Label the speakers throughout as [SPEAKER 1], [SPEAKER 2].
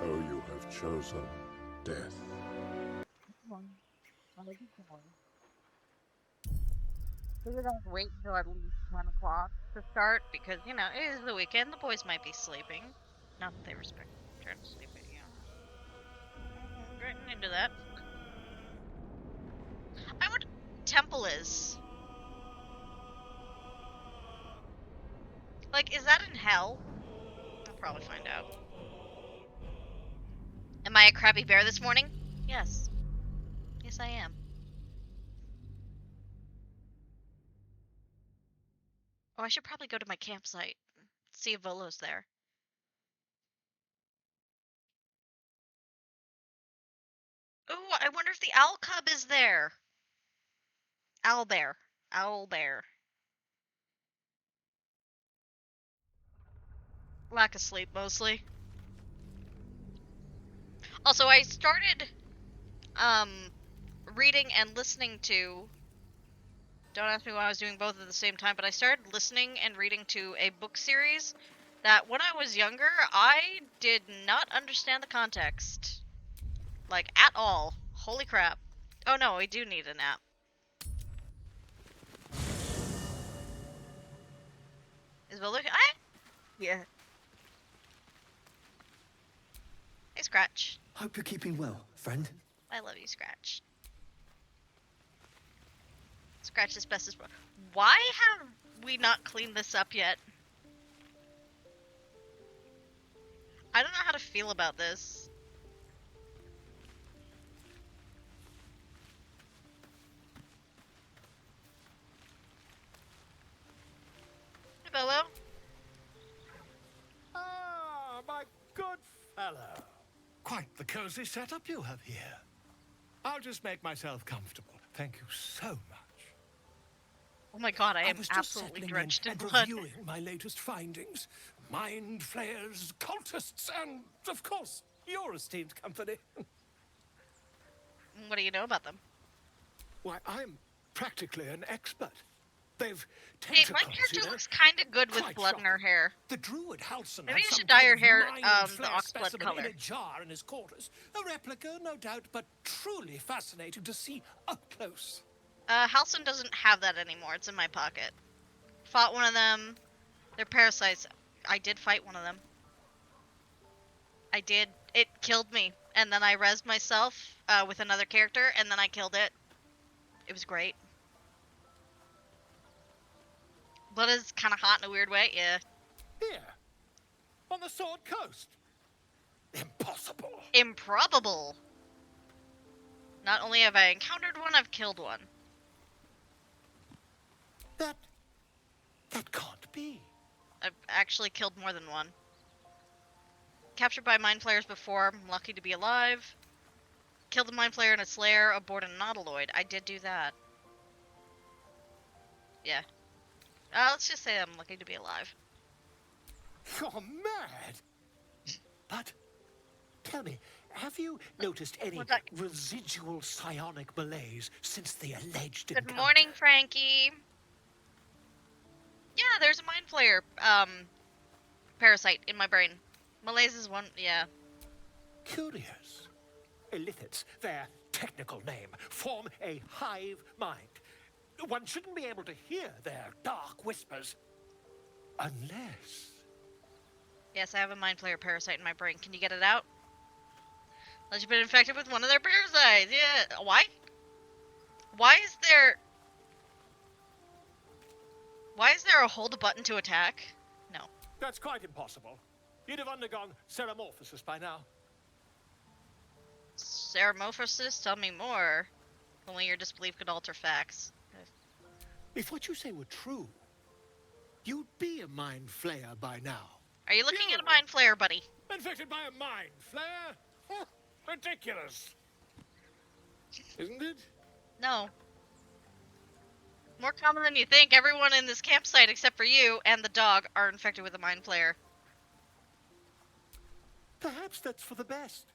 [SPEAKER 1] So you have chosen death.
[SPEAKER 2] We're gonna wait until at least 10 o'clock to start because, you know, it is the weekend. The boys might be sleeping. Not that they respect trying to sleep at you. Getting into that. I wonder what temple is. Like, is that in hell? I'll probably find out. Am I a crabby bear this morning? Yes. Yes, I am. Oh, I should probably go to my campsite. See if Volo's there. Oh, I wonder if the owl cub is there. Owl bear. Owl bear. Lack of sleep, mostly. Also, I started, um, reading and listening to. Don't ask me why I was doing both at the same time, but I started listening and reading to a book series that when I was younger, I did not understand the context. Like, at all. Holy crap. Oh no, I do need a nap. Is Volo? Yeah. Hey, Scratch.
[SPEAKER 3] Hope you're keeping well, friend.
[SPEAKER 2] I love you, Scratch. Scratch is best as bro. Why have we not cleaned this up yet? I don't know how to feel about this. Hey, Bolo.
[SPEAKER 4] Ah, my good fellow. Quite the cozy setup you have here. I'll just make myself comfortable. Thank you so much.
[SPEAKER 2] Oh my god, I am
[SPEAKER 4] was just
[SPEAKER 2] absolutely
[SPEAKER 4] settling
[SPEAKER 2] drenched in
[SPEAKER 4] and
[SPEAKER 2] blood.
[SPEAKER 4] reviewing my latest findings. Mind flayers, cultists, and, of course, your esteemed company.
[SPEAKER 2] What do you know about them?
[SPEAKER 4] Why, I'm practically an expert. They've
[SPEAKER 2] Hey,
[SPEAKER 4] tentacles,
[SPEAKER 2] my character
[SPEAKER 4] you know?
[SPEAKER 2] looks kind of good with
[SPEAKER 4] Quite
[SPEAKER 2] blood in her
[SPEAKER 4] shocking.
[SPEAKER 2] hair.
[SPEAKER 4] The druid Halson
[SPEAKER 2] Maybe
[SPEAKER 4] had
[SPEAKER 2] you
[SPEAKER 4] some
[SPEAKER 2] should dye
[SPEAKER 4] kind
[SPEAKER 2] your
[SPEAKER 4] of
[SPEAKER 2] hair,
[SPEAKER 4] mind
[SPEAKER 2] the
[SPEAKER 4] flare
[SPEAKER 2] oxblood
[SPEAKER 4] specimen
[SPEAKER 2] color.
[SPEAKER 4] in a jar in his quarters. A replica, no doubt, but truly fascinating to see up close.
[SPEAKER 2] Halson doesn't have that anymore. It's in my pocket. Fought one of them. They're parasites. I did fight one of them. I did. It killed me. And then I rezzed myself with another character, and then I killed it. It was great. Blood is kind of hot in a weird way. Yeah.
[SPEAKER 4] Here, on the Sword Coast. Impossible.
[SPEAKER 2] Improbable. Not only have I encountered one, I've killed one.
[SPEAKER 4] That can't be.
[SPEAKER 2] I've actually killed more than one. Captured by mind flayers before. I'm lucky to be alive. Killed a mind flayer in a slayer aboard a nautiloid. I did do that. Yeah. Let's just say I'm lucky to be alive.
[SPEAKER 4] You're mad. But tell me, have you noticed any residual psionic malaise since the alleged
[SPEAKER 2] Good
[SPEAKER 4] encounter?
[SPEAKER 2] morning, Frankie. Yeah, there's a mind flayer parasite in my brain. Malaise is one, yeah.
[SPEAKER 4] Curious. Illithids, their technical name, form a hive mind. One shouldn't be able to hear their dark whispers unless...
[SPEAKER 2] Yes, I have a mind flayer parasite in my brain. Can you get it out? Unless you've been infected with one of their parasites. Yeah. Why? Why is there a hold button to attack? No.
[SPEAKER 4] That's quite impossible. You'd have undergone ceramorphosis by now.
[SPEAKER 2] Ceramorphosis? Tell me more. Only your disbelief could alter facts.
[SPEAKER 4] If what you say were true, you'd be a mind flayer by now.
[SPEAKER 2] Are you looking at a mind flayer, buddy?
[SPEAKER 4] Infected by a mind flare? Huh, ridiculous. Isn't it?
[SPEAKER 2] No. More common than you think. Everyone in this campsite except for you and the dog are infected with a mind flayer.
[SPEAKER 4] Perhaps that's for the best.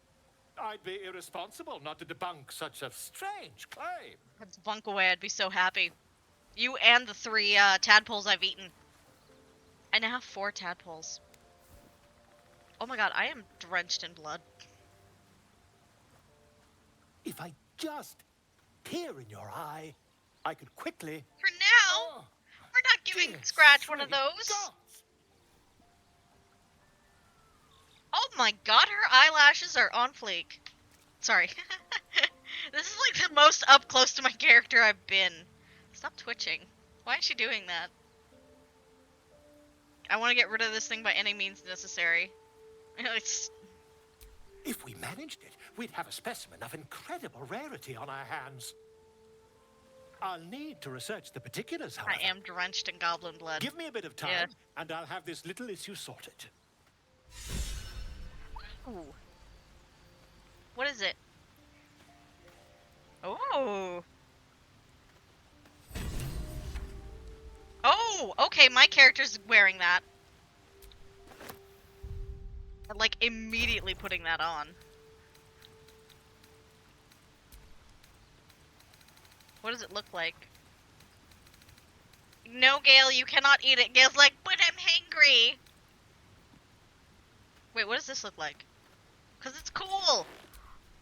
[SPEAKER 4] I'd be irresponsible not to debunk such a strange claim.
[SPEAKER 2] Let's bunk away. I'd be so happy. You and the 3 tadpoles I've eaten. I now have 4 tadpoles. Oh my god, I am drenched in blood.
[SPEAKER 4] If I just tear in your eye, I could quickly...
[SPEAKER 2] For now,
[SPEAKER 4] Oh,
[SPEAKER 2] we're not giving
[SPEAKER 4] dear
[SPEAKER 2] Scratch one of
[SPEAKER 4] sweet
[SPEAKER 2] those.
[SPEAKER 4] gods.
[SPEAKER 2] Oh my god, her eyelashes are on fleek. Sorry. This is like the most up close to my character I've been. Stop twitching. Why is she doing that? I want to get rid of this thing by any means necessary. It's...
[SPEAKER 4] If we managed it, we'd have a specimen of incredible rarity on our hands. I'll need to research the particulars, however.
[SPEAKER 2] I am drenched in goblin blood.
[SPEAKER 4] Give me a bit of time,
[SPEAKER 2] Yeah.
[SPEAKER 4] and I'll have this little issue sorted.
[SPEAKER 2] Ooh. What is it? Oh. Oh, okay, my character's wearing that. Like, immediately putting that on. What does it look like? No, Gale, you cannot eat it. Gale's like, but I'm hangry. Wait, what does this look like? Because it's cool.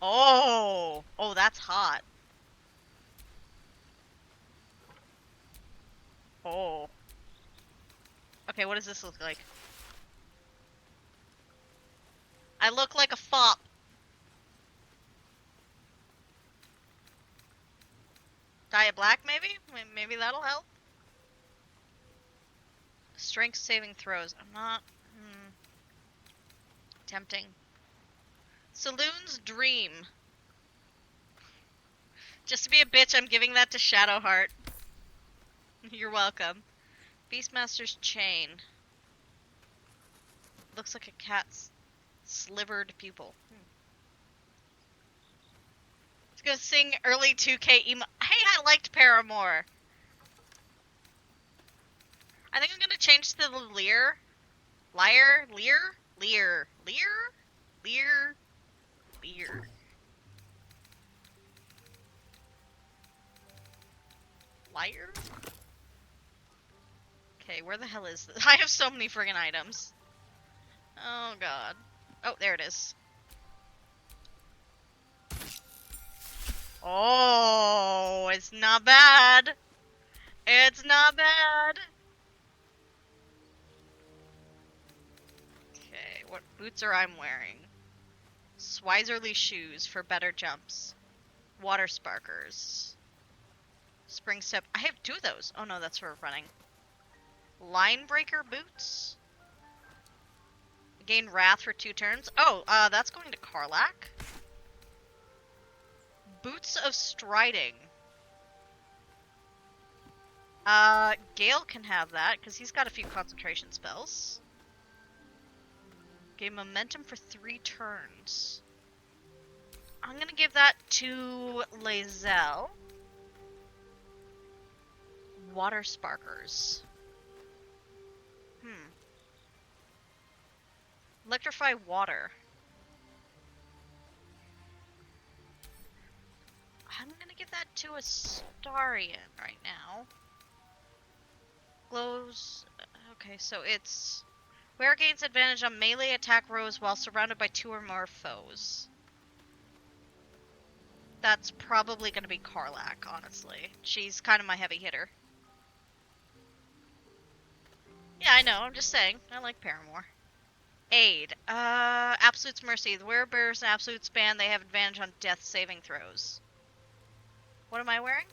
[SPEAKER 2] Oh. Oh, that's hot. Oh. Okay, what does this look like? I look like a fop. Dye it black, maybe? Maybe that'll help. Strength saving throws. I'm not... Tempting. Saloon's Dream. Just to be a bitch, I'm giving that to Shadowheart. You're welcome. Beastmaster's Chain. Looks like a cat's slivered pupil. Let's go sing early 2K emo. Hey, I liked Paramore. I think I'm gonna change to the Lear. Liar? Lear? Lear. Lear? Lear? Lear. Liar? Okay, where the hell is this? I have so many friggin' items. Oh god. Oh, there it is. Oh, it's not bad. It's not bad. Okay, what boots are I'm wearing? Swiserly shoes for better jumps. Water sparkers. Spring step. I have 2 of those. Oh no, that's for running. Line breaker boots. Gain wrath for 2 turns. Oh, that's going to Karlak. Boots of striding. Gale can have that because he's got a few concentration spells. Gain momentum for 3 turns. I'm gonna give that to Lae'zel. Water sparkers. Electrify water. I'm gonna give that to Astarion right now. Glows. Okay, so it's... Wearer gains advantage on melee attack rolls while surrounded by 2 or more foes. That's probably gonna be Karlak, honestly. She's kind of my heavy hitter. Yeah, I know, I'm just saying. I like Paramore. Aid. Absolute's Mercy. The wearer bears an absolute span. They have advantage on death saving throws. What am I wearing?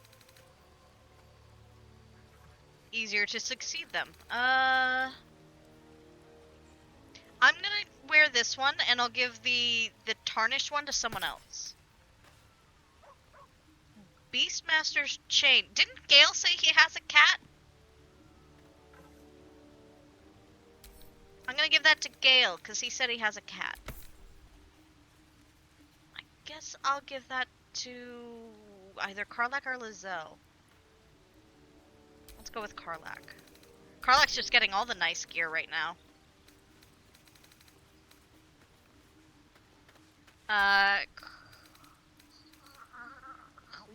[SPEAKER 2] Easier to succeed them. I'm gonna wear this one, and I'll give the tarnished one to someone else. Beastmaster's Chain. Didn't Gale say he has a cat? I'm gonna give that to Gale, because he said he has a cat. I guess I'll give that to either Karlak or Lae'zel. Let's go with Karlak. Karlak's just getting all the nice gear right now.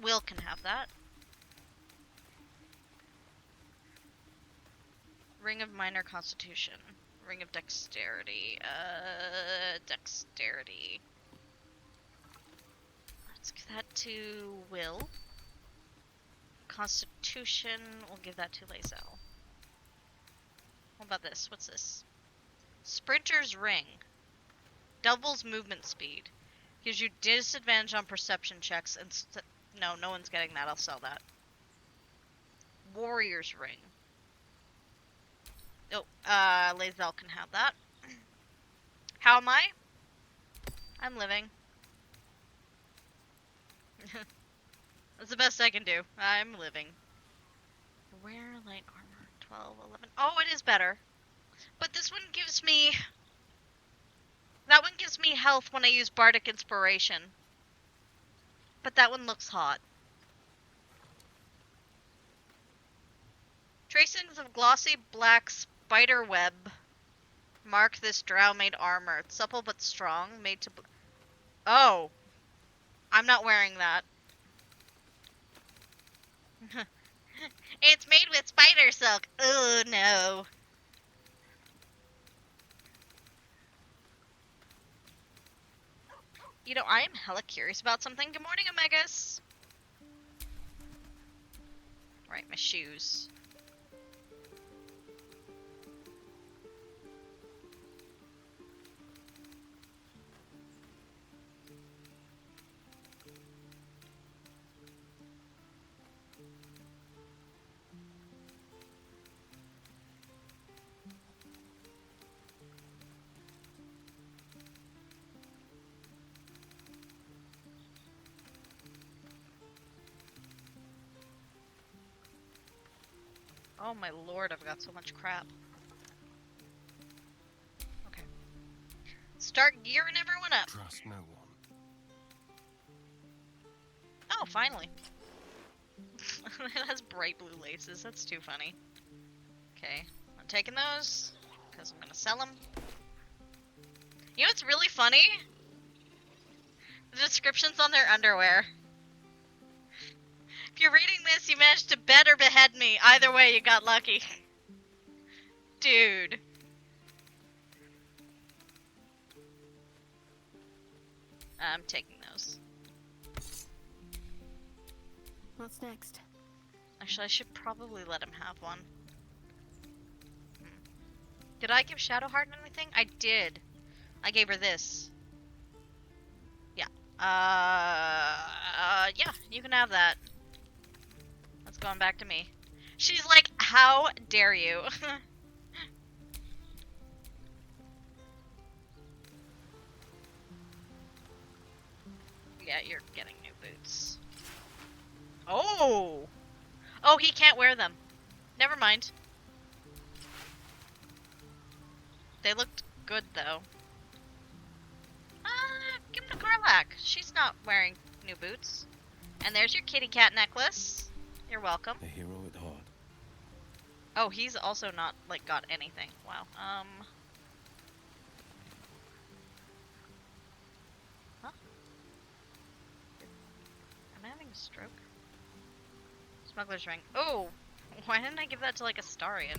[SPEAKER 2] Will can have that. Ring of Minor Constitution. Ring of Dexterity. Dexterity. Let's give that to Will. Constitution, we'll give that to Lae'zel. What about this? What's this? Sprinter's Ring. Doubles movement speed. Gives you disadvantage on perception checks and no one's getting that. I'll sell that. Warrior's Ring. Oh, Lae'zel can have that. How am I? I'm living. That's the best I can do. I'm living. Wear light armor. 12, 11. Oh, it is better. But this one gives me... That one gives me health when I use Bardic Inspiration. But that one looks hot. Tracings of glossy black spider web mark this drow-made armor. It's supple but strong, made to... Oh! I'm not wearing that. It's made with spider silk. Oh, no. You know, I am hella curious about something. Good morning, Omegas. Right, my shoes. Oh my lord, I've got so much crap. Okay. Start gearing everyone up.
[SPEAKER 1] Trust no one.
[SPEAKER 2] Oh, finally. It has bright blue laces. That's too funny. Okay. I'm taking those, because I'm going to sell them. You know what's really funny? The descriptions on their underwear. If you're reading this, you managed to bet or behead me. Either way, you got lucky. Dude. I'm taking those.
[SPEAKER 5] What's next?
[SPEAKER 2] Actually, I should probably let him have one. Did I give Shadowheart anything? I did. I gave her this. Yeah. Yeah, you can have that. That's going back to me. She's like, how dare you? Yeah, you're getting new boots. Oh! Oh, he can't wear them. Never mind. They looked good, though. Give them to Karlak. She's not wearing new boots. And there's your kitty cat necklace. You're welcome.
[SPEAKER 1] A hero at heart.
[SPEAKER 2] Oh, he's also not, like, got anything. Wow. Huh? Am I having a stroke? Smuggler's ring. Oh! Why didn't I give that to, like, Astarion?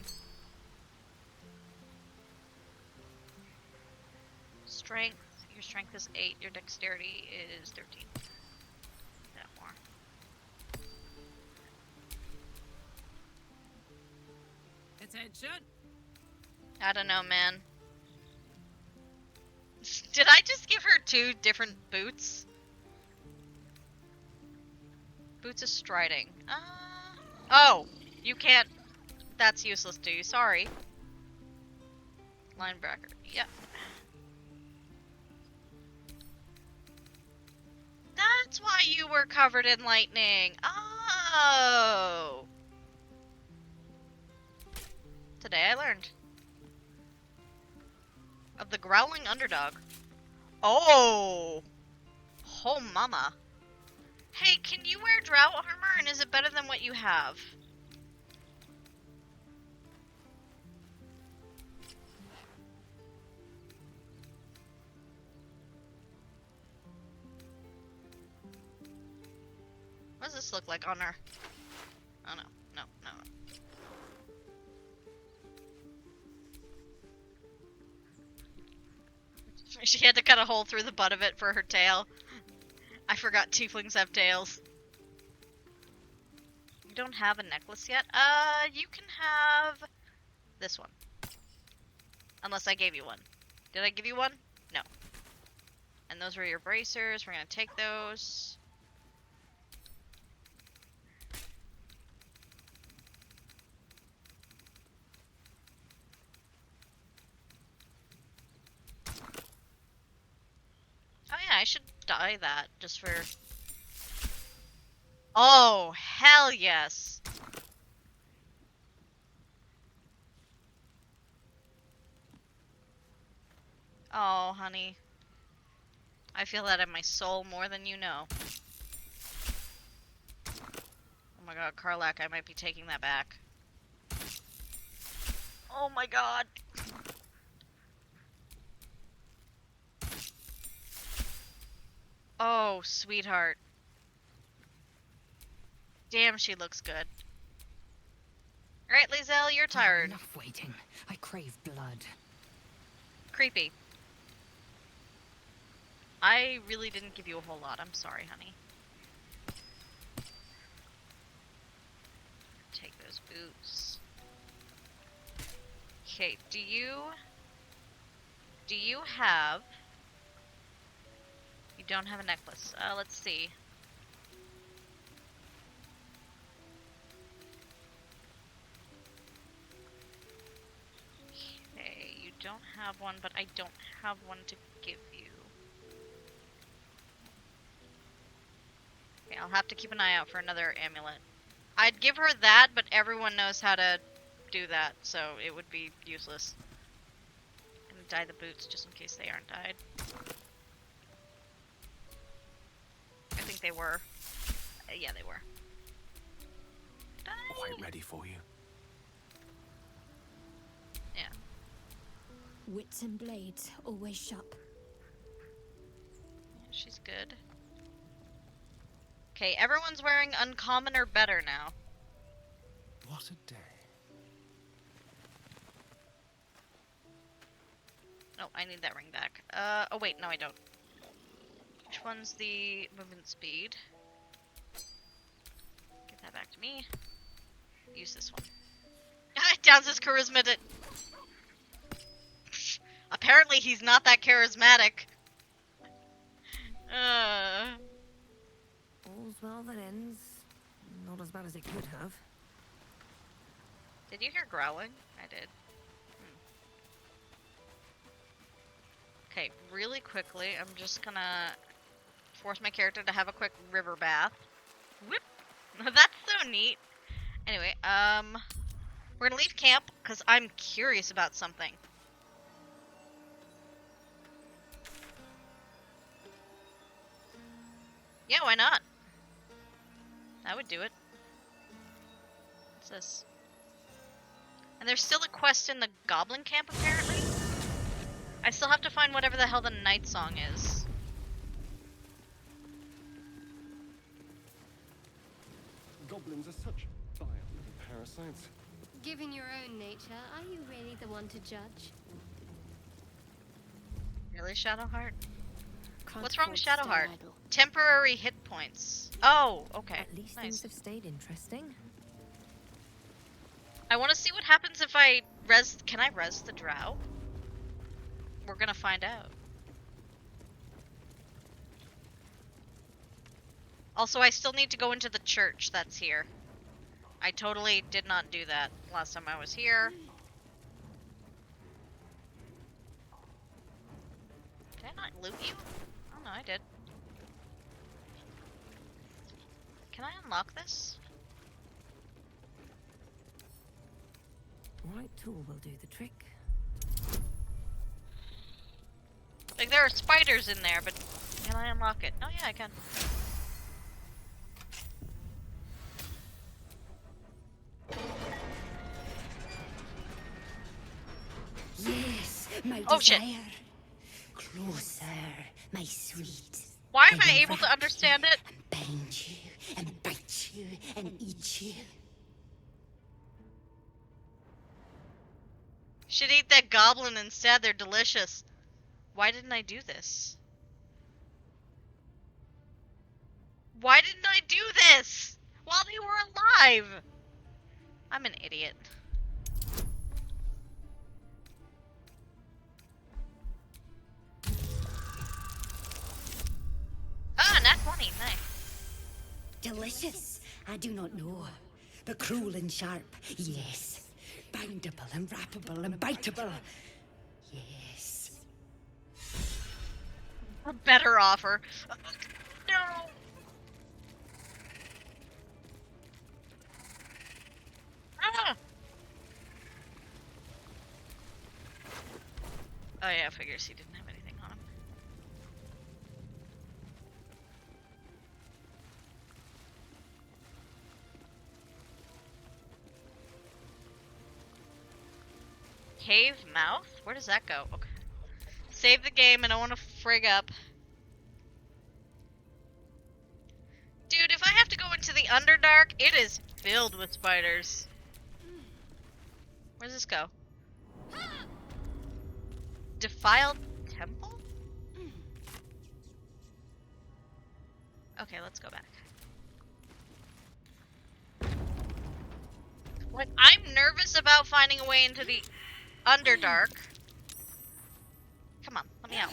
[SPEAKER 2] Strength. Your strength is 8. Your dexterity is 13. That more.
[SPEAKER 6] Attention!
[SPEAKER 2] I don't know, man. Did I just give her 2 different boots? Boots of striding. Oh! You can't... That's useless to you. Sorry. Linebacker. Yep. That's why you were covered in lightning. Oh! Today I learned. Of the growling underdog. Oh! Oh, mama. Hey, can you wear drow armor, and is it better than what you have? What does this look like on her? Oh, no. No, no. She had to cut a hole through the butt of it for her tail. I forgot tieflings have tails. You don't have a necklace yet? You can have this one. Unless I gave you one. Did I give you one? No. And those were your bracers. We're gonna take those. Oh yeah, I should dye that just for... Oh, hell yes! Oh, honey. I feel that in my soul more than you know. Oh my god, Karlak, I might be taking that back. Oh my god! Oh, sweetheart. Damn, she looks good. Alright, Lizelle, you're tired.
[SPEAKER 7] Enough waiting. I crave blood.
[SPEAKER 2] Creepy. I really didn't give you a whole lot. I'm sorry, honey. Take those boots. Okay, do you have... You don't have a necklace. Let's see. Okay, you don't have one, but I don't have one to give you. Okay, I'll have to keep an eye out for another amulet. I'd give her that, but everyone knows how to do that, so it would be useless. I'm gonna dye the boots just in case they aren't dyed. I think they were. Yeah, they were. Dye.
[SPEAKER 3] Quite ready for you.
[SPEAKER 2] Yeah.
[SPEAKER 5] Wits and blades, always sharp.
[SPEAKER 2] Yeah, she's good. Okay, everyone's wearing uncommon or better now.
[SPEAKER 3] What a day.
[SPEAKER 2] Oh, I need that ring back. Oh wait, no I don't. Which one's the movement speed? Give that back to me. Use this one. Downs his charisma to... Apparently he's not that charismatic.
[SPEAKER 7] All's well that ends. Not as bad as it could have.
[SPEAKER 2] Did you hear growling? I did. Okay, really quickly, I'm just gonna force my character to have a quick river bath. Whoop! That's so neat. Anyway, we're gonna leave camp because I'm curious about something. Yeah, why not? I would do it. What's this? And there's still a quest in the goblin camp, apparently? I still have to find whatever the hell the night song is.
[SPEAKER 8] Goblins are such vile little parasites.
[SPEAKER 5] Given your own nature, are you really the one to judge?
[SPEAKER 2] Really, Shadowheart?
[SPEAKER 5] Can't
[SPEAKER 2] What's wrong with
[SPEAKER 5] afford to stay
[SPEAKER 2] Shadowheart?
[SPEAKER 5] idle.
[SPEAKER 2] Temporary hit points. Oh, okay.
[SPEAKER 7] At least things
[SPEAKER 2] Nice.
[SPEAKER 7] have stayed interesting.
[SPEAKER 2] I want to see what happens if I res... Can I res the drow? We're gonna find out. Also, I still need to go into the church that's here. I totally did not do that last time I was here. Did I not loot you? Oh no, I did. Can I unlock this?
[SPEAKER 7] Right tool will do the trick.
[SPEAKER 2] Like, there are spiders in there, but can I unlock it? Oh yeah, I can.
[SPEAKER 5] Yes, my
[SPEAKER 2] Oh, shit.
[SPEAKER 5] desire. Closer, my sweet.
[SPEAKER 2] Why am I able to understand it?
[SPEAKER 5] Bind you and bite you and eat you.
[SPEAKER 2] Should eat that goblin instead, they're delicious. Why didn't I do this? Why didn't I do this while they were alive? I'm an idiot. Ah, nat 20, nice.
[SPEAKER 9] Delicious, I do not know. But cruel and sharp, yes. Bindable and wrappable and biteable, yes.
[SPEAKER 2] A better offer. No. Ah. Oh yeah, I figures he didn't have anything on him. Cave mouth? Where does that go? Okay. Save the game and I want to frig up. Dude, if I have to go into the Underdark, it is filled with spiders. Where does this go? Defiled temple? Okay, let's go back. Like, I'm nervous about finding a way into the Underdark. Come on, let me out.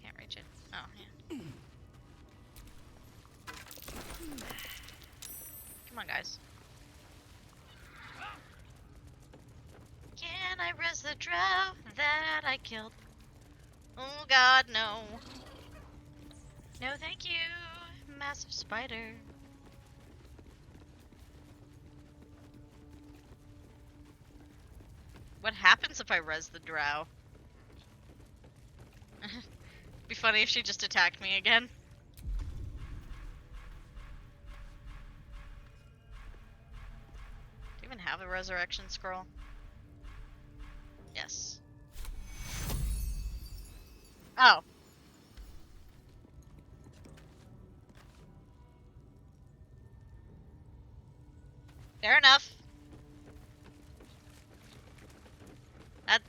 [SPEAKER 2] Can't reach it. Oh, yeah. Come on, guys. Can I res the drow that I killed? Oh god, no. No thank you, massive spider. What happens if I res the drow? Be funny if she just attacked me again. Do you even have a resurrection scroll? Yes. Oh. Fair enough.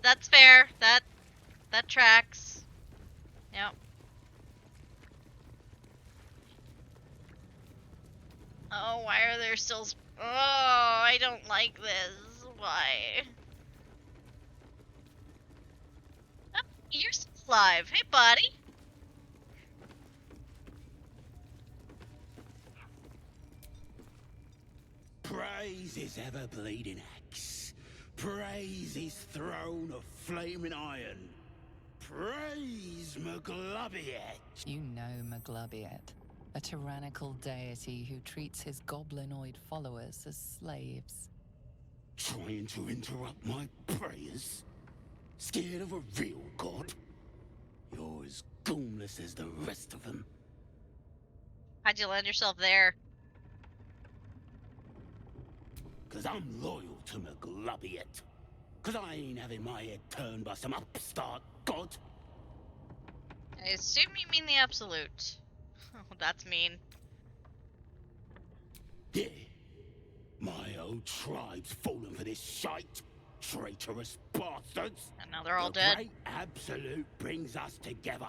[SPEAKER 2] That's fair. That tracks. Yep. Oh, why are there still oh, I don't like this. Why? Oh, you're still alive. Hey, buddy.
[SPEAKER 10] Praise his ever-bleeding axe. Praise his throne of flaming iron. Praise Maglubiet.
[SPEAKER 11] You know Maglubiet, a tyrannical deity who treats his goblinoid followers as slaves.
[SPEAKER 10] Trying to interrupt my prayers? Scared of a real god? You're as goomless as the rest of them.
[SPEAKER 2] How'd you land yourself there?
[SPEAKER 10] 'Cause I'm loyal to Maglubiet. 'Cause I ain't having my head turned by some upstart god.
[SPEAKER 2] I assume you mean the absolute. Oh, that's mean.
[SPEAKER 10] Yeah. My old tribe's fallen for this shite. Traitorous bastards.
[SPEAKER 2] And now they're all
[SPEAKER 10] the
[SPEAKER 2] dead.
[SPEAKER 10] Great Absolute brings us together.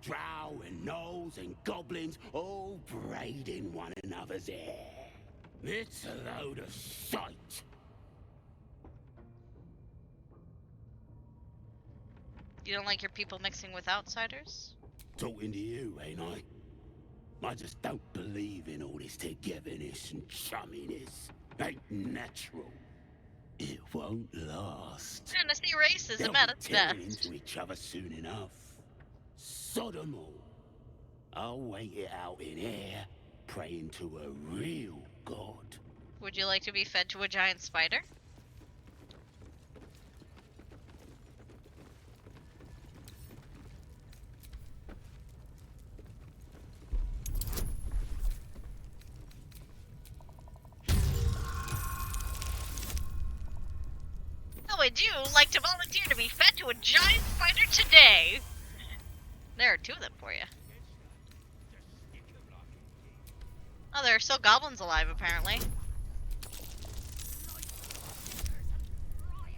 [SPEAKER 10] Drow and gnolls and goblins all braiding one another's hair. It's a load of shite.
[SPEAKER 2] You don't like your people mixing with outsiders?
[SPEAKER 10] Talking to you, ain't I? I just don't believe in all this togetherness and chumminess. Ain't natural. It won't last.
[SPEAKER 2] Fantasy racism
[SPEAKER 10] They'll
[SPEAKER 2] at
[SPEAKER 10] be
[SPEAKER 2] its
[SPEAKER 10] tearing
[SPEAKER 2] best.
[SPEAKER 10] into each other soon enough. Sodom all. I'll wait it out in air, praying to a real god.
[SPEAKER 2] Would you like to be fed to a giant spider? How would you like to volunteer to be fed to a giant spider today? There are two of them for you. Oh, there are still goblins alive, apparently.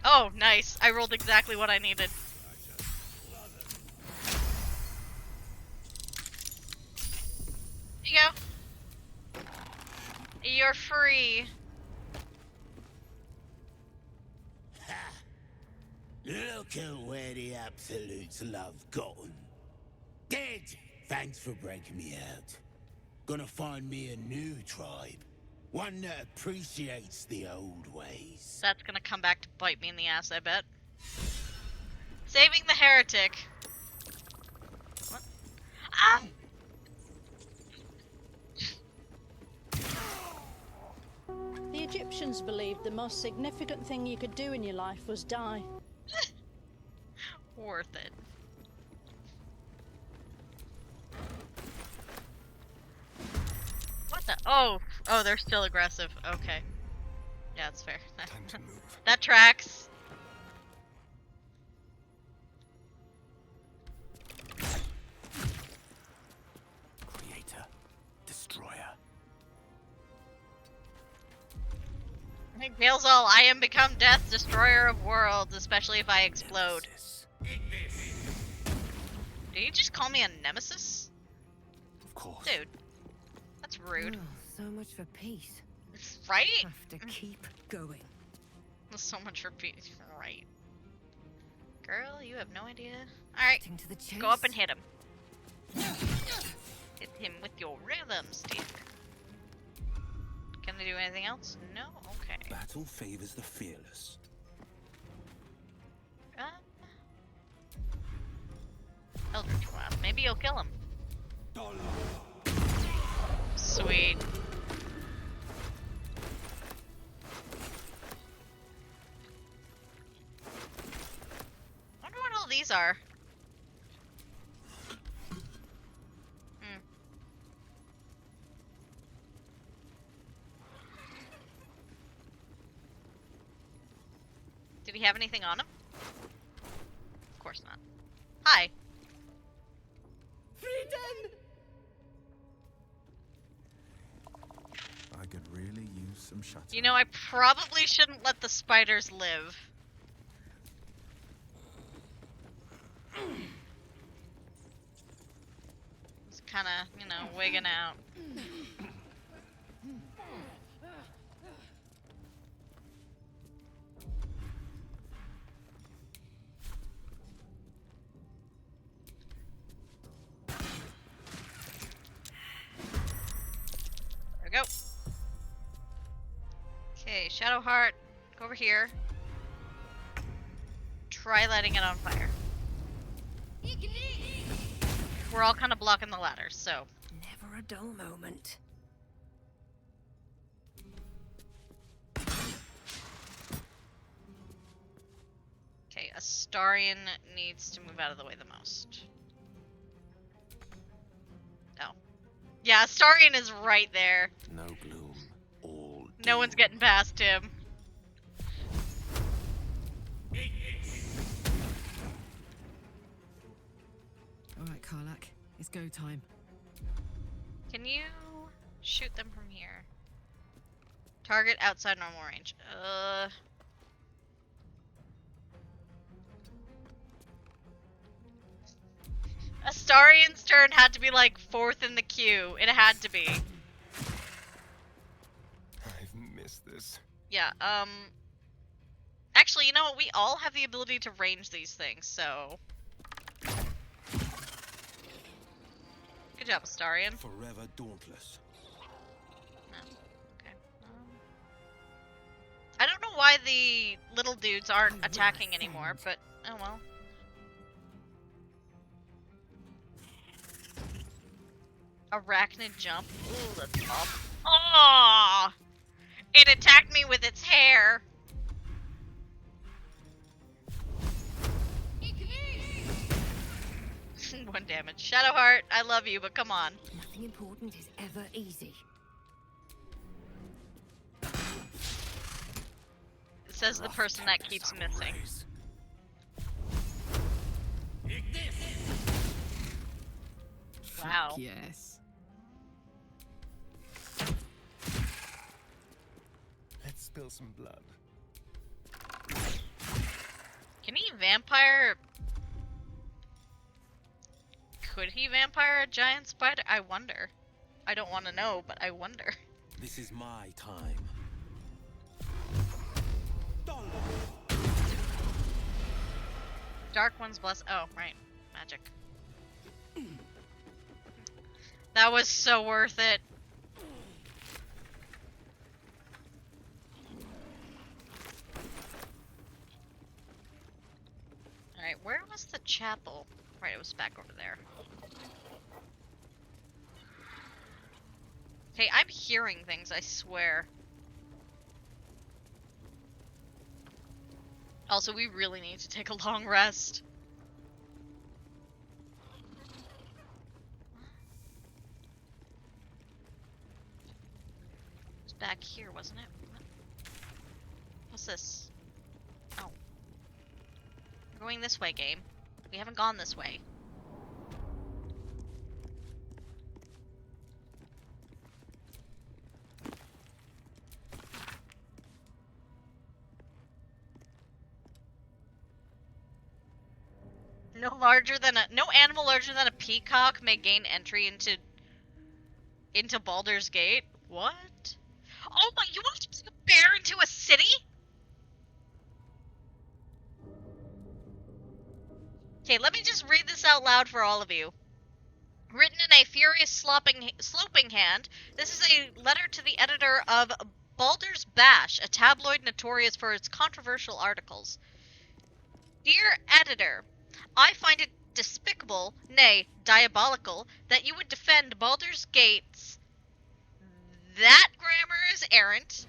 [SPEAKER 2] Oh, nice. I rolled exactly what I needed. you go. You're free.
[SPEAKER 10] Ha! Look at where the Absolutes love gotten. Dead! Thanks for breaking me out. Gonna find me a new tribe. One that appreciates the old ways.
[SPEAKER 2] That's gonna come back to bite me in the ass, I bet. Saving the heretic. What? Ah!
[SPEAKER 12] The Egyptians believed the most significant thing you could do in your life was die.
[SPEAKER 2] Worth it. What the? Oh, they're still aggressive. Okay. Yeah, that's fair.
[SPEAKER 3] Time to move.
[SPEAKER 2] That tracks.
[SPEAKER 3] Creator, destroyer.
[SPEAKER 2] Like Gale's all, I am become death, destroyer of worlds, especially if I explode. Did you just call me a nemesis?
[SPEAKER 3] Of course.
[SPEAKER 2] Dude, that's rude.
[SPEAKER 7] Oh, so much for peace.
[SPEAKER 2] Right?
[SPEAKER 7] Have to keep going.
[SPEAKER 2] So much for peace. Right. Girl, you have no idea. Alright,
[SPEAKER 7] Cutting to the chase.
[SPEAKER 2] go up and hit him. Hit him with your rhythm stick. Can I do anything else? No? Okay.
[SPEAKER 3] Battle favors the fearless.
[SPEAKER 2] Eldritch Blast. Maybe you'll kill him. Sweet. Wonder what all these are. Did he have anything on him? Of course not. Hi.
[SPEAKER 10] Freedom!
[SPEAKER 3] I could really use some shutter.
[SPEAKER 2] You know, I probably shouldn't let the spiders live. Just kinda, you know, wigging out. There we go. Okay, Shadowheart, go over here. Try lighting it on fire. We're all kind of blocking the ladder, so.
[SPEAKER 7] Never a dull moment.
[SPEAKER 2] Okay, Astarion needs to move out of the way the most. Oh. Yeah, Astarion is right there.
[SPEAKER 3] No gloom, all
[SPEAKER 2] No one's getting past him.
[SPEAKER 7] Alright, Karlak. It's go time.
[SPEAKER 2] Can you shoot them from here? Target outside normal range. Astarion's turn had to be like 4th in the queue. It had to be.
[SPEAKER 3] I've missed this.
[SPEAKER 2] Yeah, actually, you know what? We all have the ability to range these things, so. Good job, Astarion.
[SPEAKER 3] Forever dauntless.
[SPEAKER 2] Okay. I don't know why the little dudes aren't attacking anymore, but oh well. Arachnid jump. Ooh, that's awful. Oh! It attacked me with its hair. One damage. Shadowheart, I love you, but come on.
[SPEAKER 7] Nothing important is ever easy.
[SPEAKER 2] It says the person that keeps missing. Wow.
[SPEAKER 7] Yes.
[SPEAKER 3] Let's spill some blood.
[SPEAKER 2] Can he vampire? Could he vampire a giant spider? I wonder. I don't want to know, but I wonder.
[SPEAKER 3] This is my time.
[SPEAKER 2] Dark One's bless. Oh, right. Magic. That was so worth it. Alright, where was the chapel? Right, it was back over there. Okay, I'm hearing things, I swear. Also, we really need to take a long rest. It was back here, wasn't it? What's this? Oh. We're going this way, game. We haven't gone this way. No animal larger than a peacock may gain entry into Baldur's Gate. What? Oh my! You want to take a bear into a city? Okay, let me just read this out loud for all of you. Written in a furious sloping hand, this is a letter to the editor of Baldur's Bash, a tabloid notorious for its controversial articles. Dear editor, I find it despicable, nay, diabolical, that you would defend Baldur's Gate's that grammar is errant,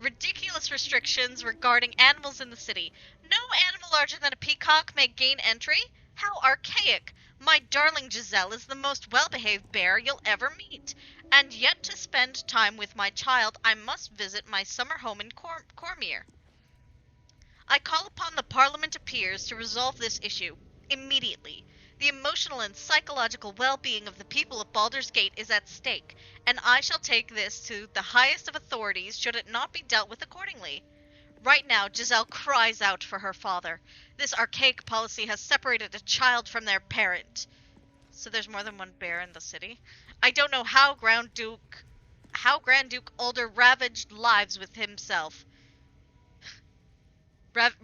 [SPEAKER 2] ridiculous restrictions regarding animals in the city. No animal larger than a peacock may gain entry? How archaic! My darling Giselle is the most well-behaved bear you'll ever meet. And yet to spend time with my child, I must visit my summer home in Cormier. I call upon the Parliament of Peers to resolve this issue immediately. The emotional and psychological well-being of the people of Baldur's Gate is at stake, and I shall take this to the highest of authorities should it not be dealt with accordingly. Right now, Giselle cries out for her father. This archaic policy has separated a child from their parent. So there's more than one bear in the city? I don't know how Grand Duke Ulder ravaged lives with himself.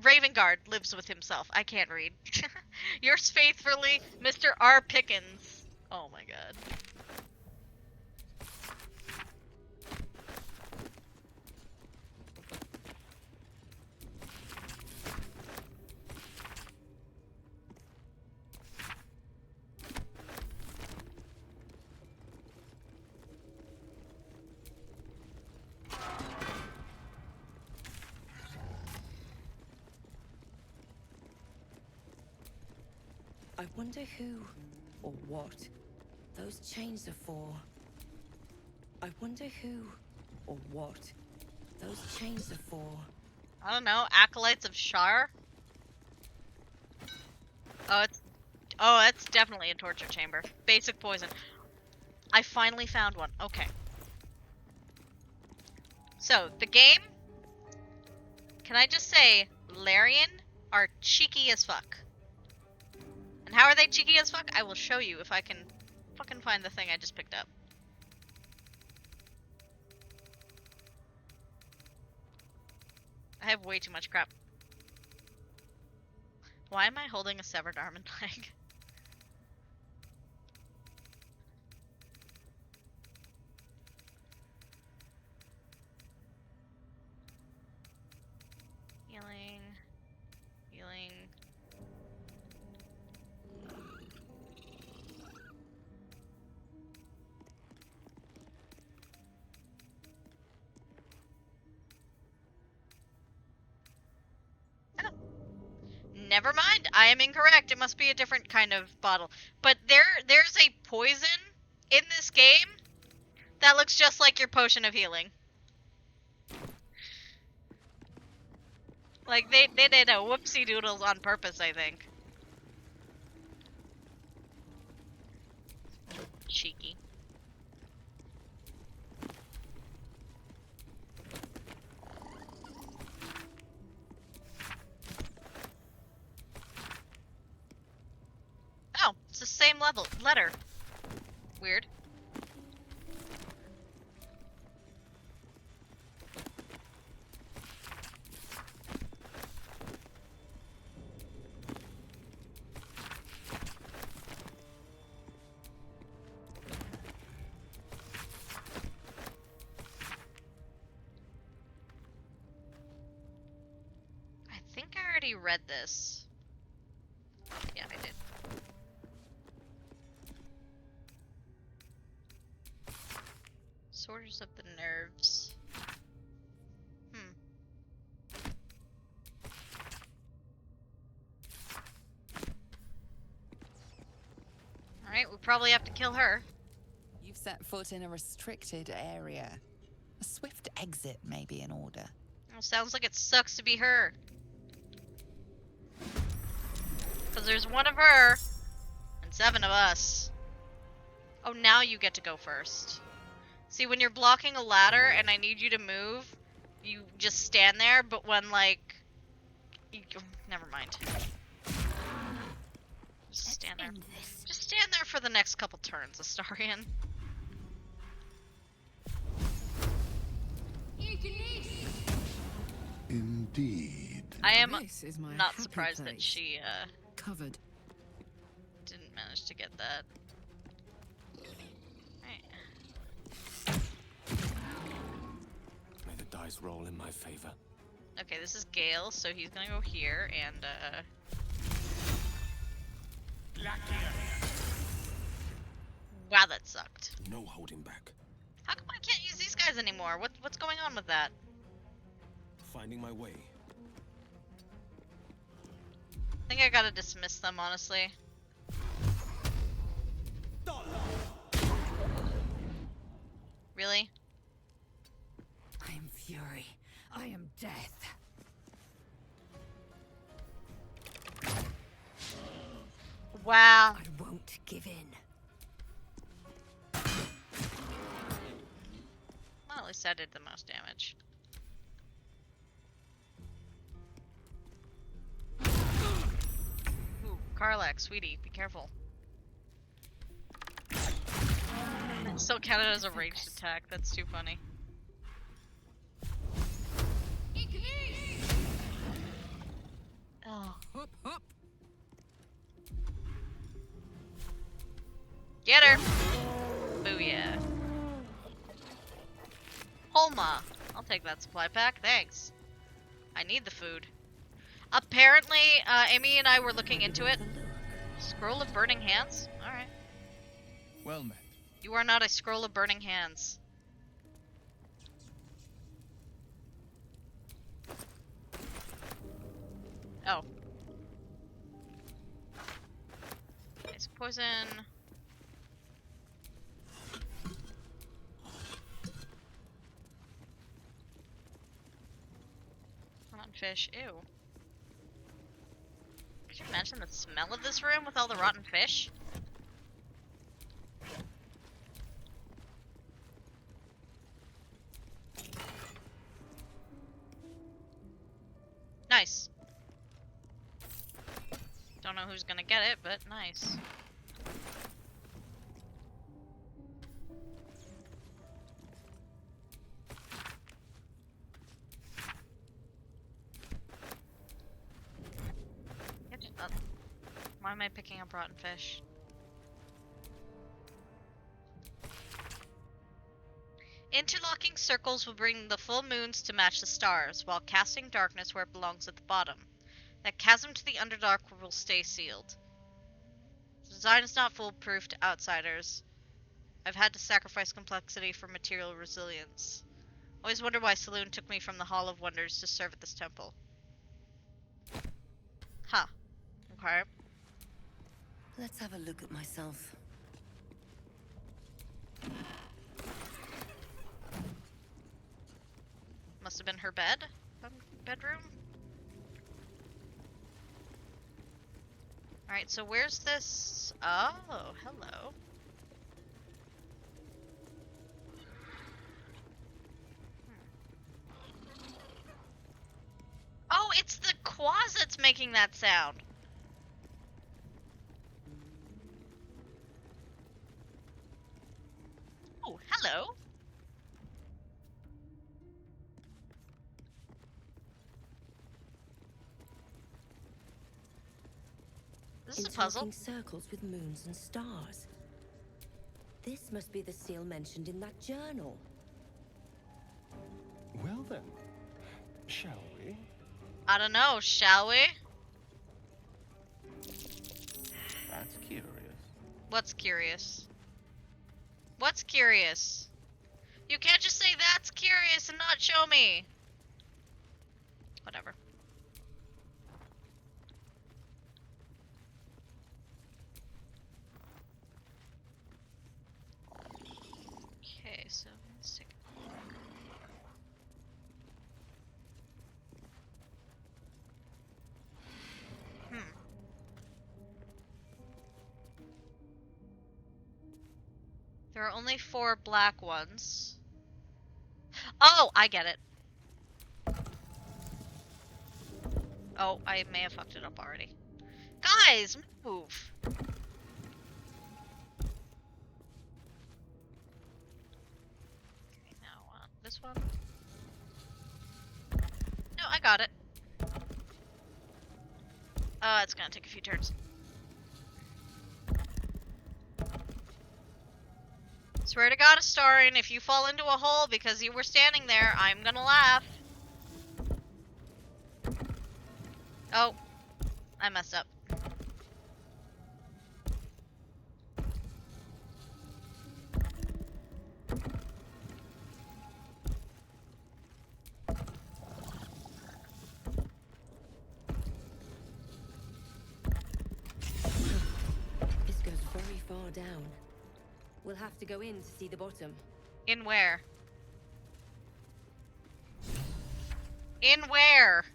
[SPEAKER 2] Ravengard lives with himself. I can't read. Yours faithfully, Mr. R. Pickens. Oh my god.
[SPEAKER 7] I wonder who or what those chains are for. I wonder who or what those chains are for.
[SPEAKER 2] I don't know. Acolytes of Shar? Oh, that's definitely a torture chamber. Basic poison. I finally found one. Okay. So, the game, can I just say, Larian are cheeky as fuck. And how are they cheeky as fuck? I will show you if I can fucking find the thing I just picked up. I have way too much crap. Why am I holding a severed arm and leg? Healing. Healing. Never mind, I am incorrect. It must be a different kind of bottle. But there's a poison in this game that looks just like your potion of healing. Like, they did a whoopsie doodles on purpose, I think. Cheeky. Oh, it's the same letter. Weird. read this. Yeah, I did. Disorders of the nerves. Alright, we probably have to kill her.
[SPEAKER 11] You've set foot in a restricted area. A swift exit may be in order.
[SPEAKER 2] Well, sounds like it sucks to be her. Because there's one of her, and 7 of us. Oh, now you get to go first. See, when you're blocking a ladder and I need you to move, you just stand there, but when, like... never mind. Just stand there. Just stand there for the next couple turns, Astarion.
[SPEAKER 1] Indeed.
[SPEAKER 2] I am
[SPEAKER 6] This is my
[SPEAKER 2] not
[SPEAKER 6] happy
[SPEAKER 2] surprised that
[SPEAKER 6] place.
[SPEAKER 2] she,
[SPEAKER 6] Covered.
[SPEAKER 2] didn't manage to get that.
[SPEAKER 8] May the dice roll in my favor.
[SPEAKER 2] Okay, this is Gale, so he's gonna go here, and, wow, that sucked.
[SPEAKER 8] No holding back.
[SPEAKER 2] How come I can't use these guys anymore? What's going on with that?
[SPEAKER 8] Finding my way.
[SPEAKER 2] I think I gotta dismiss them, honestly. Really?
[SPEAKER 9] I am fury. I am death.
[SPEAKER 2] Wow.
[SPEAKER 9] I won't give in.
[SPEAKER 2] Well, at least I did the most damage. Ooh, Karlak, sweetie, be careful. It still counted as a ranged attack, that's too funny. Oh.
[SPEAKER 6] Hop, hop.
[SPEAKER 2] Get her! Booyah. Holma. I'll take that supply pack, thanks. I need the food. Apparently, Amy and I were looking into it. Scroll of Burning Hands? Alright.
[SPEAKER 3] Well met.
[SPEAKER 2] You are not a Scroll of Burning Hands. Oh. It's poison. Rotten fish. Ew. Could you imagine the smell of this room with all the rotten fish? Nice. Don't know who's gonna get it, but nice. Why am I picking up rotten fish? Interlocking circles will bring the full moons to match the stars, while casting darkness where it belongs at the bottom. That chasm to the Underdark will stay sealed. The design is not foolproof to outsiders. I've had to sacrifice complexity for material resilience. Always wonder why Saloon took me from the Hall of Wonders to serve at this temple. Huh. Okay.
[SPEAKER 7] Let's have a look at myself.
[SPEAKER 2] Must have been her bed? Bedroom? Alright, so where's this? Oh, hello. Oh, it's the Quaz that's making that sound. Oh, hello. This is a puzzle.
[SPEAKER 7] Interlocking circles with moons and stars. This must be the seal mentioned in that journal.
[SPEAKER 8] Well then, shall we?
[SPEAKER 2] I don't know, shall we? What's curious? What's curious? You can't just say that's curious and not show me. Whatever. Okay, so let's take There are only 4 black ones. Oh, I get it. Oh, I may have fucked it up already. Guys, move! Okay, now, this one. No, I got it. It's gonna take a few turns. Swear to God, Astarion, if you fall into a hole because you were standing there, I'm gonna laugh. Oh, I messed up.
[SPEAKER 7] This goes very far down. We'll have to go in to see the bottom.
[SPEAKER 2] In where? In where?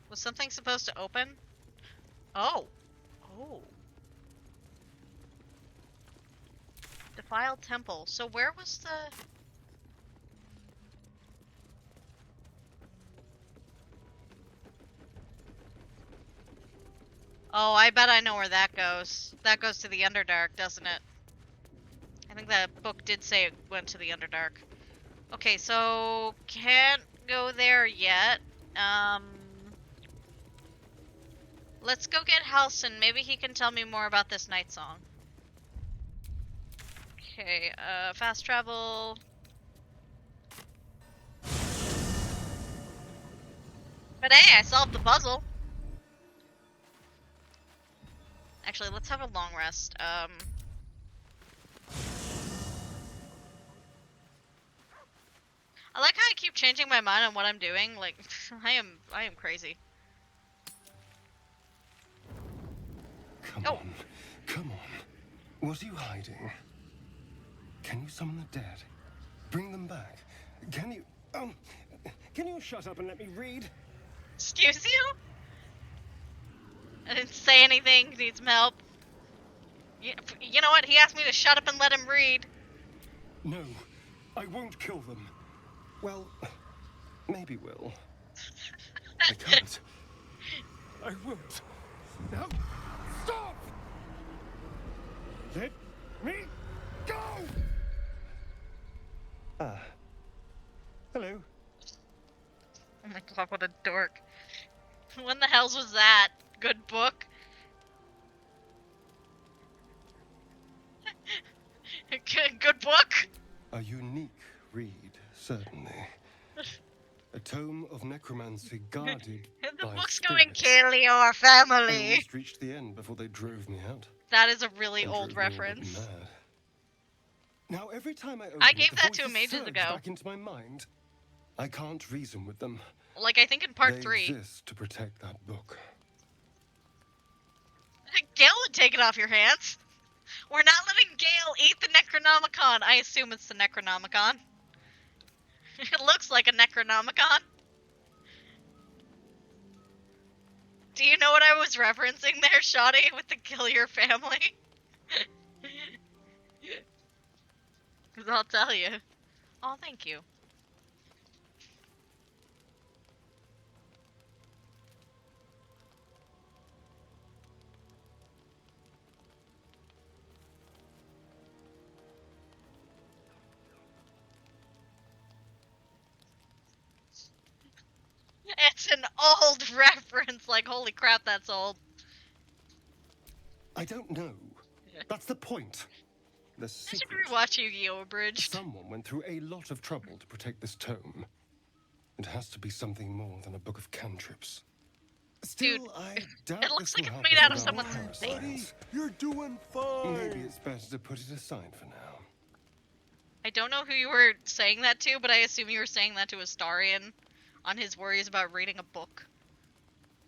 [SPEAKER 2] Was something supposed to open? Oh. Oh. Defiled temple. So where was the... Oh, I bet I know where that goes. That goes to the Underdark, doesn't it? I think that book did say it went to the Underdark. Okay, so can't go there yet. Let's go get Halson. Maybe he can tell me more about this night song. Okay, fast travel. But hey, I solved the puzzle. Actually, let's have a long rest. I like how I keep changing my mind on what I'm doing. Like, I am crazy.
[SPEAKER 8] Come on. Come on. Was you hiding? Can you summon the dead? Bring them back? Can you... Can you shut up and let me read?
[SPEAKER 2] Excuse you? I didn't say anything. He needs some help. You know what? He asked me to shut up and let him read.
[SPEAKER 8] No, I won't kill them. Well, maybe will. I can't. I won't. No, stop! Let me go! Ah. Hello.
[SPEAKER 2] Oh my god, what a dork. When the hells was that? Good book? Good book?
[SPEAKER 8] A unique read, certainly. A tome of necromancy guarded
[SPEAKER 2] The
[SPEAKER 8] by
[SPEAKER 2] book's
[SPEAKER 8] spirits.
[SPEAKER 2] going, kill your
[SPEAKER 8] I
[SPEAKER 2] family.
[SPEAKER 8] almost reached the end before they drove me out.
[SPEAKER 2] That is a really
[SPEAKER 8] And
[SPEAKER 2] old
[SPEAKER 8] drove me all but
[SPEAKER 2] reference.
[SPEAKER 8] mad. Now every time I open
[SPEAKER 2] I
[SPEAKER 8] it,
[SPEAKER 2] gave
[SPEAKER 8] the
[SPEAKER 2] that to
[SPEAKER 8] voices
[SPEAKER 2] him ages
[SPEAKER 8] surge
[SPEAKER 2] ago.
[SPEAKER 8] back into my mind. I can't reason with them.
[SPEAKER 2] Like, I think in part
[SPEAKER 8] They
[SPEAKER 2] 3.
[SPEAKER 8] exist to protect that book.
[SPEAKER 2] Gale would take it off your hands. We're not letting Gale eat the Necronomicon. I assume it's the Necronomicon. It looks like a Necronomicon. Do you know what I was referencing there, Shoddy, with the kill your family? Because I'll tell you. Oh, thank you. It's an old reference, like, holy crap, that's old.
[SPEAKER 8] I don't know. That's the point. The
[SPEAKER 2] I should
[SPEAKER 8] secret.
[SPEAKER 2] rewatch Yu-Gi-Oh! Abridged.
[SPEAKER 8] Someone went through a lot of trouble to protect this tome. It has to be something more than a book of cantrips. Still,
[SPEAKER 2] Dude,
[SPEAKER 8] I doubt
[SPEAKER 2] it looks
[SPEAKER 8] this
[SPEAKER 2] like
[SPEAKER 8] will
[SPEAKER 2] it's
[SPEAKER 8] help
[SPEAKER 2] made
[SPEAKER 8] us
[SPEAKER 2] out of
[SPEAKER 8] with our
[SPEAKER 2] someone's
[SPEAKER 8] parasites.
[SPEAKER 2] face.
[SPEAKER 1] You're doing fine.
[SPEAKER 8] Maybe it's better to put it aside for now.
[SPEAKER 2] I don't know who you were saying that to, but I assume you were saying that to Astarion on his worries about reading a book.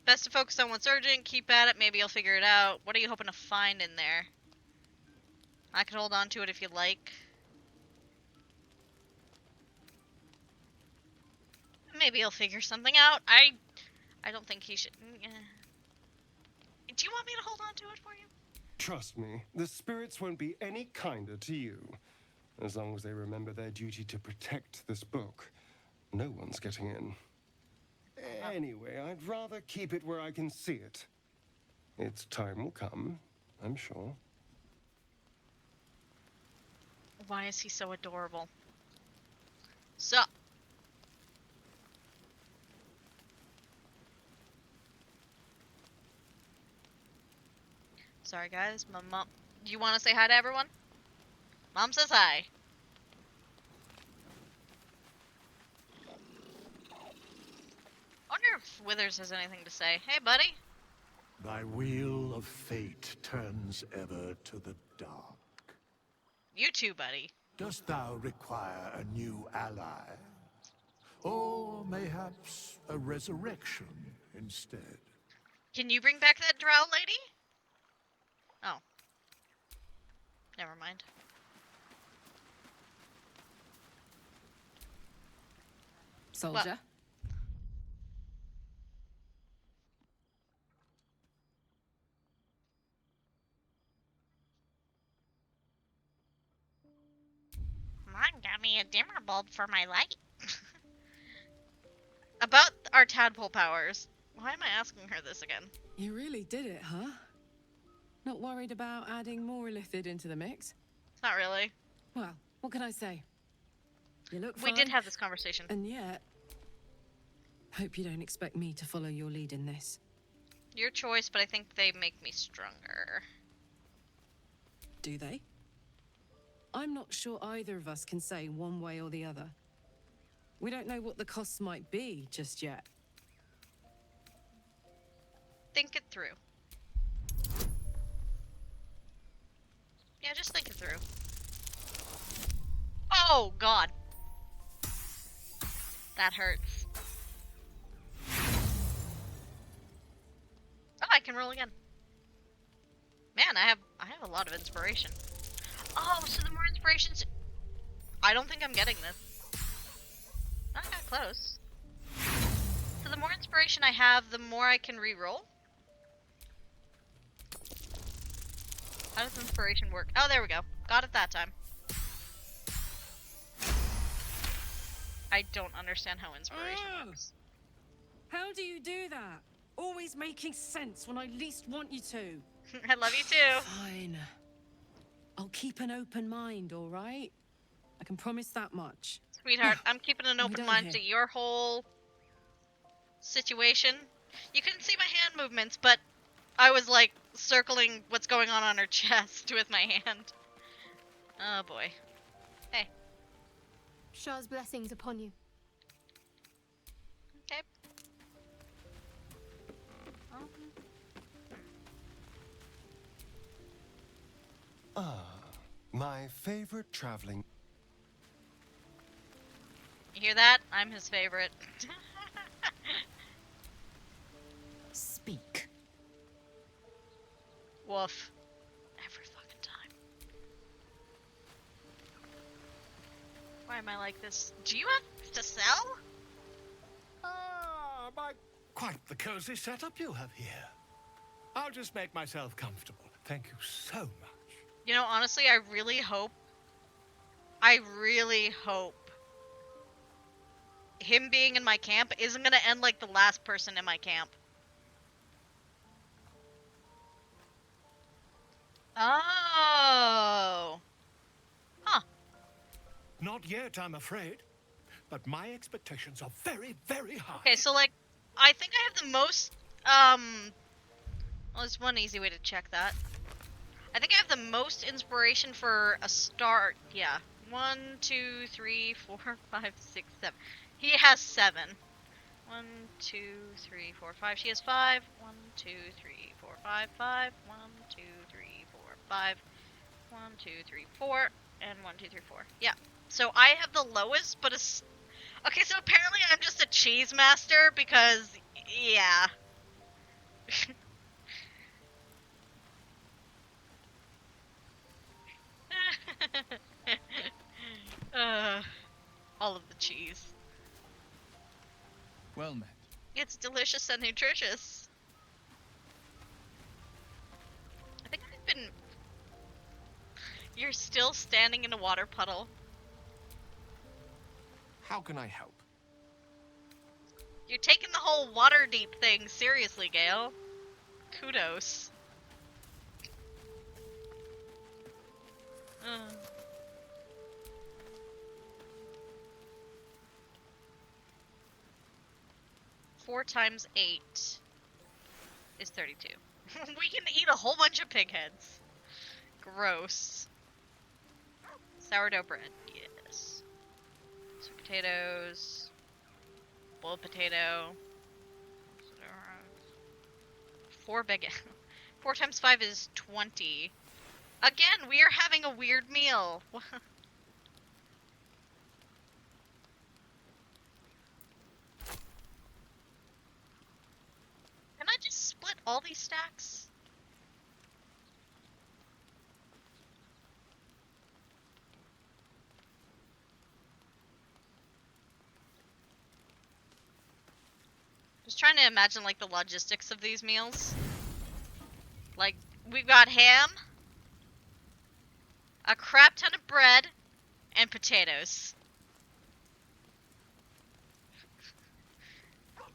[SPEAKER 2] Best to focus on what's urgent, keep at it, maybe you'll figure it out. What are you hoping to find in there? I could hold on to it if you like. Maybe he'll figure something out. I don't think he should. Do you want me to hold on to it for you?
[SPEAKER 8] Trust me, the spirits won't be any kinder to you. As long as they remember their duty to protect this book, no one's getting in. Anyway, I'd rather keep it where I can see it. Its time will come, I'm sure.
[SPEAKER 2] Why is he so adorable? So. Sorry guys, my mom. Do you want to say hi to everyone? Mom says hi. I wonder if Withers has anything to say. Hey, buddy.
[SPEAKER 1] Thy wheel of fate turns ever to the dark.
[SPEAKER 2] You too, buddy.
[SPEAKER 1] Dost thou require a new ally? Or mayhaps a resurrection instead?
[SPEAKER 2] Can you bring back that drow lady? Oh. Never mind.
[SPEAKER 11] Soldier?
[SPEAKER 2] What? Mom got me a dimmer bulb for my light. About our tadpole powers. Why am I asking her this again?
[SPEAKER 11] You really did it, huh? Not worried about adding more illithid into the mix?
[SPEAKER 2] Not really.
[SPEAKER 11] Well, what can I say? You look
[SPEAKER 2] We
[SPEAKER 11] fine.
[SPEAKER 2] did have this conversation.
[SPEAKER 11] And yet, hope you don't expect me to follow your lead in this.
[SPEAKER 2] Your choice, but I think they make me stronger.
[SPEAKER 11] Do they? I'm not sure either of us can say one way or the other. We don't know what the costs might be just yet.
[SPEAKER 2] Think it through. Yeah, just think it through. Oh, God. That hurts. Oh, I can roll again. Man, I have a lot of inspiration. Oh, so the more inspirations... I don't think I'm getting this. I got close. So the more inspiration I have, the more I can re-roll? How does inspiration work? Oh, there we go. Got it that time. I don't understand how inspiration works.
[SPEAKER 11] How do you do that? Always making sense when I least want you to.
[SPEAKER 2] I love you too.
[SPEAKER 11] Fine. I'll keep an open mind, all right? I can promise that much.
[SPEAKER 2] Sweetheart, I'm keeping an
[SPEAKER 11] I'm
[SPEAKER 2] open
[SPEAKER 11] done
[SPEAKER 2] mind
[SPEAKER 11] here.
[SPEAKER 2] to your whole situation. You couldn't see my hand movements, but I was like circling what's going on her chest with my hand. Oh boy. Hey.
[SPEAKER 5] Shah's blessings upon you.
[SPEAKER 2] Okay.
[SPEAKER 8] Ah, my favorite traveling.
[SPEAKER 2] You hear that? I'm his favorite.
[SPEAKER 9] Speak.
[SPEAKER 2] Woof. Every fucking time. Why am I like this? Do you have to sell?
[SPEAKER 4] Ah, quite the cozy setup you have here. I'll just make myself comfortable. Thank you so much.
[SPEAKER 2] You know, honestly, I really hope him being in my camp isn't gonna end like the last person in my camp. Oh. Huh.
[SPEAKER 4] Not yet, I'm afraid. But my expectations are very, very high.
[SPEAKER 2] Okay, so like, I think I have the most, well, there's one easy way to check that. I think I have the most inspiration for a start, yeah, 1, 2, 3, 4, 5, 6, 7. He has 7. 1, 2, 3, 4, 5. She has 5. 1, 2, 3, 4, 5, 5. 1, 2, 3, 4, 5. 1, 2, 3, 4. And 1, 2, 3, 4. Yeah. So I have the lowest, but it's... Okay, so apparently I'm just a cheese master because, yeah. uh, all of the cheese.
[SPEAKER 3] Well met.
[SPEAKER 2] It's delicious and nutritious. I think I've been... You're still standing in a water puddle.
[SPEAKER 3] How can I help?
[SPEAKER 2] You're taking the whole water deep thing seriously, Gale. Kudos. Uh. Four times 8 is 32. We can eat a whole bunch of pig heads. Gross. Sourdough bread, yes. Sweet potatoes. Boiled potato. 4 big. 4 times 5 is 20. Again, we are having a weird meal. Can I just split all these stacks? Just trying to imagine, like, the logistics of these meals. Like, we've got ham, a crap ton of bread, and potatoes.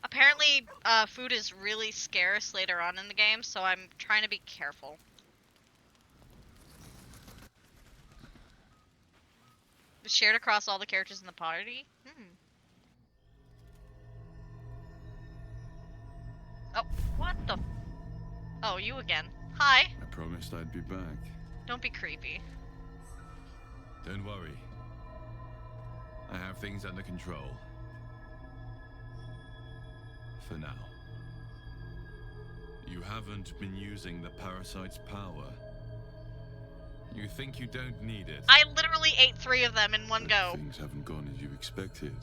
[SPEAKER 2] Apparently, food is really scarce later on in the game, so I'm trying to be careful. It's shared across all the characters in the party? Oh, what the? Oh, you again. Hi.
[SPEAKER 3] I promised I'd be back.
[SPEAKER 2] Don't be creepy.
[SPEAKER 3] Don't worry. I have things under control. For now. You haven't been using the parasite's power. You think you don't need it.
[SPEAKER 2] I literally ate 3 of them in one
[SPEAKER 3] But
[SPEAKER 2] go.
[SPEAKER 3] Things haven't gone as you expected.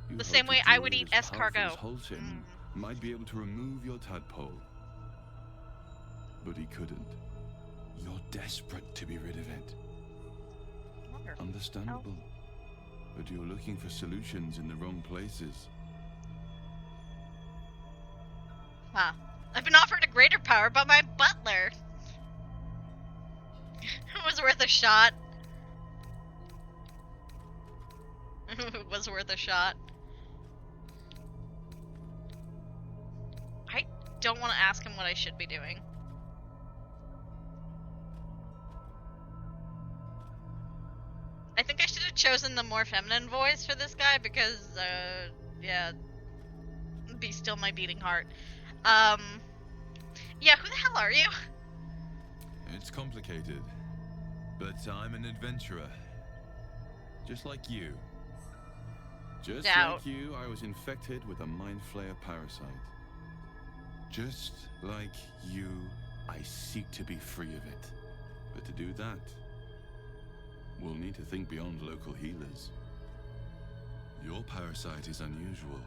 [SPEAKER 3] You
[SPEAKER 2] The
[SPEAKER 3] hoped
[SPEAKER 2] same way
[SPEAKER 3] a
[SPEAKER 2] I would
[SPEAKER 3] druid
[SPEAKER 2] eat
[SPEAKER 3] as powerful
[SPEAKER 2] escargot.
[SPEAKER 3] as Halsin might be able to remove your tadpole. But he couldn't. You're desperate to be rid of it.
[SPEAKER 2] Wonderful.
[SPEAKER 3] Understandable. But you're looking for solutions in the wrong places.
[SPEAKER 2] Huh. I've been offered a greater power by my butler. It was worth a shot. It was worth a shot. I don't want to ask him what I should be doing. I think I should have chosen the more feminine voice for this guy because, yeah, be still my beating heart. Yeah, who the hell are you?
[SPEAKER 3] It's complicated, but I'm an adventurer. Just like you. Just like you, I was infected with a Mind Flayer parasite. Just like you, I seek to be free of it. But to do that, we'll need to think beyond local healers. Your parasite is unusual.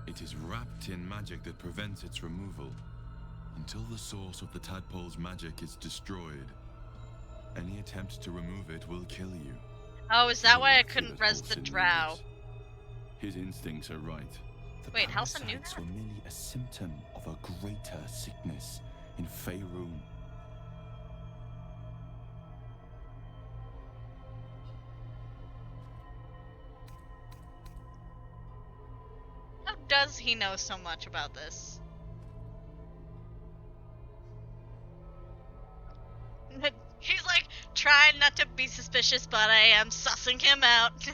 [SPEAKER 3] It is wrapped in magic that prevents its removal. Until the source of the tadpole's magic is destroyed, any attempt to remove it will kill you.
[SPEAKER 2] Oh, is that why I couldn't res the drow?
[SPEAKER 3] His instincts are right. The
[SPEAKER 2] Wait, Halsin knew
[SPEAKER 3] parasites were merely a symptom of a greater sickness in Faerun.
[SPEAKER 2] How does he know so much about this? He's like, trying not to be suspicious, but I am sussing him out.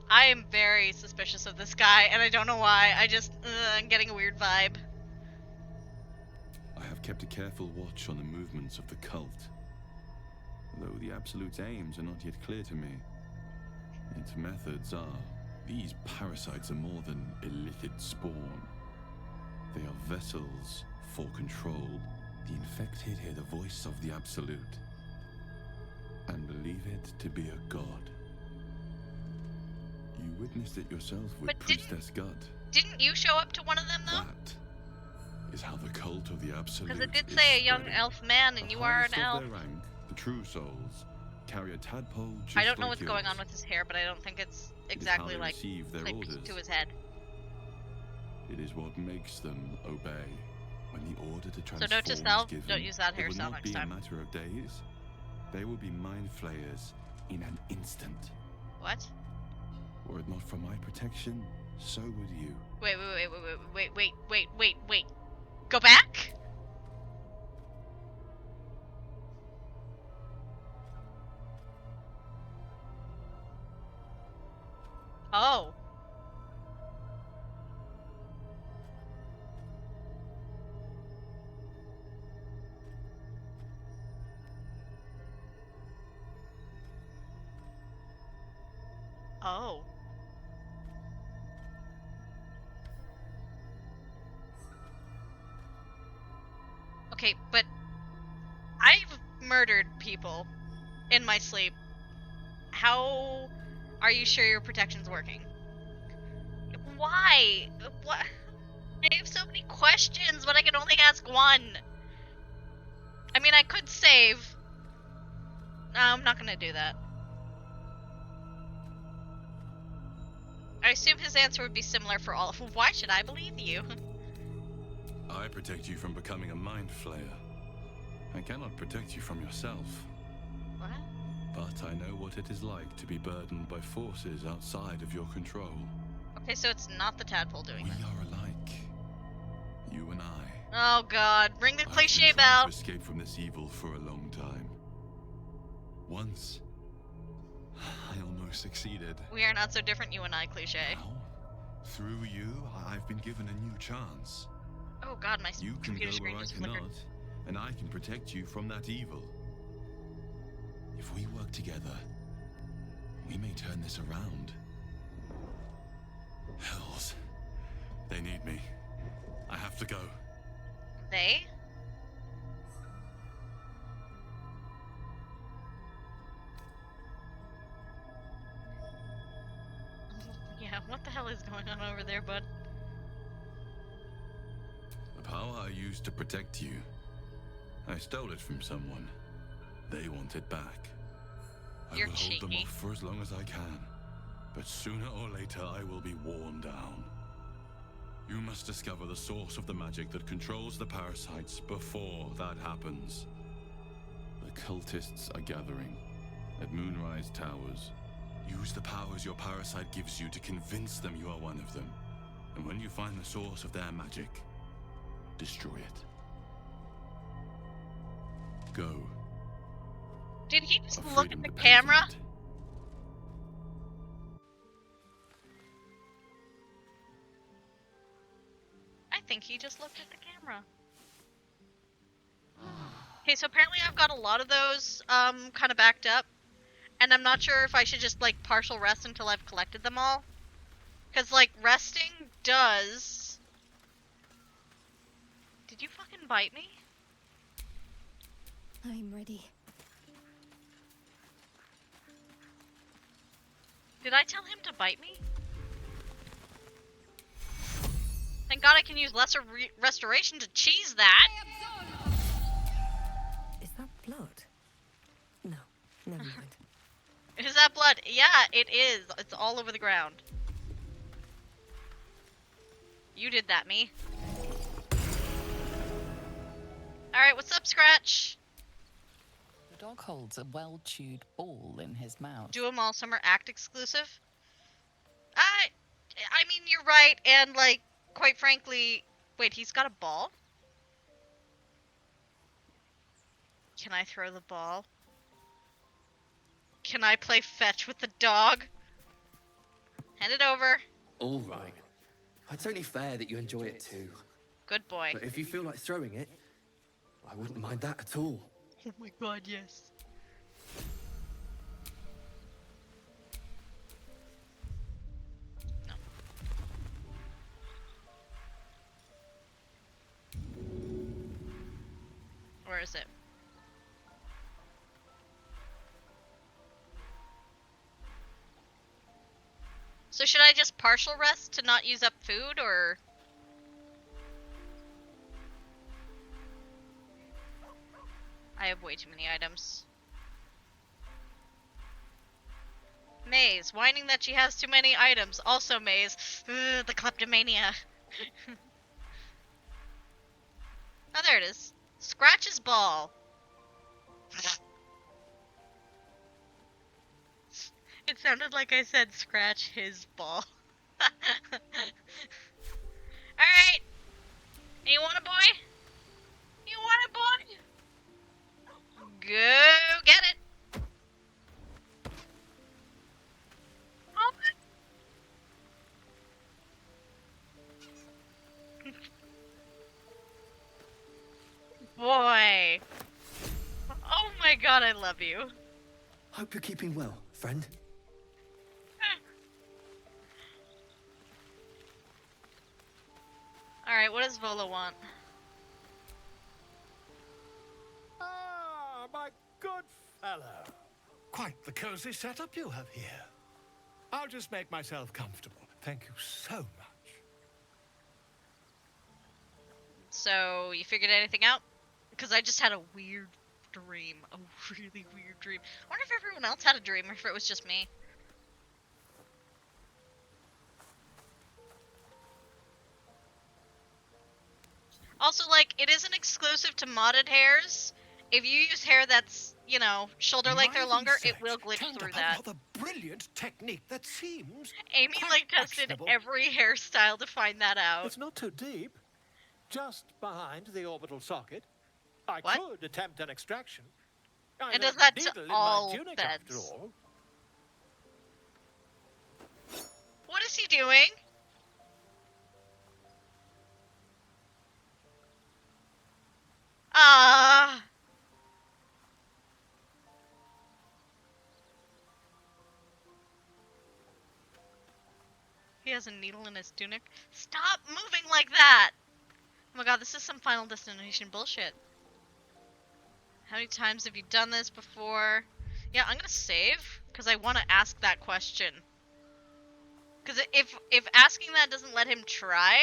[SPEAKER 2] I am very suspicious of this guy, and I don't know why. I'm getting a weird vibe.
[SPEAKER 3] I have kept a careful watch on the movements of the cult. though the Absolute's aims are not yet clear to me. Its methods are. These parasites are more than illithid spawn. They are vessels for control. The infected hear the voice of the Absolute and believe it to be a god. You witnessed it yourself with
[SPEAKER 2] But
[SPEAKER 3] Priestess Gut.
[SPEAKER 2] Didn't you show up to one of them, though?
[SPEAKER 3] That is how the cult of the Absolute
[SPEAKER 2] Because it did
[SPEAKER 3] is
[SPEAKER 2] say a young
[SPEAKER 3] spreading.
[SPEAKER 2] elf man, and
[SPEAKER 3] The
[SPEAKER 2] you are an
[SPEAKER 3] highest of
[SPEAKER 2] elf.
[SPEAKER 3] their rank, the true souls, carry a tadpole just
[SPEAKER 2] I don't know
[SPEAKER 3] like
[SPEAKER 2] what's going
[SPEAKER 3] yours.
[SPEAKER 2] on with his hair, but I don't think it's
[SPEAKER 3] It is how
[SPEAKER 2] exactly
[SPEAKER 3] they
[SPEAKER 2] like
[SPEAKER 3] receive their
[SPEAKER 2] clipped
[SPEAKER 3] orders.
[SPEAKER 2] to his head.
[SPEAKER 3] It is what makes them obey. When the order to transform
[SPEAKER 2] note to
[SPEAKER 3] is
[SPEAKER 2] self,
[SPEAKER 3] given,
[SPEAKER 2] don't use that
[SPEAKER 3] it will
[SPEAKER 2] hairstyle
[SPEAKER 3] not
[SPEAKER 2] next
[SPEAKER 3] be
[SPEAKER 2] time.
[SPEAKER 3] a matter of days. They will be mind flayers in an instant.
[SPEAKER 2] What?
[SPEAKER 3] Were it not for my protection, so would you.
[SPEAKER 2] Wait. Go back? Oh. Oh. Okay, but I've murdered people in my sleep. How are you sure your protection's working? Why? What? I have so many questions, but I can only ask one. I mean, I could save. No, I'm not gonna do that. I assume his answer would be similar for all of them. Why should I believe you?
[SPEAKER 3] I protect you from becoming a mind flayer. I cannot protect you from yourself.
[SPEAKER 2] What?
[SPEAKER 3] But I know what it is like to be burdened by forces outside of your control.
[SPEAKER 2] Okay, so it's not the tadpole doing
[SPEAKER 3] We
[SPEAKER 2] that.
[SPEAKER 3] are alike. You and I.
[SPEAKER 2] Oh god, ring the
[SPEAKER 3] I've
[SPEAKER 2] cliche
[SPEAKER 3] been trying
[SPEAKER 2] bell.
[SPEAKER 3] to escape from this evil for a long time. Once, I almost succeeded.
[SPEAKER 2] We are not so different, you and I, cliche.
[SPEAKER 3] Now, through you, I've been given a new chance.
[SPEAKER 2] Oh god, my
[SPEAKER 3] You can go
[SPEAKER 2] computer screen
[SPEAKER 3] where I
[SPEAKER 2] just
[SPEAKER 3] cannot,
[SPEAKER 2] flickered.
[SPEAKER 3] and I can protect you from that evil. If we work together, we may turn this around. Hells. They need me. I have to go.
[SPEAKER 2] They? Yeah, what the hell is going on over there, bud?
[SPEAKER 3] The power I used to protect you, I stole it from someone. They want it back.
[SPEAKER 2] You're
[SPEAKER 3] I will hold them
[SPEAKER 2] cheeky.
[SPEAKER 3] off for as long as I can, but sooner or later I will be worn down. You must discover the source of the magic that controls the parasites before that happens. The cultists are gathering at Moonrise Towers. Use the powers your parasite gives you to convince them you are one of them. And when you find the source of their magic, destroy it. Go.
[SPEAKER 2] Did he just
[SPEAKER 3] Our
[SPEAKER 2] look
[SPEAKER 3] freedom
[SPEAKER 2] at the
[SPEAKER 3] depends on
[SPEAKER 2] camera?
[SPEAKER 3] it.
[SPEAKER 2] I think he just looked at the camera. Okay, so apparently I've got a lot of those kind of backed up. And I'm not sure if I should just, like, partial rest until I've collected them all. Because, like, resting does... Did you fucking bite me?
[SPEAKER 5] I'm ready.
[SPEAKER 2] Did I tell him to bite me? Thank God I can use lesser restoration to cheese that!
[SPEAKER 7] Is that blood? No, never mind.
[SPEAKER 2] Is that blood? Yeah, it is. It's all over the ground. You did that, me. Alright, what's up, Scratch?
[SPEAKER 13] The dog holds a well-chewed ball in his mouth.
[SPEAKER 2] Do 'em all summer act exclusive? I mean, you're right, and, like, quite frankly... Wait, he's got a ball? Can I throw the ball? Can I play fetch with the dog? Hand it over.
[SPEAKER 14] All right. It's only fair that you enjoy it too.
[SPEAKER 2] Good boy.
[SPEAKER 14] But if you feel like throwing it, I wouldn't mind that at all.
[SPEAKER 2] Oh my god, yes. is it? So should I just partial rest to not use up food, or? I have way too many items. Maze, whining that she has too many items. Also Maze, ugh, the kleptomania. Oh, there it is. Scratch's ball. It sounded like I said scratch his ball. Alright. You want a boy? You want a boy? Go get it. Boy. Oh my god, I love you.
[SPEAKER 14] Hope you're keeping well, friend.
[SPEAKER 2] Alright, what does Volo want?
[SPEAKER 4] Ah, my good fellow. Quite the cozy setup you have here. I'll just make myself comfortable. Thank you so much.
[SPEAKER 2] So, you figured anything out? Because I just had a weird dream. A really weird dream. I wonder if everyone else had a dream or if it was just me. Also, like, it isn't exclusive to modded hairs. If you use hair that's, you know, shoulder length or longer, it will glitch through that.
[SPEAKER 4] Another brilliant technique that seems
[SPEAKER 2] Amy, like, tested every hairstyle to find that out.
[SPEAKER 4] It's not too deep. Just behind the orbital socket. I
[SPEAKER 2] What?
[SPEAKER 4] could attempt an extraction.
[SPEAKER 2] And does that to all
[SPEAKER 4] tunic,
[SPEAKER 2] beds?
[SPEAKER 4] after all.
[SPEAKER 2] What is he doing? Ah. He has a needle in his tunic. Stop moving like that! Oh my god, this is some Final Destination bullshit. How many times have you done this before? Yeah, I'm gonna save, because I want to ask that question. Because if asking that doesn't let him try,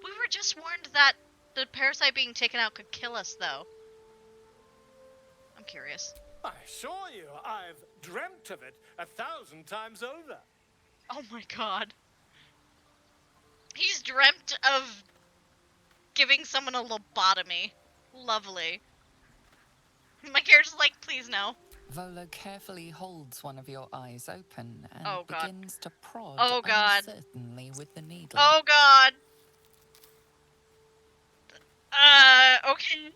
[SPEAKER 2] we were just warned that the parasite being taken out could kill us, though. I'm curious.
[SPEAKER 4] I assure you, I've dreamt of it 1,000 times over.
[SPEAKER 2] Oh my god. He's dreamt of giving someone a lobotomy. Lovely. My character's like, please no.
[SPEAKER 13] Volo carefully holds one of your eyes open and
[SPEAKER 2] Oh, God.
[SPEAKER 13] begins to prod
[SPEAKER 2] Oh, God.
[SPEAKER 13] uncertainly with the needle.
[SPEAKER 2] Oh god. Okay.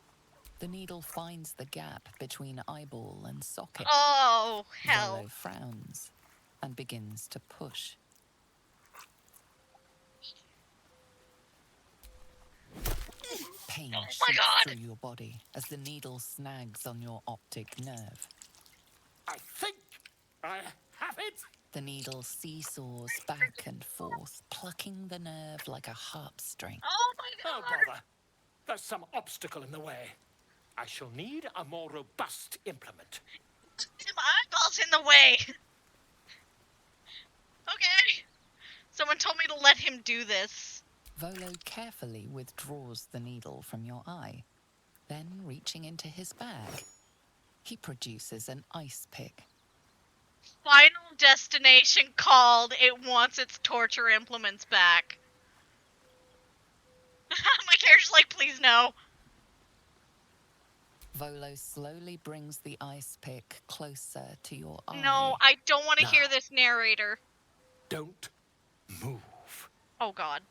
[SPEAKER 13] The needle finds the gap between eyeball and socket.
[SPEAKER 2] Oh, hell.
[SPEAKER 13] Volo frowns and begins to push. Pain shoots through your body as the needle snags on your optic nerve.
[SPEAKER 4] I think I have it.
[SPEAKER 13] The needle seesaws back and forth, plucking the nerve like a harp string.
[SPEAKER 2] Oh my god.
[SPEAKER 4] Oh, bother. There's some obstacle in the way. I shall need a more robust implement.
[SPEAKER 2] My eyeball's in the way. Okay. Someone told me to let him do this.
[SPEAKER 13] Volo carefully withdraws the needle from your eye. Then, reaching into his bag, he produces an ice pick.
[SPEAKER 2] Final Destination called. It wants its torture implements back. My character's like, please no.
[SPEAKER 13] Volo slowly brings the ice pick closer to your eye.
[SPEAKER 2] No, I don't want to hear this narrator.
[SPEAKER 4] Don't move.
[SPEAKER 2] Oh god.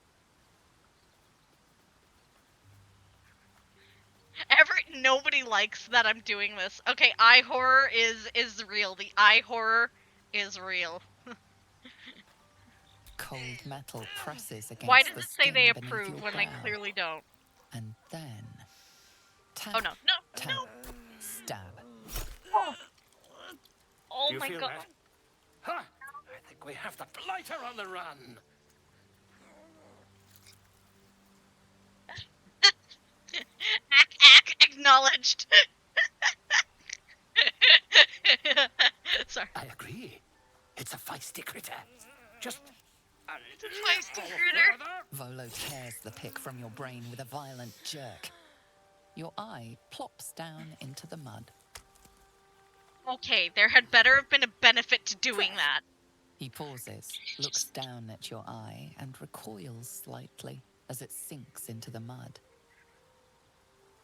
[SPEAKER 2] Nobody likes that I'm doing this. Okay, eye horror is real. The eye horror is real.
[SPEAKER 13] Cold metal presses against
[SPEAKER 2] Why does
[SPEAKER 13] the
[SPEAKER 2] it say
[SPEAKER 13] skin
[SPEAKER 2] they
[SPEAKER 13] beneath
[SPEAKER 2] approve
[SPEAKER 13] your
[SPEAKER 2] when they
[SPEAKER 13] brow.
[SPEAKER 2] clearly don't?
[SPEAKER 13] And then... Tap,
[SPEAKER 2] Oh no, no,
[SPEAKER 13] tap,
[SPEAKER 2] no!
[SPEAKER 13] stab.
[SPEAKER 2] Oh
[SPEAKER 4] Do you
[SPEAKER 2] my
[SPEAKER 4] feel
[SPEAKER 2] god.
[SPEAKER 4] that? Ha! I think we have the blighter on the run.
[SPEAKER 2] acknowledged. Sorry.
[SPEAKER 4] I agree. It's a feisty critter. Just a
[SPEAKER 2] Feisty
[SPEAKER 4] little
[SPEAKER 2] critter.
[SPEAKER 4] further.
[SPEAKER 13] Volo tears the pick from your brain with a violent jerk. Your eye plops down into the mud.
[SPEAKER 2] Okay, there had better have been a benefit to doing that.
[SPEAKER 13] He pauses, looks down at your eye, and recoils slightly as it sinks into the mud.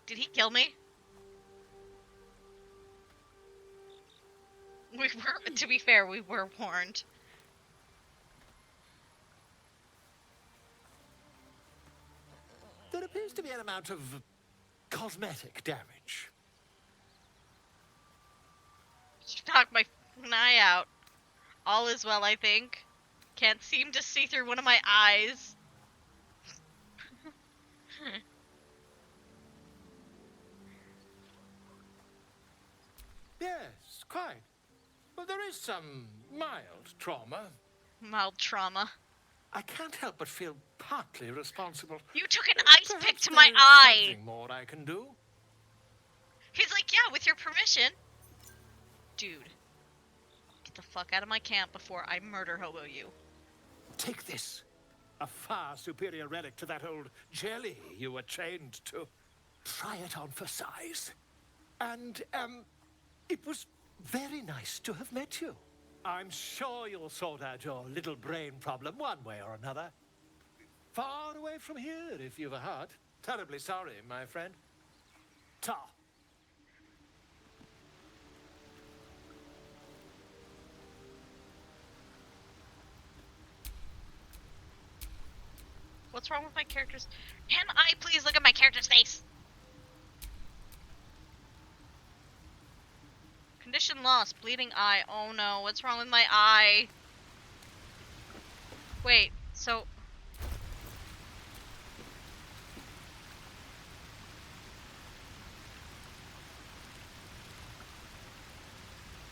[SPEAKER 2] Did he kill me? We were, to be fair, we were warned.
[SPEAKER 4] There appears to be an amount of cosmetic damage.
[SPEAKER 2] Knocked my eye out. All is well, I think. Can't seem to see through one of my eyes.
[SPEAKER 4] Yes, quite. Well, there is some mild trauma.
[SPEAKER 2] Mild trauma.
[SPEAKER 4] I can't help but feel partly responsible.
[SPEAKER 2] You took an ice pick
[SPEAKER 4] Perhaps
[SPEAKER 2] to my
[SPEAKER 4] there is
[SPEAKER 2] eye.
[SPEAKER 4] Something more I can do.
[SPEAKER 2] He's like, yeah, with your permission. Dude. Get the fuck out of my camp before I murder hobo you.
[SPEAKER 4] Take this. A far superior relic to that old jelly you were chained to. Try it on for size. And, it was very nice to have met you. I'm sure you'll sort out your little brain problem one way or another. Far away from here, if you've a heart. Terribly sorry, my friend. Ta.
[SPEAKER 2] What's wrong with my character's... Can I please look at my character's face? Condition lost. Bleeding eye. Oh no, what's wrong with my eye? Wait, so...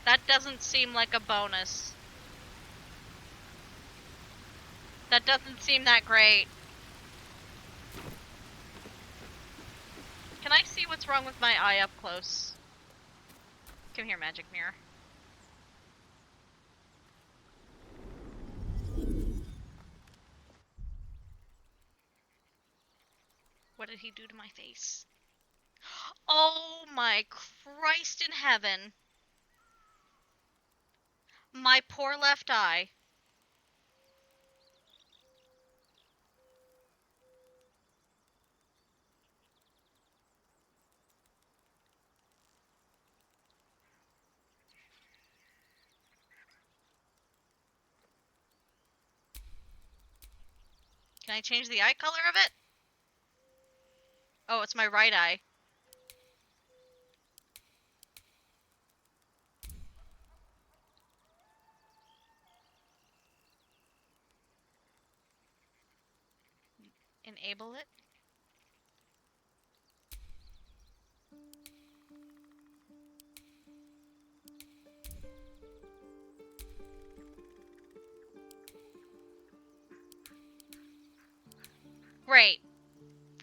[SPEAKER 2] That doesn't seem like a bonus. That doesn't seem that great. Can I see what's wrong with my eye up close? Come here, magic mirror. What did he do to my face? Oh my Christ in heaven. My poor left eye. Can I change the eye color of it? Oh, it's my right eye. Enable it. Great.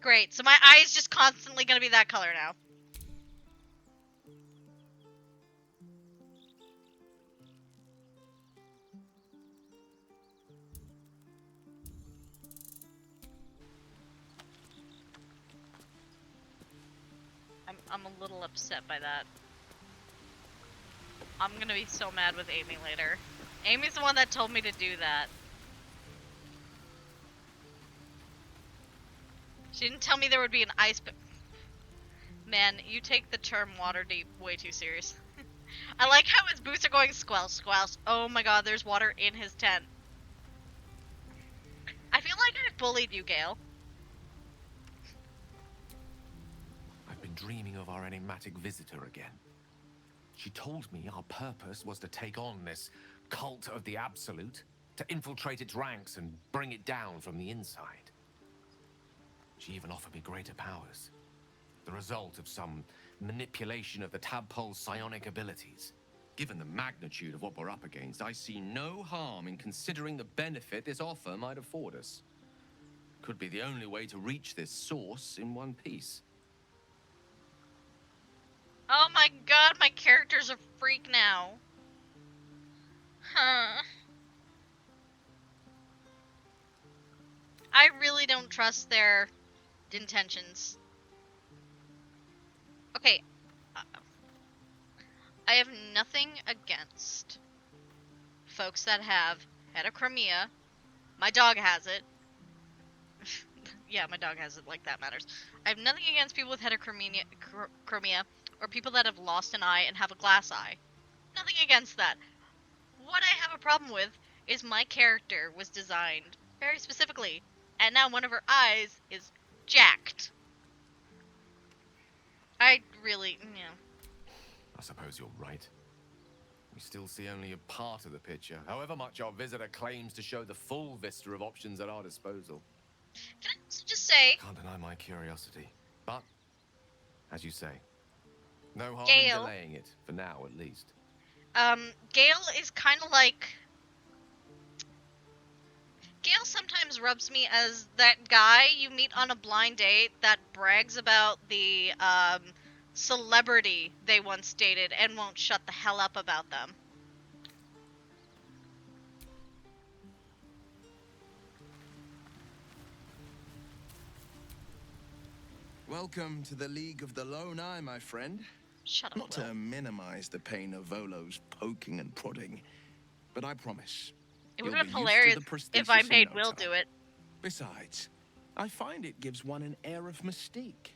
[SPEAKER 2] Great. So my eye is just constantly going to be that color now. I'm a little upset by that. I'm going to be so mad with Amy later. Amy's the one that told me to do that. She didn't tell me there would be an ice... Man, you take the term water deep way too serious. I like how his boots are going squelch, squelch. Oh my god, there's water in his tent. I feel like I've bullied you, Gale.
[SPEAKER 15] I've been dreaming of our enigmatic visitor again. She told me our purpose was to take on this cult of the Absolute, to infiltrate its ranks and bring it down from the inside. She even offered me greater powers, the result of some manipulation of the tadpole's psionic abilities. Given the magnitude of what we're up against, I see no harm in considering the benefit this offer might afford us. Could be the only way to reach this source in one piece.
[SPEAKER 2] Oh my god, my character's a freak now. Huh. I really don't trust their intentions. Okay. I have nothing against folks that have heterochromia. My dog has it. Yeah, my dog has it, like that matters. I have nothing against people with heterochromia or people that have lost an eye and have a glass eye. Nothing against that. What I have a problem with is my character was designed very specifically, and now one of her eyes is jacked. I really,
[SPEAKER 15] I suppose you're right. We still see only a part of the picture, however much our visitor claims to show the full vista of options at our disposal.
[SPEAKER 2] Can I also just say...
[SPEAKER 15] Can't deny my curiosity, but, as you say, no harm
[SPEAKER 2] Gale,
[SPEAKER 15] in delaying it, for now at least.
[SPEAKER 2] Gale is kind of like... Gale sometimes rubs me as that guy you meet on a blind date that brags about the, celebrity they once dated and won't shut the hell up about them.
[SPEAKER 16] Welcome to the League of the Lone Eye, my friend.
[SPEAKER 2] Shut up,
[SPEAKER 16] Not to minimize the pain of Volo's poking and prodding, but I promise
[SPEAKER 2] It would
[SPEAKER 16] you'll
[SPEAKER 2] have
[SPEAKER 16] be
[SPEAKER 2] been
[SPEAKER 16] used to
[SPEAKER 2] hilarious
[SPEAKER 16] the
[SPEAKER 2] if I
[SPEAKER 16] prosthesis in
[SPEAKER 2] made
[SPEAKER 16] no
[SPEAKER 2] Will
[SPEAKER 16] time.
[SPEAKER 2] do it.
[SPEAKER 16] Besides, I find it gives one an air of mystique.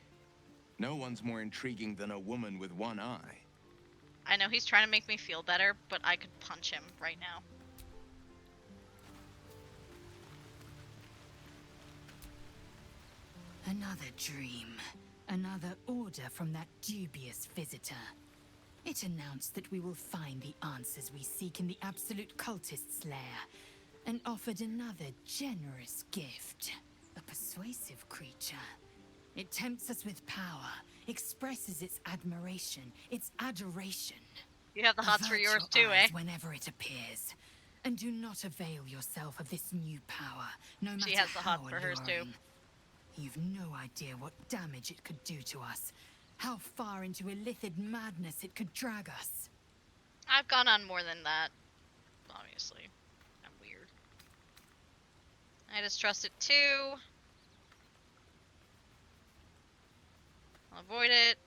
[SPEAKER 16] No one's more intriguing than a woman with one eye.
[SPEAKER 2] I know he's trying to make me feel better, but I could punch him right now.
[SPEAKER 9] Another dream. Another order from that dubious visitor. It announced that we will find the answers we seek in the Absolute Cultist's lair, and offered another generous gift. A persuasive creature. It tempts us with power, expresses its admiration, its adoration.
[SPEAKER 2] You have the hots for
[SPEAKER 9] Avert
[SPEAKER 2] yours
[SPEAKER 9] your
[SPEAKER 2] too,
[SPEAKER 9] eyes
[SPEAKER 2] eh?
[SPEAKER 9] whenever it appears. And do not avail yourself of this new power, no matter
[SPEAKER 2] She has the
[SPEAKER 9] how
[SPEAKER 2] hots for hers too.
[SPEAKER 9] alluring. You've no idea what damage it could do to us. How far into illithid madness it could drag us.
[SPEAKER 2] I've gone on more than that. Obviously. I'm weird. I distrust it too. I'll avoid it.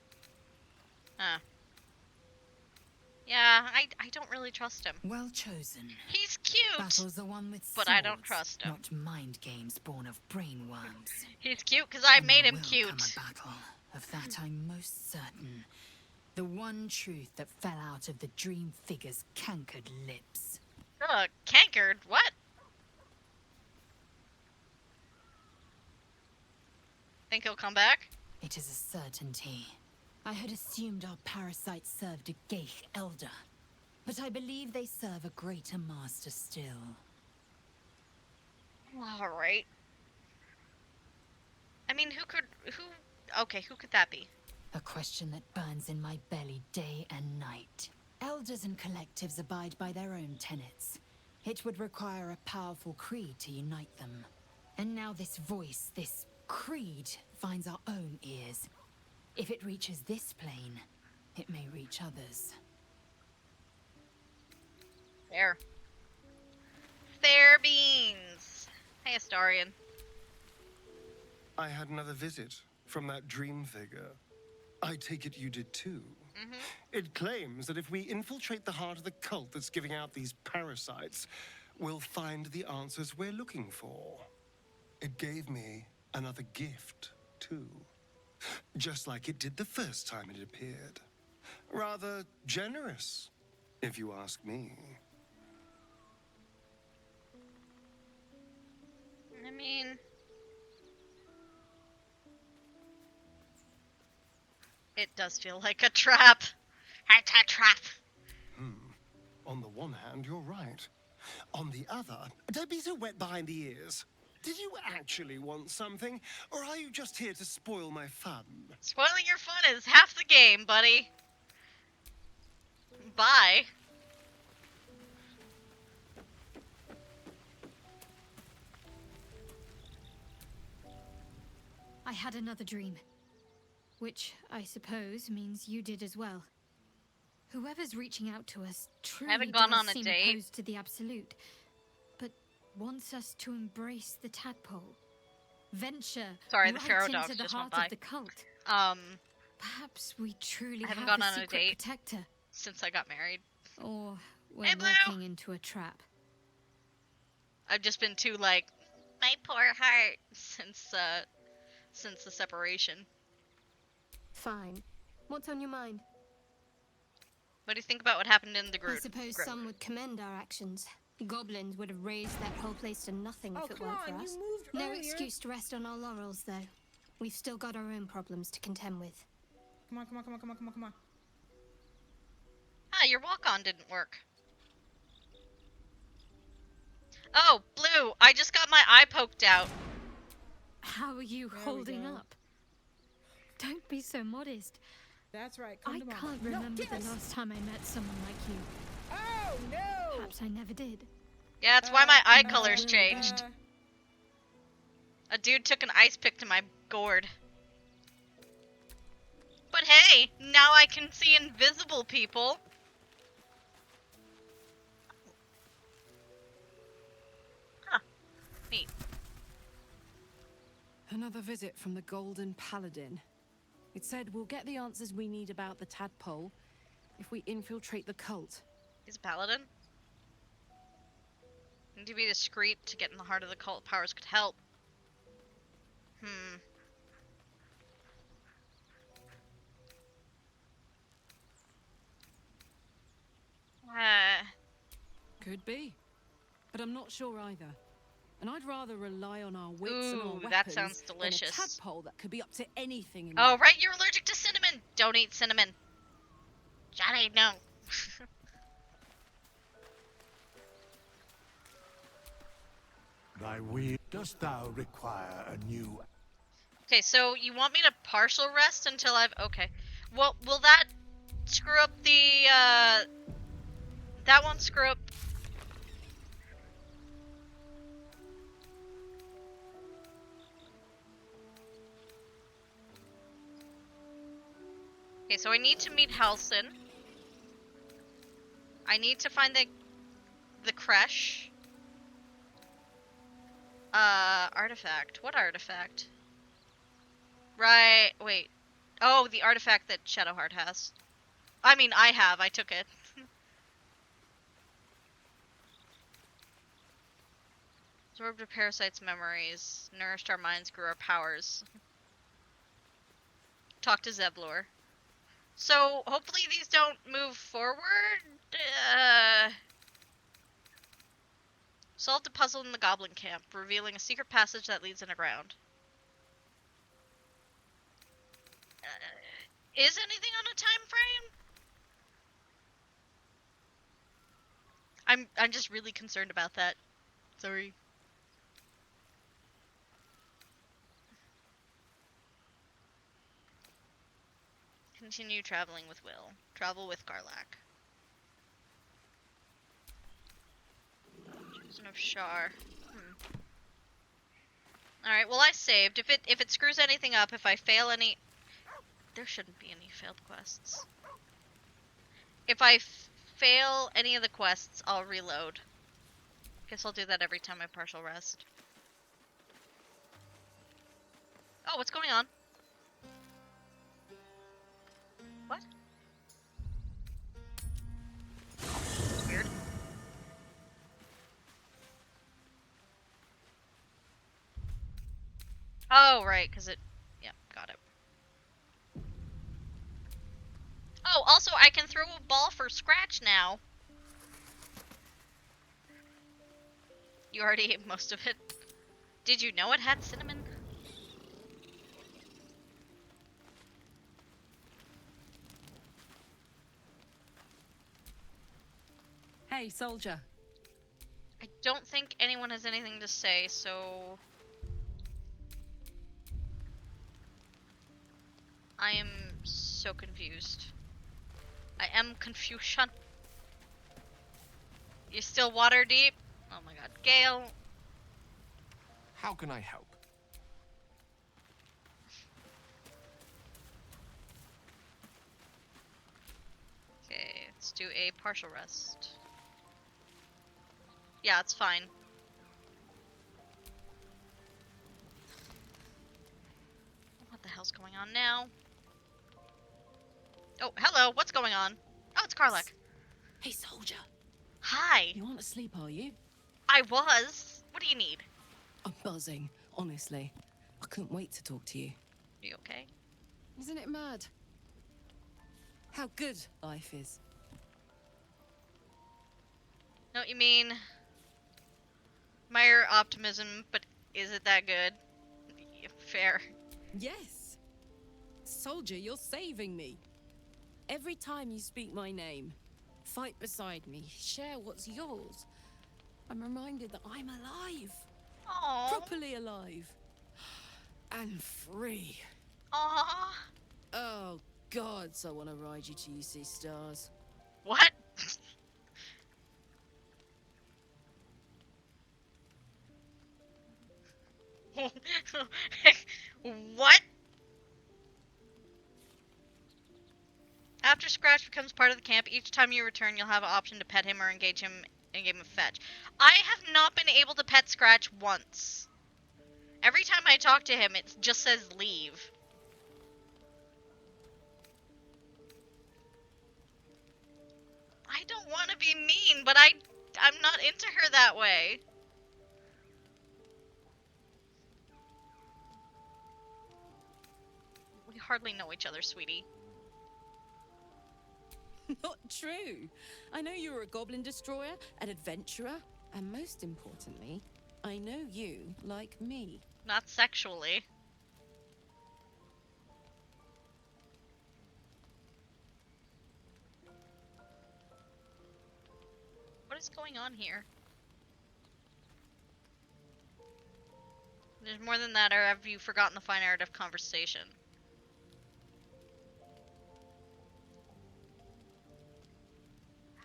[SPEAKER 2] Yeah, I don't really trust him.
[SPEAKER 9] Well chosen.
[SPEAKER 2] He's cute!
[SPEAKER 9] Battles are won with
[SPEAKER 2] but
[SPEAKER 9] swords,
[SPEAKER 2] I don't trust him.
[SPEAKER 9] not mind games born of brainworms.
[SPEAKER 2] He's cute because I
[SPEAKER 9] And
[SPEAKER 2] made
[SPEAKER 9] there
[SPEAKER 2] him
[SPEAKER 9] will
[SPEAKER 2] cute.
[SPEAKER 9] come a battle. Of that I'm most certain. The one truth that fell out of the dream figure's cankered lips.
[SPEAKER 2] Cankered? What? Think he'll come back?
[SPEAKER 9] It is a certainty. I had assumed our parasites served a Geich elder, but I believe they serve a greater master still.
[SPEAKER 2] Alright. I mean, who could that be?
[SPEAKER 9] A question that burns in my belly day and night. Elders and collectives abide by their own tenets. It would require a powerful creed to unite them. And now this voice, this creed, finds our own ears. If it reaches this plane, it may reach others.
[SPEAKER 2] Fair. Fair beans. Hey, Astarion.
[SPEAKER 8] I had another visit from that dream figure. I take it you did too. It claims that if we infiltrate the heart of the cult that's giving out these parasites, we'll find the answers we're looking for. It gave me another gift, too. Just like it did the first time it appeared. Rather generous, if you ask me.
[SPEAKER 2] I mean... It does feel like a trap. It's a trap.
[SPEAKER 8] On the one hand, you're right. On the other, don't be so wet behind the ears. Did you actually want something, or are you just here to spoil my fun?
[SPEAKER 2] Spoiling your fun is half the game, buddy. Bye.
[SPEAKER 5] I had another dream.
[SPEAKER 9] Which, I suppose, means you did as well. Whoever's reaching out to us truly
[SPEAKER 2] haven't gone
[SPEAKER 9] does
[SPEAKER 2] on a
[SPEAKER 9] seem
[SPEAKER 2] date.
[SPEAKER 9] opposed to the Absolute, but wants us to embrace the tadpole. Venture
[SPEAKER 2] Sorry, the
[SPEAKER 9] right
[SPEAKER 2] Pharaoh
[SPEAKER 9] into
[SPEAKER 2] dogs
[SPEAKER 9] the
[SPEAKER 2] just
[SPEAKER 9] heart
[SPEAKER 2] went by.
[SPEAKER 9] of the cult. Perhaps we truly
[SPEAKER 2] I haven't
[SPEAKER 9] have
[SPEAKER 2] gone
[SPEAKER 9] a
[SPEAKER 2] on a
[SPEAKER 9] secret
[SPEAKER 2] date
[SPEAKER 9] protector.
[SPEAKER 2] since I got married.
[SPEAKER 9] Or we're
[SPEAKER 2] Hey, Blue!
[SPEAKER 9] walking into a trap.
[SPEAKER 2] I've just been too, like, my poor heart since the separation.
[SPEAKER 5] Fine. What's on your mind?
[SPEAKER 2] What do you think about what happened in the
[SPEAKER 5] I suppose some would commend our actions. Goblins would have razed that whole place to nothing if it weren't for us. No excuse to rest on our laurels, though. We've still got our own problems to contend with.
[SPEAKER 6] Come on, come on, come on, come on, come on, come on.
[SPEAKER 2] Ah, your walk-on didn't work. Oh, Blue, I just got my eye poked out.
[SPEAKER 5] How are you holding up? Don't be so modest.
[SPEAKER 6] That's right.
[SPEAKER 5] I can't remember the last time I met someone like you.
[SPEAKER 6] Oh, no!
[SPEAKER 5] Perhaps I never did.
[SPEAKER 2] Yeah, that's why my eye color's changed. A dude took an ice pick to my gourd. But hey, now I can see invisible people. Huh. Neat.
[SPEAKER 11] Another visit from the Golden Paladin. It said we'll get the answers we need about the tadpole if we infiltrate the cult.
[SPEAKER 2] He's a paladin? Need to be discreet to get in the heart of the cult. Powers could help.
[SPEAKER 11] Could be. But I'm not sure either. And I'd rather rely on our wits and our
[SPEAKER 2] Ooh,
[SPEAKER 11] weapons
[SPEAKER 2] that sounds delicious.
[SPEAKER 11] than a tadpole that could be up to anything in
[SPEAKER 2] Oh,
[SPEAKER 11] life.
[SPEAKER 2] right, you're allergic to cinnamon! Don't eat cinnamon. Johnny, no.
[SPEAKER 1] Thy will. Dost thou require a new...
[SPEAKER 2] Okay, so you want me to partial rest until I've... Okay. Well, will that screw up the, that won't screw up... Okay, so I need to meet Halsin. I need to find the creche. Artifact. What artifact? Right, wait. Oh, the artifact that Shadowheart has. I mean, I have. I took it. Absorbed a parasite's memories. Nourished our minds, grew our powers. Talk to Zeblor. So, hopefully these don't move forward. Solved a puzzle in the goblin camp, revealing a secret passage that leads underground. Is anything on a time frame? I'm just really concerned about that. Sorry. Continue traveling with Will. Travel with Garlac. Chosen of Shar. Alright, well I saved. If it screws anything up, if I fail any... There shouldn't be any failed quests. If I fail any of the quests, I'll reload. Guess I'll do that every time I partial rest. Oh, what's going on? What? Weird. Oh, right, because it... Yep, got it. Oh, also, I can throw a ball for Scratch now. You already ate most of it. Did you know it had cinnamon?
[SPEAKER 11] Hey, soldier.
[SPEAKER 2] I don't think anyone has anything to say, so... I am so confused. I am confusion. You're still water deep? Oh my god. Gale.
[SPEAKER 15] How can I help?
[SPEAKER 2] Let's do a partial rest. Yeah, it's fine. What the hell's going on now? Oh, hello, what's going on? Oh, it's Karlach.
[SPEAKER 11] Hey, soldier.
[SPEAKER 2] Hi.
[SPEAKER 11] You aren't asleep, are you?
[SPEAKER 2] I was. What do you need?
[SPEAKER 11] I'm buzzing, honestly. I couldn't wait to talk to you.
[SPEAKER 2] You okay?
[SPEAKER 11] Isn't it mad? How good life is.
[SPEAKER 2] Know what you mean? Admire optimism, but is it that good? Yeah, fair.
[SPEAKER 11] Yes. Soldier, you're saving me. Every time you speak my name, fight beside me, share what's yours, I'm reminded that I'm alive.
[SPEAKER 2] Aww.
[SPEAKER 11] Properly alive. And free.
[SPEAKER 2] Aww.
[SPEAKER 11] Oh, gods, I want to ride you till you see stars.
[SPEAKER 2] What? What? After Scratch becomes part of the camp, each time you return, you'll have an option to pet him or engage him in a game of fetch. I have not been able to pet Scratch once. Every time I talk to him, it just says leave. I don't want to be mean, but I'm not into her that way. We hardly know each other, sweetie.
[SPEAKER 11] Not true. I know you're a goblin destroyer, an adventurer, and most importantly, I know you like me.
[SPEAKER 2] Not sexually. What is going on here? There's more than that, or have you forgotten the fine art of conversation?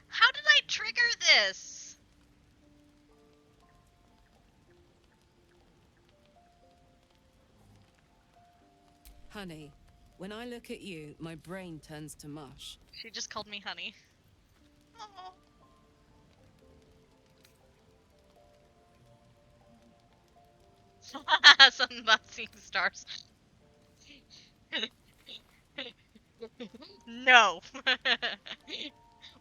[SPEAKER 2] How did I trigger this?
[SPEAKER 11] Honey, when I look at you, my brain turns to mush.
[SPEAKER 2] She just called me honey. Oh. Something about seeing stars. No.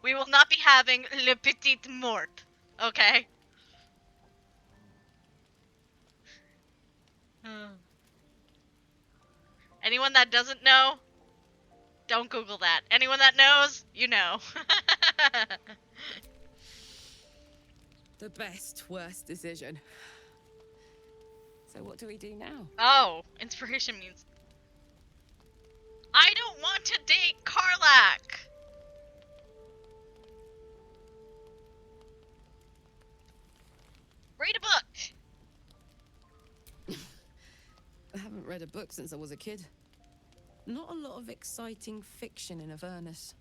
[SPEAKER 2] We will not be having le petit mort, okay? Anyone that doesn't know, don't Google that. Anyone that knows, you know.
[SPEAKER 11] The best, worst decision. So what do we do now?
[SPEAKER 2] Oh, inspiration means... I don't want to date Karlach! Read a book!
[SPEAKER 11] I haven't read a book since I was a kid. Not a lot of exciting fiction in Avernus.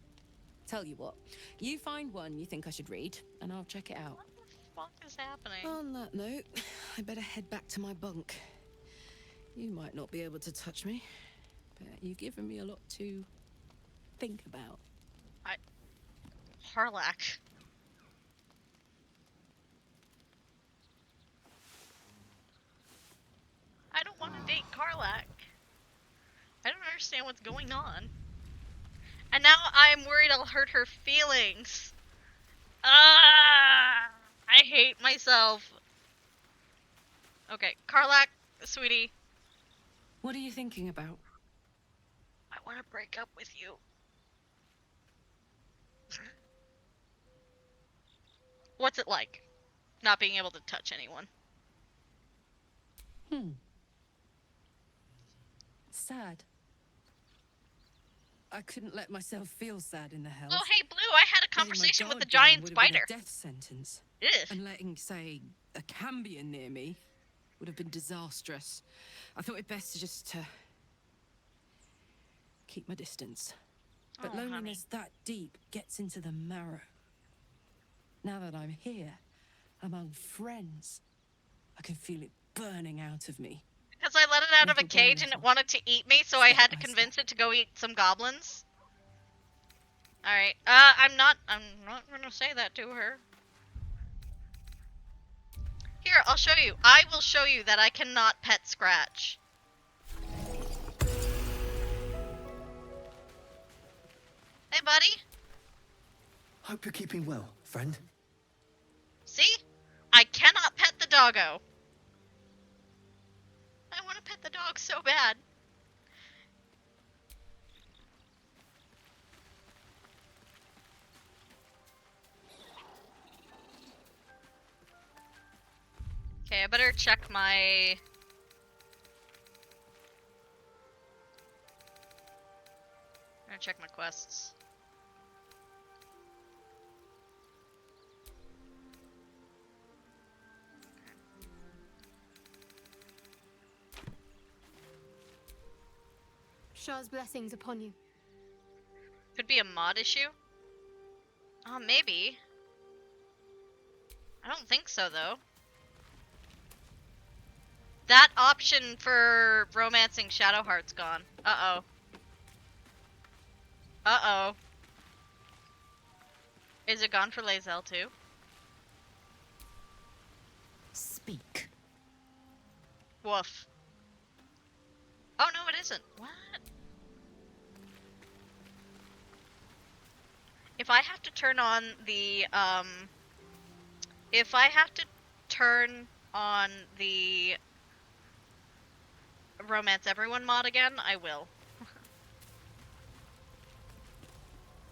[SPEAKER 11] Tell you what, you find one you think I should read, and I'll check it out.
[SPEAKER 2] What the fuck is happening?
[SPEAKER 11] On that note, I better head back to my bunk. You might not be able to touch me, but you've given me a lot to think about.
[SPEAKER 2] Karlach. I don't want to date Karlach. I don't understand what's going on. And now I'm worried I'll hurt her feelings. Ah! I hate myself. Okay, Karlach, sweetie.
[SPEAKER 11] What are you thinking about?
[SPEAKER 2] I want to break up with you. What's it like, not being able to touch anyone?
[SPEAKER 11] Sad. I couldn't let myself feel sad in the hell.
[SPEAKER 2] Oh, hey, Blue, I had a conversation with the giant spider.
[SPEAKER 11] A death sentence.
[SPEAKER 2] Ugh.
[SPEAKER 11] And letting, say, a Cambion near me would have been disastrous. I thought it best to just keep my distance. But
[SPEAKER 2] Oh,
[SPEAKER 11] loneliness that deep gets into the marrow. Now that I'm here, among friends, I can feel it burning out of me.
[SPEAKER 2] Because I let it out of a
[SPEAKER 11] Little by
[SPEAKER 2] cage and it
[SPEAKER 11] little.
[SPEAKER 2] wanted to eat me, so I had to
[SPEAKER 11] by
[SPEAKER 2] convince it to go eat some goblins. Alright, I'm not gonna say that to her. Here, I'll show you. I will show you that I cannot pet Scratch. Hey, buddy.
[SPEAKER 14] Hope you're keeping well, friend.
[SPEAKER 2] See? I cannot pet the doggo. I want to pet the dog so bad. Okay, I better check my... I'm gonna check my quests.
[SPEAKER 5] Shah's blessings upon you.
[SPEAKER 2] Could be a mod issue? Oh, maybe. I don't think so, though. That option for romancing Shadowheart's gone. Uh-oh. Uh-oh. Is it gone for Lae'zel, too?
[SPEAKER 9] Speak.
[SPEAKER 2] Woof. Oh, no, it isn't. What? If I have to turn on the, if I have to turn on the Romance Everyone mod again, I will.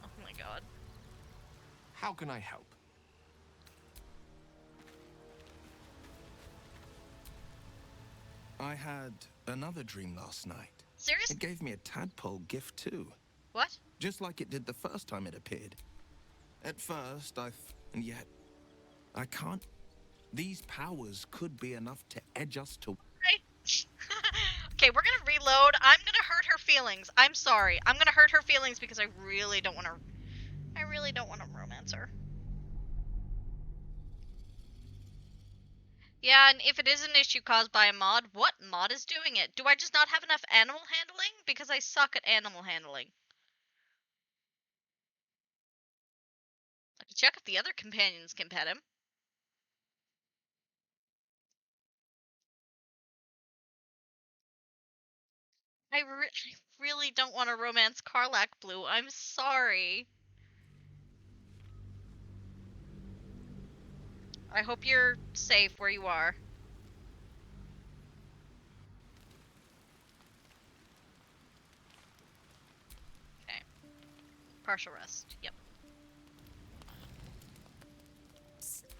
[SPEAKER 2] Oh my god.
[SPEAKER 15] How can I help?
[SPEAKER 16] I had another dream last night.
[SPEAKER 2] Seriously?
[SPEAKER 16] It gave me a tadpole gift too.
[SPEAKER 2] What?
[SPEAKER 16] Just like it did the first time it appeared. At first, and yet, I can't. These powers could be enough to edge us to...
[SPEAKER 2] Okay, we're gonna reload. I'm gonna hurt her feelings. I'm sorry. I'm gonna hurt her feelings because I really don't want to... I really don't want to romance her. Yeah, and if it is an issue caused by a mod, what mod is doing it? Do I just not have enough animal handling? Because I suck at animal handling. I can check if the other companions can pet him. I really don't want to romance Karlach Blue. I'm sorry. I hope you're safe where you are. Okay. Partial rest. Yep.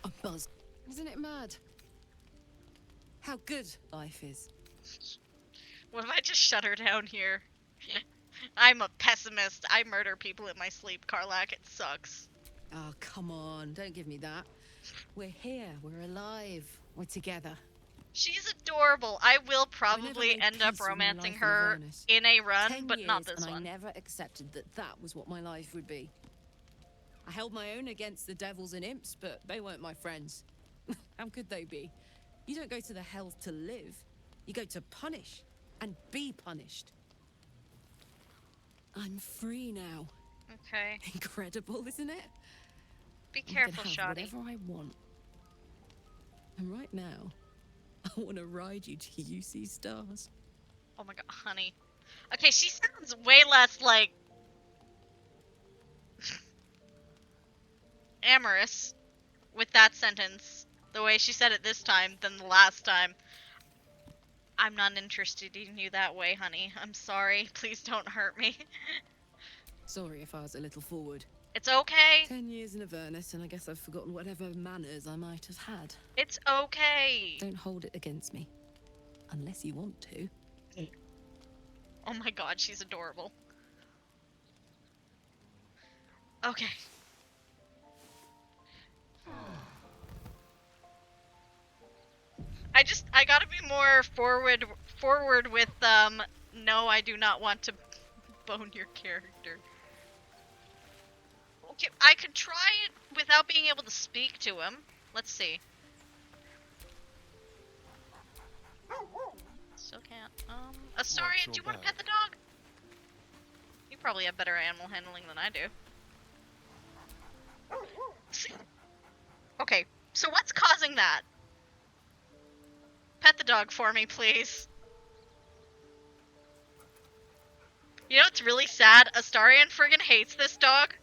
[SPEAKER 11] I'm buzzed. Isn't it mad? How good life is.
[SPEAKER 2] What if I just shut her down here? I'm a pessimist. I murder people in my sleep, Karlach. It sucks.
[SPEAKER 11] Oh, come on. Don't give me that. We're here. We're alive. We're together.
[SPEAKER 2] She's adorable. I will probably end up romancing her in a run, but not this one.
[SPEAKER 11] I never accepted that that was what my life would be. I held my own against the devils and imps, but they weren't my friends. How could they be? You don't go to the hell to live. You go to punish and be punished. I'm free now.
[SPEAKER 2] Okay.
[SPEAKER 11] Incredible, isn't it?
[SPEAKER 2] Be careful,
[SPEAKER 11] Shoddy.
[SPEAKER 2] Shoddy.
[SPEAKER 11] Whatever I want. And right now, I want to ride you till you see stars.
[SPEAKER 2] Oh my god, honey. Okay, she sounds way less like amorous with that sentence, the way she said it this time, than the last time. I'm not interested in you that way, honey. I'm sorry. Please don't hurt me.
[SPEAKER 11] Sorry if I was a little forward.
[SPEAKER 2] It's okay.
[SPEAKER 11] 10 years in Avernus, and I guess I've forgotten whatever manners I might have had.
[SPEAKER 2] It's okay.
[SPEAKER 11] Don't hold it against me. Unless you want to.
[SPEAKER 2] Oh my god, she's adorable. Okay. I gotta be more forward with, no, I do not want to bone your character. Okay, I could try it without being able to speak to him. Let's see. Still can't. Astoria, do you want to pet the dog? You probably have better animal handling than I do. So what's causing that? Pet the dog for me, please. You know what's really sad? Astarion friggin' hates this dog.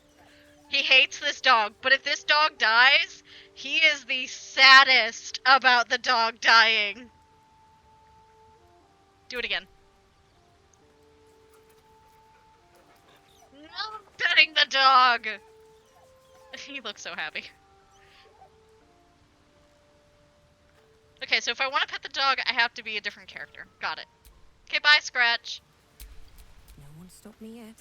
[SPEAKER 2] He hates this dog, but if this dog dies, he is the saddest about the dog dying. Do it again. No, petting the dog! He looks so happy. Okay, so if I want to pet the dog, I have to be a different character. Got it. Okay, bye, Scratch.
[SPEAKER 7] No one stopped me yet.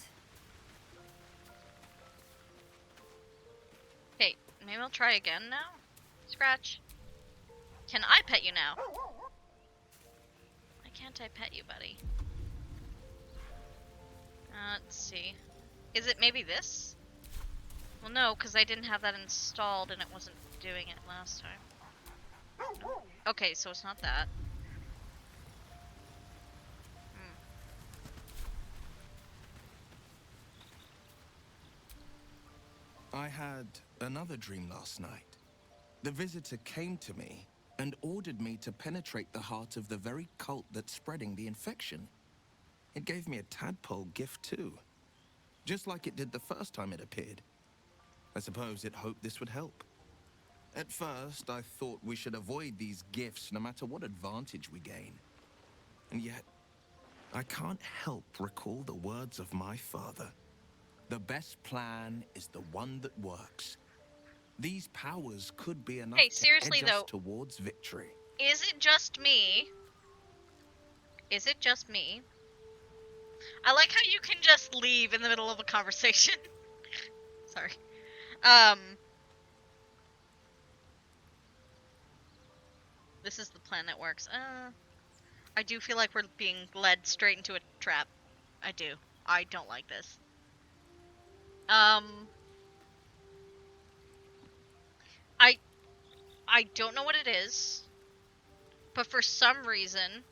[SPEAKER 2] Okay, maybe I'll try again now? Scratch. Can I pet you now? Why can't I pet you, buddy? Let's see. Is it maybe this? Well, no, because I didn't have that installed and it wasn't doing it last time. Okay, so it's not that.
[SPEAKER 16] I had another dream last night. The visitor came to me and ordered me to penetrate the heart of the very cult that's spreading the infection. It gave me a tadpole gift too, just like it did the first time it appeared. I suppose it hoped this would help. At first, I thought we should avoid these gifts no matter what advantage we gain. And yet, I can't help recall the words of my father. The best plan is the one that works. These powers could be enough
[SPEAKER 2] hey, seriously,
[SPEAKER 16] to edge us
[SPEAKER 2] though,
[SPEAKER 16] towards victory.
[SPEAKER 2] Is it just me? Is it just me? I like how you can just leave in the middle of a conversation. Sorry. This is the plan that works. I do feel like we're being led straight into a trap. I do. I don't like this. I don't know what it is, but for some reason,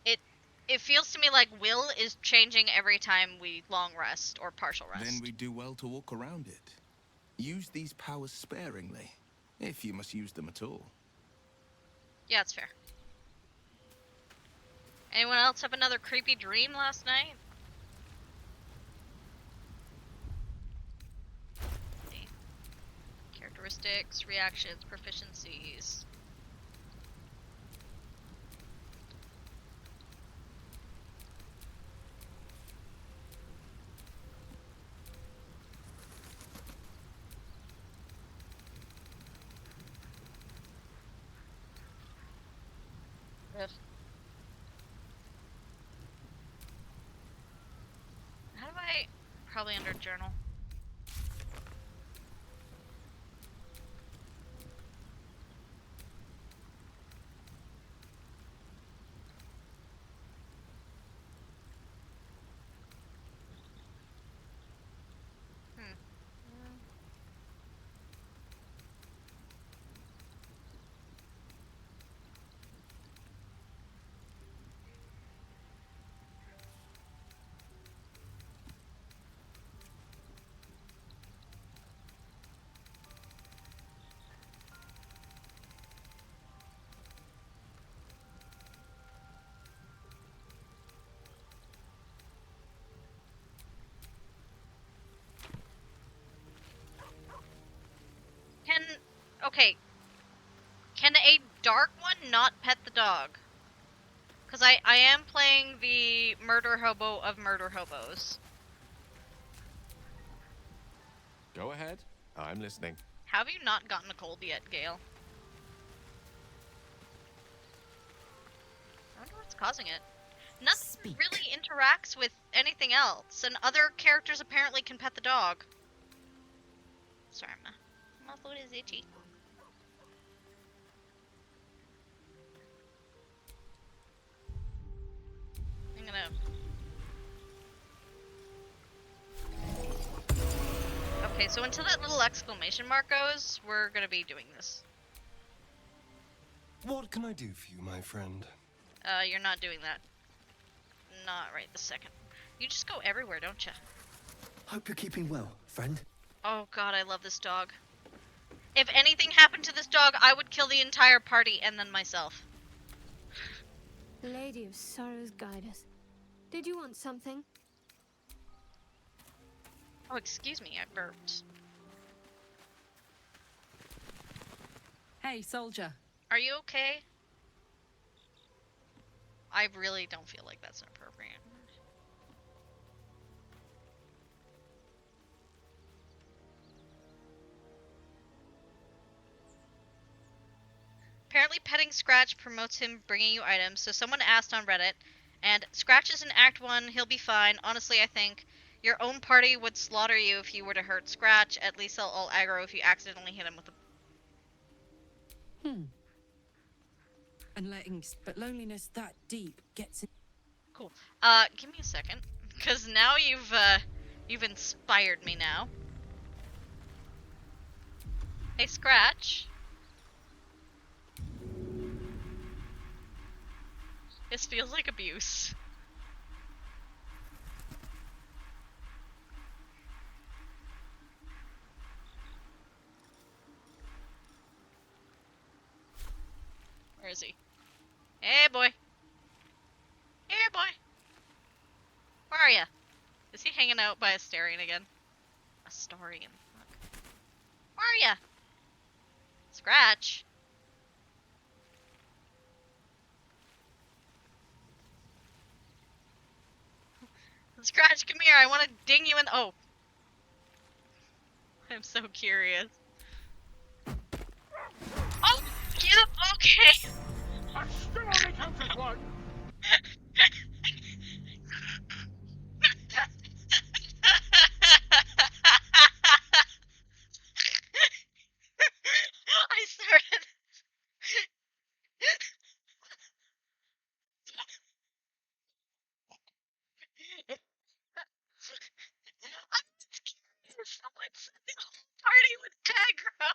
[SPEAKER 2] it feels to me like will is changing every time we long rest or partial rest.
[SPEAKER 16] Then we do well to walk around it. Use these powers sparingly, if you must use them at all.
[SPEAKER 2] Yeah, it's fair. Anyone else have another creepy dream last night? Characteristics, reactions, proficiencies. Ugh. How do I... Probably under journal. Okay. Can a dark one not pet the dog? Because I am playing the murder hobo of murder hobos.
[SPEAKER 15] Go ahead. I'm listening.
[SPEAKER 2] Have you not gotten a cold yet, Gale? I wonder what's causing it. Nothing really interacts with anything else, and other characters apparently can pet the dog. Sorry, my foot is itchy. I'm gonna... Okay, so until that little exclamation mark goes, we're gonna be doing this.
[SPEAKER 8] What can I do for you, my friend?
[SPEAKER 2] You're not doing that. Not right this second. You just go everywhere, don't you?
[SPEAKER 14] Hope you're keeping well, friend.
[SPEAKER 2] Oh god, I love this dog. If anything happened to this dog, I would kill the entire party and then myself.
[SPEAKER 5] Lady of Sorrows, guide us. Did you want something?
[SPEAKER 2] Oh, excuse me, I burped.
[SPEAKER 11] Hey, soldier.
[SPEAKER 2] Are you okay? I really don't feel like that's inappropriate. Apparently petting Scratch promotes him bringing you items, so someone asked on Reddit, and Scratch is in Act 1, he'll be fine. Honestly, I think your own party would slaughter you if you were to hurt Scratch. At least they'll all aggro if you accidentally hit him with a...
[SPEAKER 11] And but loneliness that deep gets in.
[SPEAKER 2] Cool. Give me a second, because now you've inspired me now. Hey, Scratch. This feels like abuse. Where is he? Hey, boy. Hey, boy. Where are ya? Is he hanging out by Astarion again? Astarion. Fuck. Where are ya? Scratch. Scratch, come here. I want to ding you in. Oh. I'm so curious. Oh, yeah, okay.
[SPEAKER 4] I still only counted one.
[SPEAKER 2] I started. I'm just curious. Someone said the whole party was aggro.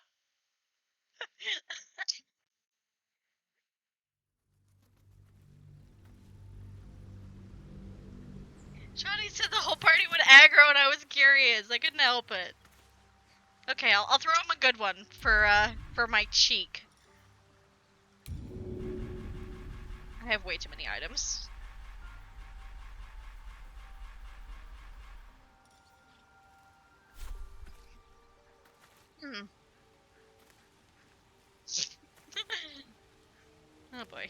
[SPEAKER 2] Johnny said the whole party would aggro, and I was curious. I couldn't help it. Okay, I'll throw him a good one for my cheek. I have way too many items. Oh boy.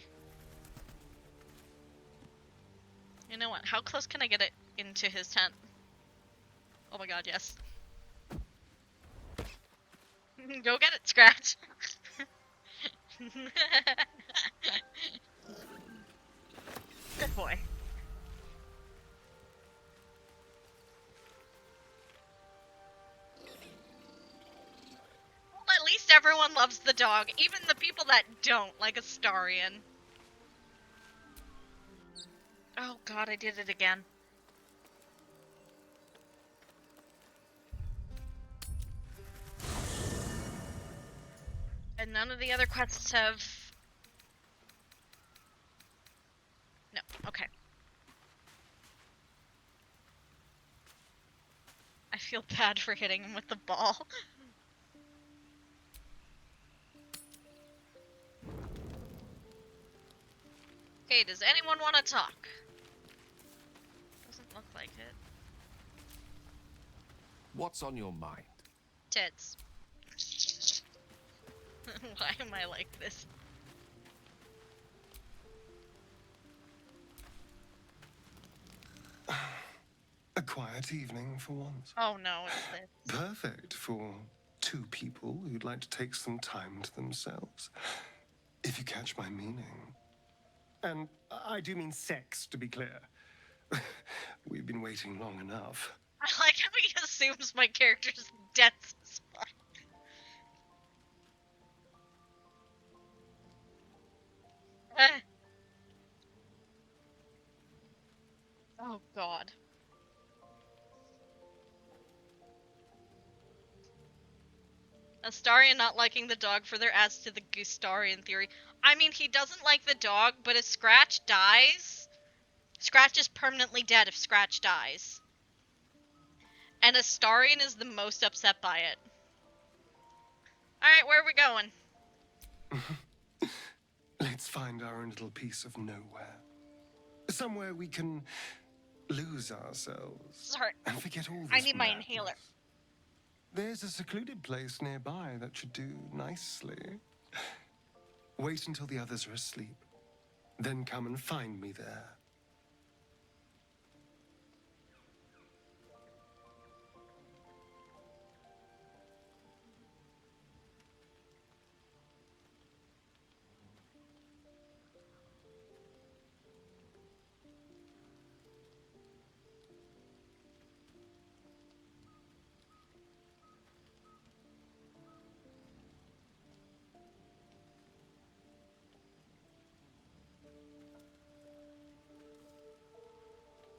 [SPEAKER 2] You know what? How close can I get it into his tent? Oh my god, yes. Go get it, Scratch. Good boy. Well, at least everyone loves the dog, even the people that don't, like Astarion. Oh god, I did it again. And none of the other quests have... No, okay. I feel bad for hitting him with the ball. Okay, does anyone want to talk? Doesn't look like it.
[SPEAKER 15] What's on your mind?
[SPEAKER 2] Tits. Why am I like this?
[SPEAKER 8] A quiet evening for once.
[SPEAKER 2] Oh no, it's this.
[SPEAKER 8] Perfect for two people who'd like to take some time to themselves. If you catch my meaning.
[SPEAKER 4] And I do mean sex, to be clear.
[SPEAKER 8] We've been waiting long enough.
[SPEAKER 2] I like how he assumes my character's death spot. Oh god. Astarion not liking the dog further adds to the Gustarian theory. I mean, he doesn't like the dog, but if Scratch dies, Scratch is permanently dead if Scratch dies. And Astarion is the most upset by it. Alright, where are we going?
[SPEAKER 8] Let's find our own little piece of nowhere. Somewhere we can lose ourselves.
[SPEAKER 2] Sorry.
[SPEAKER 8] And forget all this
[SPEAKER 2] I need my
[SPEAKER 8] madness.
[SPEAKER 2] inhaler.
[SPEAKER 8] There's a secluded place nearby that should do nicely. Wait until the others are asleep. Then come and find me there.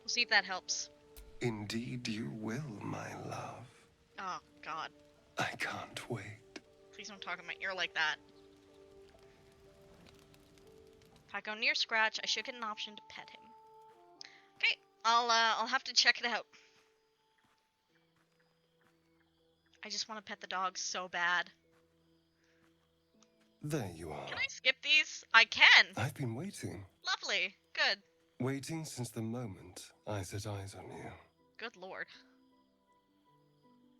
[SPEAKER 2] We'll see if that helps.
[SPEAKER 8] Indeed you will, my love.
[SPEAKER 2] Oh, God.
[SPEAKER 8] I can't wait.
[SPEAKER 2] Please don't talk in my ear like that. If I go near Scratch, I should get an option to pet him. Okay, I'll have to check it out. I just want to pet the dog so bad.
[SPEAKER 8] There you are.
[SPEAKER 2] Can I skip these? I can!
[SPEAKER 8] I've been waiting.
[SPEAKER 2] Lovely. Good.
[SPEAKER 8] Waiting since the moment I set eyes on you.
[SPEAKER 2] Good lord.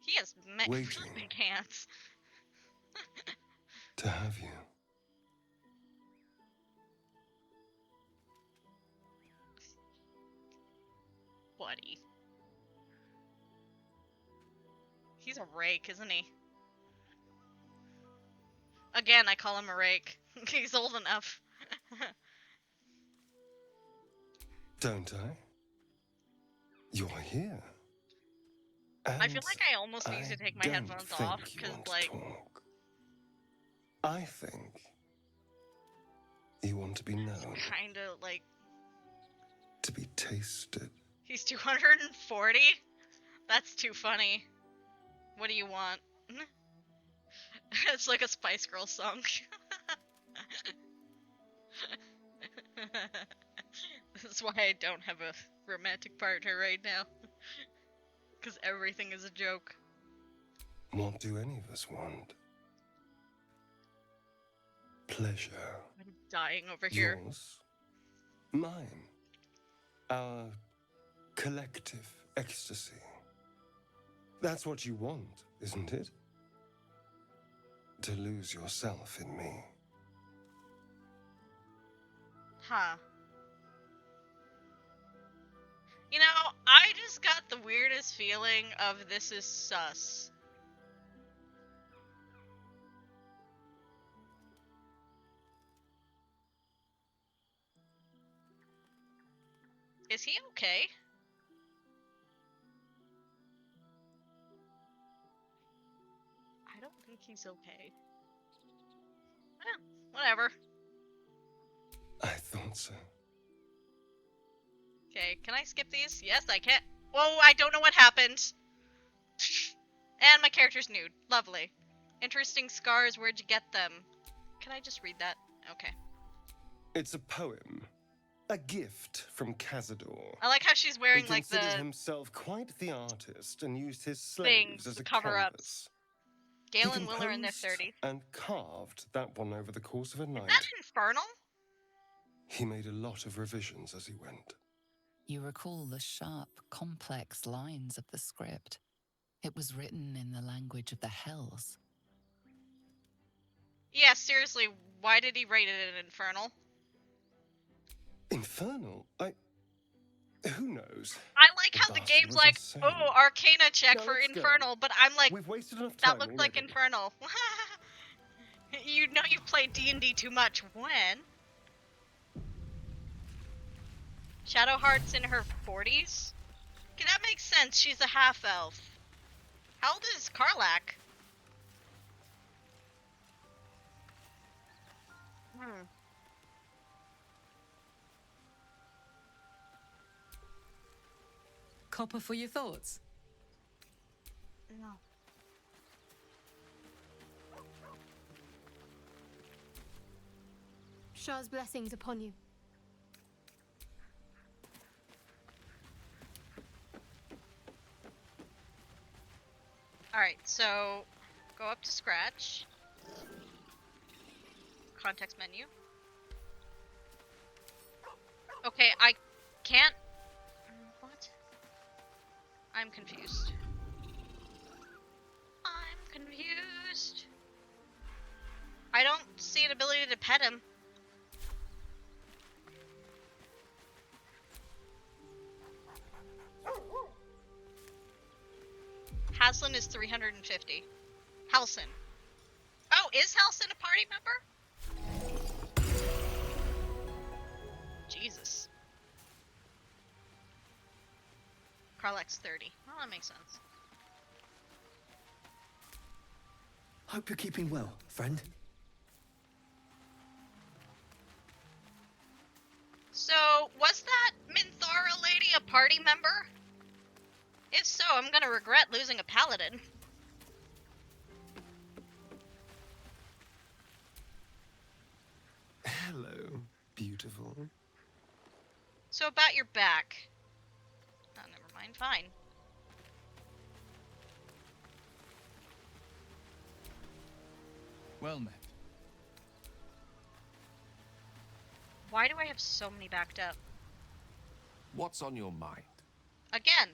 [SPEAKER 2] He has really big hands.
[SPEAKER 8] To have you.
[SPEAKER 2] Buddy. He's a rake, isn't he? Again, I call him a rake. He's old enough.
[SPEAKER 8] Don't I? You're here.
[SPEAKER 2] I feel like I almost need to take my headphones off, because, like...
[SPEAKER 8] I think you want to be known.
[SPEAKER 2] Kinda, like...
[SPEAKER 8] To be tasted.
[SPEAKER 2] He's 240? That's too funny. What do you want? It's like a Spice Girls song. This is why I don't have a romantic partner right now. Because everything is a joke.
[SPEAKER 8] What do any of us want? Pleasure.
[SPEAKER 2] I'm dying over here.
[SPEAKER 8] Yours. Mine. Our collective ecstasy. That's what you want, isn't it? To lose yourself in me.
[SPEAKER 2] Huh. You know, I just got the weirdest feeling of this is sus. Is he okay? I don't think he's okay. Eh, whatever.
[SPEAKER 8] I thought so.
[SPEAKER 2] Okay, can I skip these? Yes, I can. Whoa, I don't know what happened. And my character's nude. Lovely. Interesting scars, where'd you get them? Can I just read that? Okay.
[SPEAKER 8] It's a poem. A gift from Cazador.
[SPEAKER 2] I like how she's wearing,
[SPEAKER 8] he
[SPEAKER 2] like, the...
[SPEAKER 8] considered himself quite the artist and used his slaves as a
[SPEAKER 2] cover-ups. Gale
[SPEAKER 8] He
[SPEAKER 2] and Will are in their
[SPEAKER 8] composed
[SPEAKER 2] 30s.
[SPEAKER 8] and carved that one over the course of a night.
[SPEAKER 2] Is that Infernal?
[SPEAKER 8] He made a lot of revisions as he went.
[SPEAKER 13] You recall the sharp, complex lines of the script. It was written in the language of the Hells.
[SPEAKER 2] Yeah, seriously, why did he rate it an Infernal?
[SPEAKER 8] Infernal? Who knows?
[SPEAKER 2] I like how the
[SPEAKER 8] bastard
[SPEAKER 2] game's
[SPEAKER 8] was
[SPEAKER 2] like,
[SPEAKER 8] insane.
[SPEAKER 2] oh, Arcana check
[SPEAKER 8] Now
[SPEAKER 2] for
[SPEAKER 8] let's go.
[SPEAKER 2] Infernal, but I'm like,
[SPEAKER 8] We've wasted enough
[SPEAKER 2] that
[SPEAKER 8] time
[SPEAKER 2] looks like
[SPEAKER 8] already.
[SPEAKER 2] Infernal. You know you've played D&D too much. When? Shadowheart's in her 40s? Okay, that makes sense. She's a half-elf. How old is Karlach?
[SPEAKER 11] Copper for your thoughts?
[SPEAKER 2] No.
[SPEAKER 5] Shah's blessings upon you.
[SPEAKER 2] Alright, so go up to Scratch. Context menu. Okay, I can't... What? I'm confused. I'm confused. I don't see an ability to pet him. Haslin is 350. Halson. Oh, is Halson a party member? Jesus. Karlak's 30. Well, that makes sense.
[SPEAKER 14] Hope you're keeping well, friend.
[SPEAKER 2] So, was that Minthara lady a party member? If so, I'm gonna regret losing a paladin.
[SPEAKER 8] Hello, beautiful.
[SPEAKER 2] So about your back. Oh, never mind. Fine.
[SPEAKER 16] Well met.
[SPEAKER 2] Why do I have so many backed up?
[SPEAKER 15] What's on your mind?
[SPEAKER 2] Again.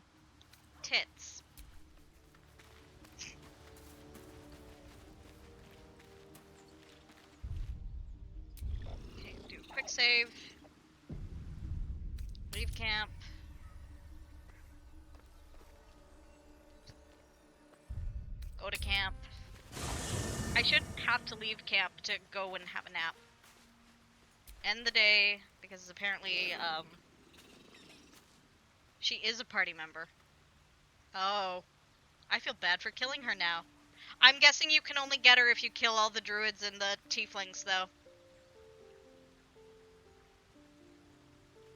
[SPEAKER 2] Tits. Okay, do a quick save. Leave camp. Go to camp. I shouldn't have to leave camp to go and have a nap. End the day, because apparently, she is a party member. Oh. I feel bad for killing her now. I'm guessing you can only get her if you kill all the druids and the tieflings, though.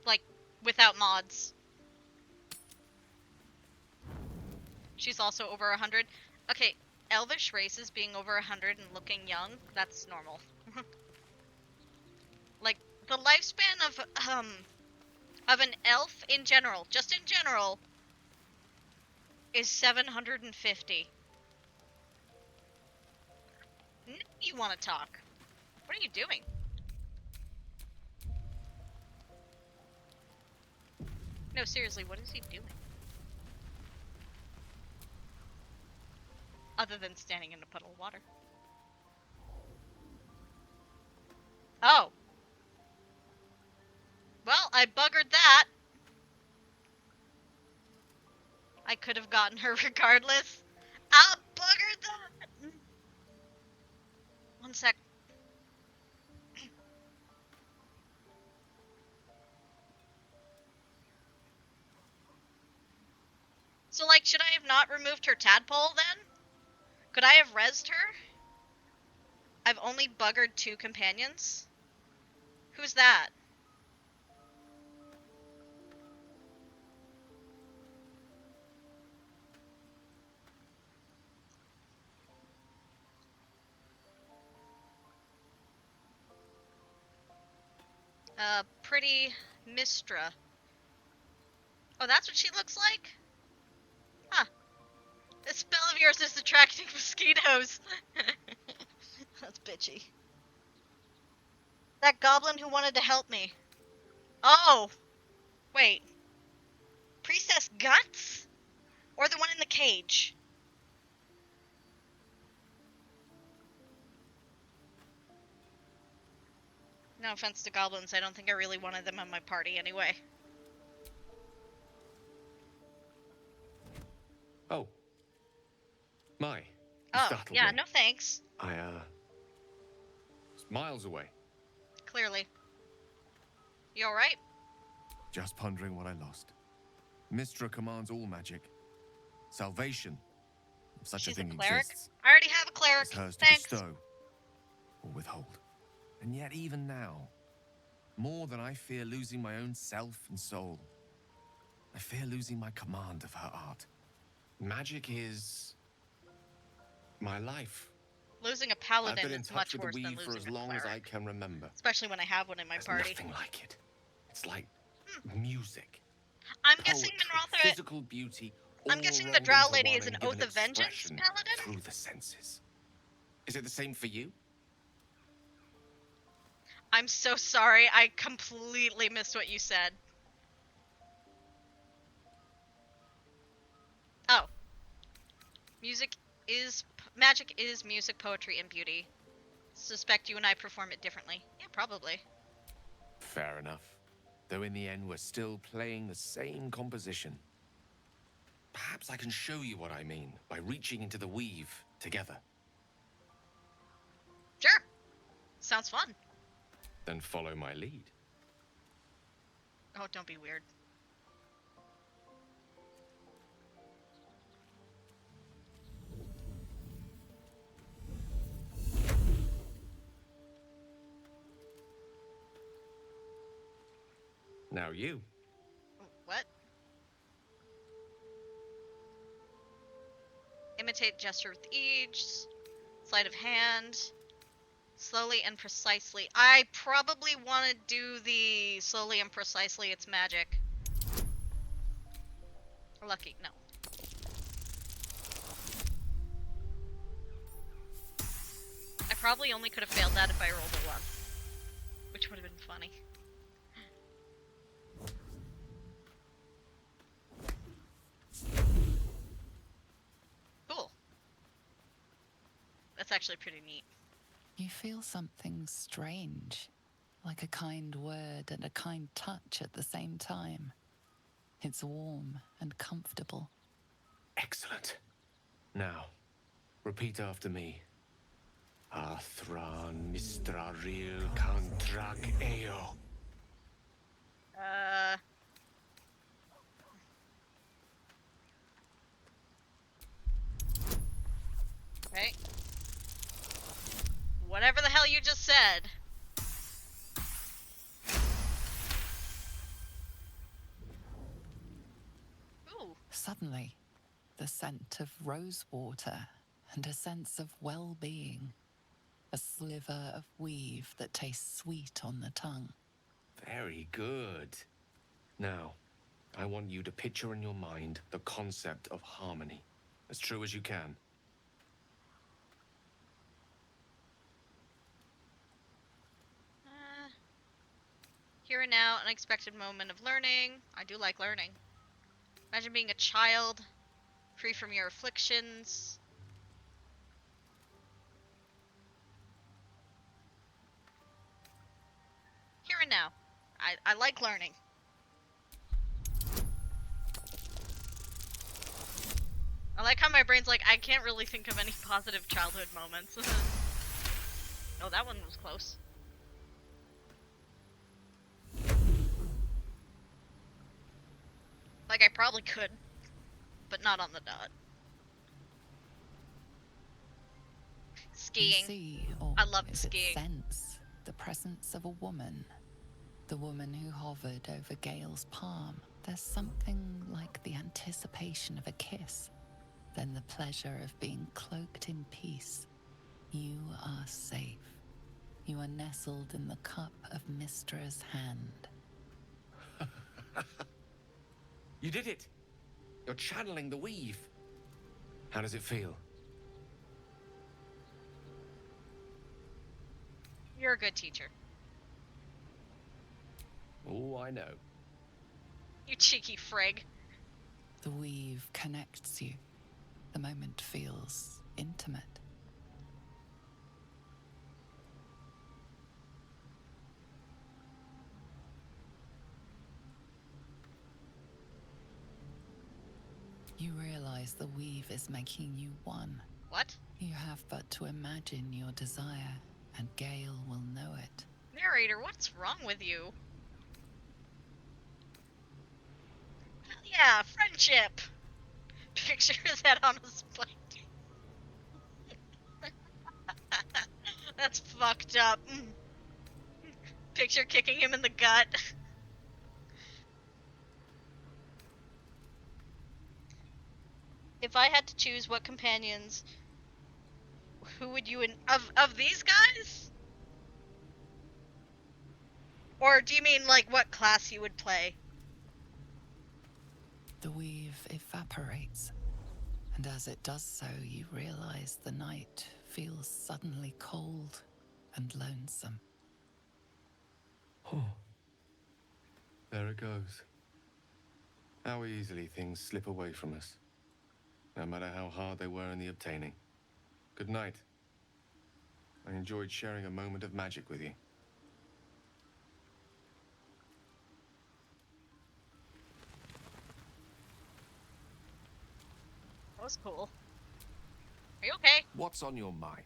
[SPEAKER 2] Like, without mods. She's also over 100. Okay, elvish races being over 100 and looking young, that's normal. Like, the lifespan of an elf in general, just in general, is 750. You want to talk. What are you doing? No, seriously, what is he doing? Other than standing in a puddle of water. Oh. Well, I buggered that. I could have gotten her regardless. I buggered that. One sec. So, like, should I have not removed her tadpole then? Could I have rezzed her? I've only buggered 2 companions. Who's that? Pretty Mistra. Oh, that's what she looks like? Huh. This spell of yours is attracting mosquitoes. That's bitchy. That goblin who wanted to help me. Oh! Wait. Priestess Guts? Or the one in the cage? No offense to goblins, I don't think I really wanted them on my party anyway.
[SPEAKER 15] Oh. My.
[SPEAKER 2] Oh, yeah, no thanks.
[SPEAKER 15] It's miles away.
[SPEAKER 2] Clearly. You alright?
[SPEAKER 15] Just pondering what I lost. Mistra commands all magic. Salvation, if such a thing exists,
[SPEAKER 2] I already have a cleric.
[SPEAKER 15] is hers to
[SPEAKER 2] Thanks.
[SPEAKER 15] bestow or withhold. And yet even now, more than I fear losing my own self and soul, I fear losing my command of her art. Magic is my life.
[SPEAKER 2] Losing a
[SPEAKER 15] I've
[SPEAKER 2] paladin
[SPEAKER 15] been in
[SPEAKER 2] is much
[SPEAKER 15] touch with
[SPEAKER 2] worse
[SPEAKER 15] the
[SPEAKER 2] than
[SPEAKER 15] weed for
[SPEAKER 2] losing
[SPEAKER 15] as
[SPEAKER 2] a
[SPEAKER 15] long as
[SPEAKER 2] cleric.
[SPEAKER 15] I can remember.
[SPEAKER 2] Especially when I have one in my
[SPEAKER 15] There's
[SPEAKER 2] party.
[SPEAKER 15] nothing like it. It's like music.
[SPEAKER 2] I'm guessing
[SPEAKER 15] Poetry,
[SPEAKER 2] Minrotha...
[SPEAKER 15] physical beauty.
[SPEAKER 2] I'm
[SPEAKER 15] all
[SPEAKER 2] guessing the
[SPEAKER 15] rolled
[SPEAKER 2] Drow
[SPEAKER 15] into
[SPEAKER 2] lady
[SPEAKER 15] one
[SPEAKER 2] is an
[SPEAKER 15] and given
[SPEAKER 2] Oath of Vengeance
[SPEAKER 15] expression
[SPEAKER 2] paladin?
[SPEAKER 15] through the senses. Is it the same for you?
[SPEAKER 2] I'm so sorry. I completely missed what you said. Oh. Magic is music, poetry, and beauty. Suspect you and I perform it differently. Yeah, probably.
[SPEAKER 15] Fair enough. Though in the end, we're still playing the same composition. Perhaps I can show you what I mean by reaching into the weave together.
[SPEAKER 2] Sure. Sounds fun.
[SPEAKER 15] Then follow my lead.
[SPEAKER 2] Oh, don't be weird.
[SPEAKER 15] Now you.
[SPEAKER 2] What? Imitate gesture with ease, sleight of hand, slowly and precisely. I probably want to do the slowly and precisely, it's magic. Lucky, no. I probably only could have failed that if I rolled a 1. Which would have been funny. Cool. That's actually pretty neat.
[SPEAKER 13] You feel something strange, like a kind word and a kind touch at the same time. It's warm and comfortable.
[SPEAKER 15] Excellent. Now, repeat after me. Athran Mistraril Kantrak Eo.
[SPEAKER 2] Okay. Whatever the hell you just said. Ooh.
[SPEAKER 13] Suddenly, the scent of rose water and a sense of well-being. A sliver of weave that tastes sweet on the tongue.
[SPEAKER 15] Very good. Now, I want you to picture in your mind the concept of harmony, as true as you can.
[SPEAKER 2] Here and now, unexpected moment of learning. I do like learning. Imagine being a child, free from your afflictions. Here and now. I like learning. I like how my brain's like, I can't really think of any positive childhood moments. Oh, that one was close. Like, I probably could, but not on the dot. Skiing.
[SPEAKER 13] You see, or
[SPEAKER 2] I love
[SPEAKER 13] is
[SPEAKER 2] skiing.
[SPEAKER 13] it sense the presence of a woman? The woman who hovered over Gale's palm. There's something like the anticipation of a kiss. Then the pleasure of being cloaked in peace. You are safe. You are nestled in the cup of Mystra's hand.
[SPEAKER 15] You did it! You're channeling the weave. How does it feel?
[SPEAKER 2] You're a good teacher.
[SPEAKER 15] Oh, I know.
[SPEAKER 2] You cheeky frig.
[SPEAKER 13] The weave connects you. The moment feels intimate. You realize the weave is making you one.
[SPEAKER 2] What?
[SPEAKER 13] You have but to imagine your desire, and Gale will know it.
[SPEAKER 2] Narrator, what's wrong with you? Hell yeah, friendship! Picture that on a spike. That's fucked up. Picture kicking him in the gut. If I had to choose what companions, who would you of these guys? Or do you mean like what class you would play?
[SPEAKER 13] The weave evaporates, and as it does so, you realize the night feels suddenly cold and lonesome.
[SPEAKER 15] Oh. There it goes. How easily things slip away from us, no matter how hard they were in the obtaining. Good night. I enjoyed sharing a moment of magic with you.
[SPEAKER 2] That was cool. Are you okay?
[SPEAKER 15] What's on your mind?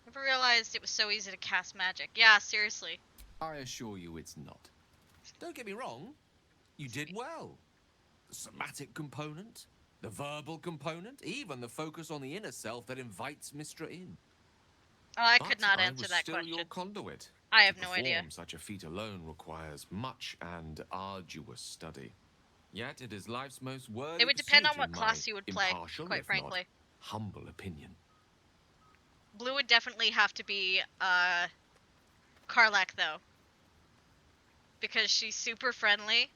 [SPEAKER 2] Never realized it was so easy to cast magic. Yeah, seriously.
[SPEAKER 15] I assure you it's not. Don't get me wrong. You did well. The somatic component, the verbal component, even the focus on the inner self that invites Mistra in.
[SPEAKER 2] Oh, I could not answer that
[SPEAKER 15] still
[SPEAKER 2] question.
[SPEAKER 15] Your conduit.
[SPEAKER 2] I have
[SPEAKER 15] To
[SPEAKER 2] no idea.
[SPEAKER 15] perform such a feat alone requires much and arduous study. Yet it is life's most worthy
[SPEAKER 2] It would depend on
[SPEAKER 15] pursuit
[SPEAKER 2] what
[SPEAKER 15] in
[SPEAKER 2] class
[SPEAKER 15] my
[SPEAKER 2] you would play,
[SPEAKER 15] impartial,
[SPEAKER 2] quite
[SPEAKER 15] if
[SPEAKER 2] frankly.
[SPEAKER 15] not humble opinion.
[SPEAKER 2] Blue would definitely have to be Karlak though, because she's super friendly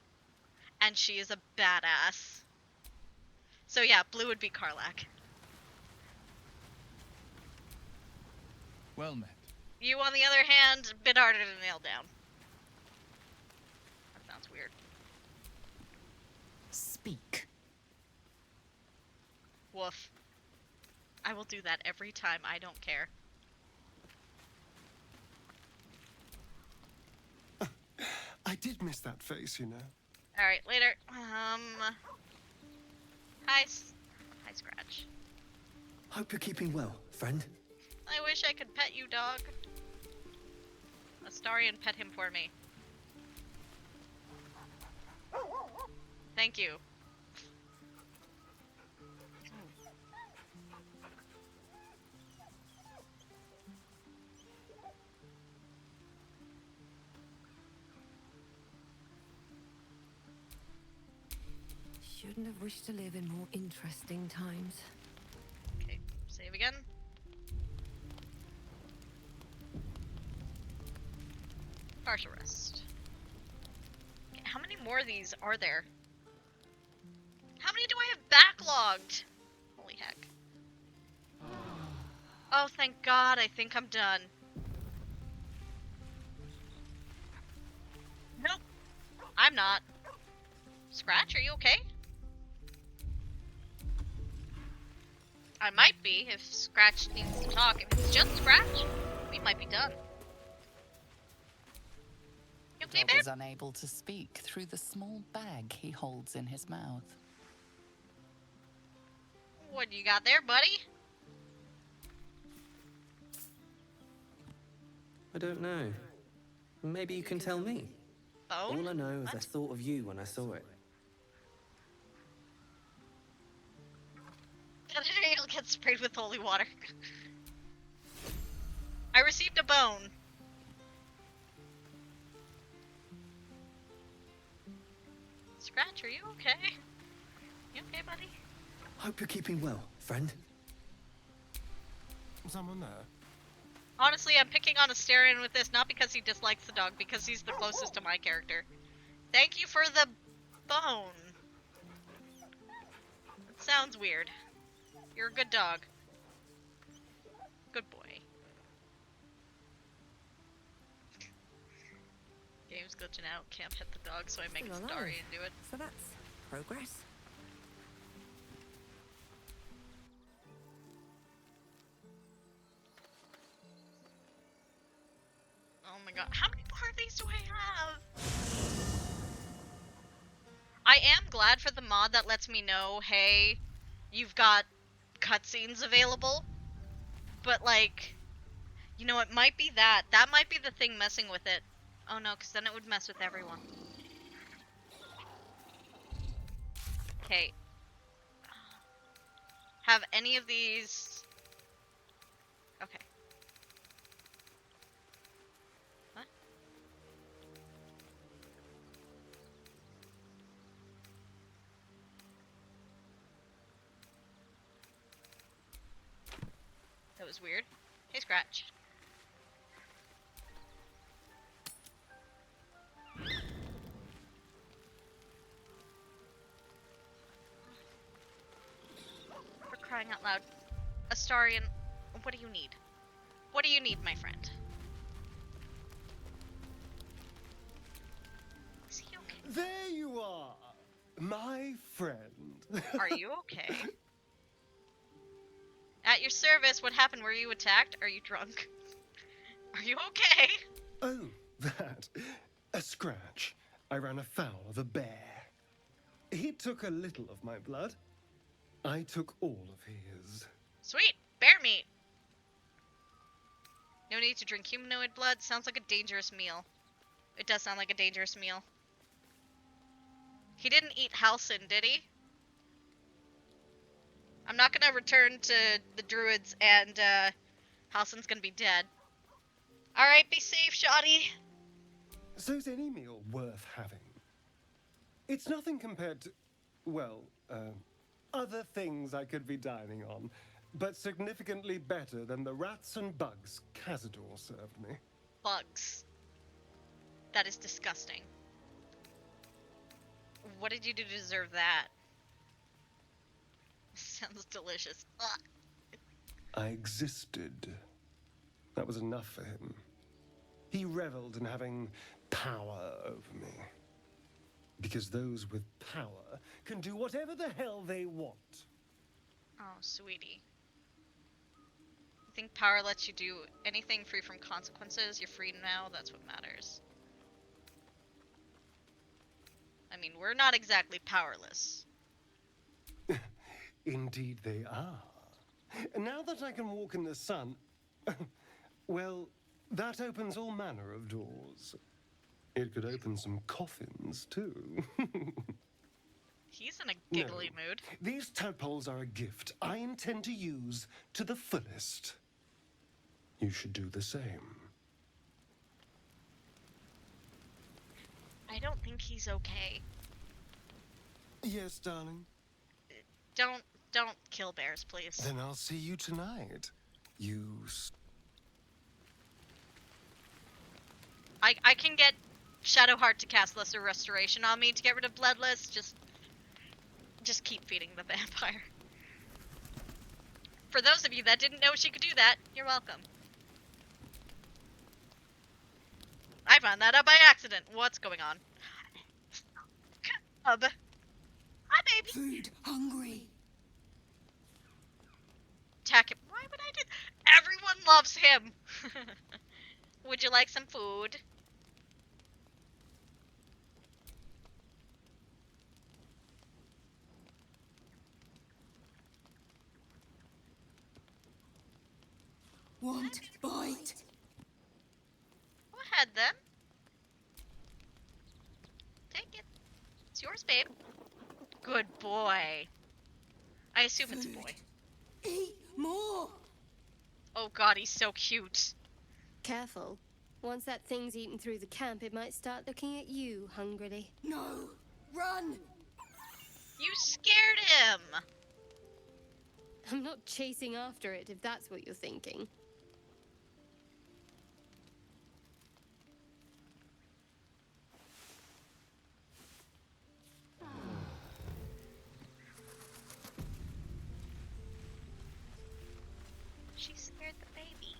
[SPEAKER 2] and she is a badass. So yeah, Blue would be Karlak.
[SPEAKER 16] Well met.
[SPEAKER 2] You, on the other hand, a bit harder to nail down. That sounds weird.
[SPEAKER 9] Speak.
[SPEAKER 2] Woof. I will do that every time, I don't care.
[SPEAKER 8] I did miss that face, you know.
[SPEAKER 2] Alright, later. Hi, hi, Scratch.
[SPEAKER 14] Hope you're keeping well, friend.
[SPEAKER 2] I wish I could pet you, dog. Astarion, pet him for me. Thank you.
[SPEAKER 7] Shouldn't have wished to live in more interesting times.
[SPEAKER 2] Okay, save again. Partial rest. Okay, how many more of these are there? How many do I have backlogged? Holy heck. Oh, thank God, I think I'm done. Nope. I'm not. Scratch, are you okay? I might be, if Scratch needs to talk. If it's just Scratch, we might be done. You okay,
[SPEAKER 13] Dog
[SPEAKER 2] babe?
[SPEAKER 13] is unable to speak through the small bag he holds in his mouth.
[SPEAKER 2] What you got there, buddy?
[SPEAKER 14] I don't know. Maybe you can tell me.
[SPEAKER 2] Bone?
[SPEAKER 14] All I know is
[SPEAKER 2] What?
[SPEAKER 14] I thought of you when I saw it.
[SPEAKER 2] He'll get sprayed with holy water. I received a bone. Scratch, are you okay? You okay, buddy?
[SPEAKER 14] Hope you're keeping well, friend.
[SPEAKER 8] Someone there?
[SPEAKER 2] Honestly, I'm picking on Astarion with this, not because he dislikes the dog, because he's the closest to my character. Thank you for the bone. That sounds weird. You're a good dog. Good boy. Game's glitching out. Can't pet the dog, so I make
[SPEAKER 7] Still alive.
[SPEAKER 2] Astarion do it.
[SPEAKER 7] So that's progress.
[SPEAKER 2] Oh my god. How many more of these do I have? I am glad for the mod that lets me know, hey, you've got cutscenes available. But, like, you know, it might be that. That might be the thing messing with it. Oh no, because then it would mess with everyone. Okay. Have any of these... Okay. What? That was weird. Hey, Scratch. For crying out loud. Astarion, What do you need? What do you need, my friend? Is he okay?
[SPEAKER 8] There you are, my friend.
[SPEAKER 2] Are you okay? At your service, what happened? Were you attacked? Are you drunk? Are you okay?
[SPEAKER 8] Oh, that. A scratch. I ran afoul of a bear. He took a little of my blood. I took all of his.
[SPEAKER 2] Sweet! Bear meat! No need to drink humanoid blood. Sounds like a dangerous meal. It does sound like a dangerous meal. He didn't eat Halsin, did he? I'm not gonna return to the druids and, Halsin's gonna be dead. Alright, be safe, Shoddy.
[SPEAKER 8] So's any meal worth having. It's nothing compared to, well, other things I could be dining on, but significantly better than the rats and bugs Cazador served me.
[SPEAKER 2] Bugs. That is disgusting. What did you do to deserve that? Sounds delicious. Ugh.
[SPEAKER 8] I existed. That was enough for him. He reveled in having power over me. Because those with power can do whatever the hell they want.
[SPEAKER 2] Oh, sweetie. I think power lets you do anything free from consequences. You're free now, that's what matters. I mean, we're not exactly powerless.
[SPEAKER 8] Indeed they are. Now that I can walk in the sun, well, that opens all manner of doors. It could open some coffins, too.
[SPEAKER 2] He's in a giggly mood.
[SPEAKER 8] These tadpoles are a gift I intend to use to the fullest. You should do the same.
[SPEAKER 2] I don't think he's okay.
[SPEAKER 8] Yes, darling.
[SPEAKER 2] Don't kill bears, please.
[SPEAKER 8] Then I'll see you tonight.
[SPEAKER 2] I can get Shadowheart to cast Lesser Restoration on me to get rid of Bloodless. Just keep feeding the vampire. For those of you that didn't know she could do that, you're welcome. I found that out by accident. What's going on? Cub. Hi, baby.
[SPEAKER 7] Food. Hungry.
[SPEAKER 2] Attack him. Why would I do that? Everyone loves him. Would you like some food?
[SPEAKER 7] Want bite?
[SPEAKER 2] Go ahead, then. Take it. It's yours, babe. Good boy. I assume it's a boy.
[SPEAKER 7] Eat more!
[SPEAKER 2] Oh god, he's so cute.
[SPEAKER 5] Careful. Once that thing's eaten through the camp, it might start looking at you hungrily.
[SPEAKER 7] No! Run!
[SPEAKER 2] You scared him!
[SPEAKER 5] I'm not chasing after it, if that's what you're thinking.
[SPEAKER 2] She scared the baby.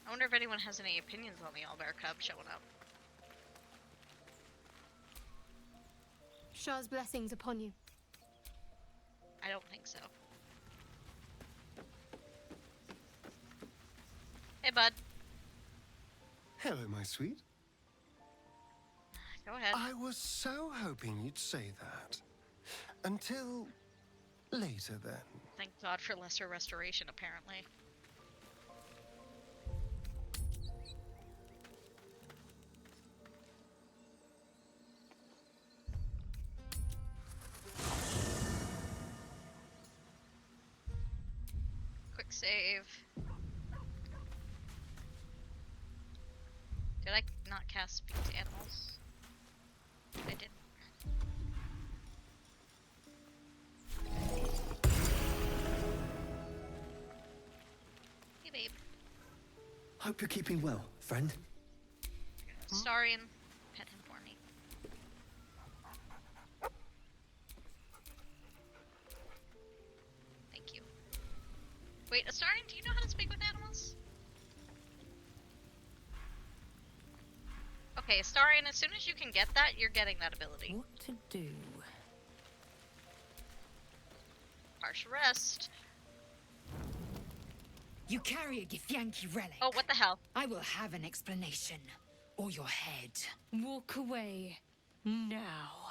[SPEAKER 2] I wonder if anyone has any opinions on the owlbear cub showing up.
[SPEAKER 5] Shah's blessings upon you.
[SPEAKER 2] I don't think so. Hey, bud.
[SPEAKER 8] Hello, my sweet.
[SPEAKER 2] Go ahead.
[SPEAKER 8] I was so hoping you'd say that. Until later, then.
[SPEAKER 2] Thank God for lesser restoration, apparently. Quick save. Did I not cast Speak to Animals? I did. Hey, babe.
[SPEAKER 14] Hope you're keeping well, friend.
[SPEAKER 2] Sorry, and pet him for me. Wait, Astarion, do you know how to speak with animals? Okay, Astarion, as soon as you can get that, you're getting that ability.
[SPEAKER 7] What to do?
[SPEAKER 2] Harsh arrest.
[SPEAKER 9] You carry a Githyanki relic.
[SPEAKER 2] Oh, what the hell?
[SPEAKER 9] I will have an explanation. Or your head.
[SPEAKER 5] Walk away. Now.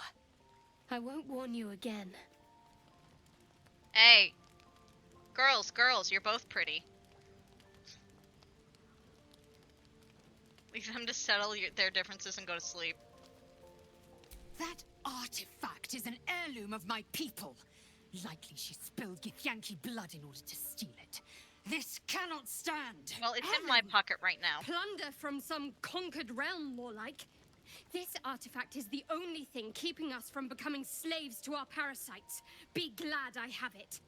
[SPEAKER 5] I won't warn you again.
[SPEAKER 2] Hey. Girls, you're both pretty. Leave them to settle their differences and go to sleep.
[SPEAKER 9] That artifact is an heirloom of my people. Likely she spilled Githyanki blood in order to steal it. This cannot stand.
[SPEAKER 2] Well, it's in my pocket right now.
[SPEAKER 5] Plunder from some conquered realm, more like. This artifact is the only thing keeping us from becoming slaves to our parasites. Be glad I have it.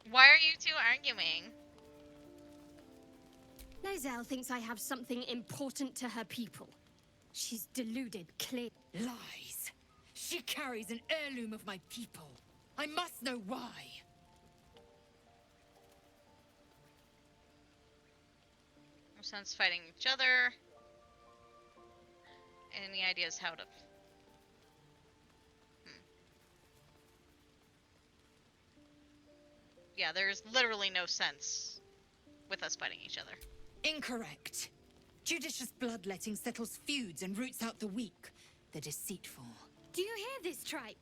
[SPEAKER 2] Why are you two arguing?
[SPEAKER 5] Lae'zel thinks I have something important to her people. She's deluded, clear.
[SPEAKER 9] Lies. She carries an heirloom of my people. I must know why.
[SPEAKER 2] No sense fighting each other. Any ideas how to... Yeah, there's literally no sense with us fighting each other.
[SPEAKER 9] Incorrect. Judicious bloodletting settles feuds and roots out the weak, the deceitful.
[SPEAKER 5] Do you hear this, tribe?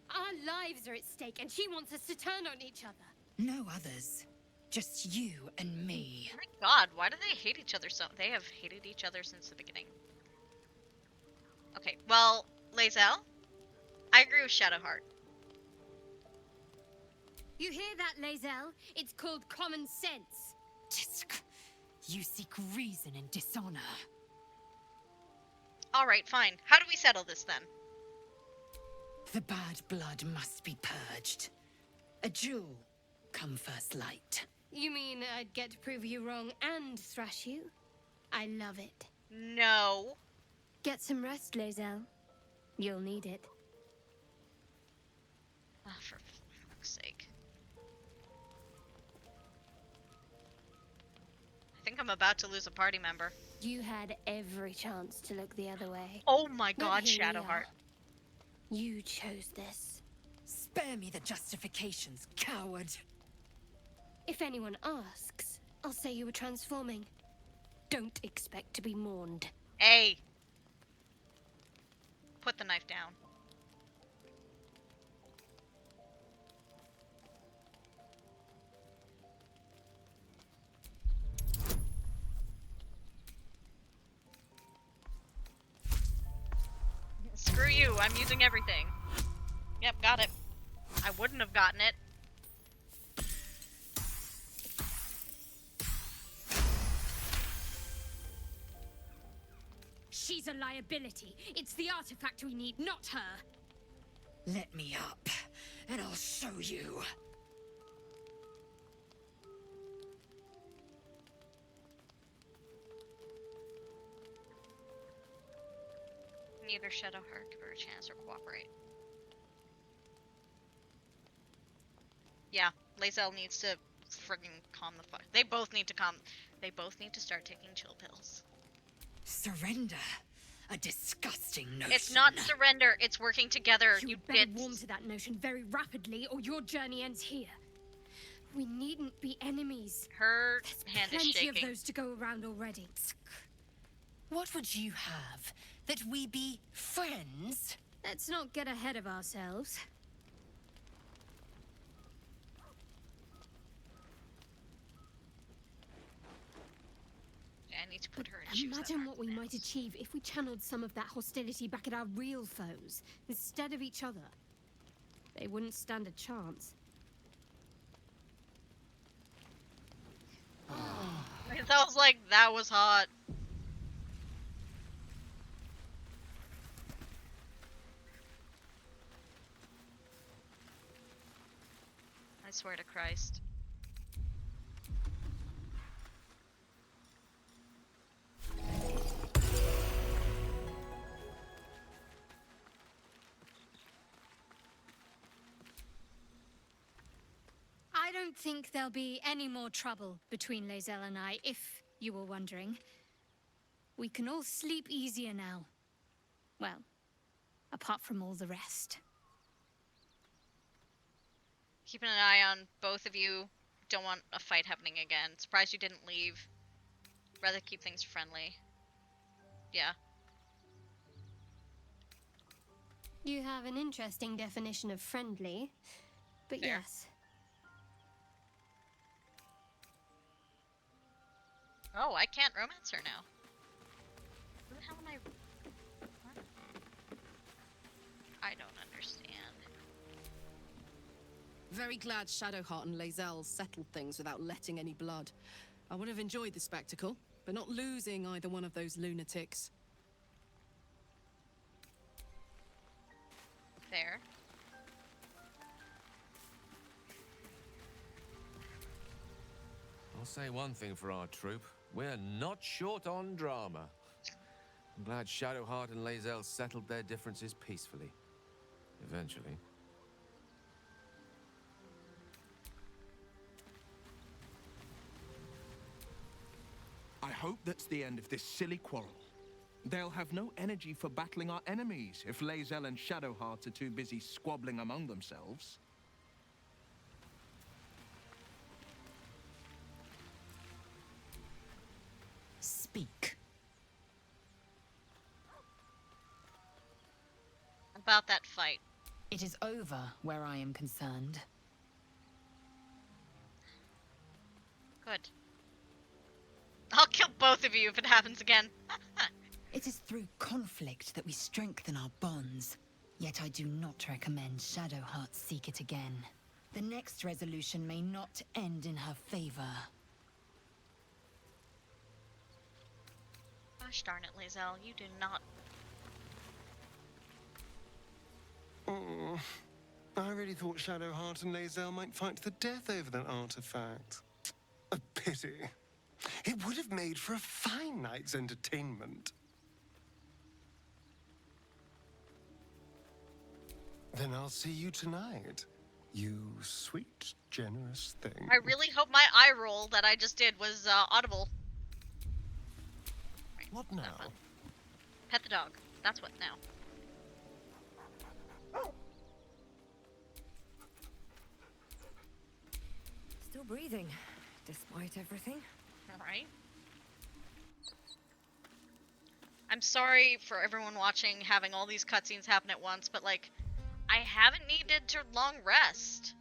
[SPEAKER 5] Our lives are at stake, and she wants us to turn on each other.
[SPEAKER 9] No others. Just you and me.
[SPEAKER 2] Oh my god, why do they hate each other so... They have hated each other since the beginning. Okay, well, Lae'zel, I agree with Shadowheart.
[SPEAKER 5] You hear that, Lae'zel? It's called common sense.
[SPEAKER 9] Tisk. You seek reason in dishonor.
[SPEAKER 2] Alright, fine. How do we settle this then?
[SPEAKER 9] The bad blood must be purged. A jewel come first light.
[SPEAKER 5] You mean I'd get to prove you wrong and thrash you? I love it.
[SPEAKER 2] No.
[SPEAKER 5] Get some rest, Lae'zel. You'll need it.
[SPEAKER 2] Oh, for fuck's sake. I think I'm about to lose a party member.
[SPEAKER 5] You had every chance to look the other way.
[SPEAKER 2] Oh my
[SPEAKER 5] But
[SPEAKER 2] god,
[SPEAKER 5] here we
[SPEAKER 2] Shadowheart.
[SPEAKER 5] are. You chose this.
[SPEAKER 9] Spare me the justifications, coward.
[SPEAKER 5] If anyone asks, I'll say you were transforming. Don't expect to be mourned.
[SPEAKER 2] Hey! Put the knife down. Screw you, I'm using everything. Yep, got it. I wouldn't have gotten it.
[SPEAKER 5] She's a liability. It's the artifact we need, not her.
[SPEAKER 9] Let me up, and I'll show you.
[SPEAKER 2] Neither Shadowheart give her a chance or cooperate. Yeah, Lae'zel needs to friggin' calm the fuck. They both need to calm. They both need to start taking chill pills.
[SPEAKER 9] Surrender. A disgusting notion.
[SPEAKER 2] It's not surrender, it's working together, you
[SPEAKER 5] better
[SPEAKER 2] bits.
[SPEAKER 5] warm to that notion very rapidly, or your journey ends here. We needn't be enemies.
[SPEAKER 2] Her hand is
[SPEAKER 5] Plenty
[SPEAKER 2] shaking.
[SPEAKER 5] of those to go around already.
[SPEAKER 9] What would you have? That we be friends?
[SPEAKER 5] Let's not get ahead of ourselves.
[SPEAKER 2] I need to put her in shoes.
[SPEAKER 5] Imagine what we might achieve if we channeled some of that hostility back at our real foes, instead of each other. They wouldn't stand a chance.
[SPEAKER 2] I was like, that was hot. I swear to Christ.
[SPEAKER 5] don't think there'll be any more trouble between Lae'zel and I, if you were wondering. We can all sleep easier now. Well, apart from all the rest.
[SPEAKER 2] Keeping an eye on both of you. Don't want a fight happening again. Surprised you didn't leave. Rather keep things friendly. Yeah.
[SPEAKER 5] You have an interesting definition of friendly, but
[SPEAKER 2] Fair.
[SPEAKER 5] yes.
[SPEAKER 2] Oh, I can't romance her now. Who the hell am I? What? I don't understand.
[SPEAKER 11] Very glad Shadowheart and Lae'zel settled things without letting any blood. I would have enjoyed the spectacle, but not losing either one of those lunatics.
[SPEAKER 2] Fair.
[SPEAKER 15] I'll say one thing for our troop. We're not short on drama. I'm glad Shadowheart and Lae'zel settled their differences peacefully. Eventually.
[SPEAKER 16] I hope that's the end of this silly quarrel. They'll have no energy for battling our enemies if Lae'zel and Shadowheart are too busy squabbling among themselves.
[SPEAKER 9] Speak.
[SPEAKER 2] About that fight.
[SPEAKER 9] It is over where I am concerned.
[SPEAKER 2] Good. I'll kill both of you if it happens again.
[SPEAKER 9] It is through conflict that we strengthen our bonds. Yet I do not recommend Shadowheart seek it again. The next resolution may not end in her favor.
[SPEAKER 2] Gosh darn it, Lae'zel, you do not.
[SPEAKER 8] Oh, I really thought Shadowheart and Lae'zel might fight to the death over that artifact. A pity. It would have made for a fine night's entertainment. Then I'll see you tonight. You sweet, generous thing.
[SPEAKER 2] I really hope my eye roll that I just did was audible. Right,
[SPEAKER 8] What now?
[SPEAKER 2] Pet the dog. That's what now.
[SPEAKER 7] Still breathing, despite everything.
[SPEAKER 2] Alright. I'm sorry for everyone watching having all these cutscenes happen at once, but like, I haven't needed to long rest.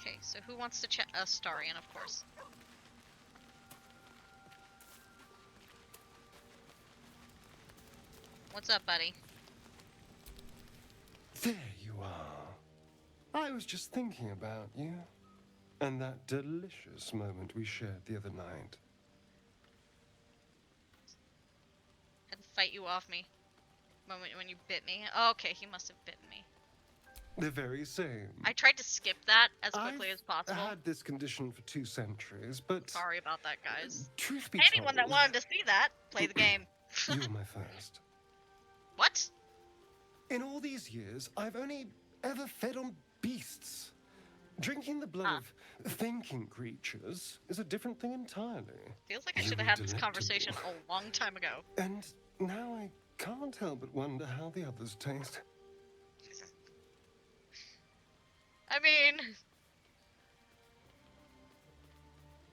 [SPEAKER 2] Okay, so who wants to chat? Starion, of course. What's up, buddy?
[SPEAKER 8] There you are. I was just thinking about you. And that delicious moment we shared the other night.
[SPEAKER 2] Had to fight you off me. Moment when you bit me. Oh, okay, he must have bitten me.
[SPEAKER 8] The very same.
[SPEAKER 2] I tried to skip that as quickly as possible.
[SPEAKER 8] I've had this condition for 2 centuries, but...
[SPEAKER 2] Sorry about that, guys.
[SPEAKER 8] Truth be
[SPEAKER 2] Anyone
[SPEAKER 8] told,
[SPEAKER 2] that wanted to see that, play the game.
[SPEAKER 8] you were my first.
[SPEAKER 2] What?
[SPEAKER 8] In all these years, I've only ever fed on beasts. Drinking the blood of thinking creatures is a different thing entirely.
[SPEAKER 2] Feels like I should have had this conversation a long time ago.
[SPEAKER 8] And now I can't help but wonder how the others taste.
[SPEAKER 2] I mean,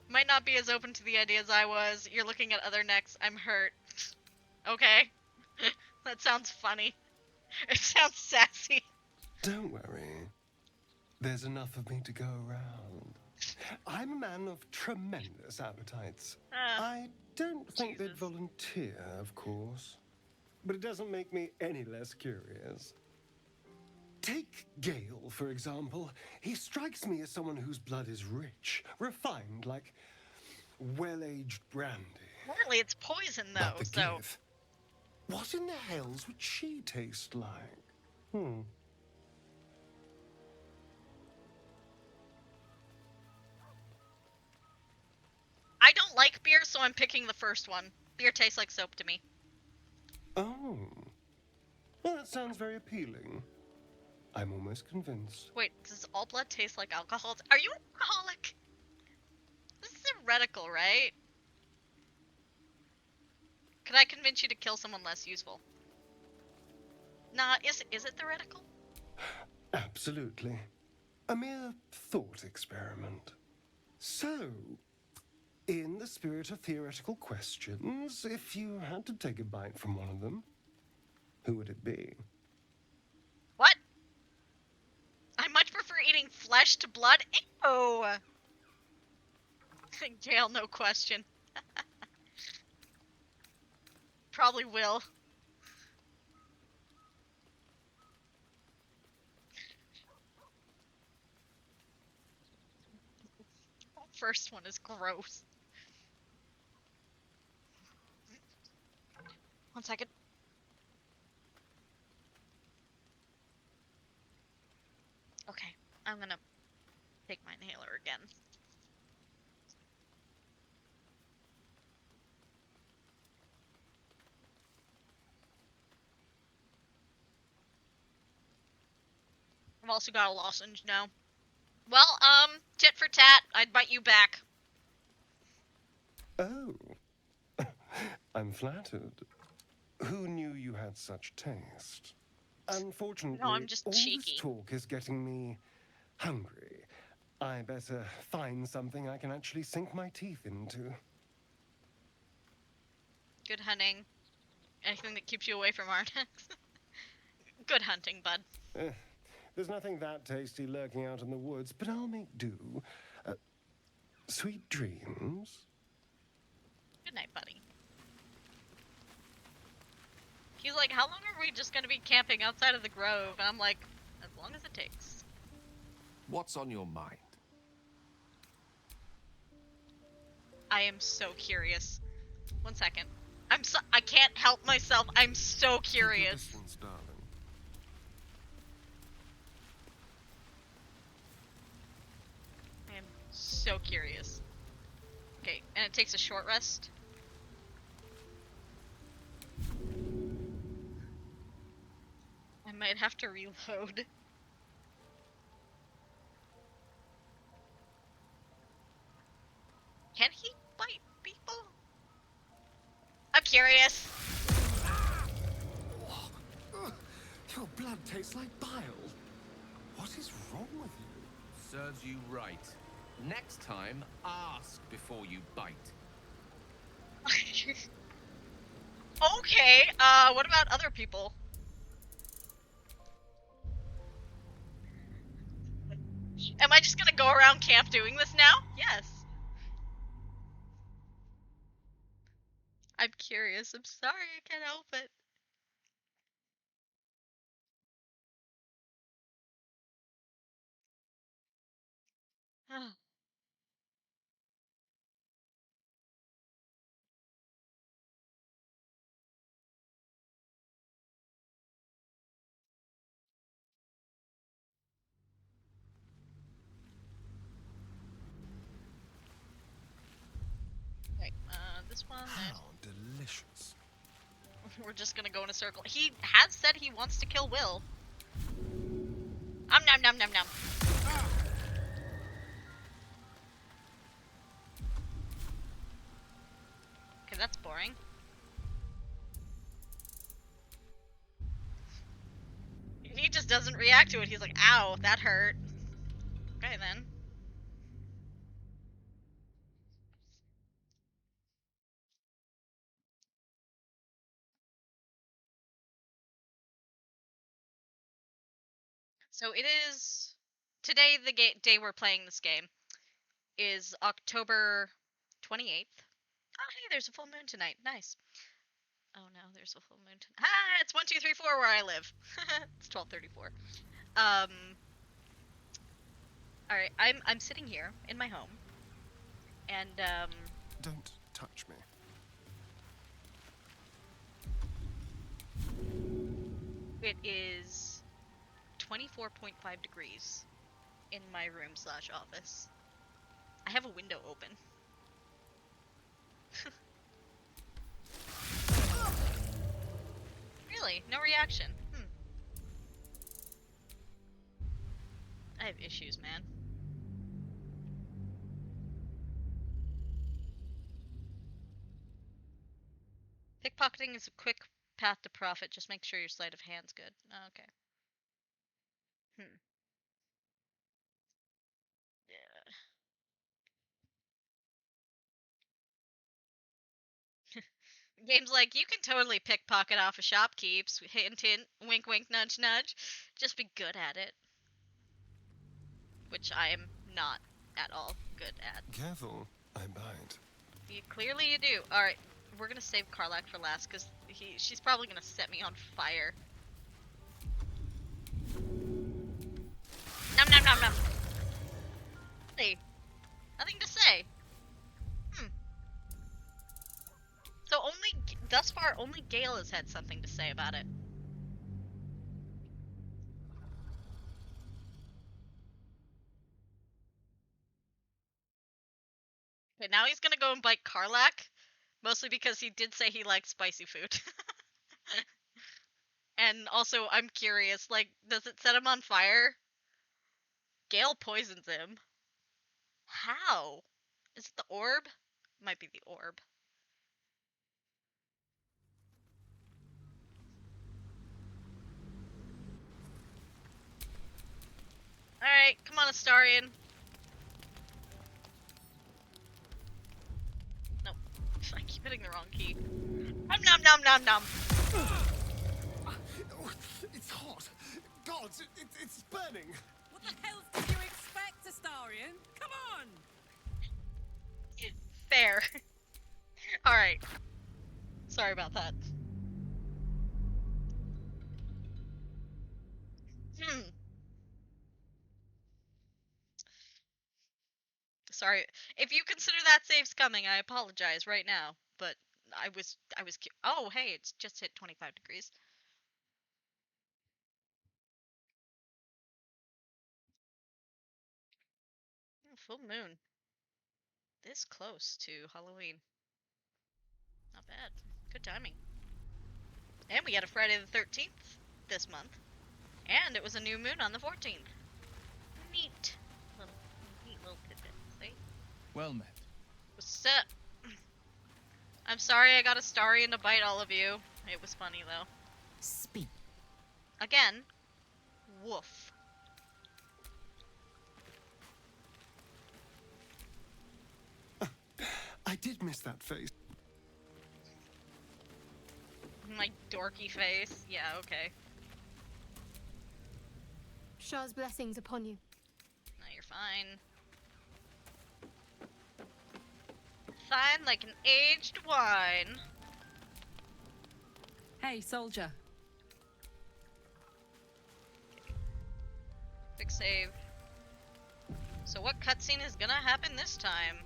[SPEAKER 2] might not be as open to the idea as I was. You're looking at other necks. I'm hurt. Okay. That sounds funny. It sounds sassy.
[SPEAKER 8] Don't worry. There's enough of me to go around. I'm a man of tremendous appetites. I don't think they'd volunteer, of course. But it doesn't make me any less curious. Take Gale, for example. He strikes me as someone whose blood is rich, refined, like well-aged brandy.
[SPEAKER 2] Apparently it's poison, though,
[SPEAKER 8] But the
[SPEAKER 2] so...
[SPEAKER 8] Gith, what in the hells would she taste like?
[SPEAKER 2] I don't like beer, so I'm picking the first one. Beer tastes like soap to me.
[SPEAKER 8] Oh. Well, that sounds very appealing. I'm almost convinced.
[SPEAKER 2] Wait, does all blood taste like alcohol? Are you an alcoholic? This is heretical, right? Could I convince you to kill someone less useful? Nah, is it theoretical?
[SPEAKER 8] Absolutely. A mere thought experiment. So, in the spirit of theoretical questions, if you had to take a bite from one of them, who would it be?
[SPEAKER 2] What? I much prefer eating flesh to blood. Ew! Jail, no question. Probably will. First one is gross. 1 second. Okay, I'm gonna take my inhaler again. I've also got a lozenge now. Well, tit for tat, I'd bite you back.
[SPEAKER 8] Oh. I'm flattered. Who knew you had such taste? Unfortunately,
[SPEAKER 2] No, I'm just
[SPEAKER 8] all
[SPEAKER 2] cheeky.
[SPEAKER 8] this talk is getting me hungry. I better find something I can actually sink my teeth into.
[SPEAKER 2] Good hunting. Anything that keeps you away from Artex. Good hunting, bud.
[SPEAKER 8] There's nothing that tasty lurking out in the woods, but I'll make do. Sweet dreams.
[SPEAKER 2] Good night, buddy. He's like, how long are we just gonna be camping outside of the grove? And I'm like, as long as it takes.
[SPEAKER 15] What's on your mind?
[SPEAKER 2] I am so curious. 1 second. I can't help myself. I'm so curious.
[SPEAKER 8] Keep your distance, darling.
[SPEAKER 2] I am so curious. Okay, and it takes a short rest. I might have to reload. Can he bite people? I'm curious.
[SPEAKER 8] Your blood tastes like bile. What is wrong with you?
[SPEAKER 15] Serves you right. Next time, ask before you bite.
[SPEAKER 2] Okay, what about other people? Am I just gonna go around camp doing this now? Yes. I'm curious. I'm sorry, I can't help it. Okay, this one.
[SPEAKER 8] How delicious.
[SPEAKER 2] We're just gonna go in a circle. He has said he wants to kill Will. Nom nom nom nom. Okay, that's boring. He just doesn't react to it. He's like, ow, that hurt. Okay, then. So it is... Today, the day we're playing this game is October 28th. Oh, hey, there's a full moon tonight. Nice. Oh no, there's a full moon tonight. Ah, it's 1, 2, 3, 4 where I live. It's 12:34. Alright, I'm sitting here in my home. And,
[SPEAKER 8] Don't touch me.
[SPEAKER 2] it is 24.5 degrees in my room/office. I have a window open. Really? No reaction? I have issues, man. Pickpocketing is a quick path to profit. Just make sure your sleight of hand's good. Oh, okay. Game's like, you can totally pickpocket off a shopkeep's. Hint, hint, wink, wink, nudge, nudge. Just be good at it. Which I am not at all good at.
[SPEAKER 8] Careful, I bite.
[SPEAKER 2] Clearly you do. Alright, we're gonna save Karlak for last, because she's probably gonna set me on fire. Nom nom nom nom. Hey, nothing to say. So thus far, only Gale has had something to say about it. Okay, now he's gonna go and bite Karlak, mostly because he did say he likes spicy food. And also, I'm curious, like, does it set him on fire? Gale poisons him. How? Is it the orb? Might be the orb. Alright, come on, Astarion. Nope. I keep hitting the wrong key. Nom nom nom nom nom.
[SPEAKER 8] It's hot. Gods, it's burning.
[SPEAKER 11] What the hell did you expect, Astarion? Come on!
[SPEAKER 2] Fair. Alright. Sorry about that. Sorry. If you consider that save's coming, I apologize right now. But I was oh, hey, it's just hit 25 degrees. Oh, full moon. This close to Halloween. Not bad. Good timing. And we got a Friday the 13th this month. And it was a new moon on the 14th. Neat little tidbit, see?
[SPEAKER 16] Well met.
[SPEAKER 2] What's up? I'm sorry I got Astarion to bite all of you. It was funny though.
[SPEAKER 9] Speak.
[SPEAKER 2] Again, woof.
[SPEAKER 8] I did miss that face.
[SPEAKER 2] My dorky face. Yeah, okay.
[SPEAKER 5] Shah's blessings upon you.
[SPEAKER 2] No, you're fine. Fine like an aged wine.
[SPEAKER 11] Hey, soldier.
[SPEAKER 2] Quick save. So what cutscene is gonna happen this time?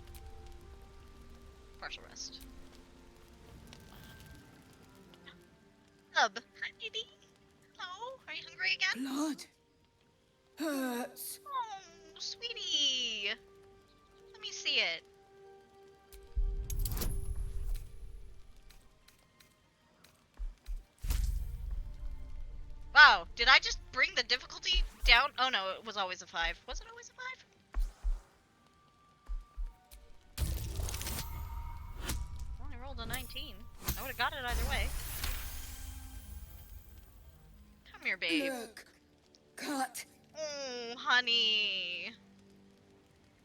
[SPEAKER 2] Partial rest. Hub. Hi, Didi. Hello. Are you hungry again?
[SPEAKER 7] Blood hurts.
[SPEAKER 2] Oh, sweetie. Let me see it. Wow, did I just bring the difficulty down? Oh no, it was always a 5. Was it always a 5? I only rolled a 19. I would've got it either way. Come here, babe.
[SPEAKER 7] Look. Cut.
[SPEAKER 2] Oh, honey.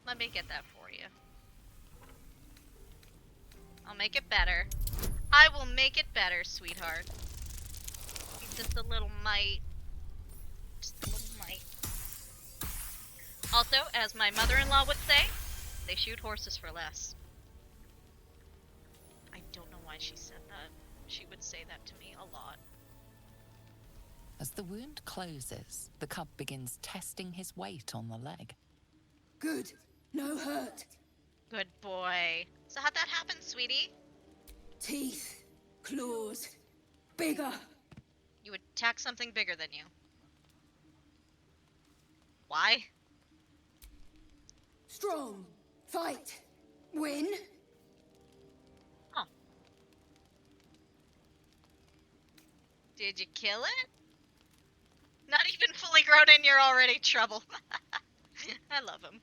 [SPEAKER 2] Let me get that for you. I'll make it better. I will make it better, sweetheart. Just a little mite. Just a little mite. Also, as my mother-in-law would say, they shoot horses for less. I don't know why she said that. She would say that to me a lot.
[SPEAKER 13] As the wound closes, the cub begins testing his weight on the leg.
[SPEAKER 7] Good. No hurt.
[SPEAKER 2] Good boy. So how'd that happen, sweetie?
[SPEAKER 7] Teeth. Claws. Bigger.
[SPEAKER 2] You attack something bigger than you. Why?
[SPEAKER 7] Strong. Fight. Win.
[SPEAKER 2] Huh. Did you kill it? Not even fully grown and you're already trouble. I love him.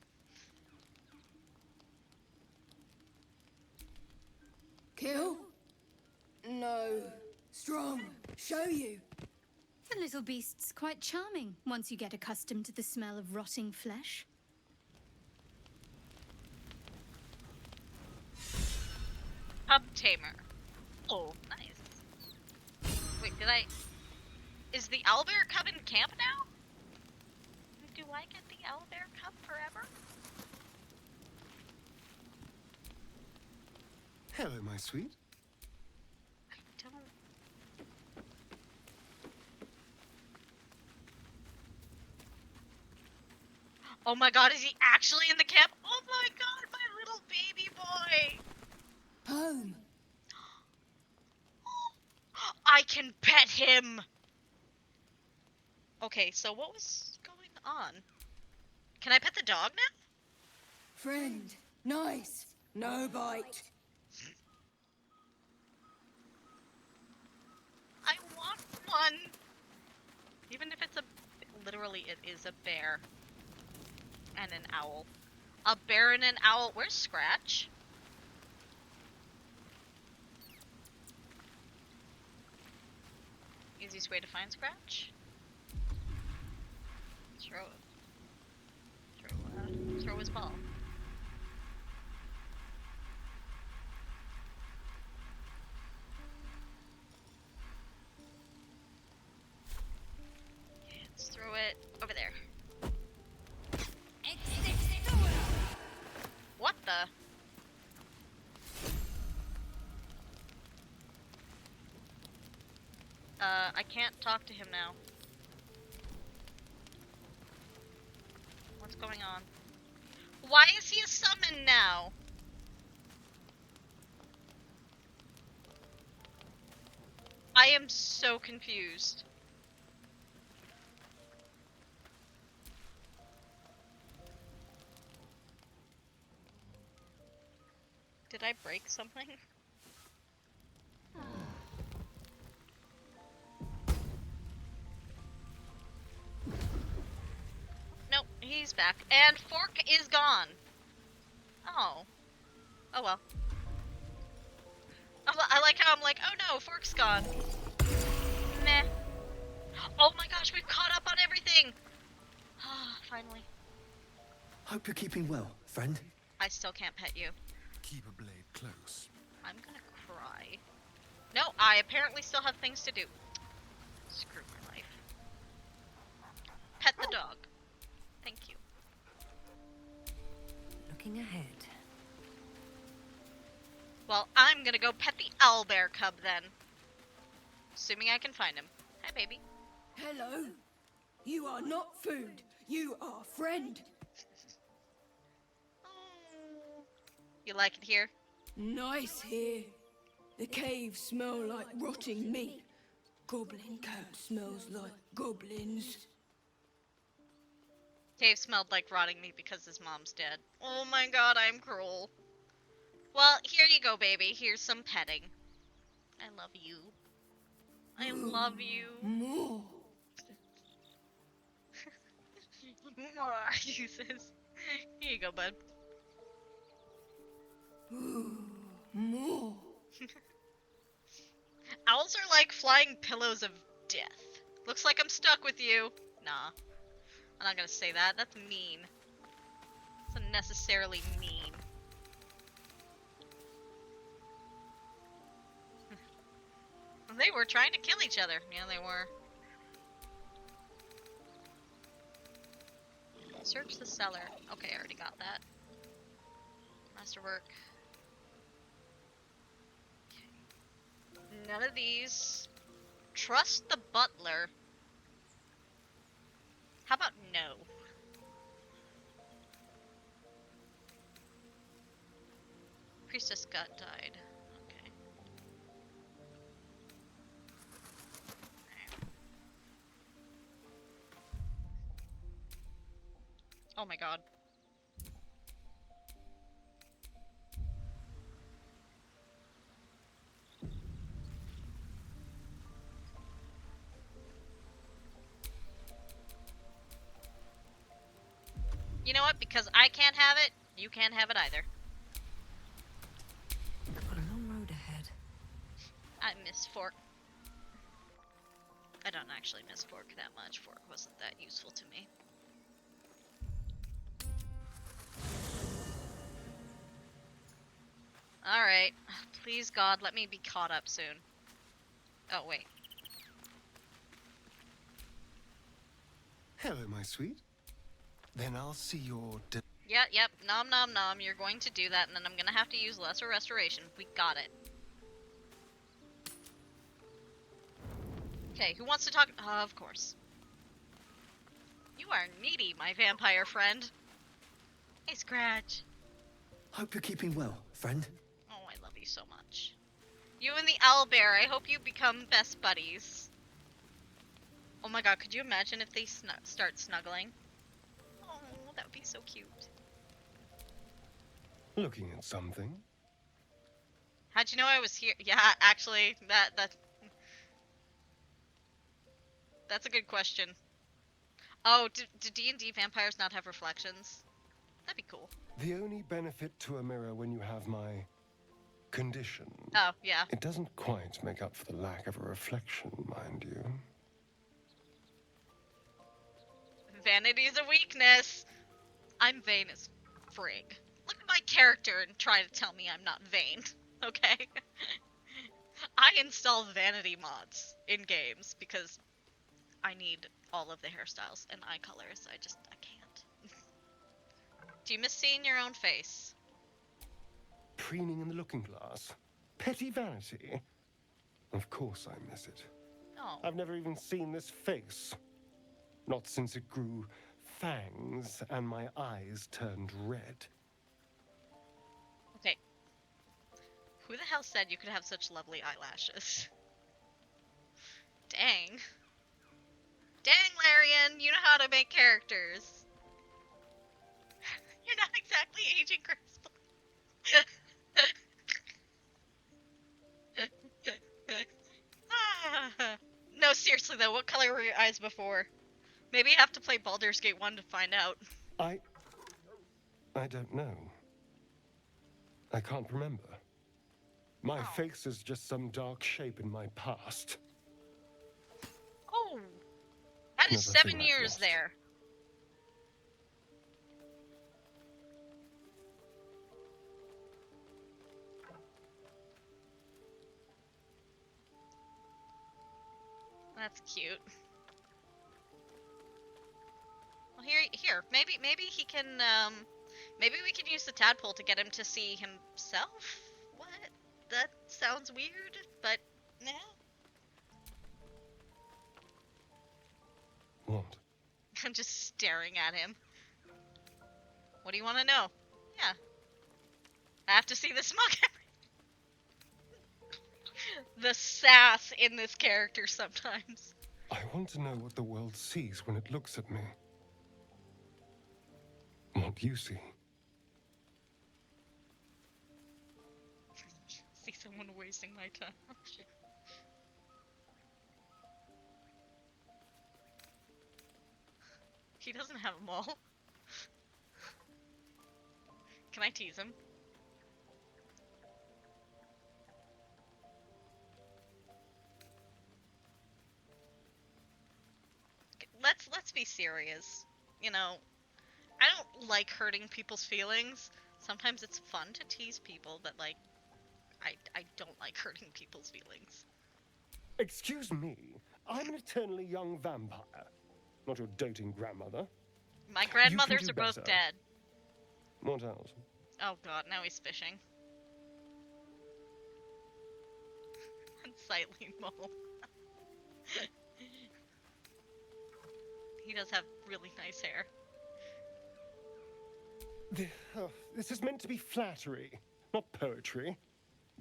[SPEAKER 7] Kill? No. Strong. Show you.
[SPEAKER 5] The little beast's quite charming once you get accustomed to the smell of rotting flesh.
[SPEAKER 2] Pub tamer. Oh, nice. Wait, is the owlbear cub in camp now? Do I get the owlbear cub forever?
[SPEAKER 8] Hello, my sweet.
[SPEAKER 2] I don't... Oh my god, is he actually in the camp? Oh my god, my little baby boy!
[SPEAKER 7] Home.
[SPEAKER 2] I can pet him! Okay, so what was going on? Can I pet the dog now?
[SPEAKER 7] Friend. Nice. No bite.
[SPEAKER 2] I want one! Even if it's literally it is a bear. And an owl. A bear and an owl. Where's Scratch? Easiest way to find Scratch? Throw his ball. Okay, let's throw it over there. What the? I can't talk to him now. What's going on? Why is he a summon now? I am so confused. Did I break something? Nope, he's back. And Fork is gone. Oh. Oh well. I like how I'm like, oh no, Fork's gone. Meh. Oh my gosh, we've caught up on everything! Finally.
[SPEAKER 14] Hope you're keeping well, friend.
[SPEAKER 2] I still can't pet you.
[SPEAKER 16] Keep a blade close.
[SPEAKER 2] I'm gonna cry. No, I apparently still have things to do. Screw my life. Pet the dog. Thank you.
[SPEAKER 7] Looking ahead.
[SPEAKER 2] Well, I'm gonna go pet the owlbear cub then. Assuming I can find him. Hi, baby.
[SPEAKER 7] Hello. You are not food. You are friend.
[SPEAKER 2] You like it here?
[SPEAKER 7] Nice here. The caves smell like rotting meat. Goblin coat smells like goblins.
[SPEAKER 2] Cave smelled like rotting meat because his mom's dead. Oh my god, I'm cruel. Well, here you go, baby. Here's some petting. I love you. I love you.
[SPEAKER 7] More.
[SPEAKER 2] More, he says. Here you go, bud.
[SPEAKER 7] More.
[SPEAKER 2] Owls are like flying pillows of death. Looks like I'm stuck with you. Nah. I'm not gonna say that. That's mean. It's unnecessarily mean. They were trying to kill each other. Yeah, they were. Search the cellar. Okay, I already got that. Masterwork. None of these. Trust the butler. How about no? Priestess gut died. Okay. Oh my god. You know what? Because I can't have it, you can't have it either.
[SPEAKER 7] We've got a long road ahead.
[SPEAKER 2] I miss Fork. I don't actually miss Fork that much. Fork wasn't that useful to me. Alright. Please, God, let me be caught up soon. Oh, wait.
[SPEAKER 8] Hello, my sweet. Then I'll see your...
[SPEAKER 2] Yep. Nom nom nom. You're going to do that, and then I'm gonna have to use Lesser Restoration. We got it. Okay, who wants to talk? Of course. You are needy, my vampire friend. Hey, Scratch.
[SPEAKER 17] Hope you're keeping well, friend.
[SPEAKER 2] Oh, I love you so much. You and the owlbear, I hope you become best buddies. Oh my god, could you imagine if they start snuggling? Oh, that would be so cute.
[SPEAKER 8] Looking at something?
[SPEAKER 2] How'd you know I was here? Yeah, actually, that's a good question. Oh, do D&D vampires not have reflections? That'd be cool.
[SPEAKER 8] The only benefit to a mirror when you have my condition.
[SPEAKER 2] Oh, yeah.
[SPEAKER 8] It doesn't quite make up for the lack of a reflection, mind you.
[SPEAKER 2] Vanity's a weakness. I'm vain as frig. Look at my character and try to tell me I'm not vain, okay? I install vanity mods in games because I need all of the hairstyles and eye colors. I can't. Do you miss seeing your own face?
[SPEAKER 8] Preening in the looking glass? Petty vanity? Of course I miss it.
[SPEAKER 2] Oh.
[SPEAKER 8] I've never even seen this face. Not since it grew fangs and my eyes turned red.
[SPEAKER 2] Okay. Who the hell said you could have such lovely eyelashes? Dang. Dang, Larian, you know how to make characters. You're not exactly aging gracefully. No, seriously though, what color were your eyes before? Maybe you have to play Baldur's Gate 1 to find out.
[SPEAKER 8] I don't know. I can't remember. My face is just some dark shape in my past.
[SPEAKER 2] Oh, that is
[SPEAKER 8] Another
[SPEAKER 2] 7
[SPEAKER 8] thing I've
[SPEAKER 2] years
[SPEAKER 8] lost.
[SPEAKER 2] there. That's cute. Well, here, maybe he can, maybe we can use the tadpole to get him to see himself? What? That sounds weird, but, nah.
[SPEAKER 8] What?
[SPEAKER 2] I'm just staring at him. What do you want to know? Yeah. I have to see the smug. The sass in this character sometimes.
[SPEAKER 8] I want to know what the world sees when it looks at me. What you see.
[SPEAKER 2] See someone wasting my time. He doesn't have them all. Can I tease him? Let's be serious. You know, I don't like hurting people's feelings. Sometimes it's fun to tease people, but like, I don't like hurting people's feelings.
[SPEAKER 8] Excuse me, I'm an eternally young vampire, not your doting grandmother.
[SPEAKER 2] My grandmothers
[SPEAKER 8] do
[SPEAKER 2] are both
[SPEAKER 8] better.
[SPEAKER 2] dead.
[SPEAKER 8] What else?
[SPEAKER 2] Oh god, now he's fishing. Unsightly mole. He does have really nice hair.
[SPEAKER 8] This is meant to be flattery, not poetry.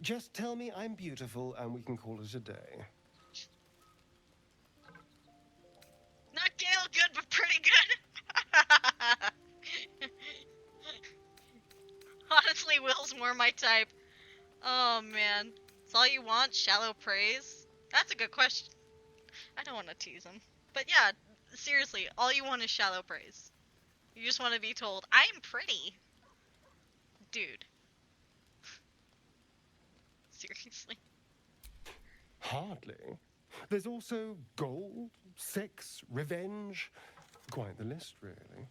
[SPEAKER 8] Just tell me I'm beautiful and we can call it a day.
[SPEAKER 2] Not Gale good, but pretty good. Honestly, Will's more my type. Oh man. It's all you want? Shallow praise? That's a good question. I don't want to tease him. But yeah, seriously, all you want is shallow praise. You just want to be told, I'm pretty. Dude. Seriously.
[SPEAKER 8] Hardly. There's also gold, sex, revenge. Quite the list, really.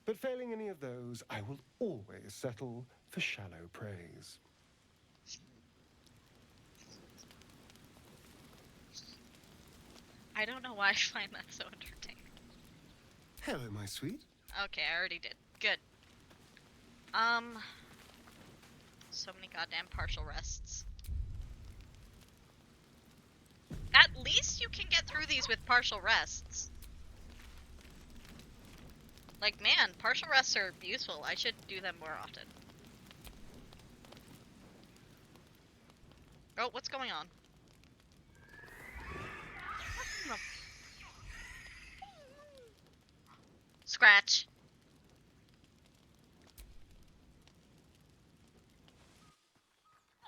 [SPEAKER 8] But failing any of those, I will always settle for shallow praise.
[SPEAKER 2] I don't know why I find that so entertaining.
[SPEAKER 8] Hello, my sweet.
[SPEAKER 2] Okay, I already did. Good. So many goddamn partial rests. At least you can get through these with partial rests. Like, man, partial rests are useful. I should do them more often. Oh, what's going on? Scratch.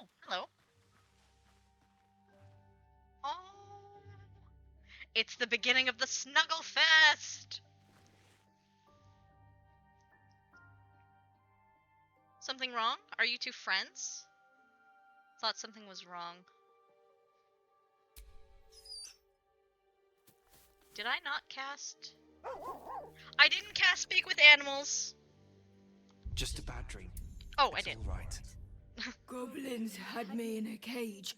[SPEAKER 2] Oh, hello. Oh. It's the beginning of the Snuggle Fest! Something wrong? Are you two friends? Thought something was wrong. Did I not cast? I didn't cast Speak with Animals.
[SPEAKER 17] Just a bad dream.
[SPEAKER 2] Oh,
[SPEAKER 17] It's
[SPEAKER 2] I did.
[SPEAKER 17] all right.
[SPEAKER 18] Goblins had me in a cage.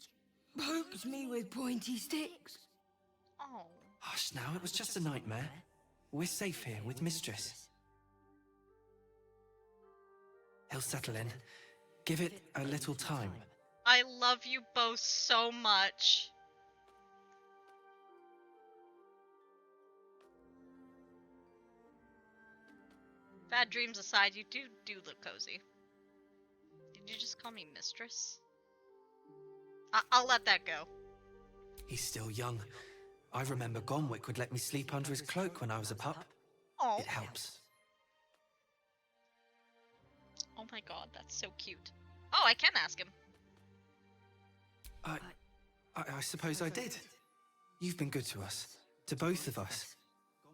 [SPEAKER 18] Poked me with pointy sticks.
[SPEAKER 2] Oh.
[SPEAKER 17] Hush now, it was just a nightmare. We're safe here with Mistress. He'll settle in. Give it a little time.
[SPEAKER 2] I love you both so much. Bad dreams aside, you do look cozy. Did you just call me mistress? I'll let that go.
[SPEAKER 17] He's still young. I remember Gonwick would let me sleep under his cloak when I was a pup.
[SPEAKER 2] Oh.
[SPEAKER 17] It helps.
[SPEAKER 2] Oh my god, that's so cute. Oh, I can ask him.
[SPEAKER 17] I suppose I did. You've been good to us. To both of us.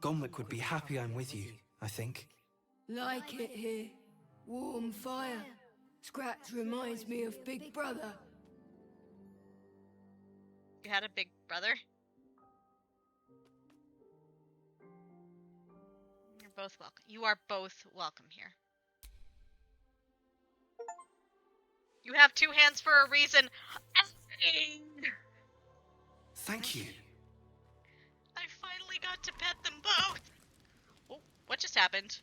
[SPEAKER 17] Gonwick would be happy I'm with you, I think.
[SPEAKER 18] Like it here. Warm fire. Scratch reminds me of Big Brother.
[SPEAKER 2] You had a big brother? You're both welcome. You are both welcome here. You have two hands for a reason.
[SPEAKER 17] Thank you.
[SPEAKER 2] I finally got to pet them both. Oh, what just happened?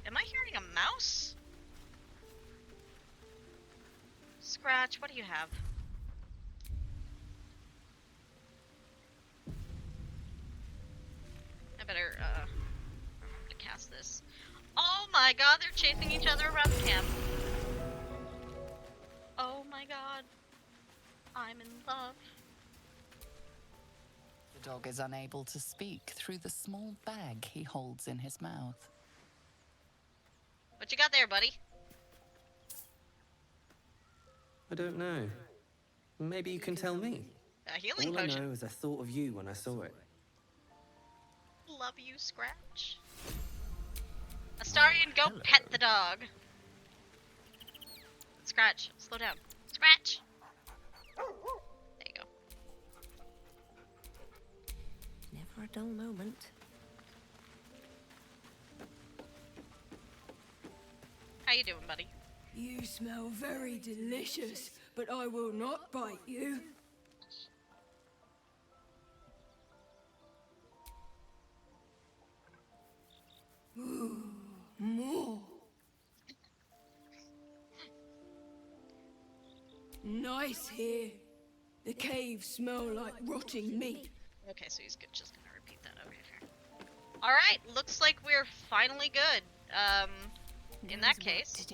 [SPEAKER 2] Am I hearing a mouse? Scratch, what do you have? I better, remember to cast this. Oh my god, they're chasing each other around the camp. Oh my god. I'm in love.
[SPEAKER 13] The dog is unable to speak through the small bag he holds in his mouth.
[SPEAKER 2] What you got there, buddy?
[SPEAKER 19] I don't know. Maybe you can tell me.
[SPEAKER 2] A healing
[SPEAKER 19] All
[SPEAKER 2] potion.
[SPEAKER 19] I know is I thought of you when I saw it.
[SPEAKER 2] Love you, Scratch. Astarion, go pet the dog. Scratch, slow down. Scratch! There you go.
[SPEAKER 11] Never a dull moment.
[SPEAKER 2] How you doing, buddy?
[SPEAKER 18] You smell very delicious, but I will not bite you. Ooh, more. Nice here. The caves smell like rotting meat.
[SPEAKER 2] Okay, so he's good. Just gonna repeat that. Okay, fair. Alright, looks like we're finally good. In that case,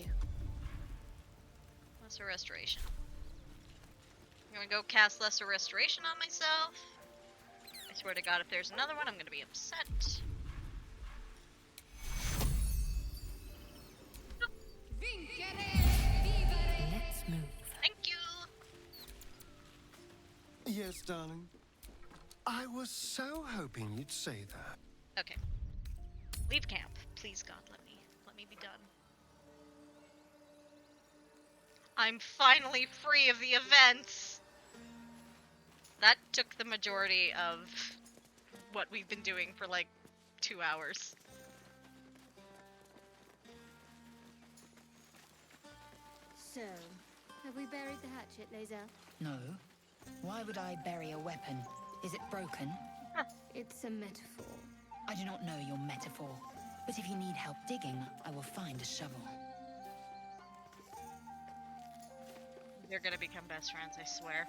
[SPEAKER 2] Lesser Restoration. I'm gonna go cast Lesser Restoration on myself. I swear to god, if there's another one, I'm gonna be upset.
[SPEAKER 11] Let's move.
[SPEAKER 2] Thank
[SPEAKER 8] Yes, darling. I was so hoping you'd say that.
[SPEAKER 2] Okay. Leave camp. Please, God, let me be done. I'm finally free of the events! That took the majority of what we've been doing for like 2 hours.
[SPEAKER 5] So, have we buried the hatchet, Lae'zel?
[SPEAKER 9] No. Why would I bury a weapon? Is it broken?
[SPEAKER 5] It's a metaphor.
[SPEAKER 9] I do not know your metaphor, but if you need help digging, I will find a shovel.
[SPEAKER 2] They're gonna become best friends, I swear.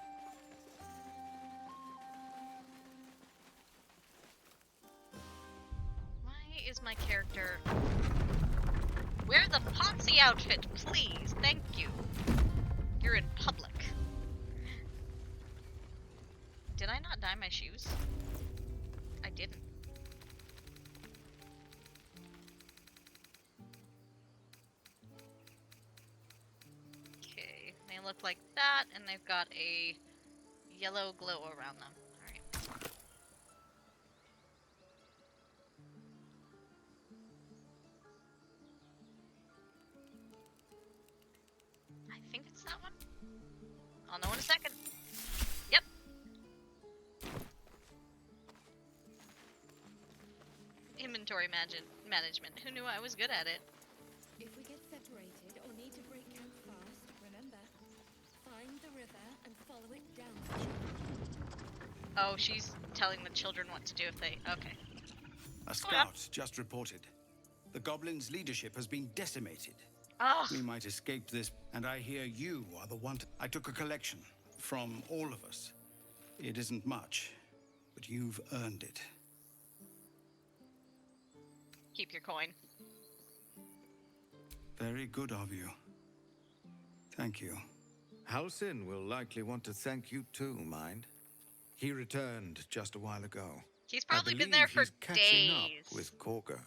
[SPEAKER 2] Why is my character... Wear the Ponzi outfit, please! Thank you. You're in public. Did I not dye my shoes? I didn't. Okay, they look like that, and they've got a yellow glow around them. Alright. I think it's that one. I'll know in a second. Yep. Inventory management. Who knew I was good at it?
[SPEAKER 5] If we get separated or need to break camp fast, remember, find the river and follow it down.
[SPEAKER 2] Oh, she's telling the children what to do if they... Okay.
[SPEAKER 20] A scout just reported. The goblins' leadership has been decimated.
[SPEAKER 2] Ugh.
[SPEAKER 20] We might escape this, and I hear you are the one. I took a collection from all of us. It isn't much, but you've earned it.
[SPEAKER 2] Keep your coin.
[SPEAKER 20] Very good of you. Thank you.
[SPEAKER 21] Halsin will likely want to thank you too, mind. He returned just a while ago.
[SPEAKER 2] He's probably been there for
[SPEAKER 21] he's catching
[SPEAKER 2] days.
[SPEAKER 21] up with Korga.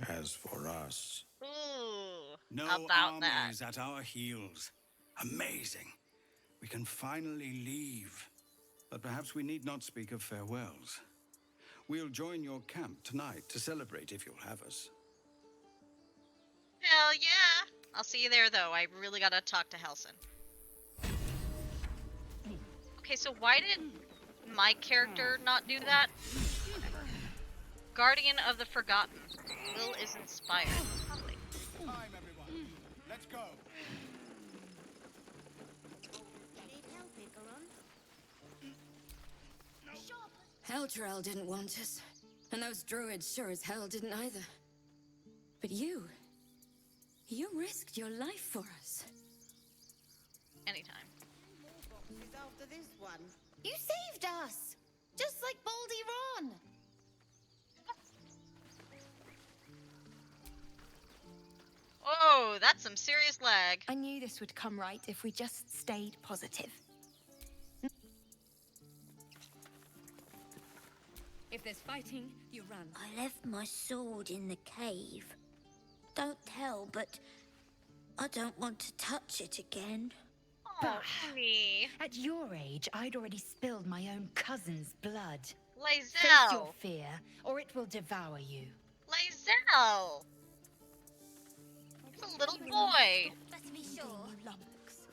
[SPEAKER 21] As for us...
[SPEAKER 2] Ooh,
[SPEAKER 20] No
[SPEAKER 2] about that.
[SPEAKER 20] armies at our heels. Amazing. We can finally leave. But perhaps we need not speak of farewells. We'll join your camp tonight to celebrate if you'll have us.
[SPEAKER 2] Hell yeah! I'll see you there, though. I really gotta talk to Halsin. Okay, so why did my character not do that? Guardian of the Forgotten. Will is inspired. Lovely.
[SPEAKER 20] Time, everyone. Let's go.
[SPEAKER 5] Need help, Icaron?
[SPEAKER 7] Heltrel didn't want us, and those druids sure as hell didn't either. But you risked your life for us.
[SPEAKER 2] Anytime.
[SPEAKER 22] After this one.
[SPEAKER 5] You saved us! Just like Baldur.
[SPEAKER 2] Oh, that's some serious lag.
[SPEAKER 23] I knew this would come right if we just stayed positive.
[SPEAKER 7] If there's fighting, you run.
[SPEAKER 22] I left my sword in the cave. Don't tell, but I don't want to touch it again.
[SPEAKER 2] Oh, honey.
[SPEAKER 9] At your age, I'd already spilled my own cousin's blood.
[SPEAKER 2] Lae'zel!
[SPEAKER 9] Face your fear, or it will devour you.
[SPEAKER 2] Lae'zel! He's a little boy.
[SPEAKER 5] Let's be sure.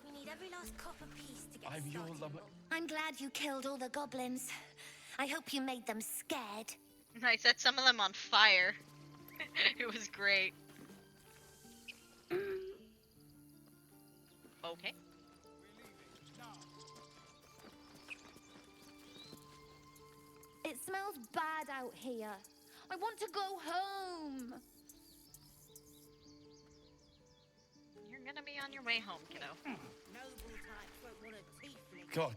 [SPEAKER 5] We need every last copper piece to get
[SPEAKER 15] I'm your lumber.
[SPEAKER 5] I'm glad you killed all the goblins. I hope you made them scared.
[SPEAKER 2] I set some of them on fire. It was great. Okay.
[SPEAKER 5] It smells bad out here. I want to go home.
[SPEAKER 2] You're gonna be on your way home, kiddo.
[SPEAKER 24] God,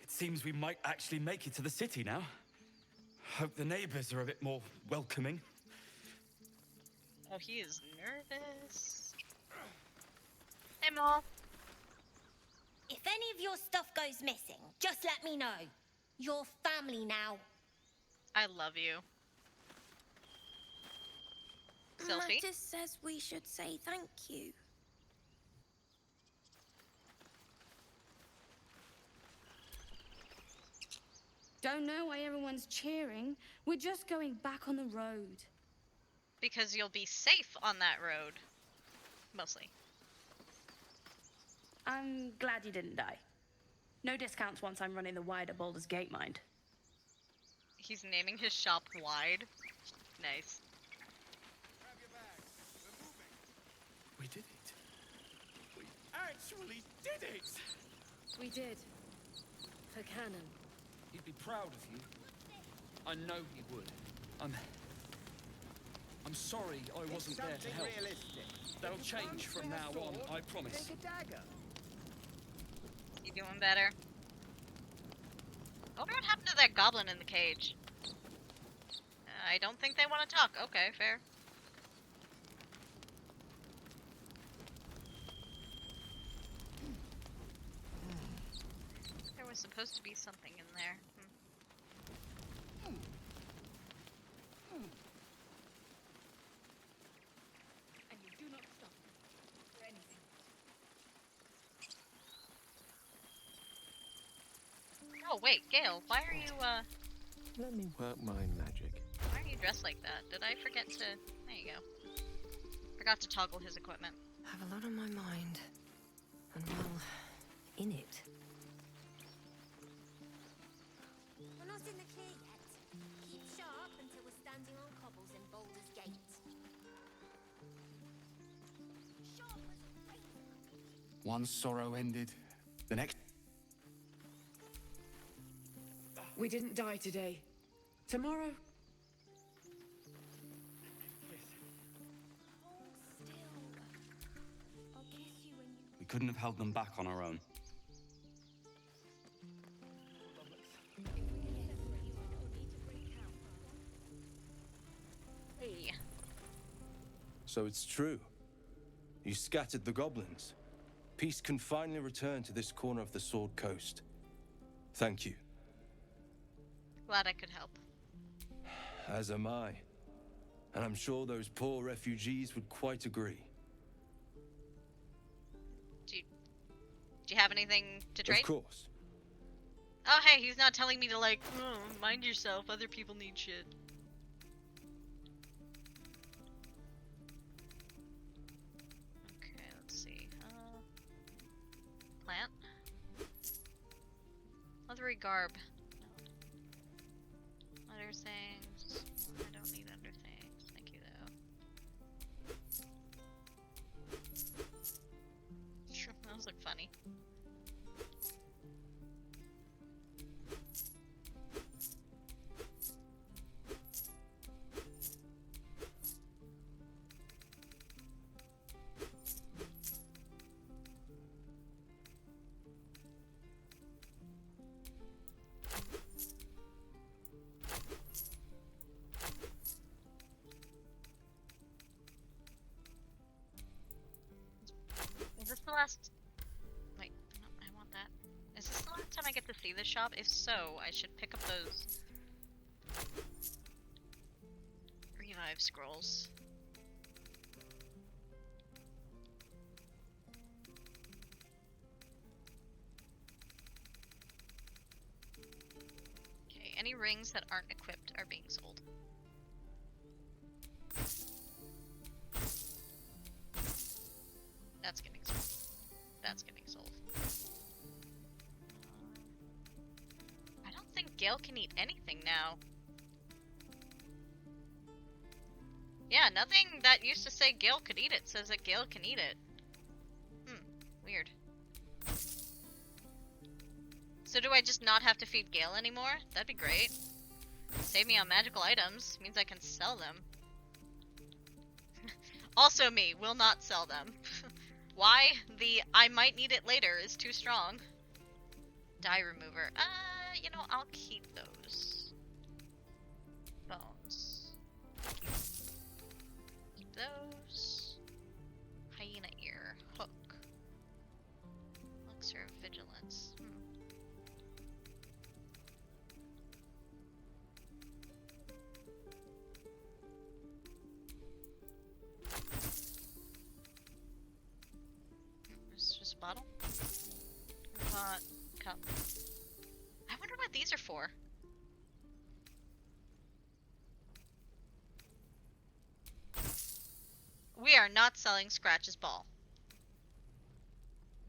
[SPEAKER 24] it seems we might actually make it to the city now. Hope the neighbors are a bit more welcoming.
[SPEAKER 2] Oh, he is nervous. Hey, Ma.
[SPEAKER 22] If any of your stuff goes missing, just let me know. You're family now.
[SPEAKER 2] I love you. Sylphie?
[SPEAKER 22] Mattis says we should say thank you.
[SPEAKER 3] Don't know why everyone's cheering. We're just going back on the road.
[SPEAKER 2] Because you'll be safe on that road. Mostly.
[SPEAKER 3] I'm glad you didn't die. No discounts once I'm running the wider Baldur's Gate, mind.
[SPEAKER 2] He's naming his shop Wide. Nice.
[SPEAKER 24] We did it. We actually did it!
[SPEAKER 11] We did. For Canon.
[SPEAKER 24] He'd be proud of you. I know he would. I'm sorry I wasn't there to help. That'll change from now on, I promise.
[SPEAKER 2] You doing better? I wonder what happened to that goblin in the cage. I don't think they want to talk. Okay, fair. There was supposed to be something in there.
[SPEAKER 3] And you do not stop for anything.
[SPEAKER 2] Oh wait, Gale, why are you
[SPEAKER 15] Let me work my magic.
[SPEAKER 2] why are you dressed like that? Did I forget to there you go. Forgot to toggle his equipment.
[SPEAKER 7] I have a lot on my mind. And well, in it.
[SPEAKER 22] We're not in the clear yet. Keep sharp until we're standing on cobbles in Baldur's Gate.
[SPEAKER 21] One sorrow ended, the next.
[SPEAKER 11] We didn't die today. Tomorrow?
[SPEAKER 24] We couldn't have held them back on our own.
[SPEAKER 2] Hey.
[SPEAKER 8] So it's true. You scattered the goblins. Peace can finally return to this corner of the Sword Coast. Thank you.
[SPEAKER 2] Glad I could help.
[SPEAKER 8] As am I. And I'm sure those poor refugees would quite agree.
[SPEAKER 2] Do you have anything to trade?
[SPEAKER 8] Of course.
[SPEAKER 2] Oh hey, he's not telling me to like, oh, mind yourself, other people need shit. Okay, let's see. Plant. Leathery garb. No. Other things. I don't need other things. Thank you though. Sure, those look funny. Is this the last... Wait, no, I want that. Is this the last time I get to see this shop? If so, I should pick up those... Revive scrolls. Okay, any rings that aren't equipped are being sold. That's getting sold. That's getting sold. I don't think Gale can eat anything now. Yeah, nothing that used to say Gale could eat it says that Gale can eat it. Weird. So do I just not have to feed Gale anymore? That'd be great. Save me on magical items. Means I can sell them. Also me, will not sell them. Why? The I might need it later is too strong. Die remover. You know, I'll keep those. Bones. Keep those. Hyena ear. Hook. Elixir of vigilance. It's just a bottle. Pot. Cup. I wonder what these are for. are not selling Scratch's ball.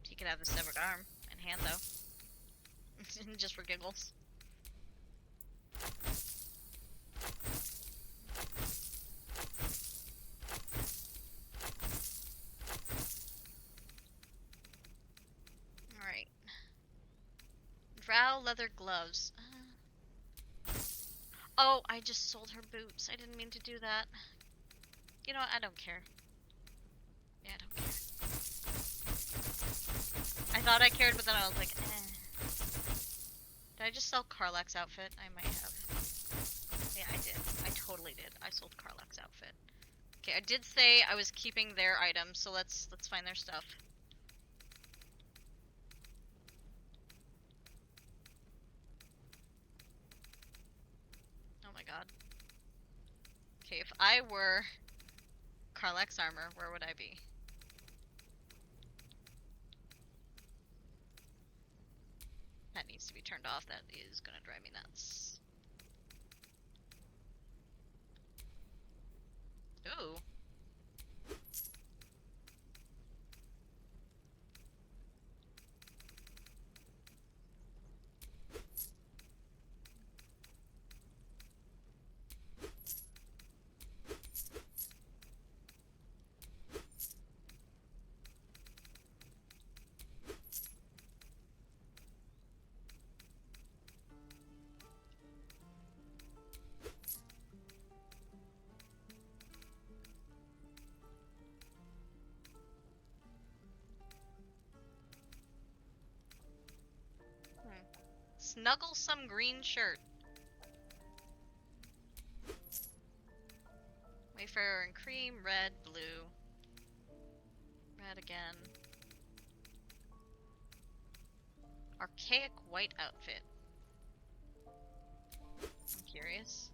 [SPEAKER 2] He can have the severed arm and hand, though. Just for giggles. Alright. Drow leather gloves. Oh, I just sold her boots. I didn't mean to do that. You know what? I don't care. Yeah, I don't care. I thought I cared, but then I was like, eh. Did I just sell Karlach's outfit? I might have. Yeah, I did. I totally did. I sold Karlach's outfit. Okay, I did say I was keeping their items, so let's find their stuff. Oh my god. Okay, if I were Karlach's armor, where would I be? That needs to be turned off. That is gonna drive me nuts. Ooh. Snugglesome green shirt. Wayfarer and cream, red, blue. Red again. Archaic white outfit. I'm curious.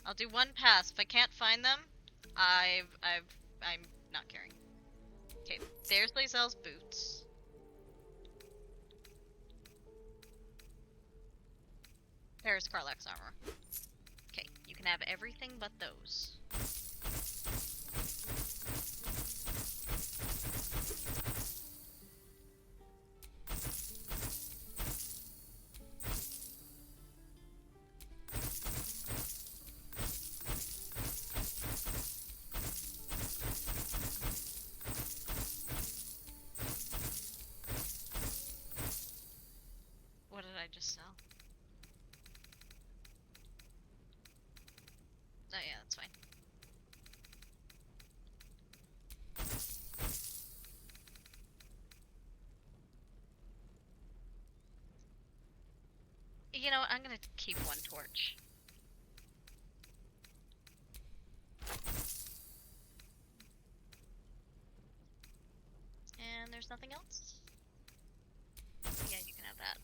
[SPEAKER 2] I'll do one pass. If I can't find them, I'm not caring. Okay, there's Lae'zel's boots. There's Karlach's armor. Okay, you can have everything but those. What did I just sell? Oh yeah, that's fine. You know what, I'm gonna keep one torch. And there's nothing else? Yeah, you can have that.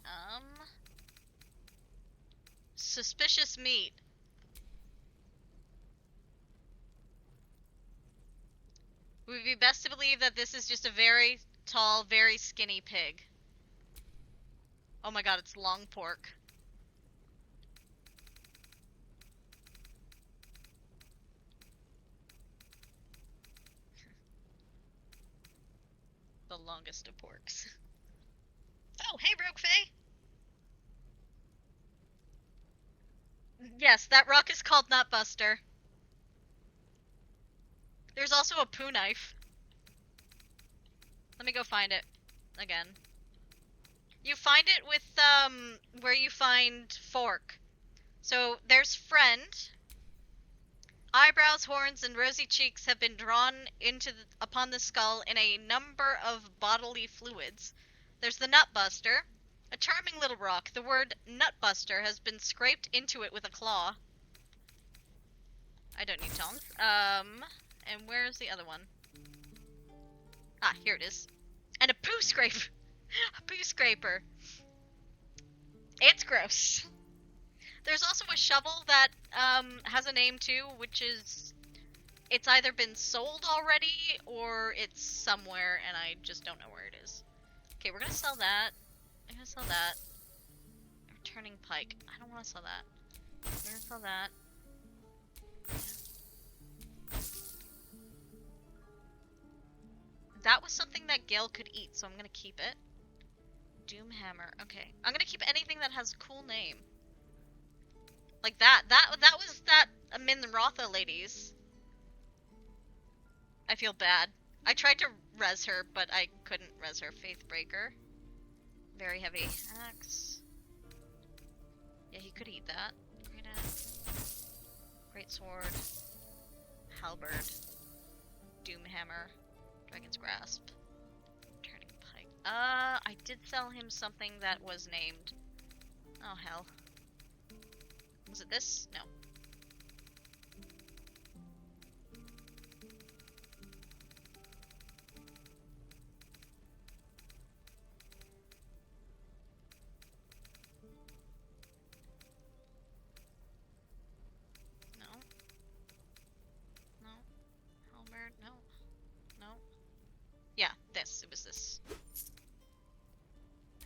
[SPEAKER 2] Suspicious meat. Would it be best to believe that this is just a very tall, very skinny pig? Oh my god, it's long pork. The longest of porks. Oh, hey, Rogue Faye! Yes, that rock is called Nutbuster. There's also a poo knife. Let me go find it again. You find it with, where you find fork. So, there's friend. Eyebrows, horns, and rosy cheeks have been drawn upon the skull in a number of bodily fluids. There's the Nutbuster, a charming little rock. The word Nutbuster has been scraped into it with a claw. I don't need tongs. And where's the other one? Ah, here it is. And a poo scrape. A poo scraper. It's gross. There's also a shovel that has a name too, which is it's either been sold already or it's somewhere and I just don't know where it is. Okay, we're gonna sell that. I'm gonna sell that. Returning pike. I don't want to sell that. We're gonna sell that. That was something that Gale could eat, so I'm gonna keep it. Doomhammer. Okay, I'm gonna keep anything that has a cool name. Like that. That was that Minrotha ladies. I feel bad. I tried to res her, but I couldn't res her. Faithbreaker. Very heavy axe. Yeah, he could eat that. Great axe. Great sword. Halberd. Doomhammer. Dragon's Grasp. Turning pike. I did sell him something that was named. Oh hell. Was it this? No. No. No. Halberd, no. No. Yeah, this. It was this.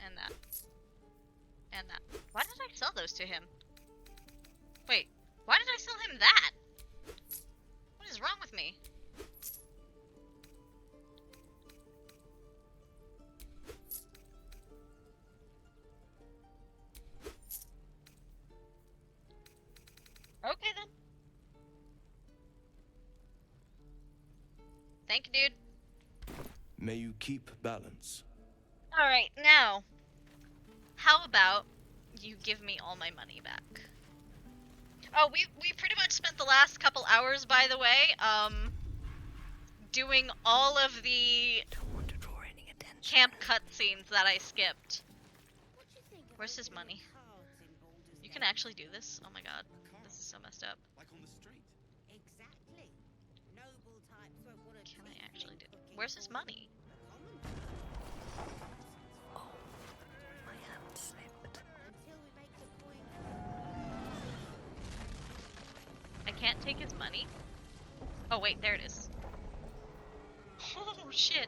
[SPEAKER 2] And that. And that. Why did I sell those to him? Wait, why did I sell him that? What is wrong with me? Okay then. Thank you, dude.
[SPEAKER 8] May you keep balance.
[SPEAKER 2] Alright, now, how about you give me all my money back? Oh, we pretty much spent the last couple hours, by the way, doing all of the camp cutscenes that I skipped. Where's his money? You can actually do this? Oh my god, this is so messed up. Can I actually do it? Where's his money? I can't take his money? Oh wait, there it is. Oh shit.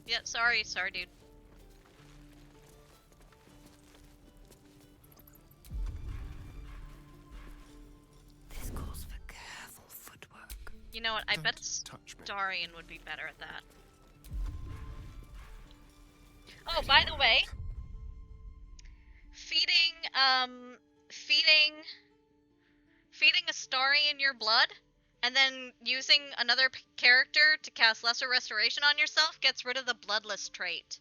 [SPEAKER 2] Yeah, sorry, dude.
[SPEAKER 13] This calls for careful footwork.
[SPEAKER 2] You know what, I bet Starion would be better at that. Oh, by the way, feeding a Starion your blood, and then using another character to cast Lesser Restoration on yourself gets rid of the Bloodless trait.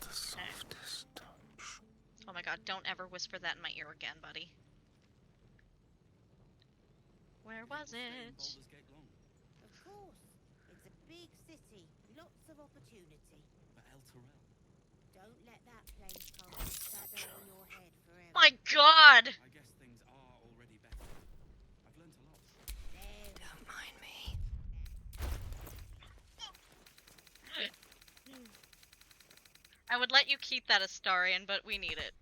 [SPEAKER 8] The softest touch.
[SPEAKER 2] Oh my god, don't ever whisper that in my ear again, buddy. Where was it?
[SPEAKER 1] Of course. It's a big city. Lots of opportunity.
[SPEAKER 21] But El Terrell.
[SPEAKER 1] Don't let that place cast a shadow on your head forever.
[SPEAKER 2] My god!
[SPEAKER 21] I guess things are already better. I've learnt a lot.
[SPEAKER 13] Don't mind me.
[SPEAKER 2] I would let you keep that Astarion, but we need it.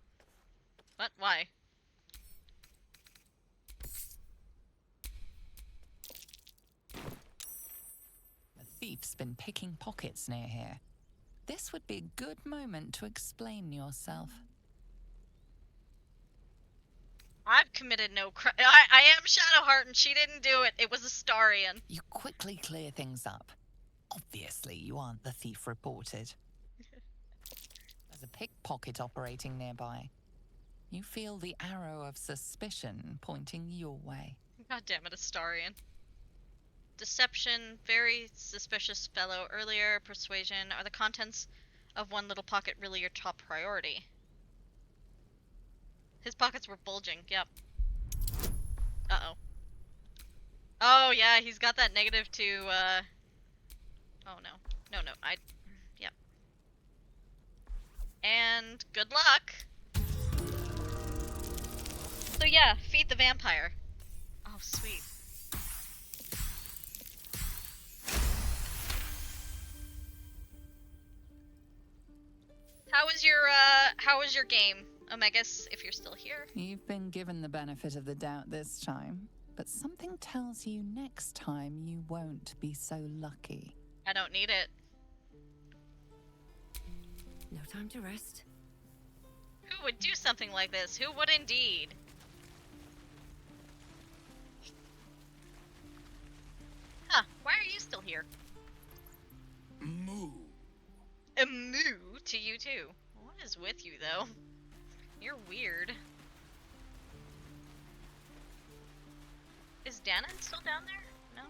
[SPEAKER 2] What? Why?
[SPEAKER 13] The thief's been picking pockets near here. This would be a good moment to explain yourself.
[SPEAKER 2] I've committed no crime. I am Shadowheart and she didn't do it. It was Astarion.
[SPEAKER 13] You quickly clear things up. Obviously, you aren't the thief reported. There's a pickpocket operating nearby. You feel the arrow of suspicion pointing your way.
[SPEAKER 2] God damn it, Astarion. Deception, very suspicious fellow. Earlier, persuasion. Are the contents of one little pocket really your top priority? His pockets were bulging, yep. Uh-oh. Oh, yeah, he's got that negative to, Oh, no. No, yep. And good luck! So yeah, feed the vampire. Oh, sweet. How was your game, Omegas, if you're still here?
[SPEAKER 13] You've been given the benefit of the doubt this time, but something tells you next time you won't be so lucky.
[SPEAKER 2] I don't need it.
[SPEAKER 7] No time to rest.
[SPEAKER 2] Who would do something like this? Who would indeed? Huh, why are you still here?
[SPEAKER 21] Moo.
[SPEAKER 2] A moo to you too. What is with you though? You're weird. Is Dana still down there? No?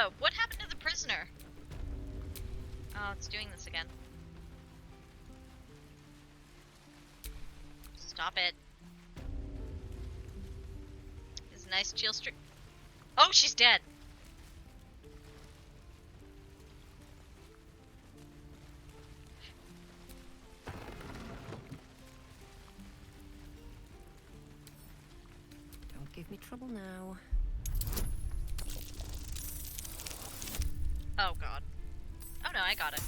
[SPEAKER 2] Oh, what happened to the prisoner? Oh, it's doing this again. Stop it. Is nice chill streak. Oh, she's dead.
[SPEAKER 7] Don't give me trouble now.
[SPEAKER 2] Oh god. Oh no, I got it.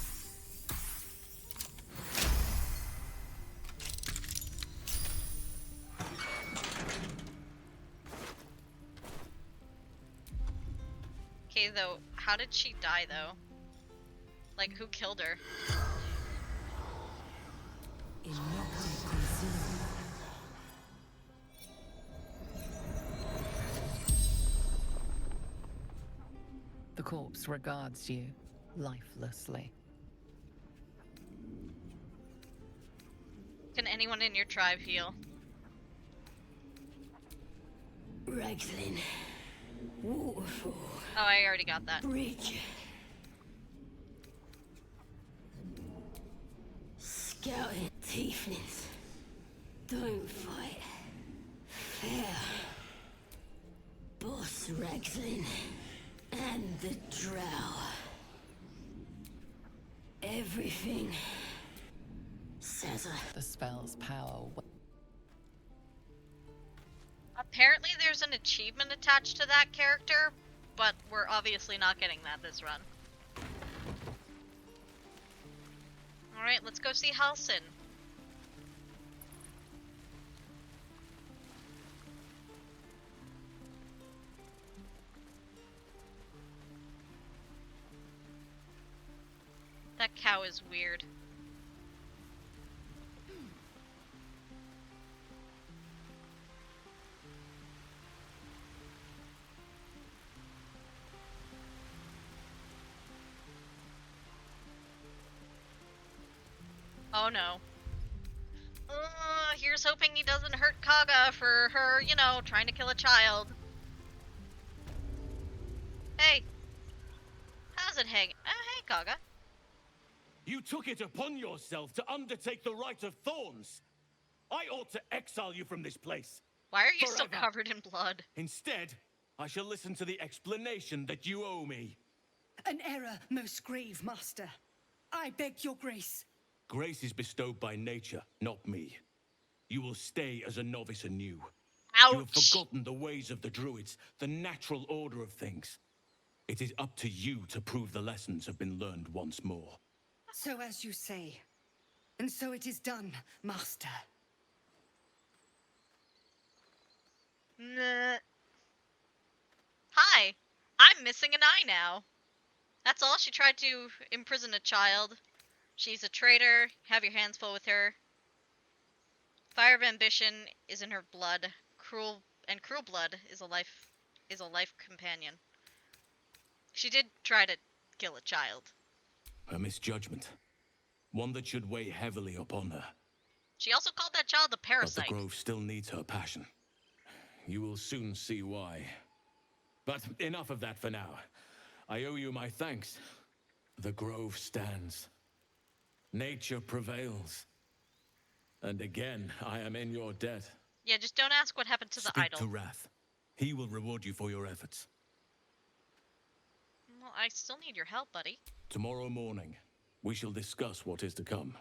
[SPEAKER 2] Okay, though, how did she die, though? Like, who killed her?
[SPEAKER 13] The corpse regards you lifelessly.
[SPEAKER 2] Can anyone in your tribe heal?
[SPEAKER 18] Raglan. Waterfall.
[SPEAKER 2] Oh, I already got that.
[SPEAKER 18] Bridge. Scouting tieflings. Don't fight. Fair. Boss Raglan. And the drow. Everything. Says
[SPEAKER 13] the spell's power.
[SPEAKER 2] Apparently there's an achievement attached to that character, but we're obviously not getting that this run. Alright, let's go see Halsin. That cow is weird. Oh no. Here's hoping he doesn't hurt Kaga for her, you know, trying to kill a child. Hey. How's it hang? Hey, Kaga.
[SPEAKER 4] You took it upon yourself to undertake the rite of thorns. I ought to exile you from this place.
[SPEAKER 2] Why are you
[SPEAKER 4] forever.
[SPEAKER 2] still covered in blood?
[SPEAKER 4] Instead, I shall listen to the explanation that you owe me.
[SPEAKER 6] An error, most grave master. I beg your grace.
[SPEAKER 4] Grace is bestowed by nature, not me. You will stay as a novice anew.
[SPEAKER 2] Ouch.
[SPEAKER 4] You have forgotten the ways of the druids, the natural order of things. It is up to you to prove the lessons have been learned once more.
[SPEAKER 6] So as you say. And so it is done, master.
[SPEAKER 2] Nah. Hi. I'm missing an eye now. That's all. She tried to imprison a child. She's a traitor. Have your hands full with her. Fire of ambition is in her blood. Cruel blood is a life companion. She did try to kill a child.
[SPEAKER 4] A misjudgment. One that should weigh heavily upon her.
[SPEAKER 2] She also called that child a parasite.
[SPEAKER 4] But the Grove still needs her passion. You will soon see why. But enough of that for now. I owe you my thanks. The Grove stands. Nature prevails. And again, I am in your debt.
[SPEAKER 2] Yeah, just don't ask what happened to the
[SPEAKER 4] Speak
[SPEAKER 2] idol.
[SPEAKER 4] to Wrath. He will reward you for your efforts.
[SPEAKER 2] Well, I still need your help, buddy.
[SPEAKER 4] Tomorrow morning, we shall discuss what is to come.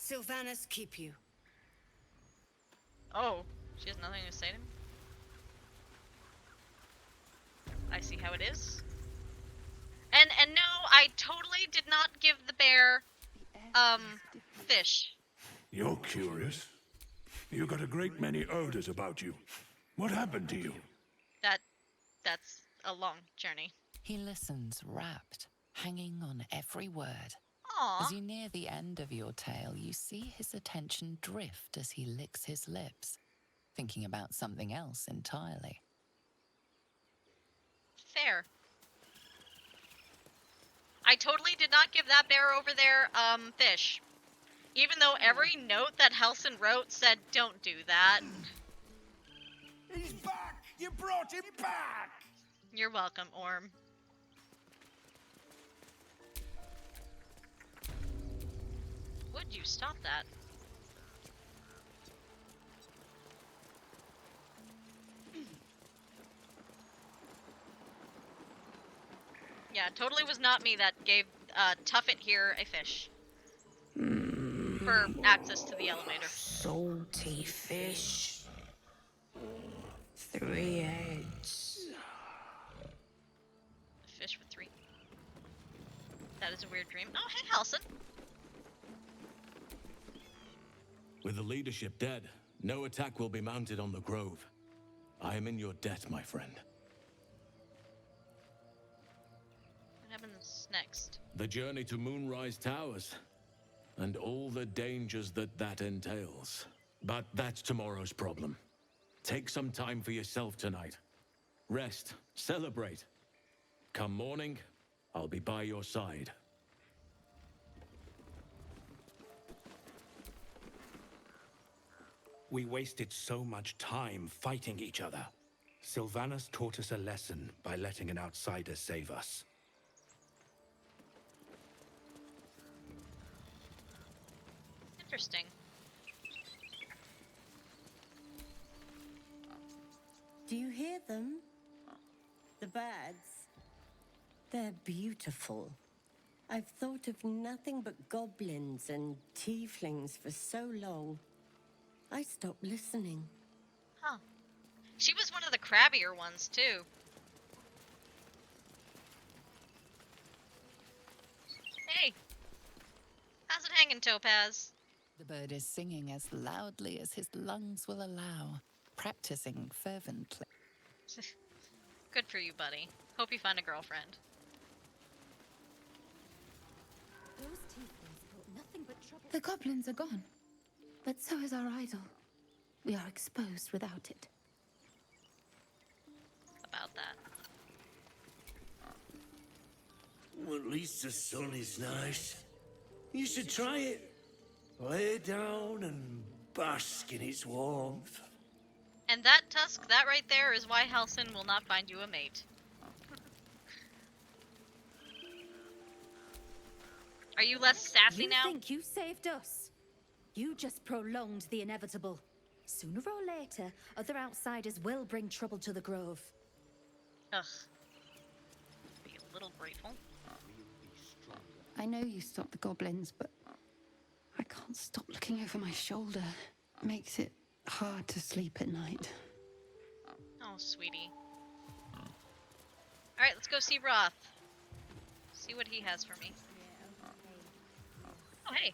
[SPEAKER 6] Sylvanas keep you.
[SPEAKER 2] Oh, she has nothing to say to me? I see how it is. And no, I totally did not give the bear, fish.
[SPEAKER 10] You're curious. You got a great many odors about you. What happened to you?
[SPEAKER 2] That's a long journey.
[SPEAKER 13] He listens rapt, hanging on every word.
[SPEAKER 2] Aww.
[SPEAKER 13] As you near the end of your tale, you see his attention drift as he licks his lips, thinking about something else entirely.
[SPEAKER 2] Fair. I totally did not give that bear over there, fish. Even though every note that Halsin wrote said, don't do that.
[SPEAKER 21] He's back! You brought him back!
[SPEAKER 2] You're welcome, Orm. Would you stop that? Yeah, totally was not me that gave Tuffet here a fish. For access to the elevator.
[SPEAKER 7] Salty fish. 3 eggs.
[SPEAKER 2] Fish with 3. That is a weird dream. Oh, hey, Halsin.
[SPEAKER 4] With the leadership dead, no attack will be mounted on the Grove. I am in your debt, my friend.
[SPEAKER 2] What happens next?
[SPEAKER 4] The journey to Moonrise Towers, and all the dangers that entails. But that's tomorrow's problem. Take some time for yourself tonight. Rest, celebrate. Come morning, I'll be by your side.
[SPEAKER 12] We wasted so much time fighting each other. Sylvanas taught us a lesson by letting an outsider save us.
[SPEAKER 2] Interesting.
[SPEAKER 14] Do you hear them? The birds? They're beautiful. I've thought of nothing but goblins and tieflings for so long. I stopped listening.
[SPEAKER 2] Huh. She was one of the crabbier ones, too. Hey! How's it hanging, Topaz?
[SPEAKER 13] The bird is singing as loudly as his lungs will allow, practicing fervently.
[SPEAKER 2] Good for you, buddy. Hope you find a girlfriend.
[SPEAKER 5] Those tieflings brought nothing but trouble.
[SPEAKER 9] The goblins are gone, but so is our idol. We are exposed without it.
[SPEAKER 2] About that.
[SPEAKER 16] Well, at least the sun is nice. You should try it. Lay down and bask in its warmth.
[SPEAKER 2] And that tusk, that right there, is why Halsin will not find you a mate. Are you less sassy now?
[SPEAKER 25] You think you saved us? You just prolonged the inevitable. Sooner or later, other outsiders will bring trouble to the Grove.
[SPEAKER 2] Ugh. Be a little grateful.
[SPEAKER 9] I know you stopped the goblins, but I can't stop looking over my shoulder. It makes it hard to sleep at night.
[SPEAKER 2] Oh, sweetie. Alright, let's go see Roth. See what he has for me. Oh, hey.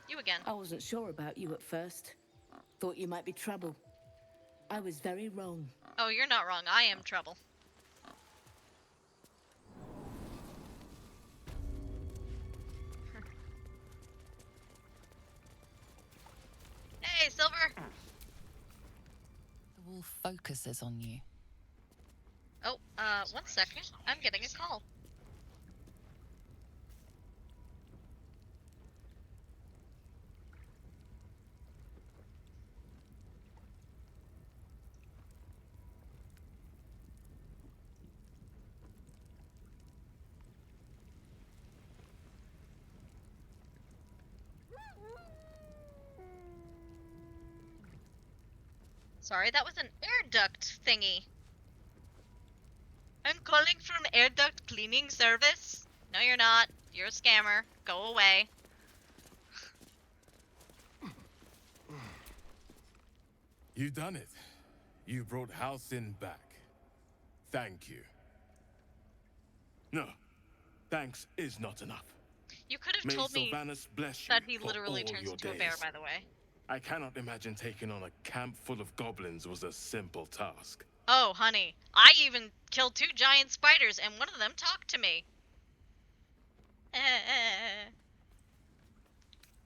[SPEAKER 2] You again.
[SPEAKER 14] I wasn't sure about you at first. Thought you might be trouble. I was very wrong.
[SPEAKER 2] Oh, you're not wrong. I am trouble. Hey, Silver!
[SPEAKER 13] The wolf focuses on you.
[SPEAKER 2] Oh, 1 second. I'm getting a call. Sorry, that was an air duct thingy. I'm calling from air duct cleaning service. No, you're not. You're a scammer. Go away.
[SPEAKER 3] You done it. You brought Halcyon back. Thank you. No, thanks is not enough.
[SPEAKER 2] You could have
[SPEAKER 3] May
[SPEAKER 2] told me
[SPEAKER 3] Sylvanas bless
[SPEAKER 2] that
[SPEAKER 3] you
[SPEAKER 2] he
[SPEAKER 3] for
[SPEAKER 2] literally
[SPEAKER 3] all
[SPEAKER 2] turns
[SPEAKER 3] your
[SPEAKER 2] into a bear,
[SPEAKER 3] days.
[SPEAKER 2] by the way.
[SPEAKER 3] I cannot imagine taking on a camp full of goblins was a simple task.
[SPEAKER 2] Oh, honey. I even killed 2 giant spiders, and one of them talked to me.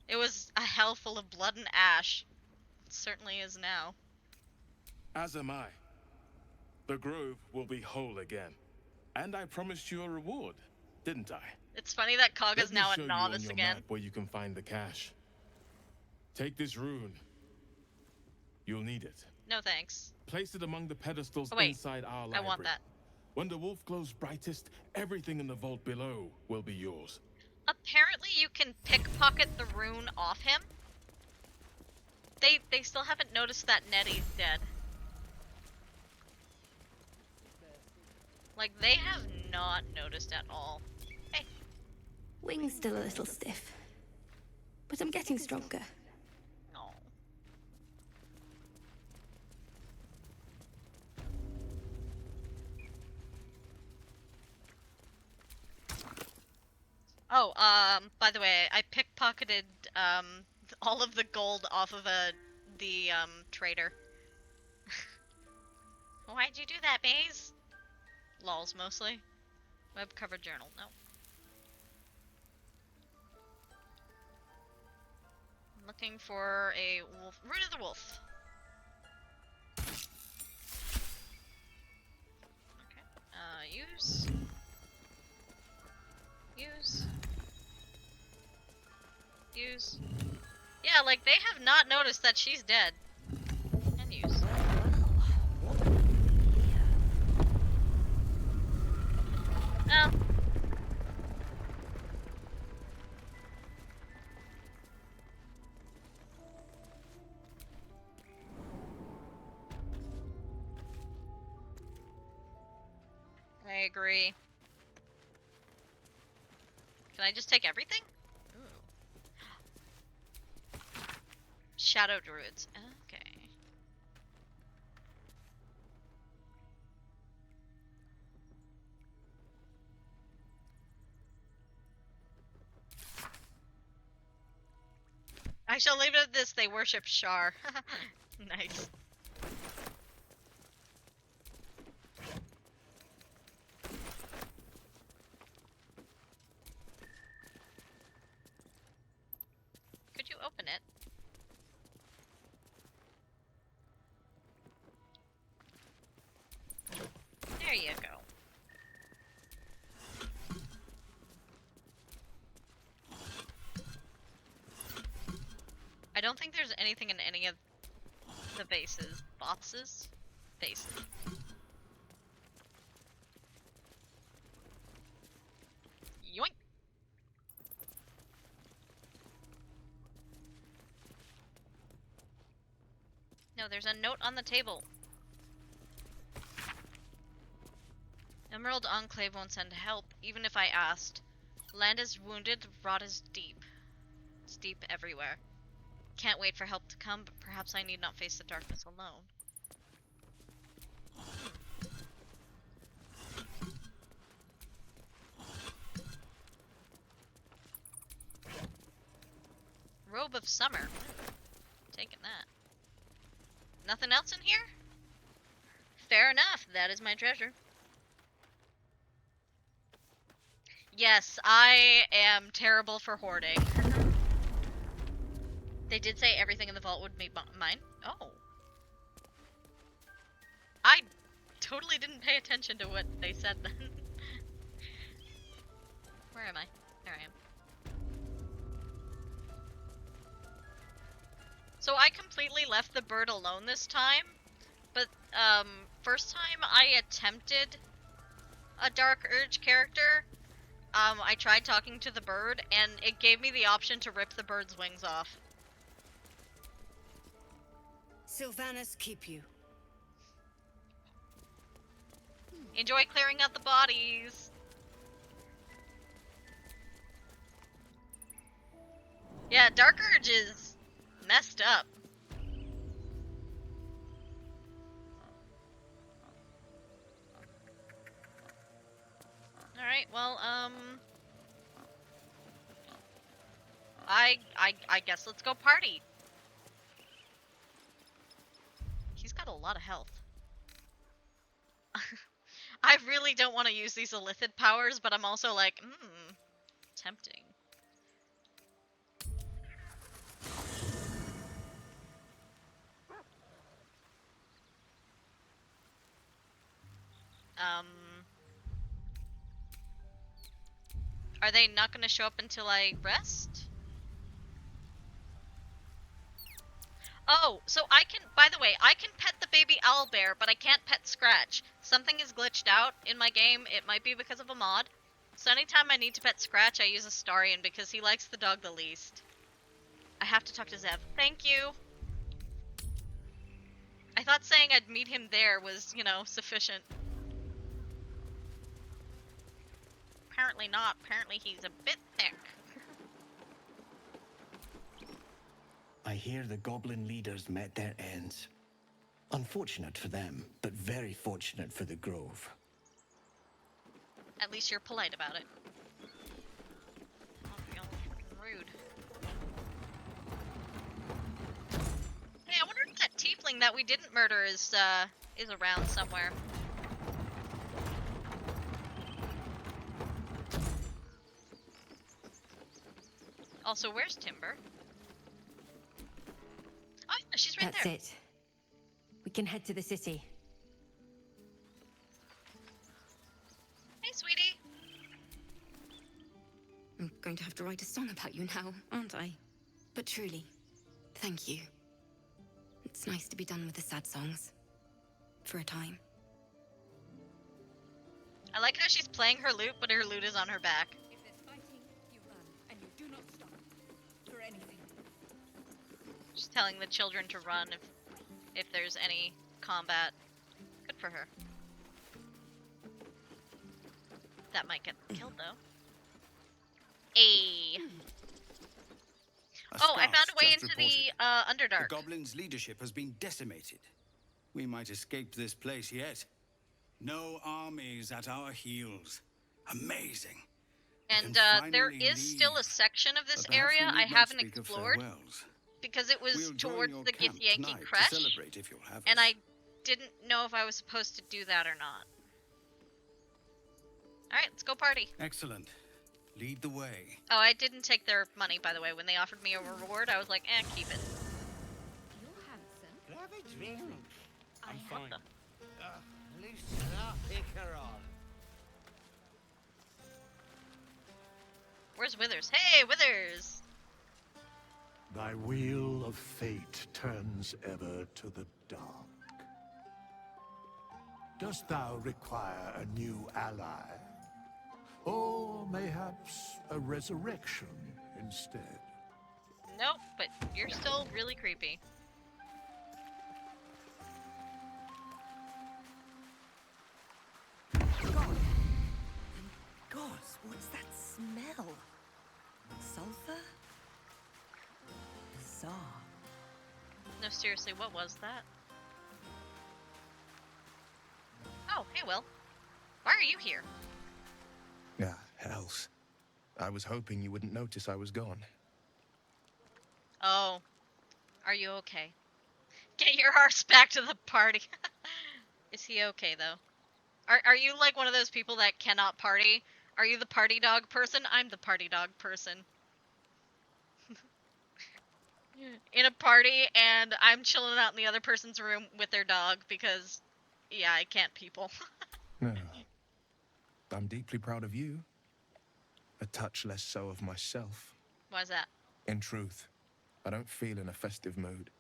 [SPEAKER 2] It was a hell full of blood and ash. It certainly is now.
[SPEAKER 3] As am I. The grove will be whole again. And I promised you a reward, didn't I?
[SPEAKER 2] It's funny that Kaga's
[SPEAKER 3] Let me
[SPEAKER 2] now
[SPEAKER 3] show
[SPEAKER 2] a
[SPEAKER 3] you on
[SPEAKER 2] novice
[SPEAKER 3] your
[SPEAKER 2] again.
[SPEAKER 3] map where you can find the cache. Take this rune. You'll need it.
[SPEAKER 2] No thanks.
[SPEAKER 3] Place it among the pedestals
[SPEAKER 2] Oh, wait.
[SPEAKER 3] inside our
[SPEAKER 2] I
[SPEAKER 3] library.
[SPEAKER 2] want that.
[SPEAKER 3] When the wolf glows brightest, everything in the vault below will be yours.
[SPEAKER 2] Apparently you can pickpocket the rune off him. They still haven't noticed that Nettie's dead. Like, they have not noticed at all. Hey.
[SPEAKER 17] Wing's still a little stiff, but I'm getting stronger.
[SPEAKER 2] No. Oh, by the way, I pickpocketed, all of the gold off of the trader. Why'd you do that, Maze? Lols, mostly. Web cover journal, no. I'm looking for a wolf. Root of the wolf. Okay. Use. Use. Use. Yeah, like, they have not noticed that she's dead. And use. No. I agree. Can I just take everything? Ooh. Shadow druids. Okay. I shall leave it at this. They worship Shar. Nice. Could you open it? There you go. I don't think there's anything in any of the bases. Boxes? Bases. Yoink! No, there's a note on the table. Emerald Enclave won't send help, even if I asked. Land is wounded, rot is deep. It's deep everywhere. Can't wait for help to come, but perhaps I need not face the darkness alone. Robe of Summer. Taking that. Nothing else in here? Fair enough, that is my treasure. Yes, I am terrible for hoarding. They did say everything in the vault would be mine. Oh. I totally didn't pay attention to what they said then. Where am I? There I am. So I completely left the bird alone this time, but first time I attempted a Dark Urge character, I tried talking to the bird and it gave me the option to rip the bird's wings off.
[SPEAKER 6] Sylvanas keep you.
[SPEAKER 2] Enjoy clearing out the bodies. Yeah, Dark Urge is messed up. Alright, well, I guess let's go party. He's got a lot of health. I really don't want to use these illithid powers, but I'm also like, tempting. Are they not gonna show up until I rest? Oh, so I can, by the way, I can pet the baby owlbear, but I can't pet Scratch. Something is glitched out in my game. It might be because of a mod. So anytime I need to pet Scratch, I use Astarion because he likes the dog the least. I have to talk to Zev. Thank you! I thought saying I'd meet him there was, you know, sufficient. Apparently not. Apparently he's a bit thick.
[SPEAKER 15] I hear the goblin leaders met their ends. Unfortunate for them, but very fortunate for the Grove.
[SPEAKER 2] At least you're polite about it. Oh, y'all freaking rude. Hey, I wonder if that tiefling that we didn't murder is around somewhere. Also, where's Timber? Oh, yeah, she's right there.
[SPEAKER 19] That's it. We can head to the city.
[SPEAKER 2] Hey, sweetie.
[SPEAKER 7] I'm going to have to write a song about you now, aren't I? But truly, thank you. It's nice to be done with the sad songs. For a time.
[SPEAKER 2] I like how she's playing her lute, but her lute is on her back.
[SPEAKER 25] If there's fighting, you run, and you do not stop. For anything.
[SPEAKER 2] She's telling the children to run if there's any combat. Good for her. That might get killed though. Ayy. Oh, I found a way into the Underdark.
[SPEAKER 21] The goblins' leadership has been decimated. We might escape this place yet. No armies at our heels. Amazing.
[SPEAKER 2] And there is still a section of this area I haven't explored because it was towards the Githyanki Creche, and I didn't know if I was supposed to do that or not. Alright, let's go party.
[SPEAKER 21] Excellent. Lead the way.
[SPEAKER 2] Oh, I didn't take their money, by the way. When they offered me a reward, I was like, keep it.
[SPEAKER 25] You're handsome.
[SPEAKER 16] Can I have a drink?
[SPEAKER 2] I'm fine.
[SPEAKER 16] Loosen up, Icaron.
[SPEAKER 2] Where's Withers? Hey, Withers!
[SPEAKER 10] Thy wheel of fate turns ever to the dark. Dost thou require a new ally? Or mayhaps a resurrection instead?
[SPEAKER 2] Nope, but you're still really creepy.
[SPEAKER 14] God, what's that smell? Sulfur? Bizarre.
[SPEAKER 2] No, seriously, what was that? Oh, hey, Will. Why are you here?
[SPEAKER 20] Ah, hells. I was hoping you wouldn't notice I was gone.
[SPEAKER 2] Oh. Are you okay? Get your arse back to the party. Is he okay, though? Are you like one of those people that cannot party? Are you the party dog person? I'm the party dog person. In a party, and I'm chilling out in the other person's room with their dog because, yeah, I can't people.
[SPEAKER 20] No. I'm deeply proud of you. A touch less so of myself.
[SPEAKER 2] Why's that?
[SPEAKER 20] In truth, I don't feel in a festive mood,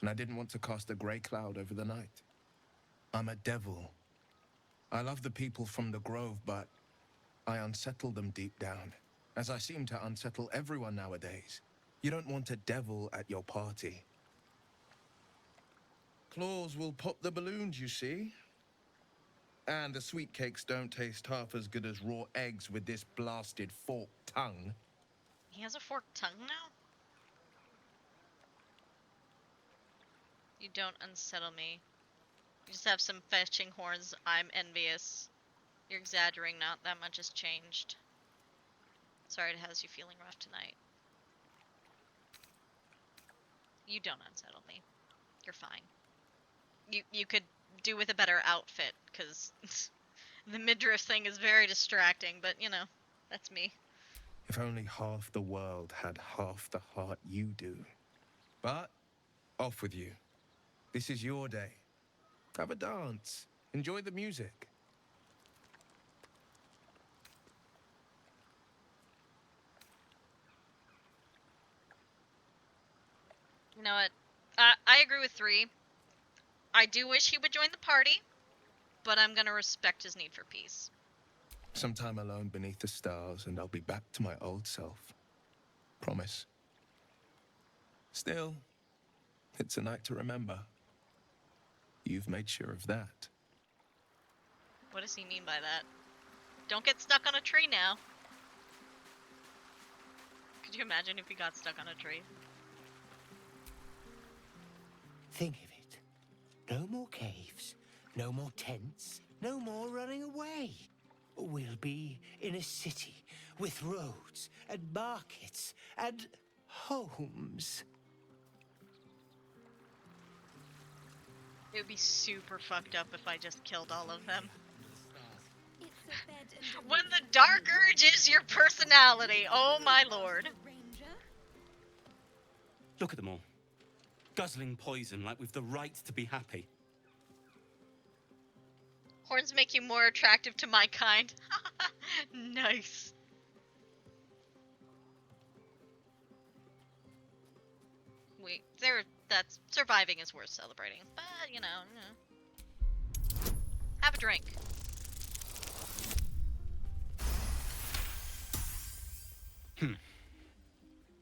[SPEAKER 20] and I didn't want to cast a grey cloud over the night. I'm a devil. I love the people from the Grove, but I unsettle them deep down, as I seem to unsettle everyone nowadays. You don't want a devil at your party. Claws will pop the balloons, you see. And the sweet cakes don't taste half as good as raw eggs with this blasted forked tongue.
[SPEAKER 2] He has a forked tongue now? You don't unsettle me. You just have some fetching horns. I'm envious. You're exaggerating, not that much has changed. Sorry it has you feeling rough tonight. You don't unsettle me. You're fine. You could do with a better outfit, because the midriff thing is very distracting, but you know, that's me.
[SPEAKER 20] If only half the world had half the heart you do. But, off with you. This is your day. Have a dance. Enjoy the music.
[SPEAKER 2] You know what? I agree with 3. I do wish he would join the party, but I'm gonna respect his need for peace.
[SPEAKER 20] Some time alone beneath the stars, and I'll be back to my old self. Promise. Still, it's a night to remember. You've made sure of that.
[SPEAKER 2] What does he mean by that? Don't get stuck on a tree now. Could you imagine if he got stuck on a tree?
[SPEAKER 15] Think of it. No more caves, no more tents, no more running away. We'll be in a city with roads and markets and homes.
[SPEAKER 2] It would be super fucked up if I just killed all of them. When the dark urge is your personality, oh my lord.
[SPEAKER 12] Look at them all. Guzzling poison like we've the right to be happy.
[SPEAKER 2] Horns make you more attractive to my kind. Nice. That's surviving is worth celebrating, but you know. Have a drink.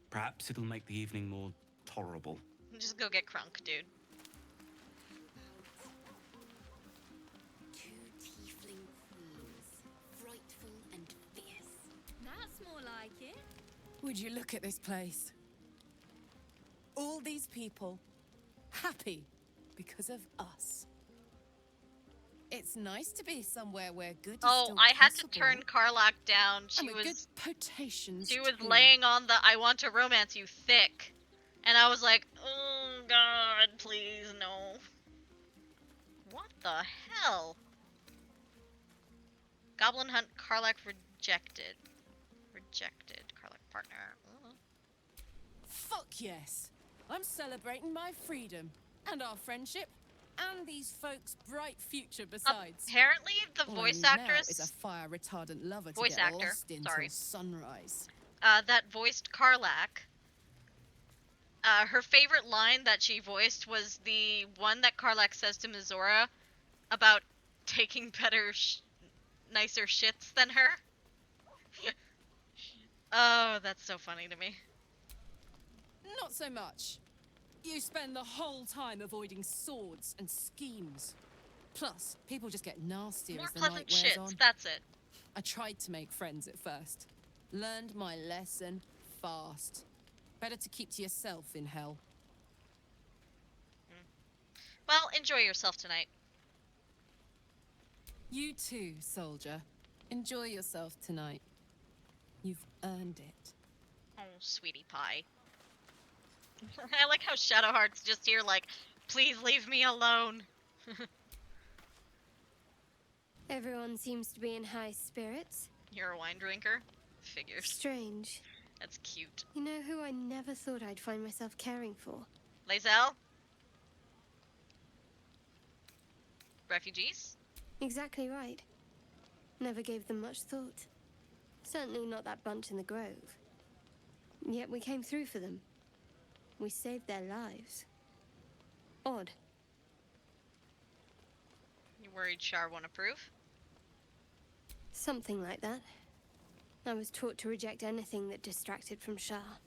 [SPEAKER 12] Perhaps it'll make the evening more tolerable.
[SPEAKER 2] Just go get crunk, dude.
[SPEAKER 17] Two tiefling queens, frightful and fierce.
[SPEAKER 25] That's more like it.
[SPEAKER 8] Would you look at this place? All these people happy because of us. It's nice to be somewhere where good is
[SPEAKER 2] Oh,
[SPEAKER 8] still
[SPEAKER 2] I had to
[SPEAKER 8] possible.
[SPEAKER 2] turn Karlak down. She
[SPEAKER 8] And with good potations
[SPEAKER 2] She was
[SPEAKER 8] too.
[SPEAKER 2] laying on the I want to romance you thick. And I was like, oh god, please no. What the hell? Goblin hunt Karlak rejected. Rejected. Karlak partner. Ugh.
[SPEAKER 8] Fuck yes. I'm celebrating my freedom and our friendship and these folks' bright future besides.
[SPEAKER 2] Apparently the
[SPEAKER 8] All I
[SPEAKER 2] voice
[SPEAKER 8] need now
[SPEAKER 2] actress
[SPEAKER 8] is a fire retardant lover to
[SPEAKER 2] Voice
[SPEAKER 8] get
[SPEAKER 2] actor,
[SPEAKER 8] lost in
[SPEAKER 2] sorry.
[SPEAKER 8] till sunrise.
[SPEAKER 2] That voiced Karlak. Her favorite line that she voiced was the one that Karlak says to Mizora about taking better, nicer shits than her. Oh, that's so funny to me.
[SPEAKER 8] Not so much. You spend the whole time avoiding swords and schemes. Plus, people just get nastier
[SPEAKER 2] More
[SPEAKER 8] as the night
[SPEAKER 2] pleasant
[SPEAKER 8] wears
[SPEAKER 2] shits,
[SPEAKER 8] on.
[SPEAKER 2] that's it.
[SPEAKER 8] I tried to make friends at first. Learned my lesson fast. Better to keep to yourself in hell.
[SPEAKER 2] Well, enjoy yourself tonight.
[SPEAKER 8] You too, soldier. Enjoy yourself tonight. You've earned it.
[SPEAKER 2] Oh, sweetie pie. I like how Shadowheart's just here like, please leave me alone.
[SPEAKER 5] Everyone seems to be in high spirits.
[SPEAKER 2] You're a wine drinker? Figures.
[SPEAKER 5] Strange.
[SPEAKER 2] That's cute.
[SPEAKER 5] You know who I never thought I'd find myself caring for?
[SPEAKER 2] Lae'zel? Refugees?
[SPEAKER 5] Exactly right. Never gave them much thought. Certainly not that bunch in the grove. Yet we came through for them. We saved their lives. Odd.
[SPEAKER 2] You worried Shar won't approve?
[SPEAKER 5] Something like that. I was taught to reject anything that distracted from Shar.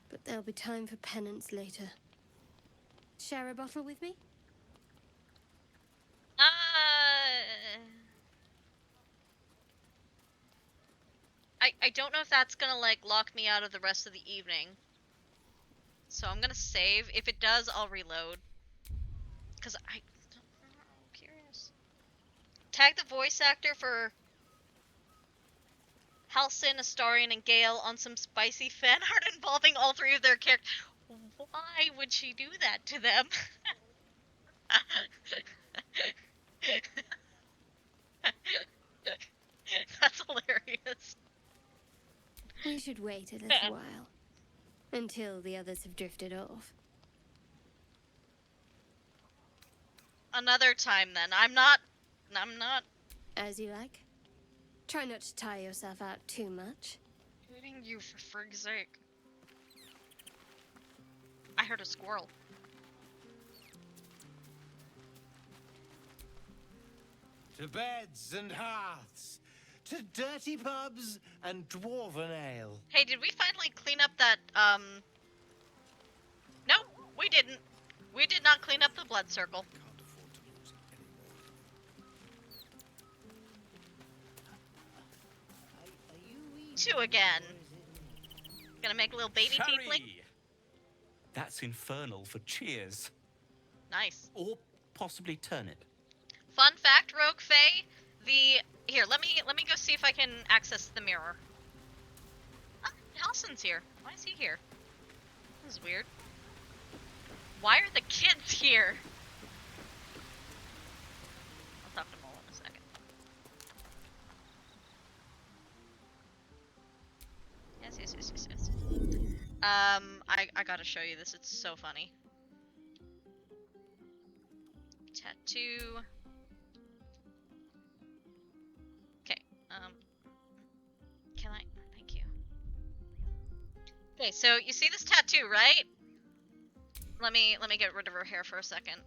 [SPEAKER 5] But there'll be time for penance later. Share a bottle with me?
[SPEAKER 2] I don't know if that's gonna, like, lock me out of the rest of the evening. So I'm gonna save. If it does, I'll reload. Because I'm curious. Tag the voice actor for Halcyon, Astarion, and Gale on some spicy fan art involving all three of their characters. Why would she do that to them? That's hilarious.
[SPEAKER 5] We should wait a little while. Until the others have drifted off.
[SPEAKER 2] Another time then. I'm not.
[SPEAKER 5] As you like. Try not to tire yourself out too much.
[SPEAKER 2] Including you, for frig's sake. I heard a squirrel.
[SPEAKER 15] To beds and hearths, to dirty pubs and dwarven ale.
[SPEAKER 2] Hey, did we finally clean up that, No, we didn't. We did not clean up the blood circle. Two again. Gonna make a little baby tiefling.
[SPEAKER 1] That's infernal for cheers.
[SPEAKER 2] Nice.
[SPEAKER 1] Or possibly turnip.
[SPEAKER 2] Fun fact, Rogue Faye, here, let me go see if I can access the mirror. Ah, Halson's here. Why is he here? This is weird. Why are the kids here? I'll talk to Mole in a second. Yes. I gotta show you this. It's so funny. Tattoo. Okay. Can I? Thank you. Okay, so you see this tattoo, right? Let me get rid of her hair for a second.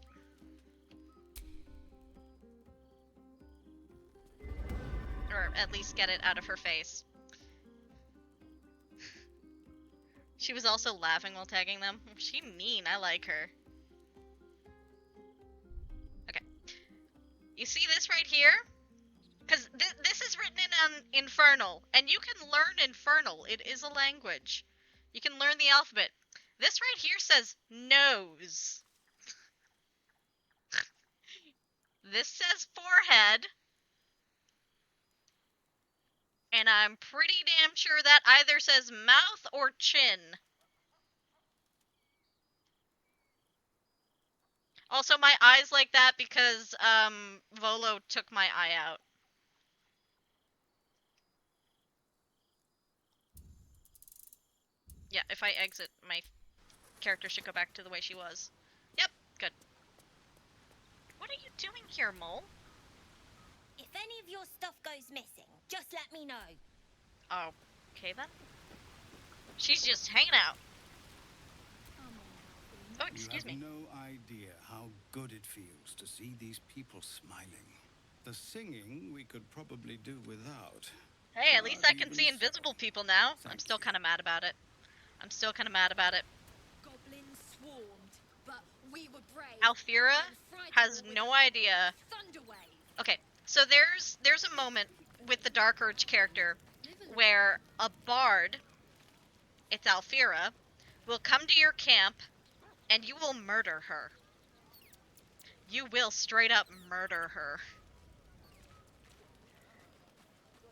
[SPEAKER 2] Or at least get it out of her face. She was also laughing while tagging them. She mean, I like her. Okay. You see this right here? Because this is written in Infernal, and you can learn Infernal. It is a language. You can learn the alphabet. This right here says nose. This says forehead. And I'm pretty damn sure that either says mouth or chin. Also, my eye's like that because, Volo took my eye out. Yeah, if I exit, my character should go back to the way she was. Yep, good. What are you doing here, Mole?
[SPEAKER 11] If any of your stuff goes missing, just let me know.
[SPEAKER 2] Oh, okay then. She's just hanging out. Oh, excuse me.
[SPEAKER 21] You have no idea how good it feels to see these people smiling. The singing we could probably do without.
[SPEAKER 2] Hey, at least I can see invisible people now. I'm still kind of mad about it.
[SPEAKER 25] Goblins swarmed, but we were brave.
[SPEAKER 2] Alfira has no idea. Okay, so there's a moment with the Dark Urge character where a bard, it's Alfira, will come to your camp and you will murder her. You will straight up murder her.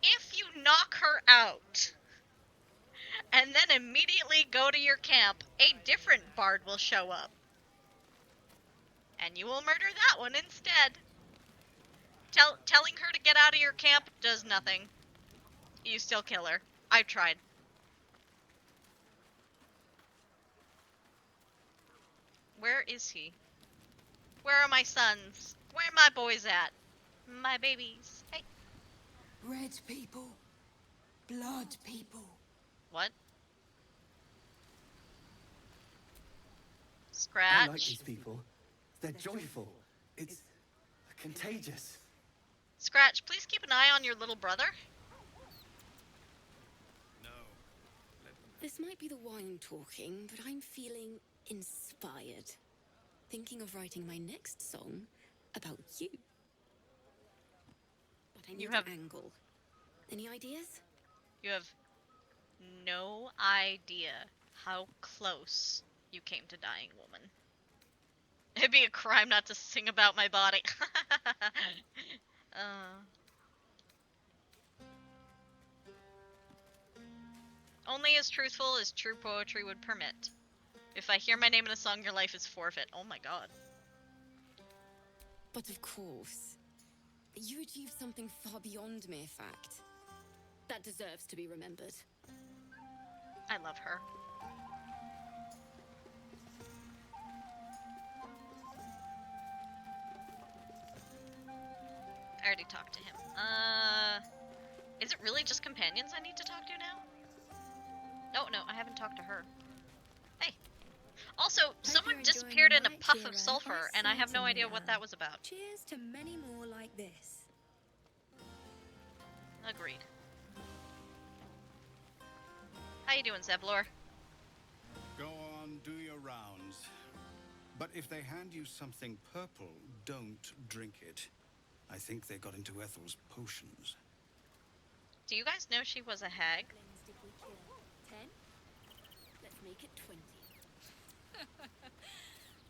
[SPEAKER 2] If you knock her out and then immediately go to your camp, a different bard will show up. And you will murder that one instead. Telling her to get out of your camp does nothing. You still kill her. I've tried. Where is he? Where are my sons? Where are my boys at? My babies. Hey.
[SPEAKER 18] Red people. Blood people.
[SPEAKER 2] What? Scratch.
[SPEAKER 22] I like these people. They're joyful. It's contagious.
[SPEAKER 2] Scratch, please keep an eye on your little brother.
[SPEAKER 7] This might be the wine talking, but I'm feeling inspired. Thinking of writing my next song about you. But I need an angle. Any ideas?
[SPEAKER 2] You have no idea how close you came to dying, woman. It'd be a crime not to sing about my body. Only as truthful as true poetry would permit. If I hear my name in a song, your life is forfeit. Oh my god.
[SPEAKER 7] But of course, you achieved something far beyond mere fact. That deserves to be remembered.
[SPEAKER 2] I love her. I already talked to him. Is it really just companions I need to talk to now? No, I haven't talked to her. Hey. Also, someone disappeared in a puff of sulfur, and I have no idea what that was about.
[SPEAKER 25] Cheers to many more like this.
[SPEAKER 2] Agreed. How you doing, Zeblor?
[SPEAKER 21] Go on, do your rounds. But if they hand you something purple, don't drink it. I think they got into Ethel's potions.
[SPEAKER 2] Do you guys know she was a hag?
[SPEAKER 25] Did we kill 10? Let's make it 20.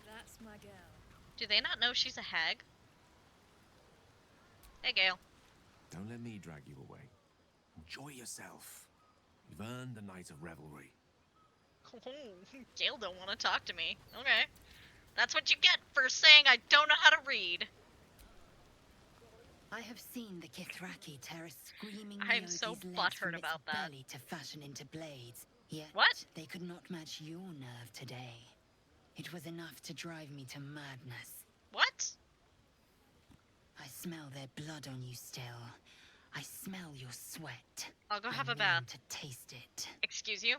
[SPEAKER 25] That's my girl.
[SPEAKER 2] Do they not know she's a hag? Hey, Gale.
[SPEAKER 4] Don't let me drag you away. Enjoy yourself. You've earned a night of revelry.
[SPEAKER 2] Gale don't want to talk to me. Okay. That's what you get for saying I don't know how to read.
[SPEAKER 25] I have seen the Kithraki tear a screaming
[SPEAKER 2] I'm so butthurt about that.
[SPEAKER 25] belly to fashion into blades. Yet
[SPEAKER 2] what?
[SPEAKER 25] They could not match your nerve today. It was enough to drive me to madness.
[SPEAKER 2] What?
[SPEAKER 25] I smell their blood on you still. I smell your sweat.
[SPEAKER 2] I'll go have
[SPEAKER 25] I'm
[SPEAKER 2] a bath.
[SPEAKER 25] willing to taste it.
[SPEAKER 2] Excuse you?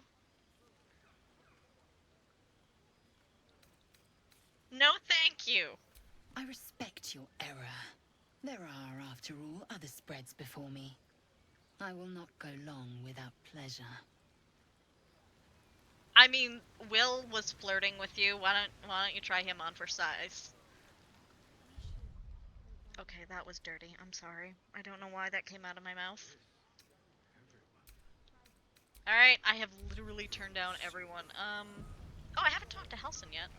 [SPEAKER 2] No, thank you.
[SPEAKER 25] I respect your error. There are, after all, other spreads before me. I will not go long without pleasure.
[SPEAKER 2] I mean, Will was flirting with you. Why don't you try him on for size? Okay, that was dirty. I'm sorry. I don't know why that came out of my mouth. Alright, I have literally turned down everyone. Oh, I haven't talked to Halsin yet.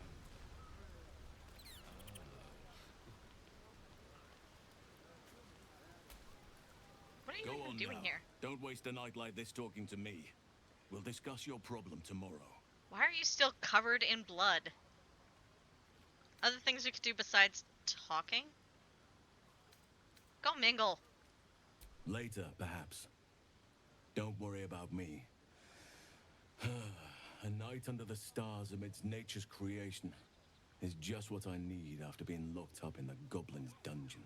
[SPEAKER 2] What are you even doing here?
[SPEAKER 12] Don't waste a night like this talking to me. We'll discuss your problem tomorrow.
[SPEAKER 2] Why are you still covered in blood? Other things we could do besides talking? Go mingle.
[SPEAKER 12] Later, perhaps. Don't worry about me. A night under the stars amidst nature's creation is just what I need after being locked up in the goblin's dungeon.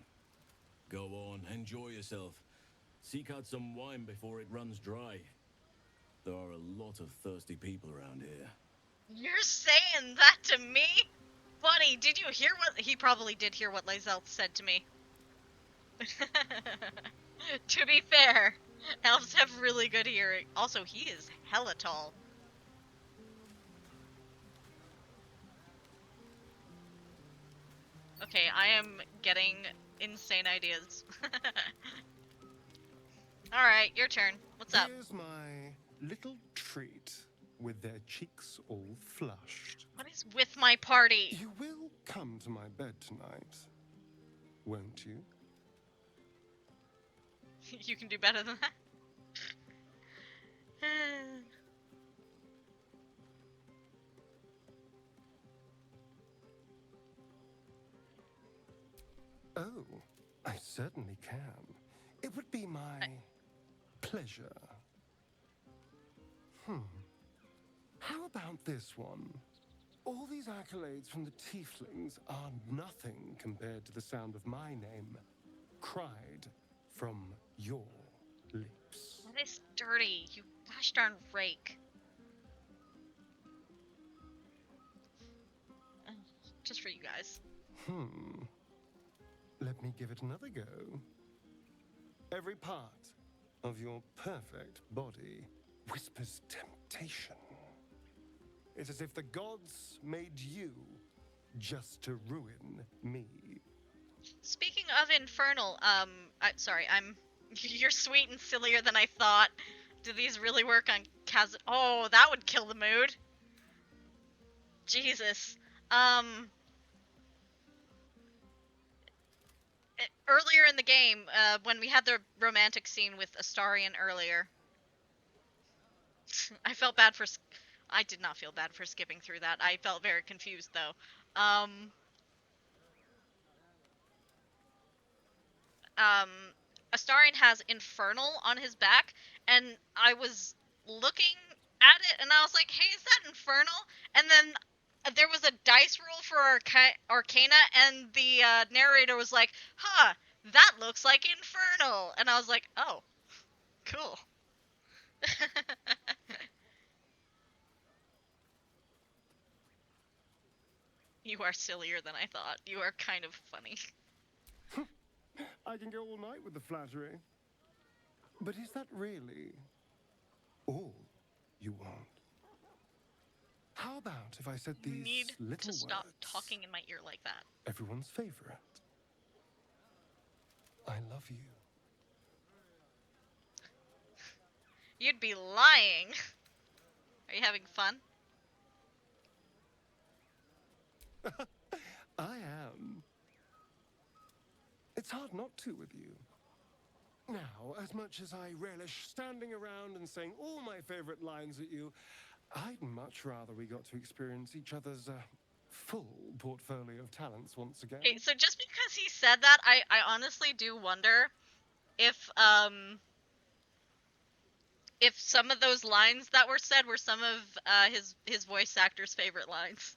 [SPEAKER 12] Go on, enjoy yourself. Seek out some wine before it runs dry. There are a lot of thirsty people around here.
[SPEAKER 2] You're saying that to me? Buddy, did you hear what... He probably did hear what Lae'zel said to me. To be fair, elves have really good hearing. Also, he is hella tall. Okay, I am getting insane ideas. Alright, your turn. What's up?
[SPEAKER 9] Here's my little treat with their cheeks all flushed.
[SPEAKER 2] What is with my party?
[SPEAKER 9] You will come to my bed tonight, won't you?
[SPEAKER 2] You can do better than that.
[SPEAKER 9] Oh, I certainly can. It would be my pleasure. How about this one? All these accolades from the tieflings are nothing compared to the sound of my name, cried from your lips.
[SPEAKER 2] That is dirty, you gosh darn rake. Just for you guys.
[SPEAKER 9] Let me give it another go. Every part of your perfect body whispers temptation. It's as if the gods made you just to ruin me.
[SPEAKER 2] Speaking of infernal, you're sweet and sillier than I thought. Do these really work on Kaz? Oh, that would kill the mood. Jesus. earlier in the game, when we had the romantic scene with Astarion earlier. I felt bad for... I did not feel bad for skipping through that. I felt very confused, though. Astarion has Infernal on his back, and I was looking at it, and I was like, hey, is that Infernal? And then there was a dice roll for Arcana, and the narrator was like, huh, that looks like Infernal. And I was like, oh, cool. You are sillier than I thought. You are kind of funny.
[SPEAKER 9] I can go all night with the flattery. But is that really all you want? How about if I said
[SPEAKER 2] You
[SPEAKER 9] these
[SPEAKER 2] need
[SPEAKER 9] little
[SPEAKER 2] to stop
[SPEAKER 9] words?
[SPEAKER 2] talking in my ear like that.
[SPEAKER 9] Everyone's favorite. I love you.
[SPEAKER 2] You'd be lying. Are you having fun?
[SPEAKER 9] I am. It's hard not to with you. Now, as much as I relish standing around and saying all my favorite lines at you, I'd much rather we got to experience each other's full portfolio of talents once again.
[SPEAKER 2] Okay, so just because he said that, I honestly do wonder if some of those lines that were said were some of his voice actor's favorite lines.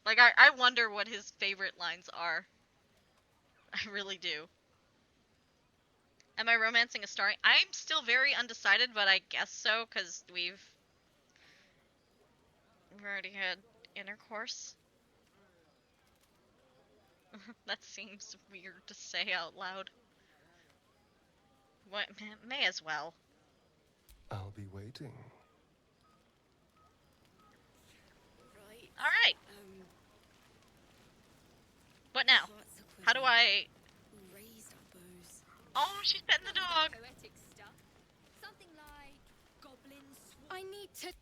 [SPEAKER 2] Like, I wonder what his favorite lines are. I really do. Am I romancing a star? I'm still very undecided, but I guess so, because we've already had intercourse. That seems weird to say out loud. What? May as well.
[SPEAKER 9] I'll be waiting.
[SPEAKER 2] Right. Alright. What now? How do I... Oh, she's petting the dog!
[SPEAKER 17] Something like goblins. I need to...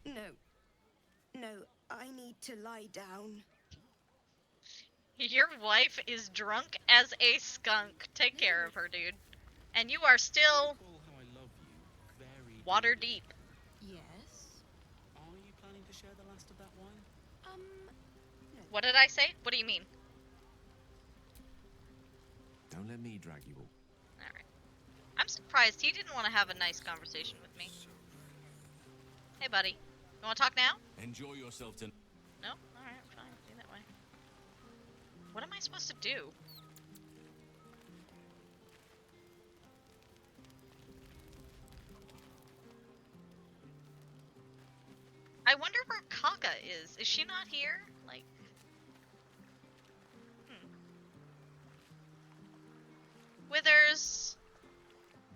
[SPEAKER 17] No, I need to lie down.
[SPEAKER 2] Your wife is drunk as a skunk. Take care of her, dude. And you are still... water deep.
[SPEAKER 17] Yes?
[SPEAKER 1] Are you planning to share the last of that wine?
[SPEAKER 17] No.
[SPEAKER 2] What did I say? What do you mean?
[SPEAKER 4] Don't let me drag you all.
[SPEAKER 2] Alright. I'm surprised he didn't want to have a nice conversation with me. Hey, buddy. You want to talk now?
[SPEAKER 12] Enjoy yourself to...
[SPEAKER 2] No? Alright, fine. Do that way. What am I supposed to do? I wonder where Kaka is. Is she not here? Like... Withers.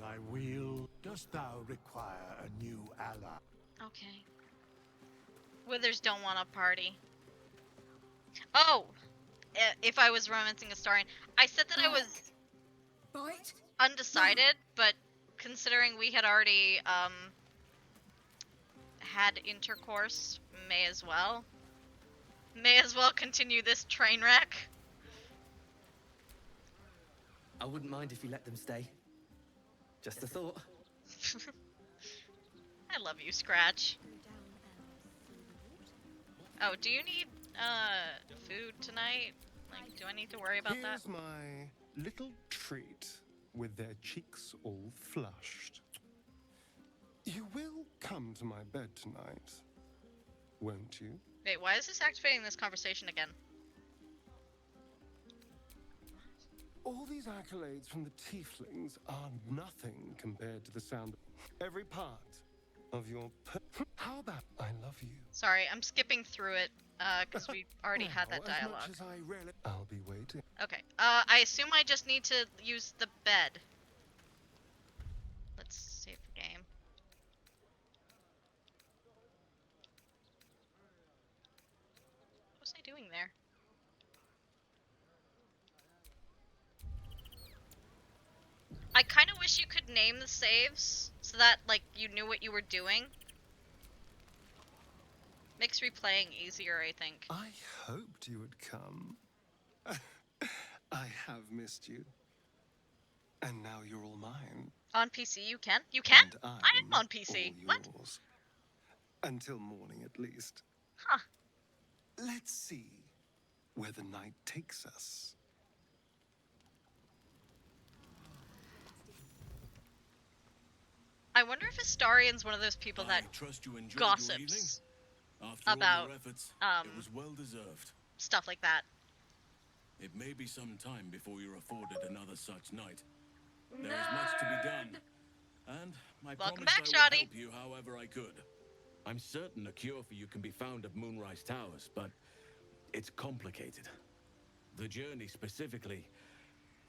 [SPEAKER 10] Thy will, dost thou require a new ally?
[SPEAKER 2] Okay. Withers don't want to party. Oh! If I was romancing a Astarion. I said that I was undecided, but considering we had already, had intercourse, may as well. May as well continue this train wreck.
[SPEAKER 22] I wouldn't mind if you let them stay. Just a thought.
[SPEAKER 2] I love you, Scratch. Oh, do you need, food tonight? Like, do I need to worry about that?
[SPEAKER 9] Here's my little treat with their cheeks all flushed. You will come to my bed tonight, won't you?
[SPEAKER 2] Wait, why is this activating this conversation again?
[SPEAKER 9] All these accolades from the tieflings are nothing compared to the sound of every part of your... How about I love you?
[SPEAKER 2] Sorry, I'm skipping through it, because we already had that
[SPEAKER 9] Now,
[SPEAKER 2] dialogue.
[SPEAKER 9] As much as I really... I'll be waiting.
[SPEAKER 2] Okay, I assume I just need to use the bed. Let's save the game. What was I doing there? I kind of wish you could name the saves, so that, like, you knew what you were doing. Makes replaying easier, I think.
[SPEAKER 9] I hoped you would come. I have missed you. And now you're all mine.
[SPEAKER 2] On PC, you can? You can?
[SPEAKER 9] And
[SPEAKER 2] I am on PC.
[SPEAKER 9] all
[SPEAKER 2] What?
[SPEAKER 9] yours. Until morning, at least.
[SPEAKER 2] Huh.
[SPEAKER 9] Let's see where the night takes us.
[SPEAKER 2] I wonder if Astarian's one of those people that
[SPEAKER 12] trust you enjoyed
[SPEAKER 2] gossips
[SPEAKER 12] your evening. After
[SPEAKER 2] about
[SPEAKER 12] all your efforts, it was well deserved.
[SPEAKER 2] stuff like that.
[SPEAKER 12] It may be some time before you're afforded another such night. There is much to be done, and I
[SPEAKER 2] Welcome
[SPEAKER 12] promised
[SPEAKER 2] back,
[SPEAKER 12] I would
[SPEAKER 2] Shoddy.
[SPEAKER 12] help you however I could. I'm certain a cure for you can be found at Moonrise Towers, but it's complicated. The journey specifically,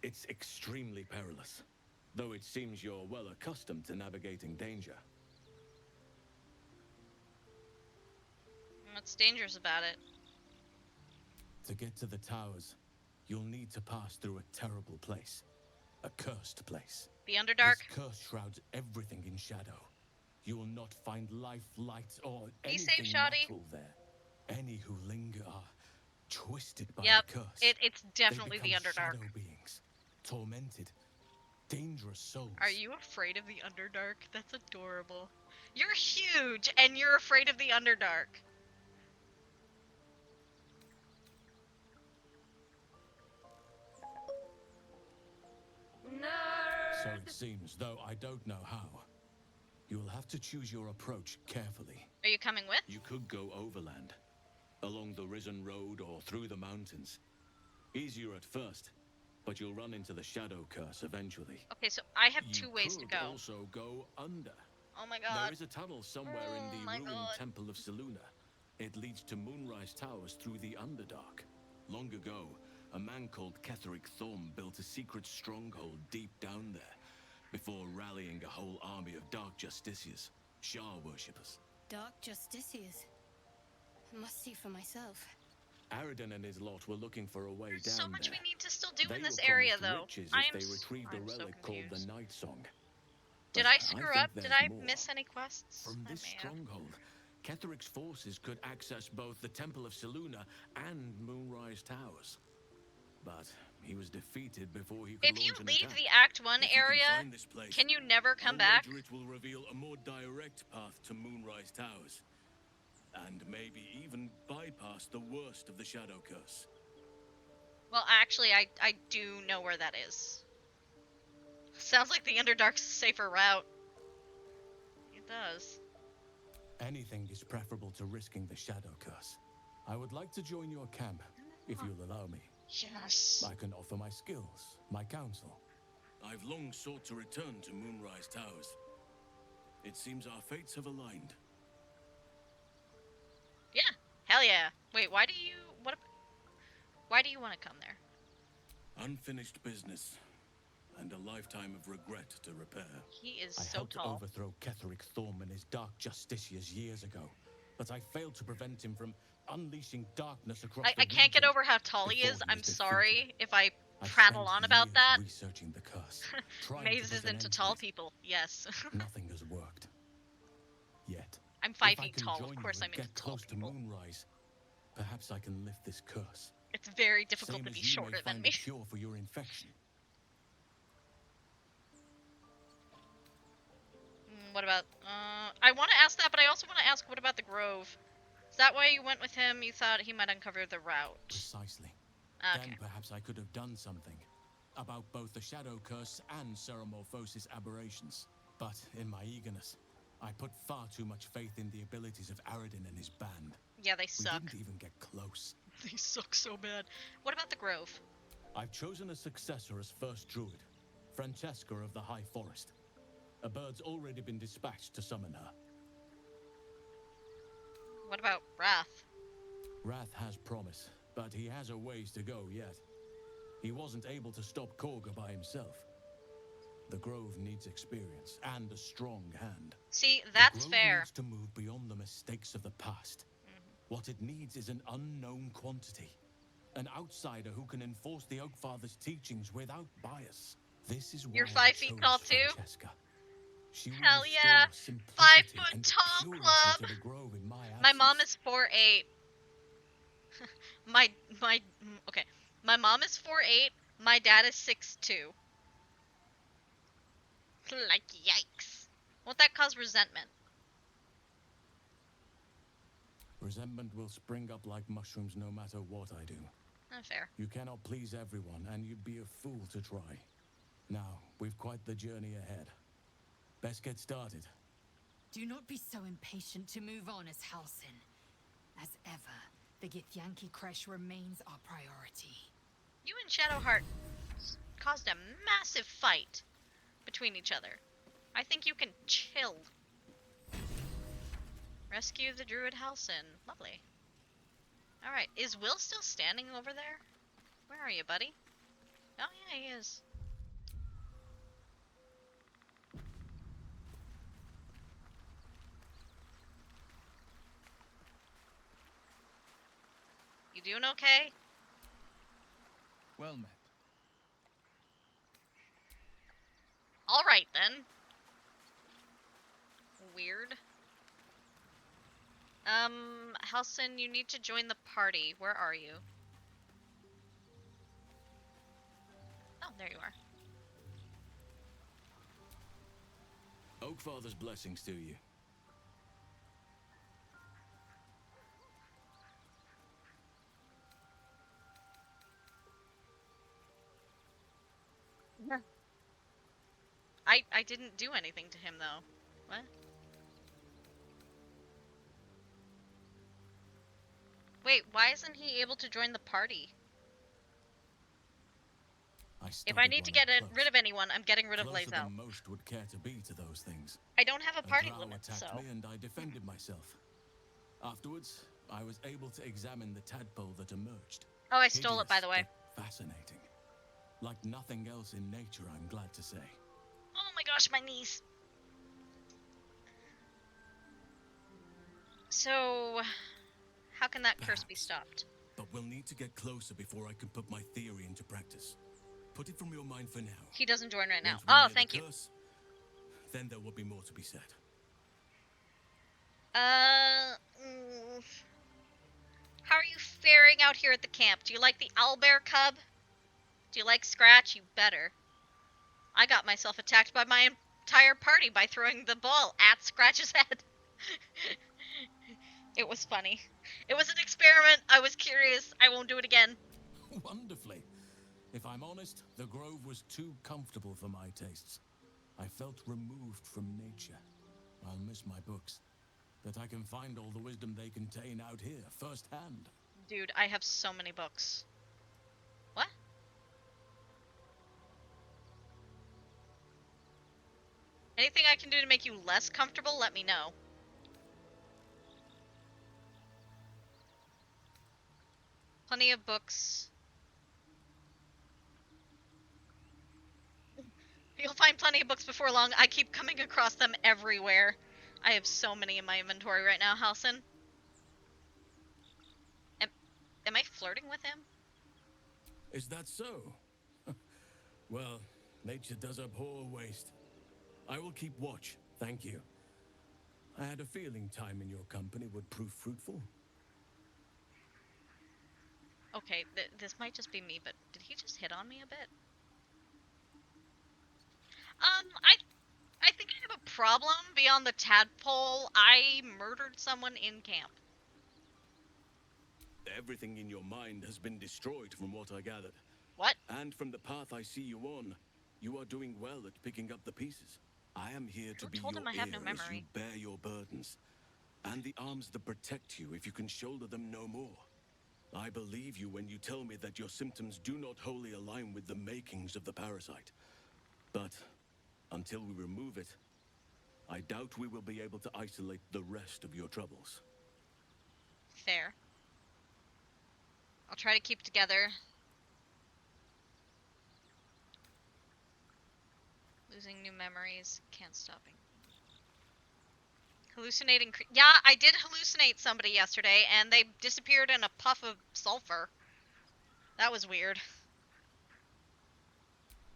[SPEAKER 12] it's extremely perilous, though it seems you're well accustomed to navigating danger.
[SPEAKER 2] What's dangerous about it?
[SPEAKER 12] To get to the towers, you'll need to pass through a terrible place. A cursed place.
[SPEAKER 2] The Underdark?
[SPEAKER 12] This curse shrouds everything in shadow. You will not find life, light, or
[SPEAKER 2] Be safe,
[SPEAKER 12] anything
[SPEAKER 2] Shoddy.
[SPEAKER 12] natural there. Any who linger are twisted by
[SPEAKER 2] Yep,
[SPEAKER 12] the curse.
[SPEAKER 2] it's definitely
[SPEAKER 12] They
[SPEAKER 2] the
[SPEAKER 12] become
[SPEAKER 2] Underdark.
[SPEAKER 12] shadow beings, tormented, dangerous souls.
[SPEAKER 2] Are you afraid of the Underdark? That's adorable. You're huge, and you're afraid of the Underdark.
[SPEAKER 12] So it seems, though I don't know how. You'll have to choose your approach carefully.
[SPEAKER 2] Are you coming with?
[SPEAKER 12] You could go overland, along the Risen Road or through the mountains. Easier at first, but you'll run into the Shadow Curse eventually.
[SPEAKER 2] Okay, so I have
[SPEAKER 12] You
[SPEAKER 2] two ways to
[SPEAKER 12] could
[SPEAKER 2] go.
[SPEAKER 12] also go under.
[SPEAKER 2] Oh my god.
[SPEAKER 12] There is a tunnel somewhere in the
[SPEAKER 2] my
[SPEAKER 12] ruined
[SPEAKER 2] God.
[SPEAKER 12] Temple of Seluna. It leads to Moonrise Towers through the Underdark. Long ago, a man called Ketheric Thorm built a secret stronghold deep down there, before rallying a whole army of Dark Justiciars, Shah worshippers.
[SPEAKER 5] Dark Justiciars. I must see for myself.
[SPEAKER 12] Aridin and his lot were looking for a way
[SPEAKER 2] There's
[SPEAKER 12] down
[SPEAKER 2] so much
[SPEAKER 12] there.
[SPEAKER 2] we need to still do
[SPEAKER 12] They
[SPEAKER 2] in this
[SPEAKER 12] were
[SPEAKER 2] area,
[SPEAKER 12] promised
[SPEAKER 2] though.
[SPEAKER 12] riches
[SPEAKER 2] I
[SPEAKER 12] if
[SPEAKER 2] am
[SPEAKER 12] they retrieved a
[SPEAKER 2] I'm so
[SPEAKER 12] relic called the
[SPEAKER 2] confused.
[SPEAKER 12] Night Song.
[SPEAKER 2] Did
[SPEAKER 12] But
[SPEAKER 2] I screw
[SPEAKER 12] think
[SPEAKER 2] up? Did
[SPEAKER 12] there's
[SPEAKER 2] I
[SPEAKER 12] more.
[SPEAKER 2] miss any quests?
[SPEAKER 12] From
[SPEAKER 2] I
[SPEAKER 12] this
[SPEAKER 2] may have.
[SPEAKER 12] stronghold, Ketheric's forces could access both the Temple of Seluna and Moonrise Towers. But he was defeated before he could
[SPEAKER 2] If you
[SPEAKER 12] launch an
[SPEAKER 2] leave
[SPEAKER 12] attack.
[SPEAKER 2] the Act 1
[SPEAKER 12] If you can
[SPEAKER 2] area,
[SPEAKER 12] find this place,
[SPEAKER 2] can you never come
[SPEAKER 12] I'll
[SPEAKER 2] back?
[SPEAKER 12] wager it will reveal a more direct path to Moonrise Towers. And maybe even bypass the worst of the Shadow Curse.
[SPEAKER 2] Well, actually, I do know where that is. Sounds like the Underdark's a safer route. It does.
[SPEAKER 12] Anything is preferable to risking the Shadow Curse. I would like to join your camp, if you'll allow me.
[SPEAKER 2] Yes.
[SPEAKER 12] I can offer my skills, my counsel. I've long sought to return to Moonrise Towers. It seems our fates have aligned.
[SPEAKER 2] Yeah. Hell yeah. Wait, why do you why do you want to come there?
[SPEAKER 12] Unfinished business, and a lifetime of regret to repair.
[SPEAKER 2] He is
[SPEAKER 12] I
[SPEAKER 2] so
[SPEAKER 12] helped
[SPEAKER 2] tall.
[SPEAKER 12] overthrow Ketheric Thorm and his Dark Justiciars years ago, but I failed to prevent him from unleashing darkness across the
[SPEAKER 2] I can't get
[SPEAKER 12] region
[SPEAKER 2] over how tall he
[SPEAKER 12] before
[SPEAKER 2] is.
[SPEAKER 12] was
[SPEAKER 2] I'm
[SPEAKER 12] defeated.
[SPEAKER 2] sorry if I
[SPEAKER 12] I
[SPEAKER 2] prattle
[SPEAKER 12] spent
[SPEAKER 2] on about
[SPEAKER 12] years
[SPEAKER 2] that.
[SPEAKER 12] researching the curse, trying to
[SPEAKER 2] Maze
[SPEAKER 12] put
[SPEAKER 2] is
[SPEAKER 12] an
[SPEAKER 2] into
[SPEAKER 12] end to
[SPEAKER 2] tall
[SPEAKER 12] it.
[SPEAKER 2] people. Yes.
[SPEAKER 12] Nothing has worked. Yet.
[SPEAKER 2] I'm 5
[SPEAKER 12] If I
[SPEAKER 2] feet
[SPEAKER 12] can
[SPEAKER 2] tall.
[SPEAKER 12] join
[SPEAKER 2] Of
[SPEAKER 12] you
[SPEAKER 2] course
[SPEAKER 12] and
[SPEAKER 2] I'm into
[SPEAKER 12] get
[SPEAKER 2] tall
[SPEAKER 12] close
[SPEAKER 2] people.
[SPEAKER 12] to Moonrise, perhaps I can lift this curse.
[SPEAKER 2] It's very difficult
[SPEAKER 12] Same
[SPEAKER 2] to
[SPEAKER 12] as
[SPEAKER 2] be
[SPEAKER 12] you may
[SPEAKER 2] shorter than
[SPEAKER 12] find
[SPEAKER 2] me.
[SPEAKER 12] a cure for your infection.
[SPEAKER 2] What about I want to ask that, but I also want to ask what about the Grove? Is that why you went with him? You thought he might uncover the route.
[SPEAKER 12] Precisely.
[SPEAKER 2] Okay.
[SPEAKER 12] Then perhaps I could have done something about both the Shadow Curse and Ceramorphosis aberrations. But in my eagerness, I put far too much faith in the abilities of Aridin and his band.
[SPEAKER 2] Yeah, they
[SPEAKER 12] We
[SPEAKER 2] suck.
[SPEAKER 12] didn't even get close.
[SPEAKER 2] They suck so bad. What about the Grove?
[SPEAKER 12] I've chosen a successor as first druid, Francesca of the High Forest. A bird's already been dispatched to summon her.
[SPEAKER 2] What about Wrath?
[SPEAKER 12] Wrath has promise, but he has a ways to go yet. He wasn't able to stop Korga by himself. The Grove needs experience and a strong hand.
[SPEAKER 2] See,
[SPEAKER 12] The
[SPEAKER 2] that's
[SPEAKER 12] Grove
[SPEAKER 2] fair.
[SPEAKER 12] needs to move beyond the mistakes of the past. What it needs is an unknown quantity. An outsider who can enforce the Oakfather's teachings without bias. This is why
[SPEAKER 2] You're
[SPEAKER 12] I
[SPEAKER 2] 5 feet
[SPEAKER 12] chose
[SPEAKER 2] tall too?
[SPEAKER 12] Francesca. She will
[SPEAKER 2] Hell
[SPEAKER 12] restore
[SPEAKER 2] yeah! 5
[SPEAKER 12] simplicity
[SPEAKER 2] foot
[SPEAKER 12] and
[SPEAKER 2] tall
[SPEAKER 12] purity
[SPEAKER 2] club.
[SPEAKER 12] to the Grove in my
[SPEAKER 2] My
[SPEAKER 12] absence.
[SPEAKER 2] mom is 4'8". Okay. My mom is 4'8". My dad is 6'2". Like, yikes. Won't that cause resentment?
[SPEAKER 12] Resentment will spring up like mushrooms no matter what I do.
[SPEAKER 2] Not fair.
[SPEAKER 12] You cannot please everyone, and you'd be a fool to try. Now, we've quite the journey ahead. Best get started.
[SPEAKER 3] Do not be so impatient to move on as Halsin. As ever, the Githyanki Kresh remains our priority.
[SPEAKER 2] You and Shadowheart caused a massive fight between each other. I think you can chill. Rescue the druid Halsin. Lovely. Alright, is Will still standing over there? Where are you, buddy? Oh yeah, he is. You doing okay?
[SPEAKER 20] Well met.
[SPEAKER 2] Alright then. Weird. Halsin, you need to join the party. Where are you? Oh, there you are.
[SPEAKER 12] Oakfather's blessings to you.
[SPEAKER 2] I didn't do anything to him though. What? Wait, why isn't he able to join the party? If I need to get rid of anyone, I'm getting rid of
[SPEAKER 12] Closer
[SPEAKER 2] Lazel.
[SPEAKER 12] than most would care to be to those things.
[SPEAKER 2] I don't have a party
[SPEAKER 12] drow
[SPEAKER 2] limit,
[SPEAKER 12] attacked
[SPEAKER 2] so...
[SPEAKER 12] me and I defended myself. Afterwards, I was able to examine the tadpole that emerged.
[SPEAKER 2] Oh, I stole it, by the way.
[SPEAKER 12] Hideous, but fascinating. Like nothing else in nature, I'm glad to say.
[SPEAKER 2] Oh my gosh, my knees. So, how can that curse be stopped?
[SPEAKER 12] But we'll need to get closer before I can put my theory into practice. Put it from your mind for now.
[SPEAKER 2] He doesn't join right now.
[SPEAKER 12] Once we're
[SPEAKER 2] Oh,
[SPEAKER 12] near the
[SPEAKER 2] thank you.
[SPEAKER 12] curse, then there will be more to be said.
[SPEAKER 2] How are you faring out here at the camp? Do you like the owlbear cub? Do you like Scratch? You better. I got myself attacked by my entire party by throwing the ball at Scratch's head. It was funny. It was an experiment. I was curious. I won't do it again.
[SPEAKER 12] Wonderfully. If I'm honest, the grove was too comfortable for my tastes. I felt removed from nature. I'll miss my books, but I can find all the wisdom they contain out here, firsthand.
[SPEAKER 2] Dude, I have so many books. What? Anything I can do to make you less comfortable, let me know. Plenty of books. You'll find plenty of books before long. I keep coming across them everywhere. I have so many in my inventory right now, Halsin. Am I flirting with him?
[SPEAKER 12] Is that so? Well, nature does abhor waste. I will keep watch, thank you. I had a feeling time in your company would prove fruitful.
[SPEAKER 2] Okay, this might just be me, but did he just hit on me a bit? I think I have a problem beyond the tadpole. I murdered someone in camp.
[SPEAKER 12] Everything in your mind has been destroyed from what I gathered.
[SPEAKER 2] What?
[SPEAKER 12] And from the path I see you on, you are doing well at picking up the pieces. I am here to be your
[SPEAKER 2] him I have no
[SPEAKER 12] ear as you
[SPEAKER 2] memory?
[SPEAKER 12] bear your burdens, and the arms that protect you if you can shoulder them no more. I believe you when you tell me that your symptoms do not wholly align with the makings of the parasite. But until we remove it, I doubt we will be able to isolate the rest of your troubles.
[SPEAKER 2] Fair. I'll try to keep together. Losing new memories. Can't stopping. Hallucinating. Yeah, I did hallucinate somebody yesterday, and they disappeared in a puff of sulfur. That was weird.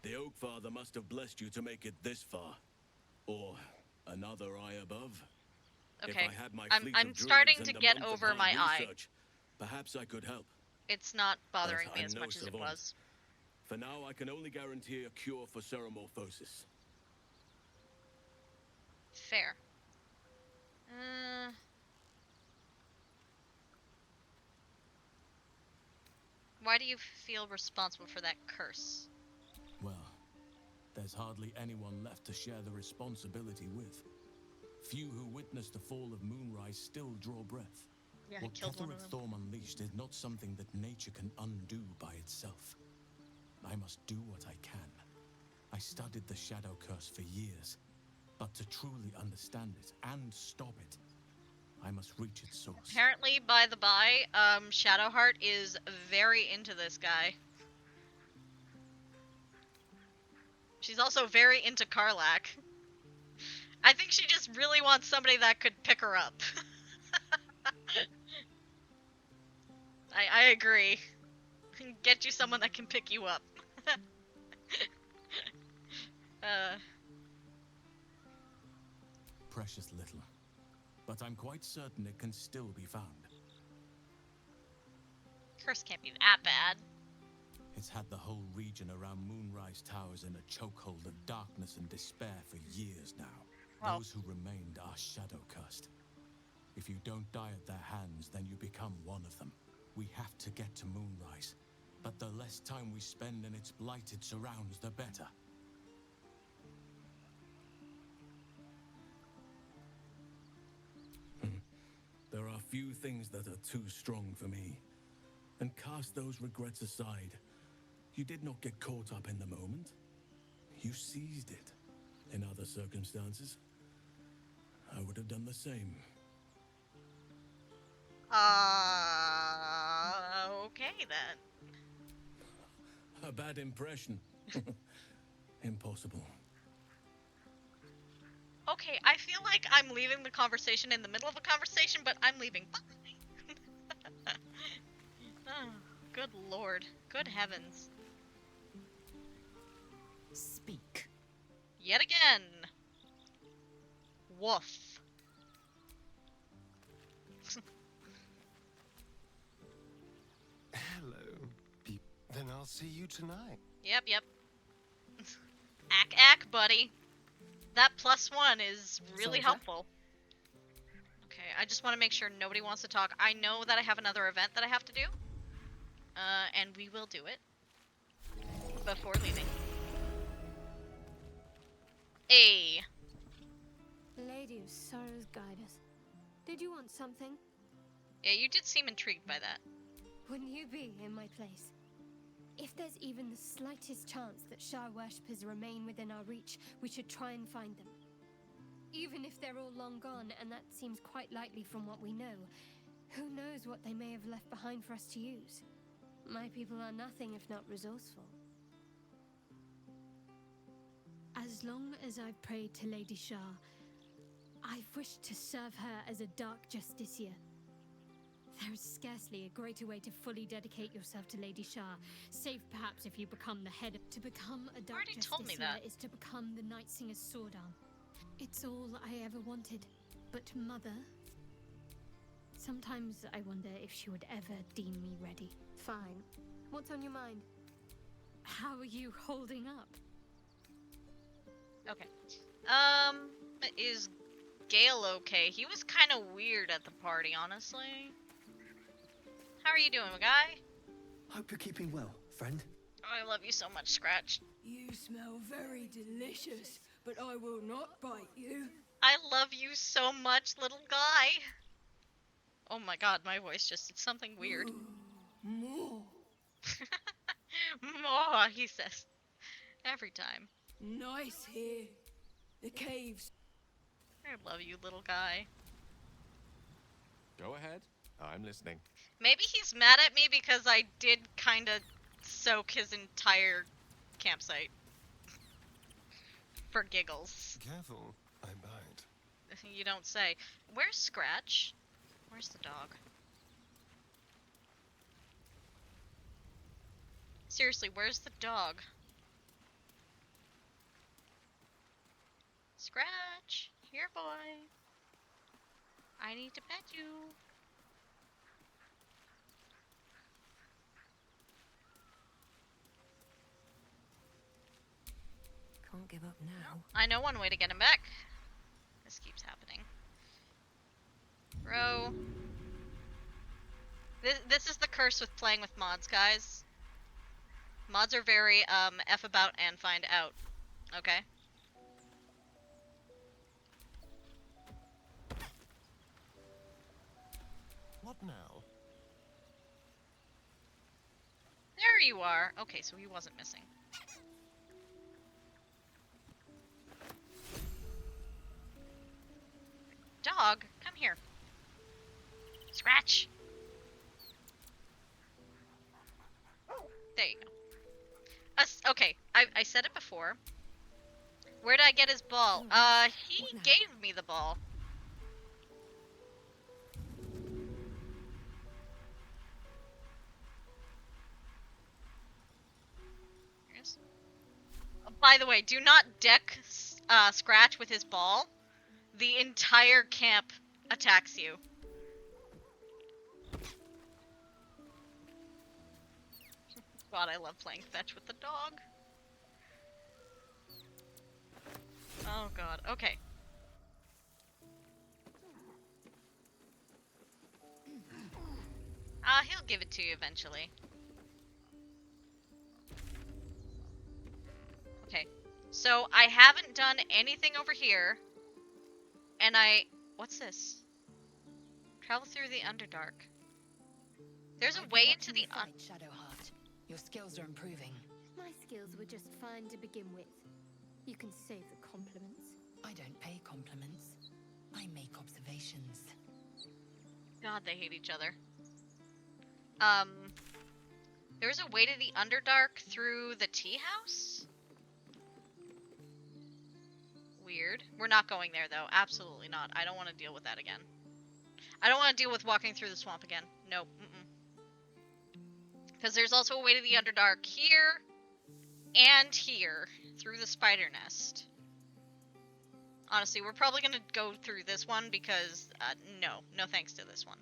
[SPEAKER 12] The Oakfather must have blessed you to make it this far. Or another eye above.
[SPEAKER 2] Okay,
[SPEAKER 12] If I had my
[SPEAKER 2] I'm
[SPEAKER 12] fleet of
[SPEAKER 2] starting
[SPEAKER 12] druids
[SPEAKER 2] to
[SPEAKER 12] and a
[SPEAKER 2] get
[SPEAKER 12] month of
[SPEAKER 2] over
[SPEAKER 12] hard
[SPEAKER 2] my eye.
[SPEAKER 12] research, perhaps I could help.
[SPEAKER 2] It's not bothering
[SPEAKER 12] But
[SPEAKER 2] me
[SPEAKER 12] I'm
[SPEAKER 2] as
[SPEAKER 12] no
[SPEAKER 2] much as it
[SPEAKER 12] savant.
[SPEAKER 2] was.
[SPEAKER 12] For now, I can only guarantee a cure for ceremorphosis.
[SPEAKER 2] Fair. Why do you feel responsible for that curse?
[SPEAKER 12] Well, there's hardly anyone left to share the responsibility with. Few who witnessed the fall of Moonrise still draw breath.
[SPEAKER 2] Yeah, I
[SPEAKER 12] What
[SPEAKER 2] killed one of
[SPEAKER 12] Ketheric
[SPEAKER 2] them.
[SPEAKER 12] Thorm unleashed is not something that nature can undo by itself. I must do what I can. I studied the Shadow Curse for years, but to truly understand it and stop it, I must reach its source.
[SPEAKER 2] Apparently, by the by, Shadowheart is very into this guy. She's also very into Karlach. I think she just really wants somebody that could pick her up. I agree. Get you someone that can pick you up.
[SPEAKER 12] Precious little, but I'm quite certain it can still be found.
[SPEAKER 2] Curse can't be that bad.
[SPEAKER 12] It's had the whole region around Moonrise Towers in a chokehold of darkness and despair for years now.
[SPEAKER 2] Well,
[SPEAKER 12] those who remained are shadow cursed. If you don't die at their hands, then you become one of them. We have to get to Moonrise, but the less time we spend in its blighted surrounds, the better. There are few things that are too strong for me. And cast those regrets aside. You did not get caught up in the moment. You seized it. In other circumstances, I would have done the same.
[SPEAKER 2] Okay then.
[SPEAKER 12] A bad impression. Impossible.
[SPEAKER 2] Okay, I feel like I'm leaving the conversation in the middle of a conversation, but I'm leaving. Oh, good lord. Good heavens.
[SPEAKER 3] Speak.
[SPEAKER 2] Yet again. Woof.
[SPEAKER 9] Hello. Then I'll see you tonight.
[SPEAKER 2] Yep. Ack, buddy. That +1 is really helpful. Okay, I just want to make sure nobody wants to talk. I know that I have another event that I have to do. And we will do it. Before leaving. Hey.
[SPEAKER 5] Lady of Sorrows, guide us. Did you want something?
[SPEAKER 2] Yeah, you did seem intrigued by that.
[SPEAKER 5] Wouldn't you be in my place? If there's even the slightest chance that Shah worshippers remain within our reach, we should try and find them. Even if they're all long gone, and that seems quite likely from what we know, who knows what they may have left behind for us to use? My people are nothing if not resourceful. As long as I've prayed to Lady Shah, I've wished to serve her as a dark justiciar. There is scarcely a greater way to fully dedicate yourself to Lady Shah, save perhaps if you become the head of... To become a dark justiciar is to become the Night Singer's sword arm. It's all I ever wanted. But Mother... Sometimes I wonder if she would ever deem me ready. Fine. What's on your mind? How are you holding up?
[SPEAKER 2] Okay. Is Gale okay? He was kind of weird at the party, honestly. How are you doing, my guy?
[SPEAKER 22] Hope you're keeping well, friend.
[SPEAKER 2] I love you so much, Scratch.
[SPEAKER 18] You smell very delicious, but I will not bite you.
[SPEAKER 2] I love you so much, little guy. Oh my god, my voice just did something weird.
[SPEAKER 18] More.
[SPEAKER 2] More, he says. Every time.
[SPEAKER 18] Nice here. The caves.
[SPEAKER 2] I love you, little guy.
[SPEAKER 4] Go ahead. I'm listening.
[SPEAKER 2] Maybe he's mad at me because I did kind of soak his entire campsite. For giggles.
[SPEAKER 9] Careful, I bite.
[SPEAKER 2] You don't say. Where's Scratch? Where's the dog? Seriously, where's the dog? Scratch! Here, boy. I need to pet you.
[SPEAKER 7] Can't give up now.
[SPEAKER 2] I know one way to get him back. this keeps happening. Bro. This is the curse with playing with mods, guys. Mods are very, F about and find out. Okay?
[SPEAKER 4] What now?
[SPEAKER 2] There you are. Okay, so he wasn't missing. Dog, come here. Scratch. There you go. Okay, I said it before. Where did I get his ball? He gave me the ball. Here's... By the way, do not deck Scratch with his ball. The entire camp attacks you. God, I love playing fetch with the dog. Oh god, okay. He'll give it to you eventually. Okay, so I haven't done anything over here. And what's this? Travel through the Underdark. There's a way into the
[SPEAKER 3] Shadowheart. Your skills are improving.
[SPEAKER 5] My skills were just fine to begin with. You can save the compliments.
[SPEAKER 3] I don't pay compliments. I make observations.
[SPEAKER 2] God, they hate each other. There's a way to the Underdark through the tea house? Weird. We're not going there, though. Absolutely not. I don't want to deal with that again. I don't want to deal with walking through the swamp again. Nope. Because there's also a way to the Underdark here and here through the spider nest. Honestly, we're probably going to go through this one because, no thanks to this one.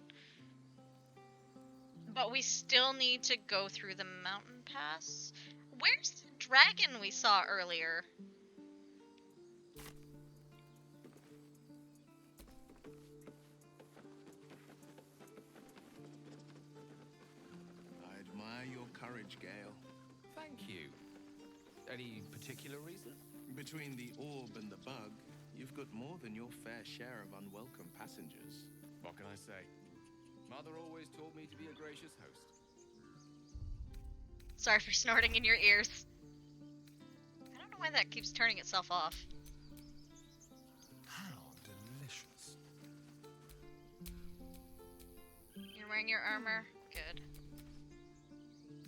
[SPEAKER 2] But we still need to go through the mountain pass. Where's the dragon we saw earlier?
[SPEAKER 20] I admire your courage, Gale.
[SPEAKER 4] Thank you. Any particular reason?
[SPEAKER 20] Between the orb and the bug, you've got more than your fair share of unwelcome passengers.
[SPEAKER 4] What can I say? Mother always taught me to be a gracious host.
[SPEAKER 2] Sorry for snorting in your ears. I don't know why that keeps turning itself off.
[SPEAKER 9] How delicious.
[SPEAKER 2] You're wearing your armor? Good.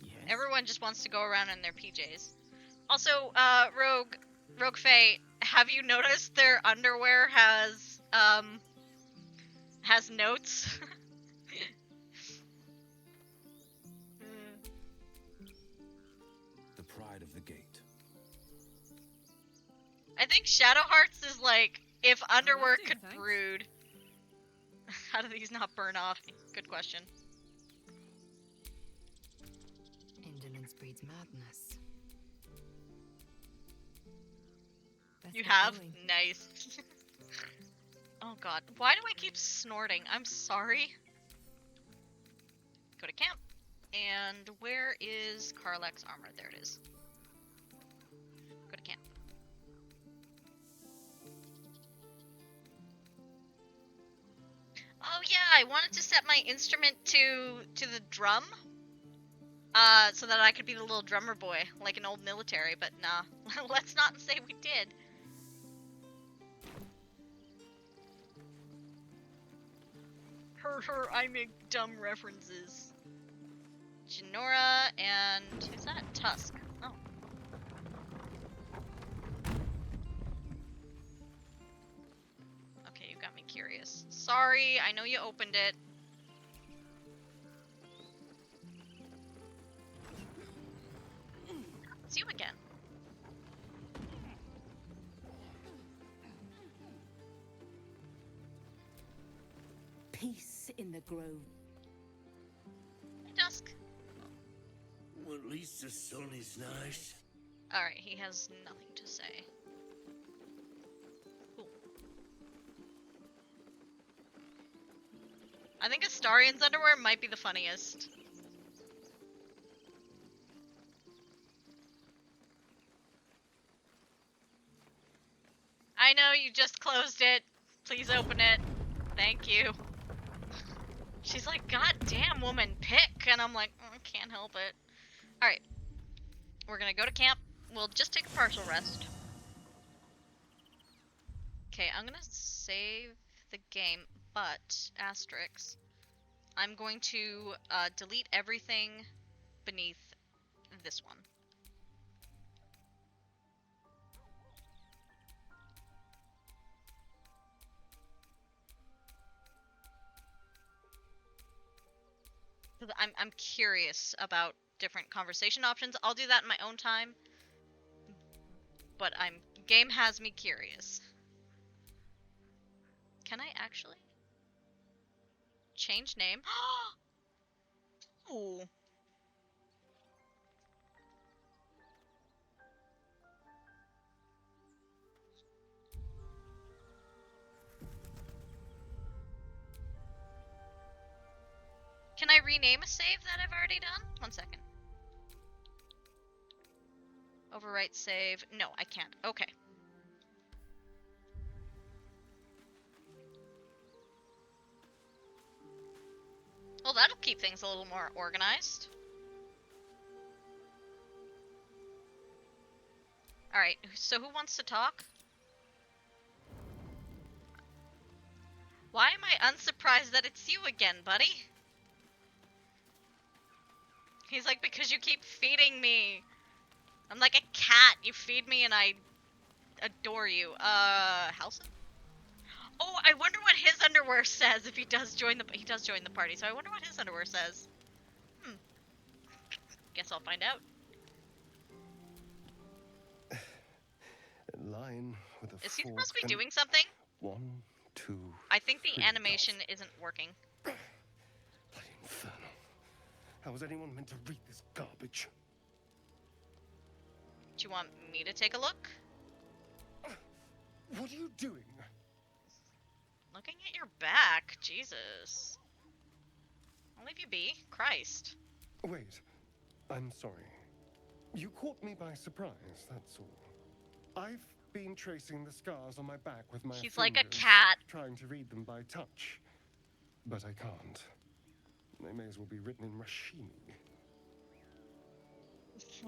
[SPEAKER 4] Yes.
[SPEAKER 2] Everyone just wants to go around in their PJs. Also, Rogue Faye, have you noticed their underwear has notes?
[SPEAKER 4] The pride of the gate.
[SPEAKER 2] I think Shadowhearts is like, if underwear could brood. How do these not burn off? Good question.
[SPEAKER 3] Indolence breeds madness.
[SPEAKER 2] You have? Nice. Oh god. Why do I keep snorting? I'm sorry. Go to camp. And where is Karlach's armor? There it is. Go to camp. Oh yeah, I wanted to set my instrument to the drum. So that I could be the little drummer boy, like an old military, but nah. Let's not say we did. I make dumb references. Genora and who's that? Tusk. Oh. Okay, you got me curious. Sorry, I know you opened it. It's you again.
[SPEAKER 14] Peace in the grove.
[SPEAKER 2] Dusk.
[SPEAKER 16] Well, at least the sun is nice.
[SPEAKER 2] Alright, he has nothing to say. Cool. I think Astarian's underwear might be the funniest. I know you just closed it. Please open it. Thank you. She's like, God damn, woman, pick. And I'm like, I can't help it. Alright. We're gonna go to camp. We'll just take a partial rest. Okay, I'm gonna save the game, but, asterisk, I'm going to delete everything beneath this one. I'm curious about different conversation options. I'll do that in my own time. But game has me curious. Can I actually change name? Ooh. Can I rename a save that I've already done? 1 second. Overwrite save. No, I can't. Okay. Well, that'll keep things a little more organized. Alright, so who wants to talk? Why am I unsurprised that it's you again, buddy? He's like, because you keep feeding me. I'm like a cat. You feed me and I adore you. Halson? Oh, I wonder what his underwear says if he does join the party, so I wonder what his underwear says. Guess I'll find out.
[SPEAKER 9] Line with a
[SPEAKER 2] Is he
[SPEAKER 9] fork
[SPEAKER 2] supposed to be
[SPEAKER 9] and
[SPEAKER 2] doing something?
[SPEAKER 9] 1, 2.
[SPEAKER 2] I think the
[SPEAKER 9] 3
[SPEAKER 2] animation isn't working.
[SPEAKER 9] Bloody infernal. How was anyone meant to read this garbage?
[SPEAKER 2] Do you want me to take a look?
[SPEAKER 9] What are you doing?
[SPEAKER 2] Looking at your back, Jesus. I'll leave you be. Christ.
[SPEAKER 9] Wait, I'm sorry. You caught me by surprise, that's all. I've been tracing the scars on my back with my
[SPEAKER 2] He's
[SPEAKER 9] fingers,
[SPEAKER 2] like a cat.
[SPEAKER 9] trying to read them by touch. But I can't. They may as well be written in Rashimi.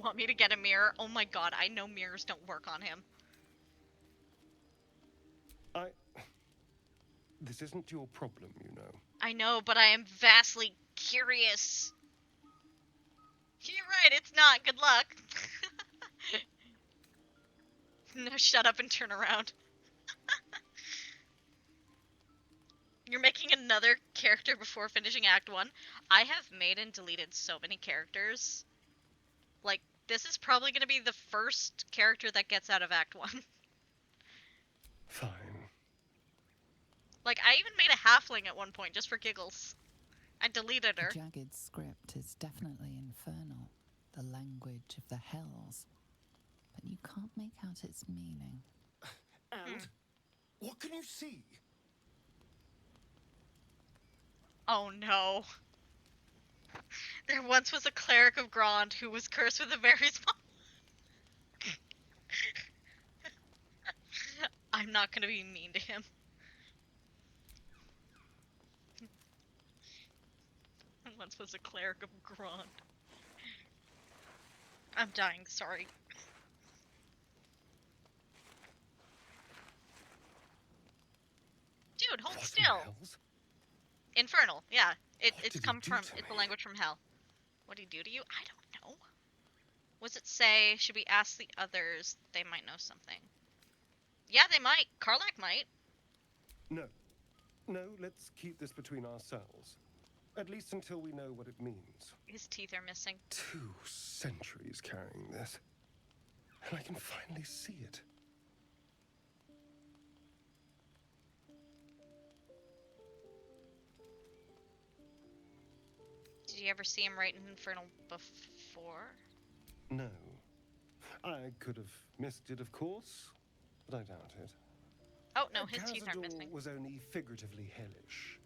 [SPEAKER 2] Want me to get a mirror? Oh my god, I know mirrors don't work on him.
[SPEAKER 9] This isn't your problem, you know.
[SPEAKER 2] I know, but I am vastly curious. You're right, it's not. Good luck. No, shut up and turn around. You're making another character before finishing Act 1. I have made and deleted so many characters. Like, this is probably going to be the first character that gets out of Act 1.
[SPEAKER 9] Fine.
[SPEAKER 2] Like, I even made a halfling at one point, just for giggles. I deleted her.
[SPEAKER 6] The jagged script is definitely infernal, the language of the hells. But you can't make out its meaning.
[SPEAKER 9] And? What can you see?
[SPEAKER 2] Oh no. There once was a cleric of Grand who was cursed with a very small... I'm not gonna be mean to him. Once was a cleric of Grand. I'm dying, sorry. Dude, hold still. Infernal, yeah. It's come from, it's the language from hell. What did he do to you? I don't know. What's it say? Should we ask the others? They might know something. Yeah, they might. Karlak might.
[SPEAKER 9] No. No, let's keep this between ourselves. At least until we know what it means.
[SPEAKER 2] His teeth are missing.
[SPEAKER 9] 2 centuries carrying this. And I can finally see it.
[SPEAKER 2] Did you ever see him write an Infernal before?
[SPEAKER 9] No. I could have missed it, of course, but I doubt it.
[SPEAKER 2] Oh, no, his teeth aren't missing.
[SPEAKER 9] Was only figuratively hellish.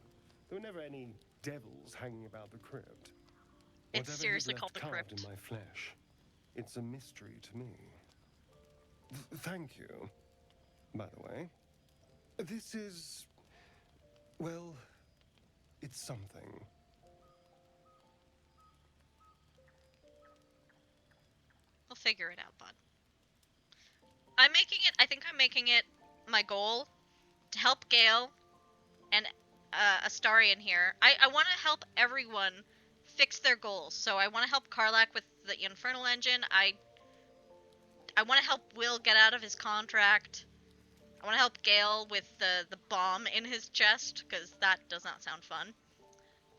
[SPEAKER 9] There were never any devils hanging about the crypt.
[SPEAKER 2] It's
[SPEAKER 9] Whatever
[SPEAKER 2] seriously
[SPEAKER 9] he'd
[SPEAKER 2] called
[SPEAKER 9] left
[SPEAKER 2] the
[SPEAKER 9] carved
[SPEAKER 2] crypt.
[SPEAKER 9] in my flesh, it's a mystery to me. Thank you, by the way. This is... well, it's something.
[SPEAKER 2] We'll figure it out, bud. I think I'm making it my goal to help Gale and Astarion here. I want to help everyone fix their goals. So I want to help Karlak with the Infernal Engine. I want to help Will get out of his contract. I want to help Gale with the bomb in his chest, because that does not sound fun.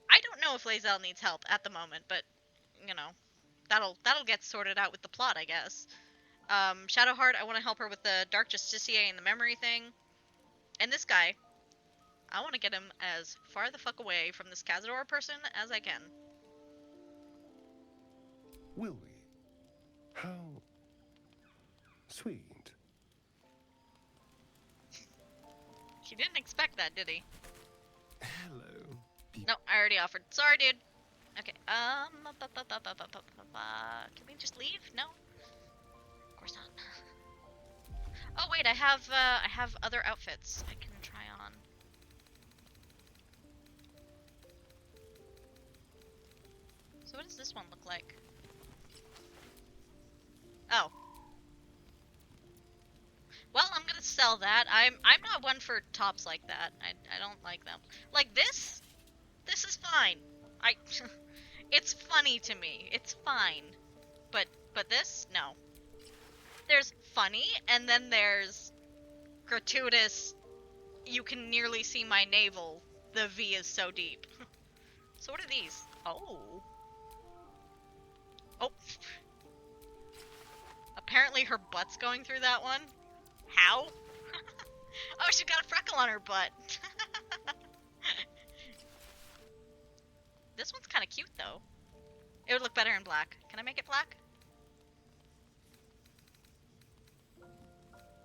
[SPEAKER 2] I don't know if Lae'zel needs help at the moment, but, you know, that'll get sorted out with the plot, I guess. Shadowheart, I want to help her with the Dark Justiciar and the memory thing. And this guy, I want to get him as far the fuck away from this Cazador person as I can.
[SPEAKER 9] Will we? How sweet.
[SPEAKER 2] He didn't expect that, did he?
[SPEAKER 9] Hello.
[SPEAKER 2] No, I already offered. Sorry, dude. Okay, can we just leave? No? Of course not. Oh wait, I have other outfits I can try on. So what does this one look like? Oh. Well, I'm gonna sell that. I'm not one for tops like that. I don't like them. Like this? This is fine. It's funny to me. It's fine. But this? No. There's funny, and then there's gratuitous, you can nearly see my navel. The V is so deep. So what are these? Oh. Oh. Apparently her butt's going through that one. How? Oh, she's got a freckle on her butt. This one's kind of cute, though. It would look better in black. Can I make it black?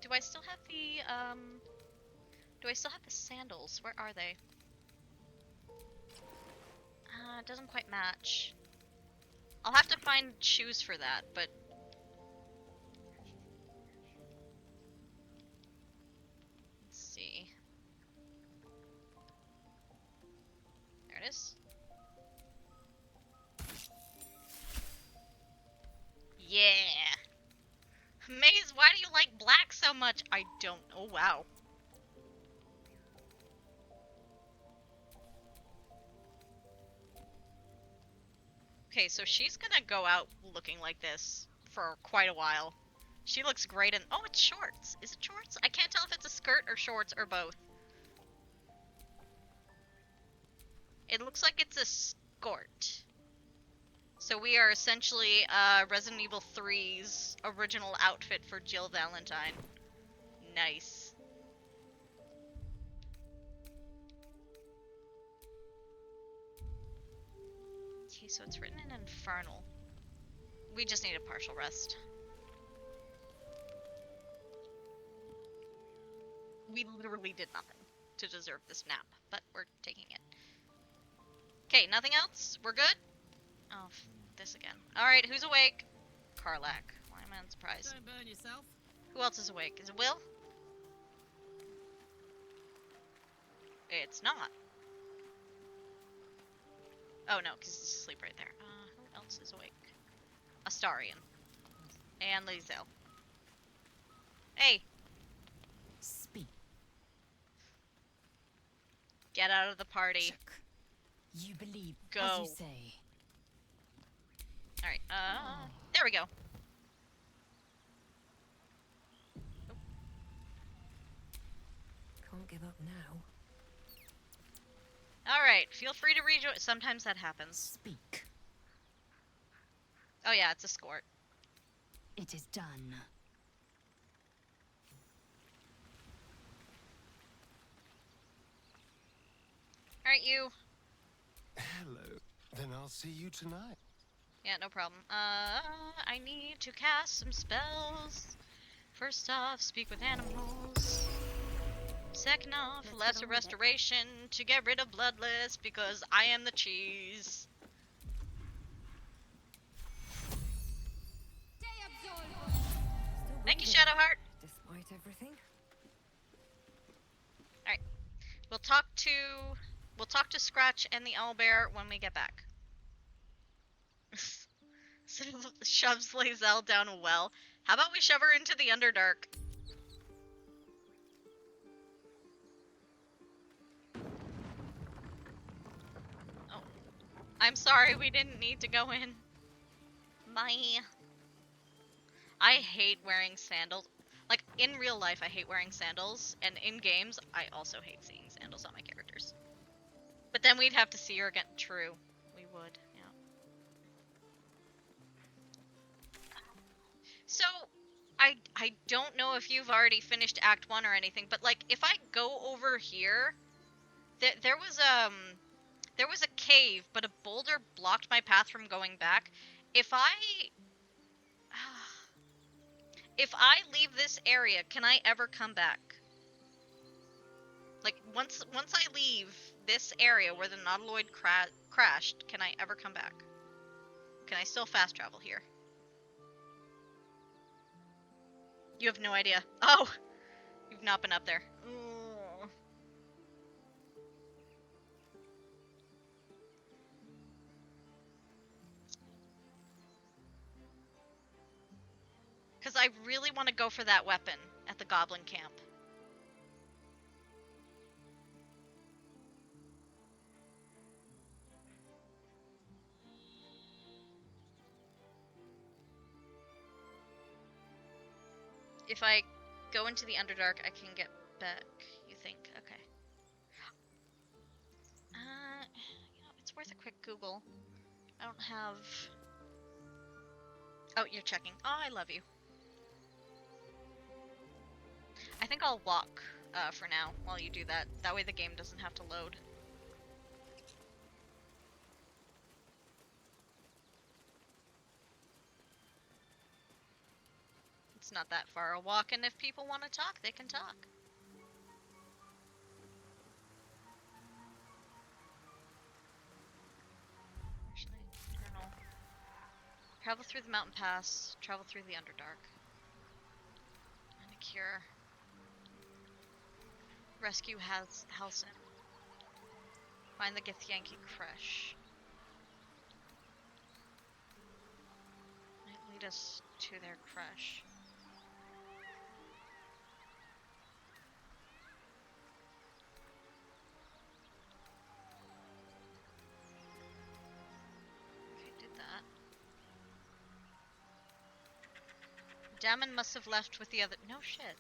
[SPEAKER 2] Do I still have the, do I still have the sandals? Where are they? It doesn't quite match. I'll have to find shoes for that, but... Let's see. There it is. Yeah! Maze, why do you like black so much? I don't. Oh, wow. Okay, so she's gonna go out looking like this for quite a while. She looks great in... Oh, it's shorts. Is it shorts? I can't tell if it's a skirt or shorts or both. It looks like it's a skirt. So we are essentially Resident Evil 3's original outfit for Jill Valentine. Nice. Okay, so it's written in Infernal. We just need a partial rest. We literally did nothing to deserve this nap, but we're taking it. Okay, nothing else? We're good? Oh, this again. Alright, who's awake? Karlak. Why am I unsurprised?
[SPEAKER 8] Don't burn yourself.
[SPEAKER 2] Who else is awake? Is it Will? It's not. Oh no, because he's asleep right there. Who else is awake? Astarion. And Lae'zel. Hey!
[SPEAKER 3] Speak.
[SPEAKER 2] Get out of the party.
[SPEAKER 3] You believe
[SPEAKER 2] Go.
[SPEAKER 3] as you say.
[SPEAKER 2] Alright, there we go.
[SPEAKER 7] Can't give up now.
[SPEAKER 2] Alright, feel free to rejoin. Sometimes that happens.
[SPEAKER 3] Speak.
[SPEAKER 2] Oh yeah, it's a skort.
[SPEAKER 3] It is done.
[SPEAKER 2] Alright, you.
[SPEAKER 9] Hello. Then I'll see you tonight.
[SPEAKER 2] Yeah, no problem. I need to cast some spells. First off, speak with animals. Second off, lesser restoration to get rid of bloodless because I am the cheese. Thank you, Shadowheart.
[SPEAKER 17] Despite everything.
[SPEAKER 2] Alright. We'll talk to Scratch and the owlbear when we get back. Shoves Lae'zel down a well. How about we shove her into the Underdark? Oh. I'm sorry, we didn't need to go in. Bye. I hate wearing sandals. Like, in real life, I hate wearing sandals, and in games, I also hate seeing sandals on my characters. But then we'd have to see her again. True. We would, yeah. So, I don't know if you've already finished Act 1 or anything, but, like, if I go over here, there was a cave, but a boulder blocked my path from going back. If I leave this area, can I ever come back? Like, once I leave this area where the Nautiloid crashed, can I ever come back? Can I still fast travel here? You have no idea. Oh! You've not been up there. Because I really want to go for that weapon at the goblin camp. If I go into the Underdark, I can get back, you think? Okay. You know, it's worth a quick Google. I don't have... Oh, you're checking. Oh, I love you. I think I'll walk for now while you do that. That way the game doesn't have to load. It's not that far a walk, and if people want to talk, they can talk. Actually, journal. Travel through the mountain pass, travel through the Underdark. And a cure. Rescue Halsin. Find the Githyanki Creche. Might lead us to their creche. Okay, did that. Damon must have left with the other. No shit.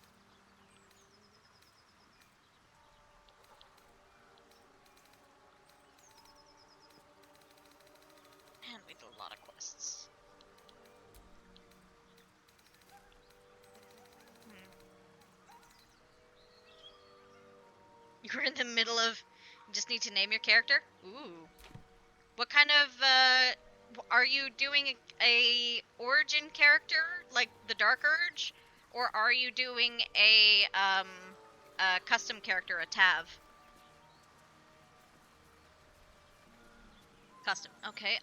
[SPEAKER 2] Man, we did a lot of quests. You're in the middle of... You just need to name your character? Ooh. What kind of, are you doing a origin character, like the Dark Urge? Or are you doing a custom character, a Tav? Custom, okay,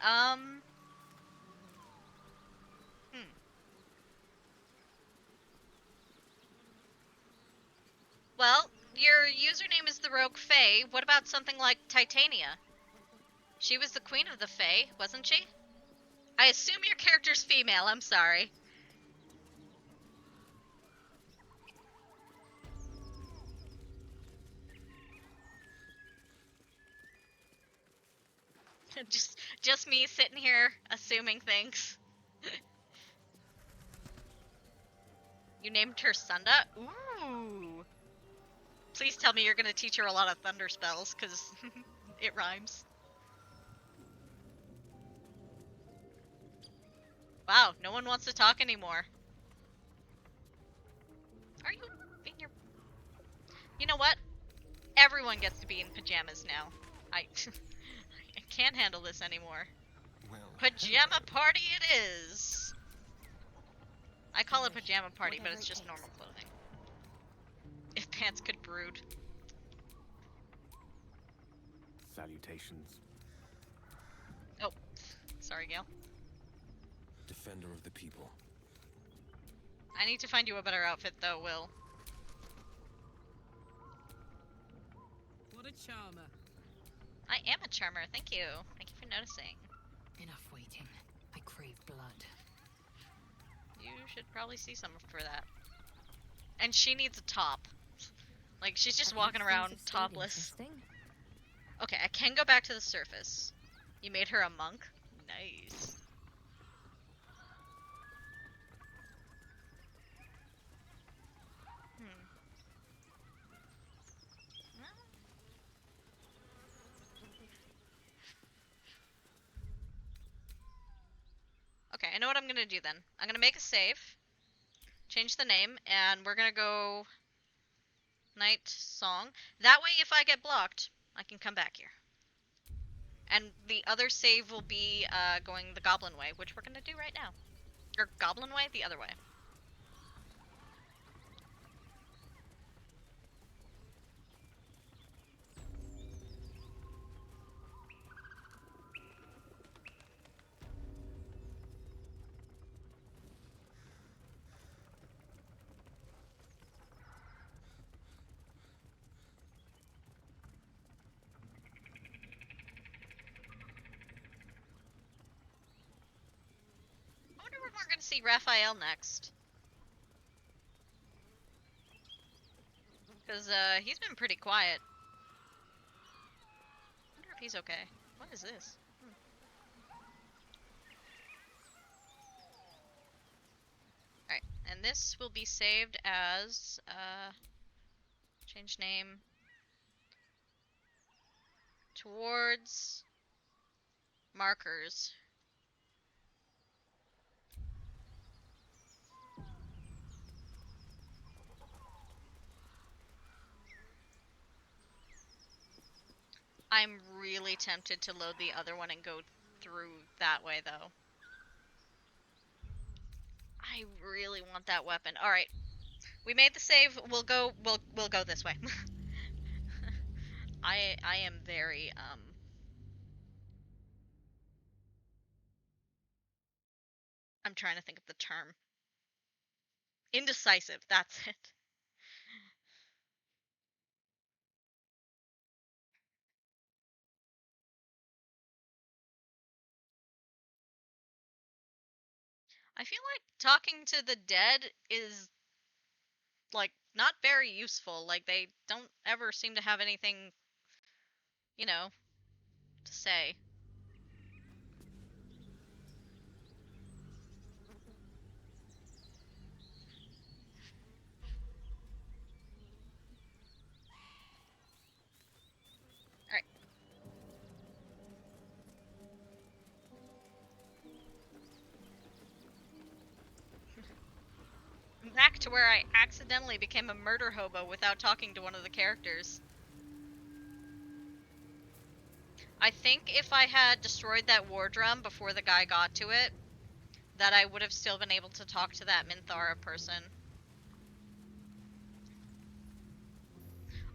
[SPEAKER 2] Well, your username is the Rogue Fae. What about something like Titania? She was the queen of the Fae, wasn't she? I assume your character's female, I'm sorry. just me sitting here assuming things. You named her Sunda? Ooh. Please tell me you're gonna teach her a lot of thunder spells, because it rhymes. Wow, no one wants to talk anymore. Are you in your... You know what? Everyone gets to be in pajamas now. I can't handle this anymore.
[SPEAKER 9] Well,
[SPEAKER 2] pajama party it is! I call it pajama party, but it's just normal clothing. If pants could brood.
[SPEAKER 4] Salutations.
[SPEAKER 2] Oh, sorry, Gale.
[SPEAKER 4] Defender of the people.
[SPEAKER 2] I need to find you a better outfit, though, Will.
[SPEAKER 3] What a charmer.
[SPEAKER 2] I am a charmer, thank you. Thank you for noticing.
[SPEAKER 3] Enough waiting. I crave blood.
[SPEAKER 2] You should probably see someone for that. And she needs a top. Like, she's just walking around topless. Okay, I can go back to the surface. You made her a monk? Nice. Okay, I know what I'm gonna do then. I'm gonna make a save, change the name, and we're gonna go night song. That way, if I get blocked, I can come back here. And the other save will be going the Goblin way, which we're gonna do right now. Or Goblin way? The other way. I wonder when we're gonna see Raphael next. Because, he's been pretty quiet. I wonder if he's okay. What is this? Alright, and this will be saved as, change name towards markers. I'm really tempted to load the other one and go through that way, though. I really want that weapon. All right, we made the save. We'll go this way. I am very I'm trying to think of the term. Indecisive. That's it. I feel like talking to the dead is, like, not very useful. Like, they don't ever seem to have anything, you know, to say. Alright. Back to where I accidentally became a murder hobo without talking to one of the characters. I think if I had destroyed that war drum before the guy got to it, that I would have still been able to talk to that Minthara person.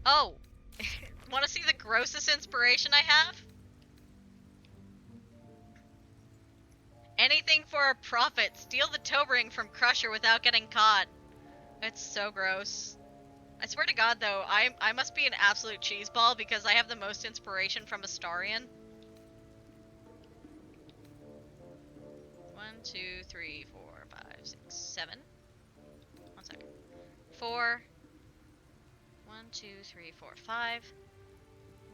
[SPEAKER 2] Oh! Want to see the grossest inspiration I have? Anything for a profit. Steal the toe ring from Crusher without getting caught. It's so gross. I swear to God, though, I must be an absolute cheeseball because I have the most inspiration from Astarion. 1, 2, 3, 4, 5, 6, 7. 1 second. 4. 1, 2, 3, 4, 5.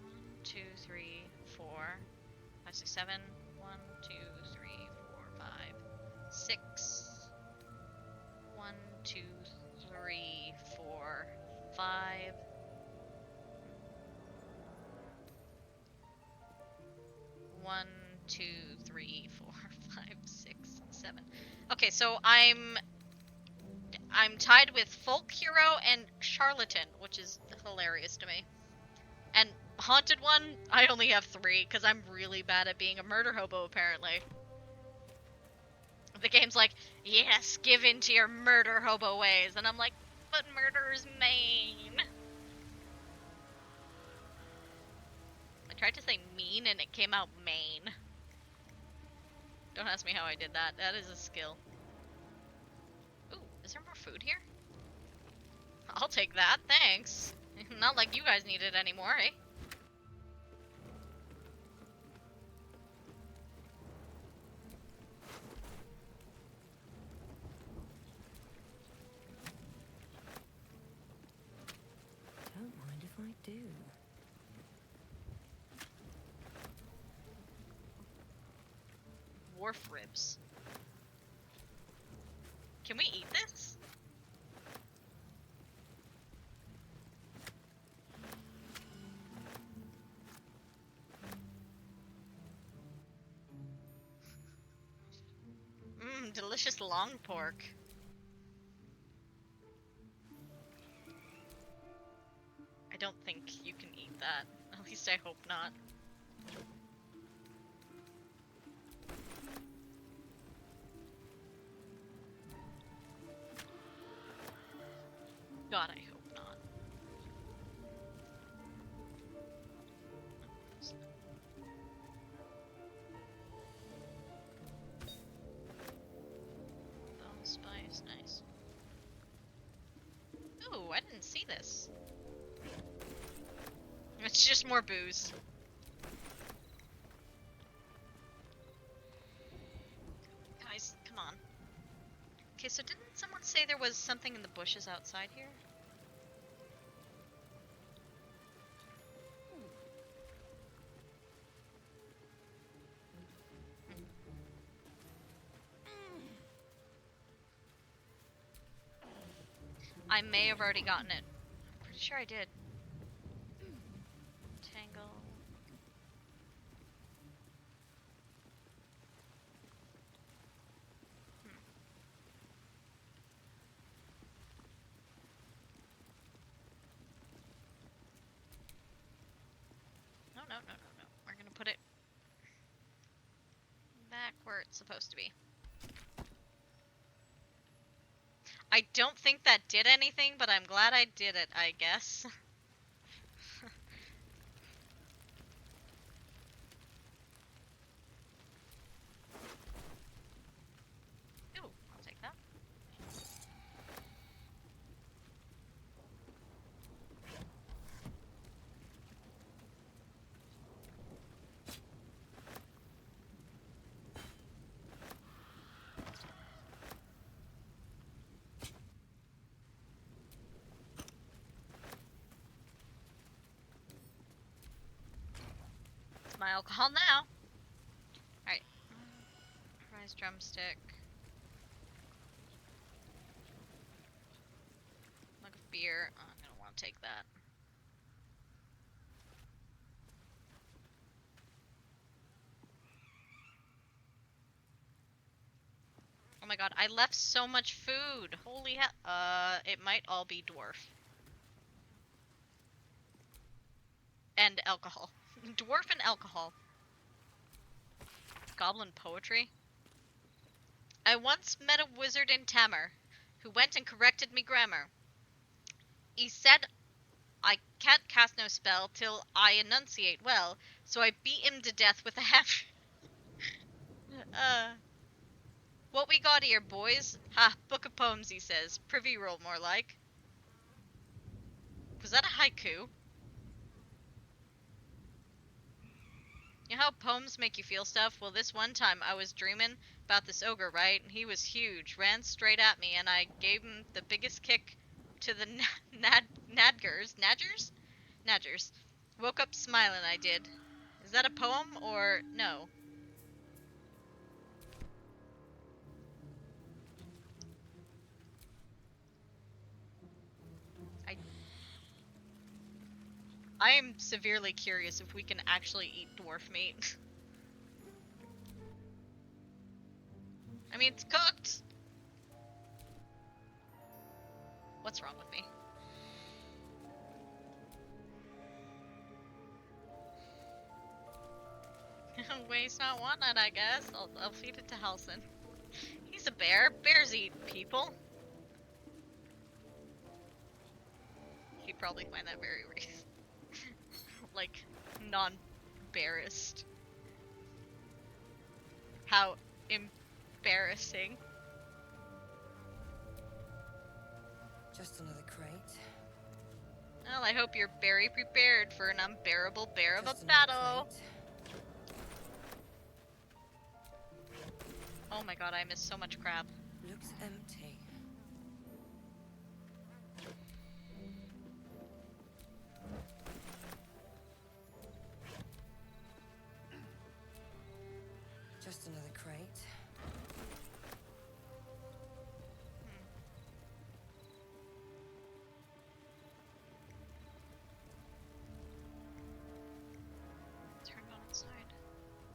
[SPEAKER 2] 1, 2, 3, 4, 5, 6, 7. 1, 2, 3, 4, 5, 6. 1, 2, 3, 4, 5. 1, 2, 3, 4, 5, 6, 7. Okay, so I'm tied with Folk Hero and Charlatan, which is hilarious to me. And Haunted One, I only have 3, because I'm really bad at being a murder hobo, apparently. The game's like, yes, give in to your murder hobo ways. And I'm like, but murder is main. Tried to say mean and it came out main. Don't ask me how I did that. That is a skill. Ooh, is there more food here? I'll take that, thanks. Not like you guys need it anymore, eh?
[SPEAKER 7] Don't mind if I do.
[SPEAKER 2] Wharf ribs. Can we eat this? Mmm, delicious long pork. I don't think you can eat that. At least I hope not. God, I hope not. Bone spice, nice. Ooh, I didn't see this. It's just more booze. Guys, come on. Okay, so didn't someone say there was something in the bushes outside here? I may have already gotten it. I'm pretty sure I did. Tangle. No, no, no, no, no. We're gonna put it back where it's supposed to be. I don't think that did anything, but I'm glad I did it, I guess. Ooh, I'll take that. It's my alcohol now. Alright. Fries drumstick. Mug of beer. Oh, I don't want to take that. Oh my god, I left so much food. Holy hell. It might all be dwarf. And alcohol. Dwarf and alcohol. Goblin poetry. I once met a wizard in Tamar, who went and corrected me grammar. He said I can't cast no spell till I enunciate well, so I beat him to death with a hammer. What we got here, boys? Ha, book of poems, he says. Privy roll, more like. Was that a haiku? You know how poems make you feel stuff? Well, this one time I was dreaming about this ogre, right? He was huge, ran straight at me, and I gave him the biggest kick to the Nadgers? Nadgers. Woke up smiling, I did. Is that a poem, or no? I am severely curious if we can actually eat dwarf meat. I mean, it's cooked. What's wrong with me? Waste not, want not, I guess. I'll feed it to Halson. He's a bear. Bears eat people. He'd probably find that very like embarrassed. How embarrassing.
[SPEAKER 7] Just another crate.
[SPEAKER 2] Well, I hope you're very prepared for an unbearable bear of
[SPEAKER 7] Just
[SPEAKER 2] a
[SPEAKER 7] another
[SPEAKER 2] battle.
[SPEAKER 7] crate.
[SPEAKER 2] Oh my god, I missed so much crap.
[SPEAKER 7] Looks empty. Just another crate.
[SPEAKER 2] Turn on its side.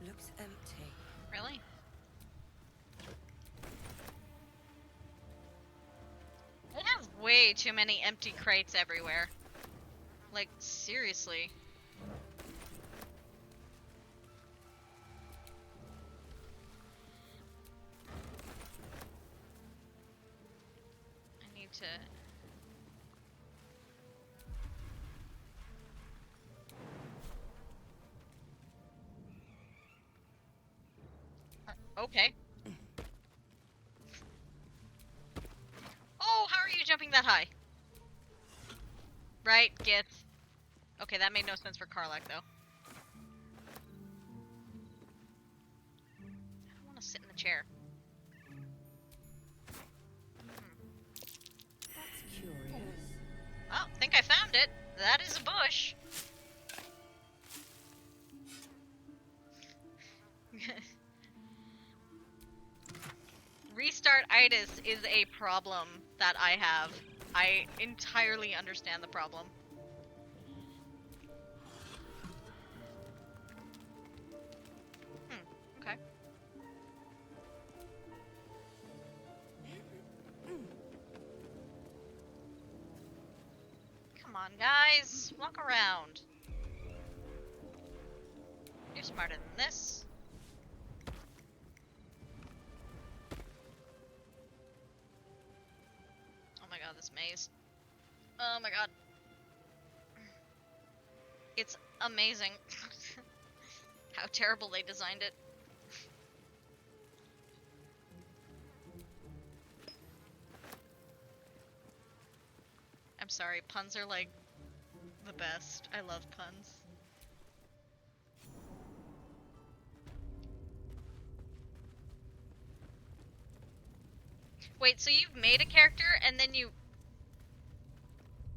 [SPEAKER 7] Looks empty.
[SPEAKER 2] Really? I have way too many empty crates everywhere. Like, seriously. I need to... Okay. Oh, how are you jumping that high? Right, Gith. Okay, that made no sense for Karlak, though. I don't want to sit in the chair.
[SPEAKER 7] That's curious.
[SPEAKER 2] Oh, think I found it. That is a bush. Restart-itis is a problem that I have. I entirely understand the problem. Okay. Come on, guys. Walk around. You're smarter than this. Oh my god, this maze. Oh my god. It's amazing how terrible they designed it. I'm sorry, puns are like the best. I love puns. Wait, so you've made a character and then you...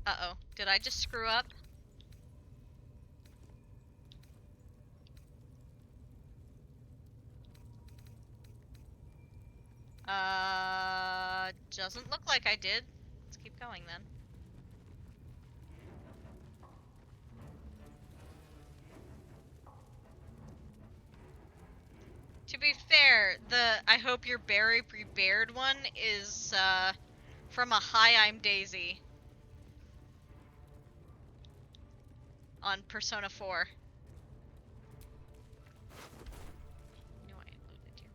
[SPEAKER 2] Uh-oh. Did I just screw up? Doesn't look like I did. Let's keep going then. To be fair, the I hope you're very prepared one is from a Hi, I'm Daisy on Persona 4. No, I included you.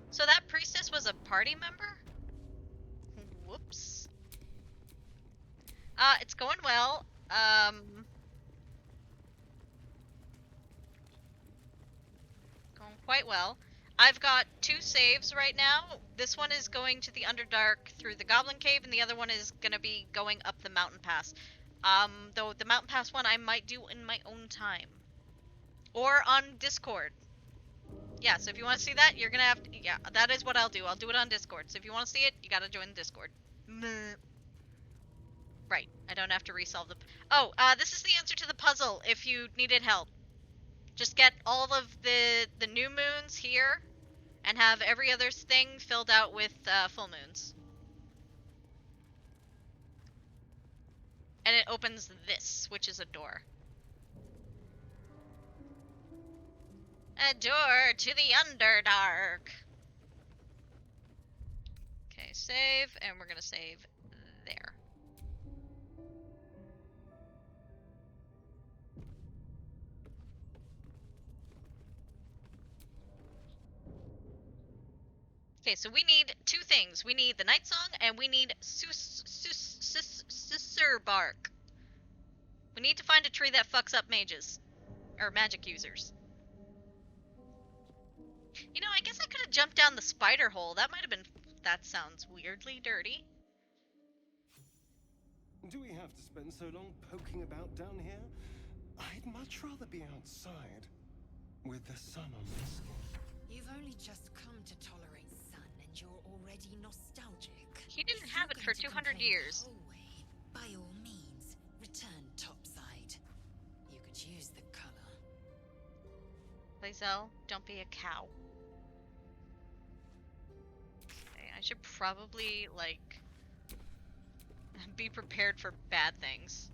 [SPEAKER 2] So that priestess was a party member? Whoops. It's going well. Going quite well. I've got 2 saves right now. This one is going to the Underdark through the Goblin Cave, and the other one is gonna be going up the mountain pass. Though the mountain pass one I might do in my own time. Or on Discord. Yeah, so if you want to see that, you're gonna have to, yeah, that is what I'll do. I'll do it on Discord. So if you want to see it, you gotta join Discord. Right, I don't have to resolve the... Oh, this is the answer to the puzzle if you needed help. Just get all of the new moons here, and have every other thing filled out with full moons. And it opens this, which is a door. A door to the Underdark. Okay, save, and we're gonna save there. Okay, so we need 2 things. We need the night song, and we need Sussur bark. We need to find a tree that fucks up mages. Or magic users. You know, I guess I could have jumped down the spider hole. That might have been... That sounds weirdly dirty.
[SPEAKER 9] Do we have to spend so long poking about down here? I'd much rather be outside, with the sun on my skin.
[SPEAKER 3] You've only just come to tolerate sun and you're already nostalgic.
[SPEAKER 2] He didn't have it for 200 years.
[SPEAKER 3] By all means, return topside. You could use the color.
[SPEAKER 2] Lae'zel, don't be a cow. Okay, I should probably, like, be prepared for bad things.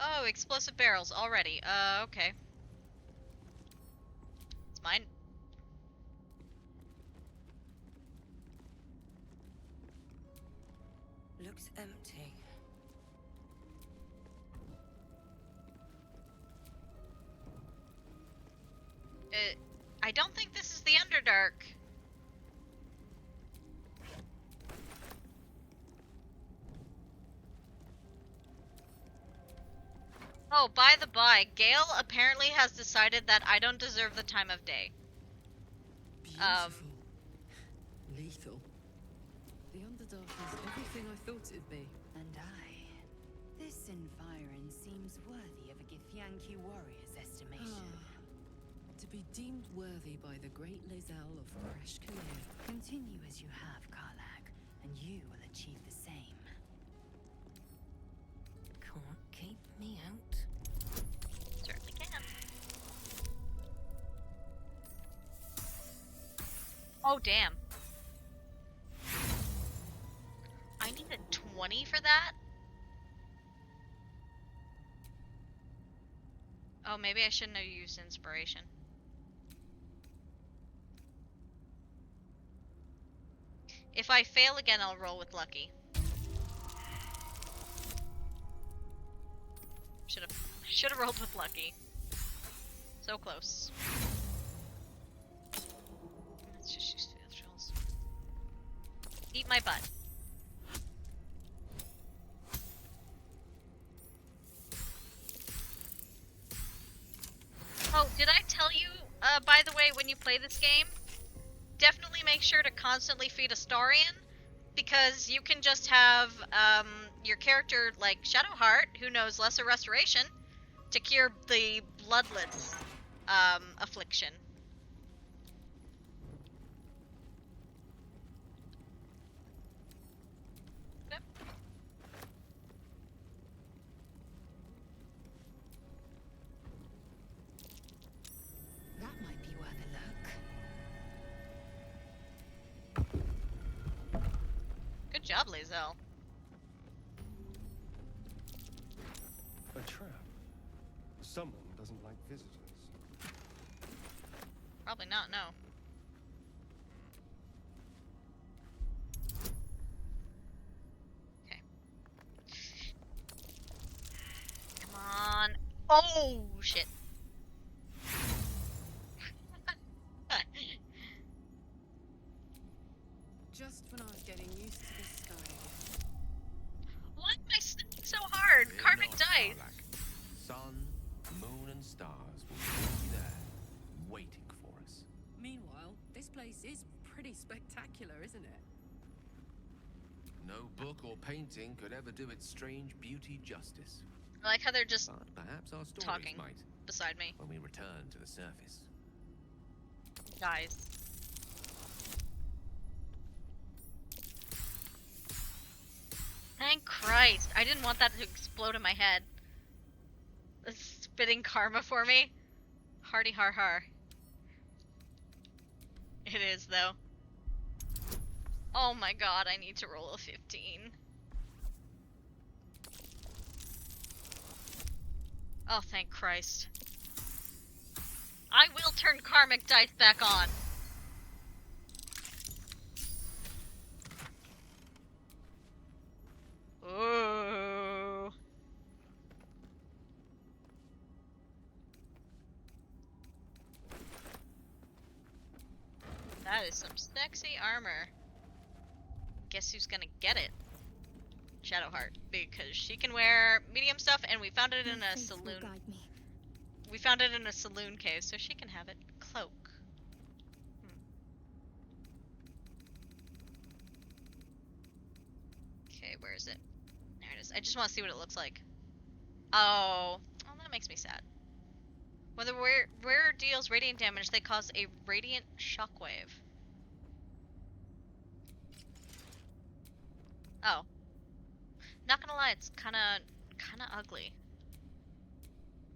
[SPEAKER 2] Oh, explosive barrels already. Okay. It's mine.
[SPEAKER 7] Looks empty.
[SPEAKER 2] I don't think this is the Underdark. Oh, by the by, Gale apparently has decided that I don't deserve the time of day.
[SPEAKER 8] Lethal. The Underdark is everything I thought it'd be.
[SPEAKER 3] And this environ seems worthy of a Githyanki warrior's estimation.
[SPEAKER 8] To be deemed worthy by the great Lae'zel of Fresh Canoe.
[SPEAKER 3] Continue as you have, Karlach, and you will achieve the same.
[SPEAKER 7] Can't keep me out.
[SPEAKER 2] Certainly can. Oh, damn. I need a 20 for that? Oh, maybe I shouldn't have used inspiration. If I fail again, I'll roll with lucky. Should have rolled with lucky. So close. Let's just use field rolls. Eat my butt. Oh, did I tell you, by the way, when you play this game, definitely make sure to constantly feed Astarion, because you can just have your character like Shadowheart, who knows Lesser Restoration, to cure the Bloodless affliction. Yep.
[SPEAKER 3] That might be worth a look.
[SPEAKER 2] Good job, Lae'zel.
[SPEAKER 9] A trap. Someone doesn't like visitors.
[SPEAKER 2] Probably not, no. Okay. Come on. Oh, shit.
[SPEAKER 8] Just when I was getting used to the sky again.
[SPEAKER 2] Why am I sticking so hard? Karmic dice.
[SPEAKER 4] Sun, moon, and stars will be there, waiting for us.
[SPEAKER 8] Meanwhile, this place is pretty spectacular, isn't it?
[SPEAKER 4] No book or painting could ever do its strange beauty justice.
[SPEAKER 2] I like how they're just
[SPEAKER 4] But perhaps our stories
[SPEAKER 2] talking
[SPEAKER 4] might
[SPEAKER 2] beside me.
[SPEAKER 4] when we return to the surface.
[SPEAKER 2] Guys. Thank Christ. I didn't want that to explode in my head. It's spitting karma for me. Harty har har. It is, though. Oh my god, I need to roll a 15. Oh, thank Christ. I will turn karmic dice back on. Ooh. That is some sexy armor. Guess who's gonna get it? Shadowheart, because she can wear medium stuff, and we found it in a saloon. We found it in a saloon cave, so she can have it. Cloak. Okay, where is it? There it is. I just want to see what it looks like. Oh, that makes me sad. When the wearer deals radiant damage, they cause a radiant shockwave. Oh. Not gonna lie, it's kinda ugly.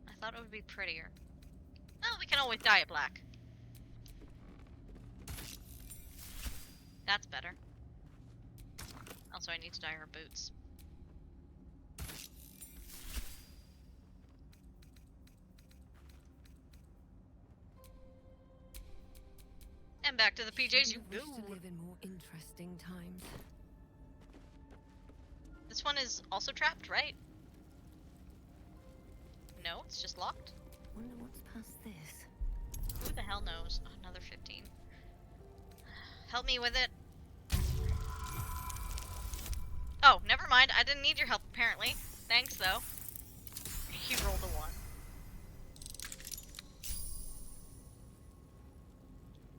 [SPEAKER 2] I thought it would be prettier. Well, we can always dye it black. That's better. Also, I need to dye her boots. And back to the PJs you
[SPEAKER 17] wish to live in more interesting times.
[SPEAKER 2] This one is also trapped, right? No, it's just locked.
[SPEAKER 17] Wonder what's past this.
[SPEAKER 2] Who the hell knows? Oh, another 15. Help me with it. Oh, never mind. I didn't need your help, apparently. Thanks, though. He rolled a 1.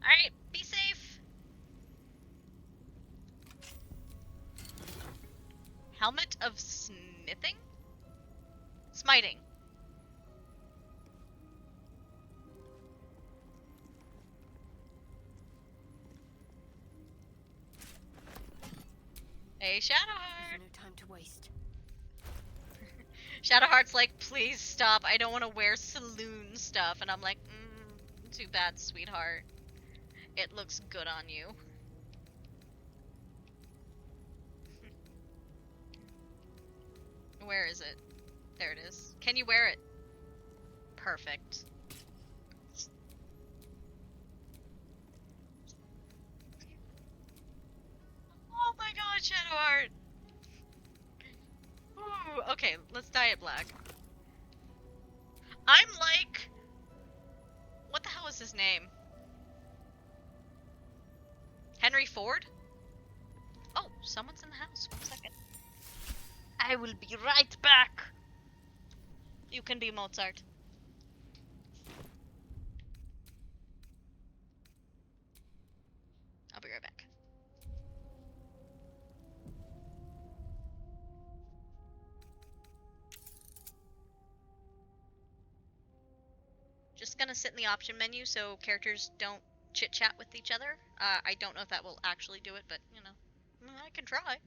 [SPEAKER 2] Alright, be safe. Helmet of smithing? Smiting. Hey, Shadowheart.
[SPEAKER 17] No time to waste.
[SPEAKER 2] Shadowheart's like, please stop. I don't want to wear saloon stuff. And I'm like, too bad, sweetheart. It looks good on you. Where is it? There it is. Can you wear it? Perfect. Oh my god, Shadowheart! Ooh, okay, let's dye it black. I'm like... What the hell is his name? Henry Ford? Oh, someone's in the house. 1 second. I will be right back. You can be Mozart. I'll be right back. Just gonna sit in the option menu so characters don't chit-chat with each other. I don't know if that will actually do it, but, you know, I can try.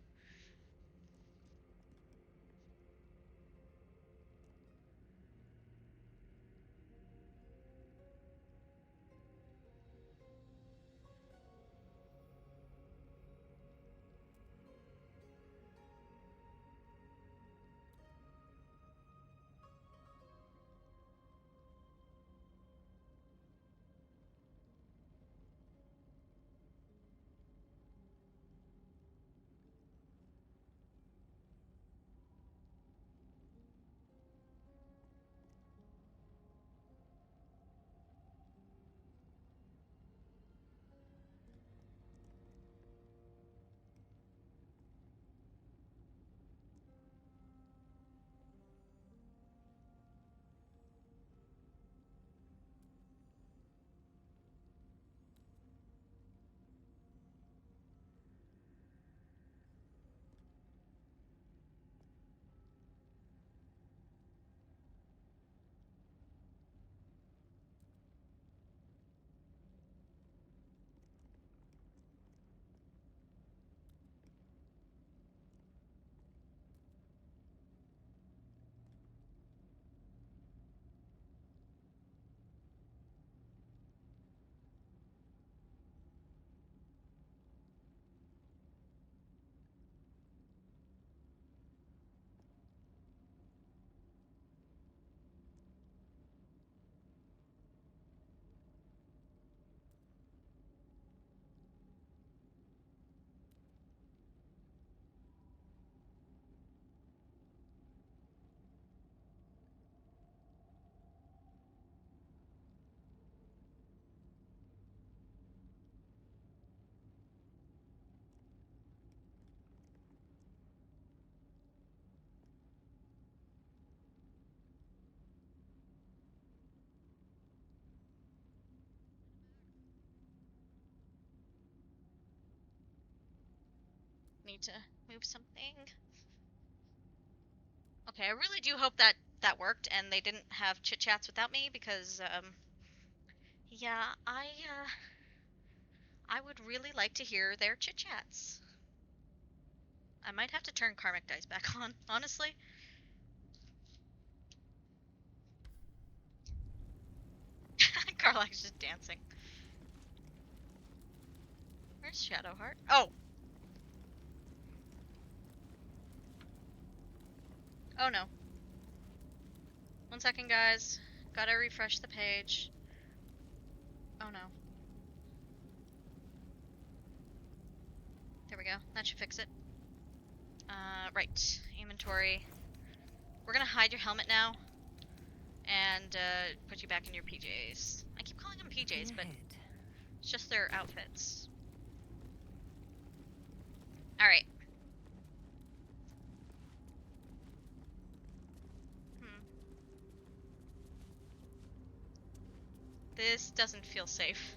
[SPEAKER 2] need to move something. Okay, I really do hope that that worked and they didn't have chit-chats without me because, yeah, I would really like to hear their chit-chats. I might have to turn Karmic Dice back on, honestly. Carla's just dancing. Where's Shadowheart? Oh! Oh no. 1 second, guys. Gotta refresh the page. Oh no. There we go. That should fix it. Right. Inventory. We're gonna hide your helmet now. And, put you back in your PJs. I keep calling them PJs, but it's just their outfits. Alright. This doesn't feel safe.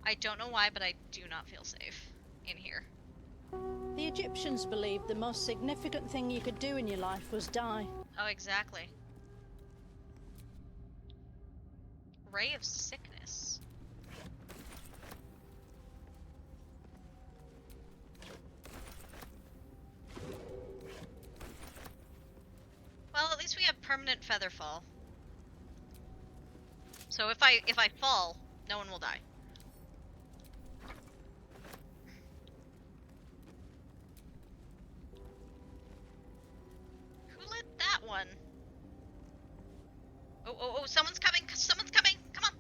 [SPEAKER 2] I don't know why, but I do not feel safe in here.
[SPEAKER 13] The Egyptians believed the most significant thing you could do in your life was die.
[SPEAKER 2] Oh, exactly. Ray of Sickness. Well, at least we have permanent featherfall. So if I fall, no one will die. Who lit that one? Oh, someone's coming! Someone's coming! Come on!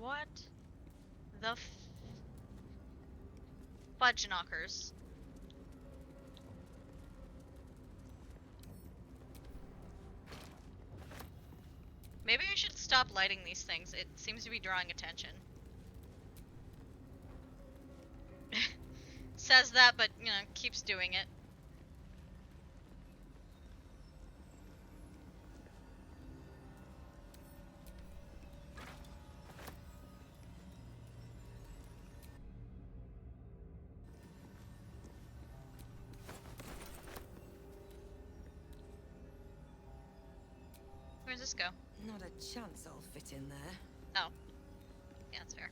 [SPEAKER 2] What the fudge knockers? Maybe I should stop lighting these things. It seems to be drawing attention. Says that, but, you know, keeps doing it. Where does this go?
[SPEAKER 7] Not a chance I'll fit in there.
[SPEAKER 2] Oh. Yeah, that's fair.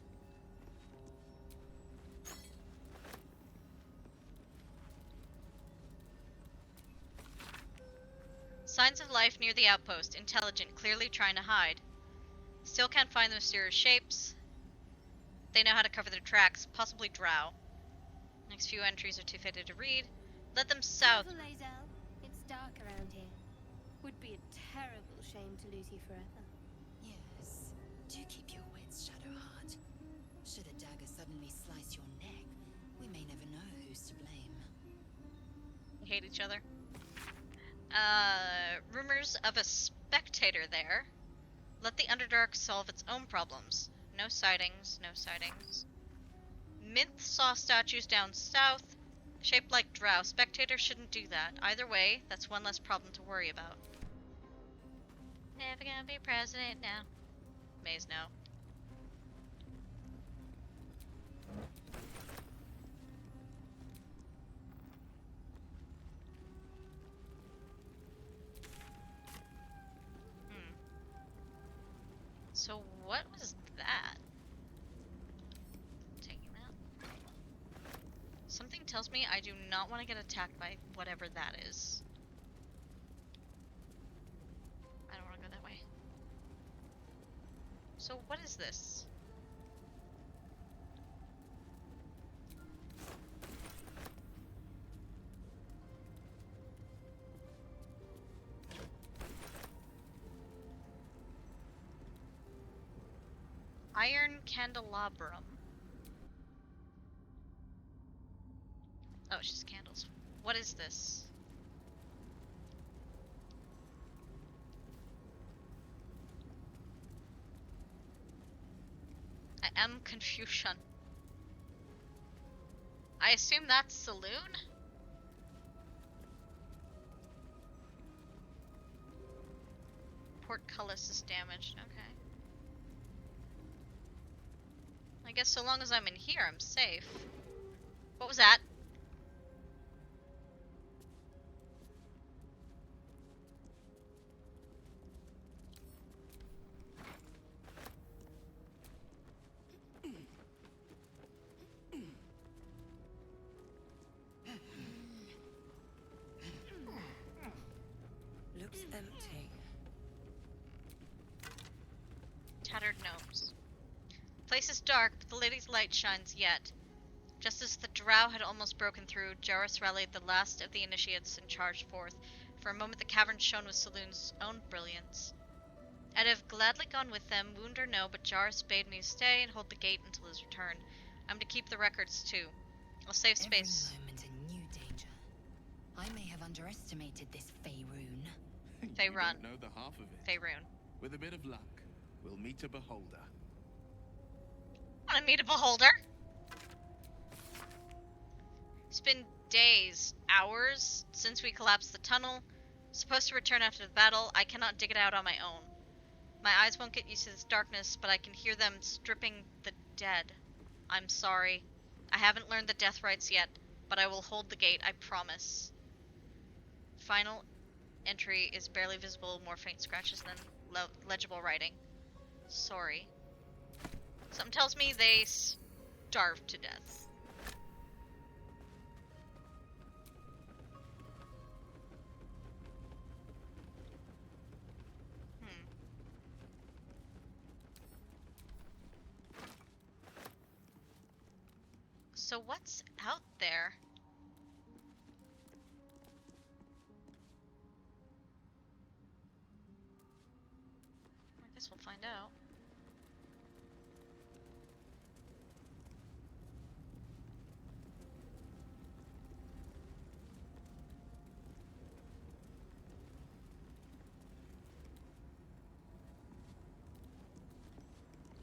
[SPEAKER 2] Signs of life near the outpost. Intelligent, clearly trying to hide. Still can't find the mysterious shapes. They know how to cover their tracks, possibly drow. Next few entries are too faded to read. Let them south.
[SPEAKER 5] Careful, Lae'zel. It's dark around here. Would be a terrible shame to lose you forever.
[SPEAKER 3] Yes. Do keep your wits, Shadowheart. Should a dagger suddenly slice your neck, we may never know who's to blame.
[SPEAKER 2] We hate each other. Rumors of a spectator there. Let the Underdark solve its own problems. No sightings, no sightings. Minth saw statues down south, shaped like drow. Spectator shouldn't do that. Either way, that's one less problem to worry about. Never gonna be president now. Maze, no. So what was that? Taking that. Something tells me I do not want to get attacked by whatever that is. I don't want to go that way. So what is this? Iron candelabrum. Oh, it's just candles. What is this? I am Confucian. I assume that's saloon? Portcullis is damaged, okay. I guess so long as I'm in here, I'm safe. What was that?
[SPEAKER 7] Looks empty.
[SPEAKER 2] Tattered gnomes. Place is dark, but the lady's light shines yet. Just as the drow had almost broken through, Jairus rallied the last of the initiates and charged forth. For a moment the cavern shone with Saloon's own brilliance. I'd have gladly gone with them, wound or no, but Jairus bade me stay and hold the gate until his return. I'm to keep the records too. I'll save space.
[SPEAKER 25] Every moment a new danger. I may have underestimated this Faerun.
[SPEAKER 2] Faerun.
[SPEAKER 20] You don't know the half of it.
[SPEAKER 2] Faerun.
[SPEAKER 20] With a bit of luck, we'll meet a beholder.
[SPEAKER 2] Wanna meet a beholder? It's been days, hours, since we collapsed the tunnel. Supposed to return after the battle, I cannot dig it out on my own. My eyes won't get used to this darkness, but I can hear them stripping the dead. I'm sorry. I haven't learned the death rites yet, but I will hold the gate, I promise. Final entry is barely visible, more faint scratches than legible writing. Sorry. Something tells me they starved to death. So what's out there? I guess we'll find out.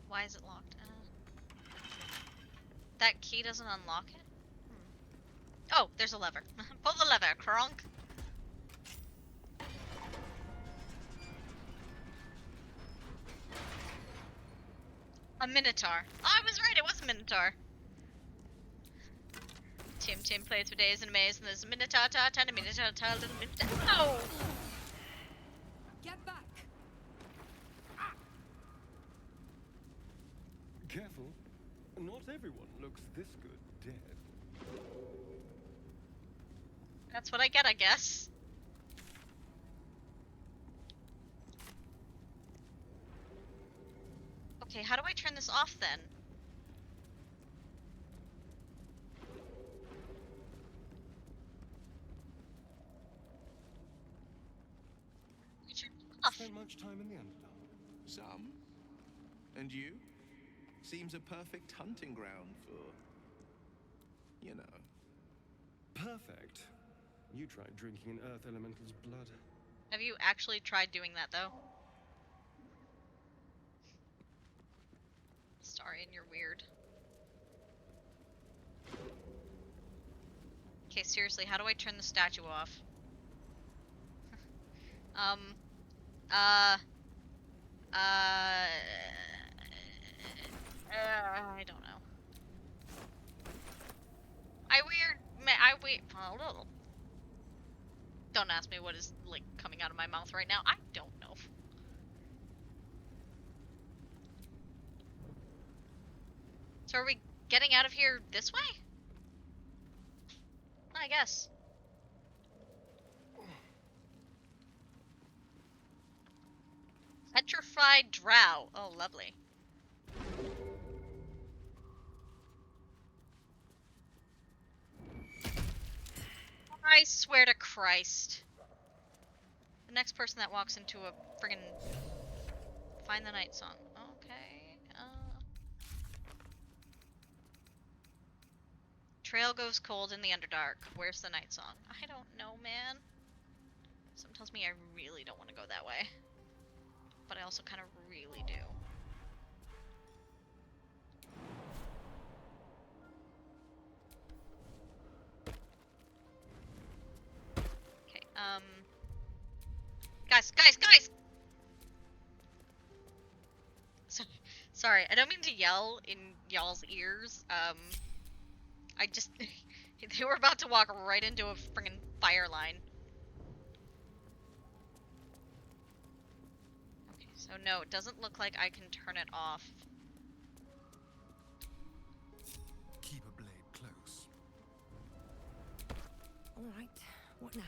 [SPEAKER 2] Why is it locked? That key doesn't unlock it? Oh, there's a lever. Pull the lever, Kronk. A minotaur. Oh, I was right, it was a minotaur. Tim plays for days in a maze, and there's a minotaur, tiny minotaur, little minotaur. Oh!
[SPEAKER 17] Get back!
[SPEAKER 9] Careful. Not everyone looks this good dead.
[SPEAKER 2] That's what I get, I guess. Okay, how do I turn this off then?
[SPEAKER 9] Spent much time in the Underdark?
[SPEAKER 20] Some. And you? Seems a perfect hunting ground for, you know.
[SPEAKER 9] Perfect. You tried drinking an Earth Elemental's blood.
[SPEAKER 2] Have you actually tried doing that, though? Sorry, and you're weird. Okay, seriously, how do I turn the statue off? I don't know. Don't ask me what is, like, coming out of my mouth right now. I don't know. So are we getting out of here this way? I guess. Petrified drow. Oh, lovely. I swear to Christ. The next person that walks into a friggin' Find the Night song. Okay. Trail goes cold in the Underdark. Where's the night song? I don't know, man. Something tells me I really don't want to go that way. But I also kind of really do. Guys! Sorry, I don't mean to yell in y'all's ears. I just... they were about to walk right into a friggin' fire line. Okay, so no, it doesn't look like I can turn it off.
[SPEAKER 4] Keep a blade close.
[SPEAKER 7] All right, what now?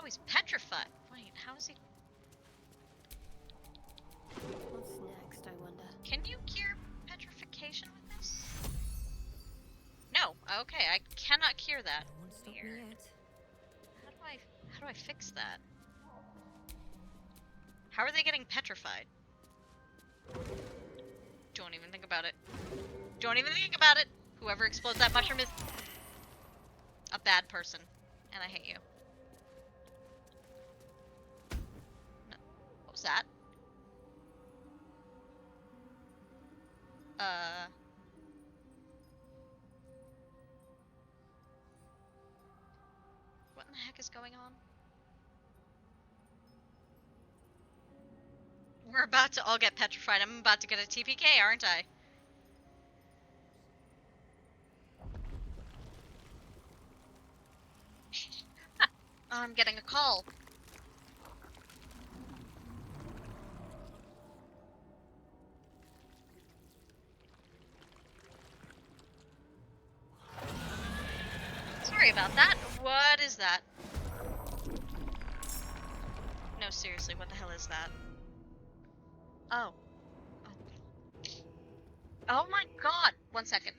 [SPEAKER 2] Oh, he's petrified. Wait, how is he...
[SPEAKER 5] What's next, I wonder?
[SPEAKER 2] Can you cure petrification with this? No. Okay, I cannot cure that. Weird. How do I fix that? How are they getting petrified? Don't even think about it. Don't even think about it! Whoever explodes that mushroom is a bad person. And I hate you. No. What was that? What in the heck is going on? We're about to all get petrified. I'm about to get a TPK, aren't I? I'm getting a call. Sorry about that. What is that? No, seriously, what the hell is that? Oh. Oh my god! 1 second.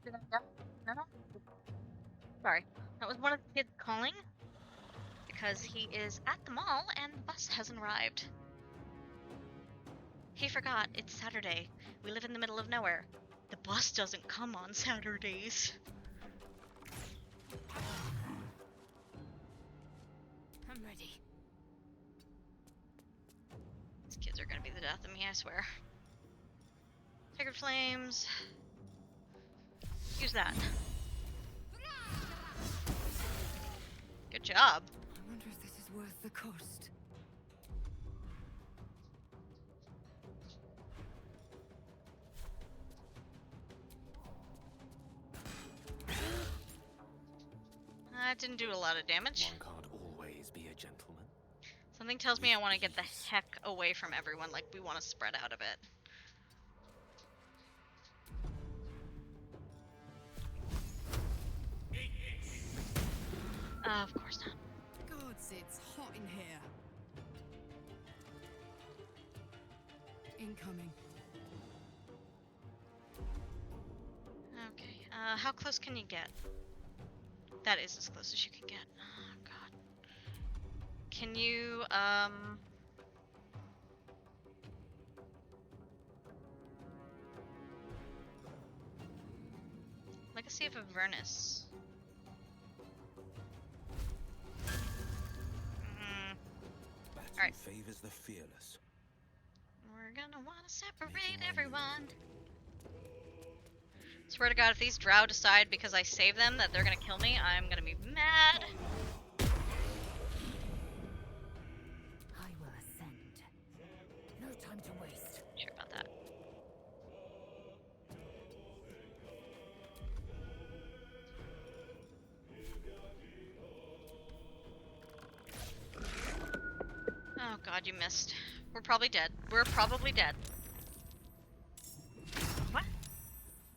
[SPEAKER 2] Did I die? No? Sorry. That was one of the kids calling. Because he is at the mall and the bus hasn't arrived. He forgot, it's Saturday. We live in the middle of nowhere. The bus doesn't come on Saturdays.
[SPEAKER 17] I'm ready.
[SPEAKER 2] These kids are gonna be the death of me, I swear. Sacred Flames. Use that. Good job.
[SPEAKER 18] I wonder if this is worth the cost.
[SPEAKER 2] That didn't do a lot of damage.
[SPEAKER 4] One can't always be a gentleman.
[SPEAKER 2] Something tells me I want to get the heck away from everyone, like we want to spread out a bit. Of course not.
[SPEAKER 8] Gods, it's hot in here. Incoming.
[SPEAKER 2] Okay, how close can you get? That is as close as you can get. Oh, God. Can you, Legacy of Avernus. Alright.
[SPEAKER 4] Favors the fearless.
[SPEAKER 2] We're gonna want to separate everyone. Swear to God, if these drow decide because I save them that they're gonna kill me, I'm gonna be mad.
[SPEAKER 3] I will ascend. No time to waste.
[SPEAKER 2] Sure about that. Oh God, you missed. We're probably dead. We're probably dead. What?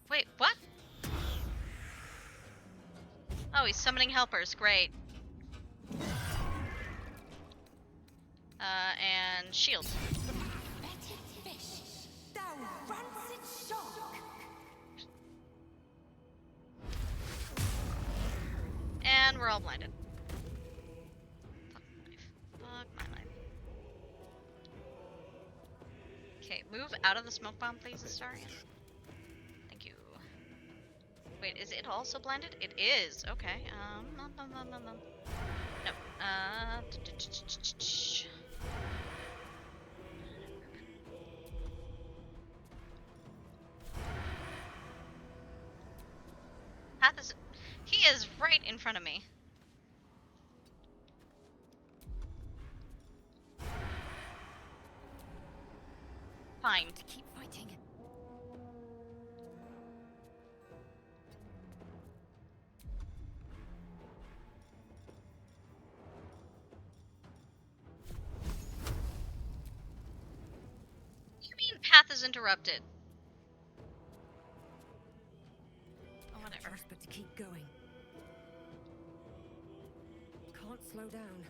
[SPEAKER 2] Wait, what? Oh, he's summoning helpers. Great. And shield. And we're all blinded. Fuck my life. Okay, move out of the smoke bomb, please, Astarion. Thank you. Wait, is it also blinded? It is. Okay. No. Path is. He is right in front of me. Fine.
[SPEAKER 3] Keep fighting.
[SPEAKER 2] You mean path is interrupted? Oh, whatever.
[SPEAKER 14] Choice but to keep going. Can't slow down.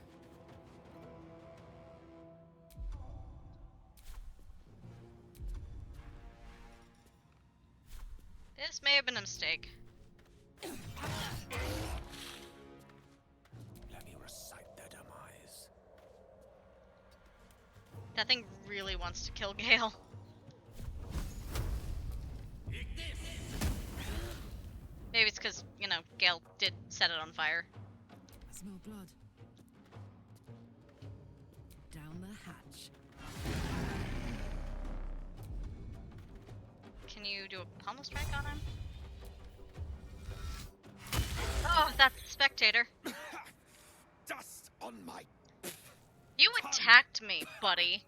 [SPEAKER 2] This may have been a mistake.
[SPEAKER 4] Let me recite their demise.
[SPEAKER 2] That thing really wants to kill Gale. Maybe it's because, you know, Gale did set it on fire.
[SPEAKER 8] I smell blood. Down the hatch.
[SPEAKER 2] Can you do a pommel strike on him? Oh, that's a spectator.
[SPEAKER 21] Dust on my...
[SPEAKER 2] You attacked me, buddy.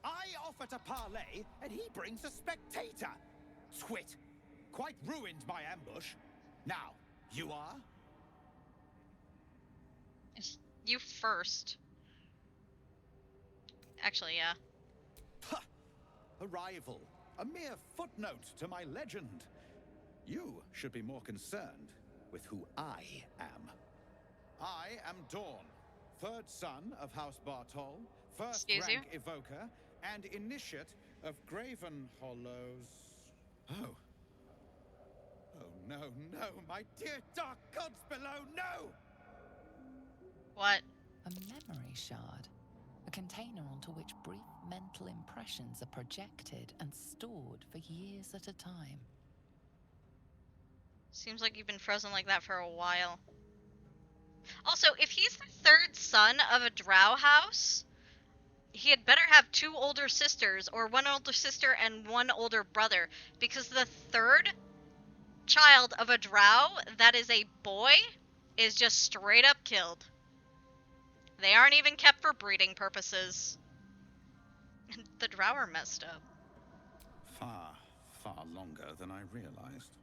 [SPEAKER 21] I offer to parley, and he brings a spectator. Twit. Quite ruined my ambush. Now, you are?
[SPEAKER 2] You first. Actually, yeah.
[SPEAKER 21] A rival. A mere footnote to my legend. You should be more concerned with who I am. I am Dawn, third son of House Bartol, first rank evoker, and initiate of Graven Hollows. Oh. Oh no, no, my dear dark gods below, no!
[SPEAKER 2] What?
[SPEAKER 6] A memory shard. A container onto which brief mental impressions are projected and stored for years at a time.
[SPEAKER 2] Seems like you've been frozen like that for a while. Also, if he's the third son of a drow house, he had better have 2 older sisters, or 1 older sister and 1 older brother, because the third child of a drow that is a boy is just straight up killed. They aren't even kept for breeding purposes. And the drow are messed up.
[SPEAKER 21] Far longer than I realized.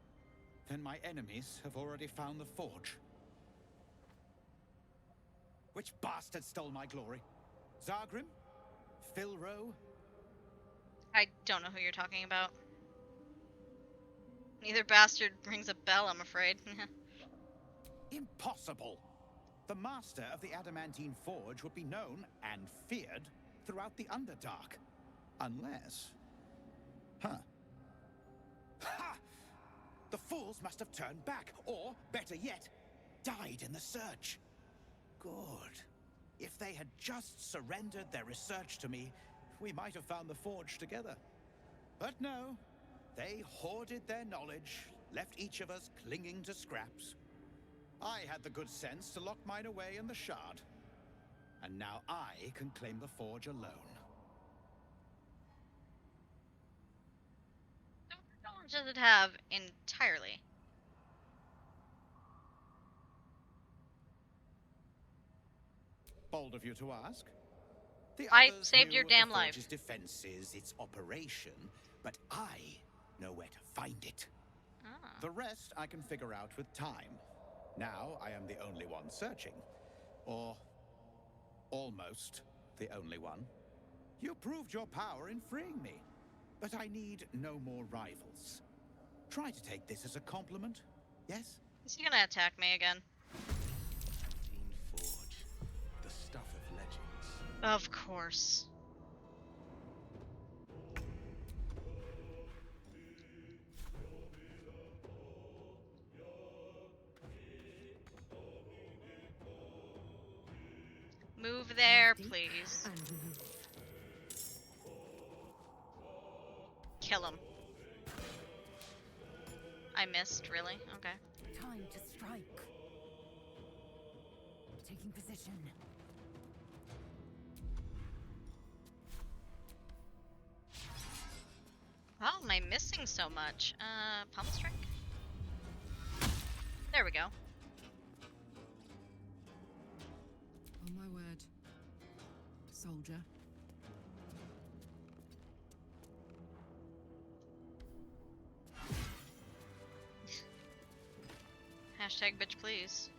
[SPEAKER 21] Then my enemies have already found the forge. Which bastard stole my glory? Zargrim? Philro?
[SPEAKER 2] I don't know who you're talking about. Neither bastard rings a bell, I'm afraid.
[SPEAKER 21] Impossible! The master of the adamantine forge would be known and feared throughout the Underdark. Unless... Huh. Ha! The fools must have turned back, or, better yet, died in the search. Good. If they had just surrendered their research to me, we might have found the forge together. But no, they hoarded their knowledge, left each of us clinging to scraps. I had the good sense to lock mine away in the shard. And now I can claim the forge alone.
[SPEAKER 2] What knowledge does it have entirely?
[SPEAKER 21] Bold of you to ask. The
[SPEAKER 2] I
[SPEAKER 21] others
[SPEAKER 2] saved
[SPEAKER 21] knew
[SPEAKER 2] your
[SPEAKER 21] of
[SPEAKER 2] damn
[SPEAKER 21] the
[SPEAKER 2] life.
[SPEAKER 21] forge's defenses, its operation, but I know where to find it.
[SPEAKER 2] Ah.
[SPEAKER 21] The rest I can figure out with time. Now I am the only one searching. Or almost the only one. You proved your power in freeing me, but I need no more rivals. Try to take this as a compliment, yes?
[SPEAKER 2] Is he gonna attack me again?
[SPEAKER 4] Forge, the stuff of legends.
[SPEAKER 2] Of course. Move there, please. Kill him. I missed, really? Okay.
[SPEAKER 3] Time to strike. Taking position.
[SPEAKER 2] How am I missing so much? Pummel strike? There we go.
[SPEAKER 8] On my word. Soldier.
[SPEAKER 2] Hashtag bitch please.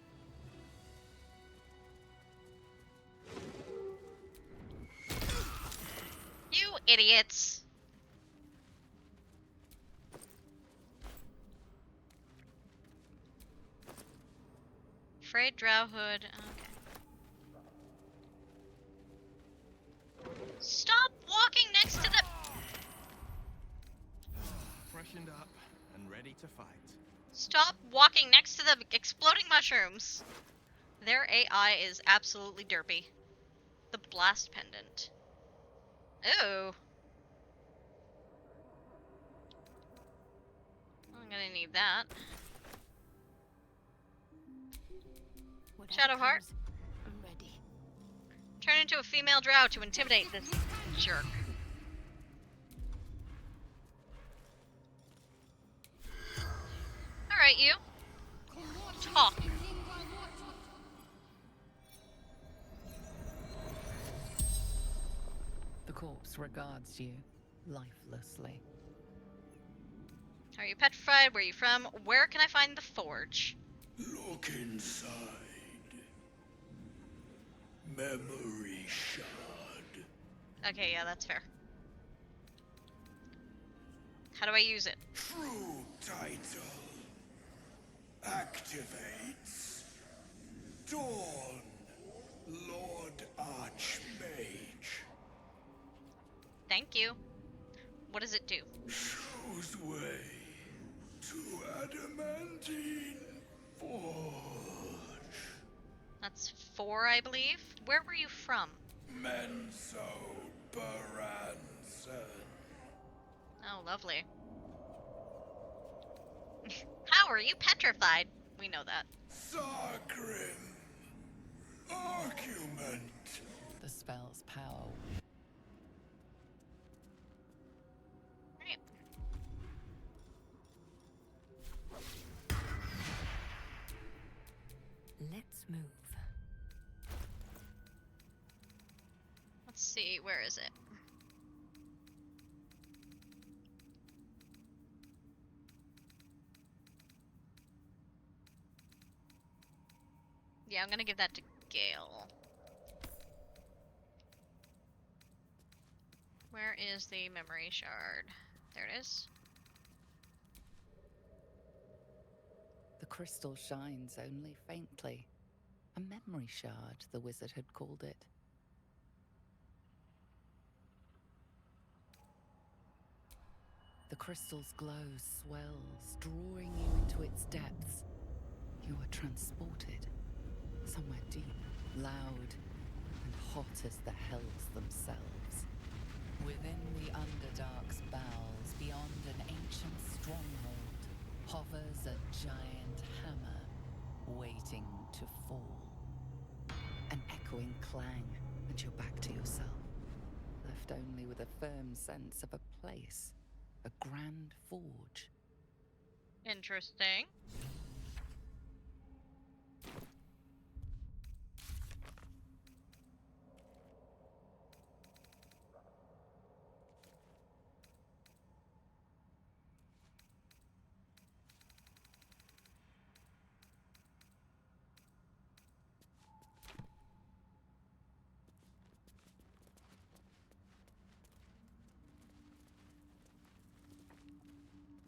[SPEAKER 2] You idiots! Frayed drow hood. Okay. Stop walking next to the.
[SPEAKER 4] Freshened up and ready to fight.
[SPEAKER 2] Stop walking next to the exploding mushrooms. Their AI is absolutely derpy. The blast pendant. Ooh. I'm gonna need that. Shadowheart.
[SPEAKER 3] I'm ready.
[SPEAKER 2] Turn into a female drow to intimidate this jerk. Alright, you. Talk.
[SPEAKER 6] The corpse regards you lifelessly.
[SPEAKER 2] Are you petrified? Where are you from? Where can I find the forge?
[SPEAKER 10] Look inside. Memory shard.
[SPEAKER 2] Okay, yeah, that's fair. How do I use it?
[SPEAKER 10] True title. Activates. Dawn. Lord Archmage.
[SPEAKER 2] Thank you. What does it do?
[SPEAKER 10] Shows way to adamantine forge.
[SPEAKER 2] That's 4, I believe. Where were you from?
[SPEAKER 10] Menso Baranson.
[SPEAKER 2] Oh, lovely. How are you petrified? We know that.
[SPEAKER 10] Sargrim. Argument.
[SPEAKER 6] The spell's power.
[SPEAKER 2] Right. see, where is it? Yeah, I'm gonna give that to Gale. Where is the memory shard? There it is.
[SPEAKER 6] The crystal shines only faintly. A memory shard, the wizard had called it. The crystal's glow swells, drawing you into its depths. You are transported somewhere deep, loud, and hot as the hells themselves. Within the Underdark's bowels, beyond an ancient stronghold, hovers a giant hammer, waiting to fall. An echoing clang, and you're back to yourself, left only with a firm sense of a place, a grand forge.
[SPEAKER 2] Interesting.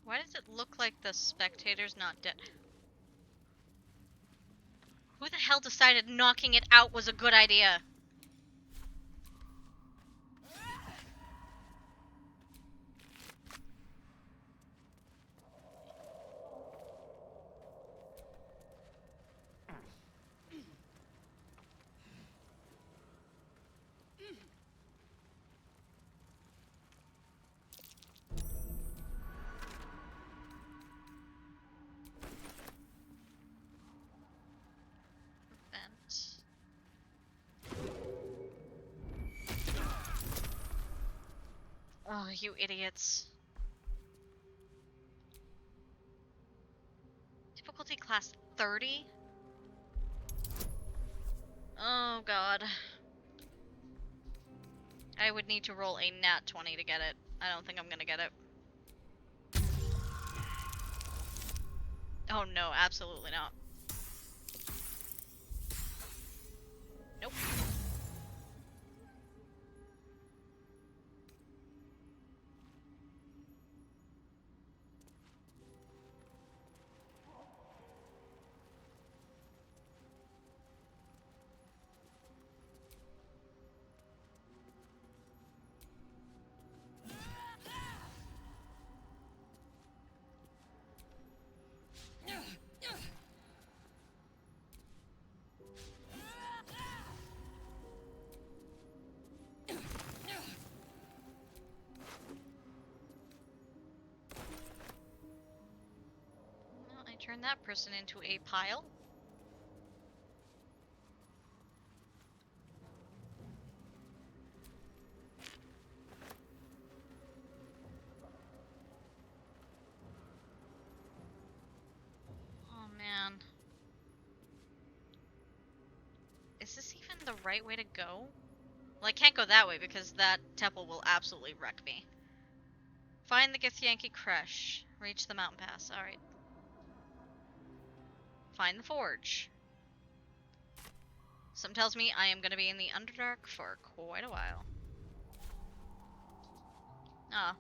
[SPEAKER 2] Why does it look like the spectator's not dead? Who the hell decided knocking it out was a good idea? Oh, you idiots. Difficulty class 30? Oh god. I would need to roll a nat 20 to get it. I don't think I'm gonna get it. Oh no, absolutely not. Nope. Turn that person into a pile. Oh man. Is this even the right way to go? Well, I can't go that way because that temple will absolutely wreck me. Find the Githyanki Creche. Reach the mountain pass. Alright. Find the forge. Some tells me I am going to be in the Underdark for quite a while. Ah.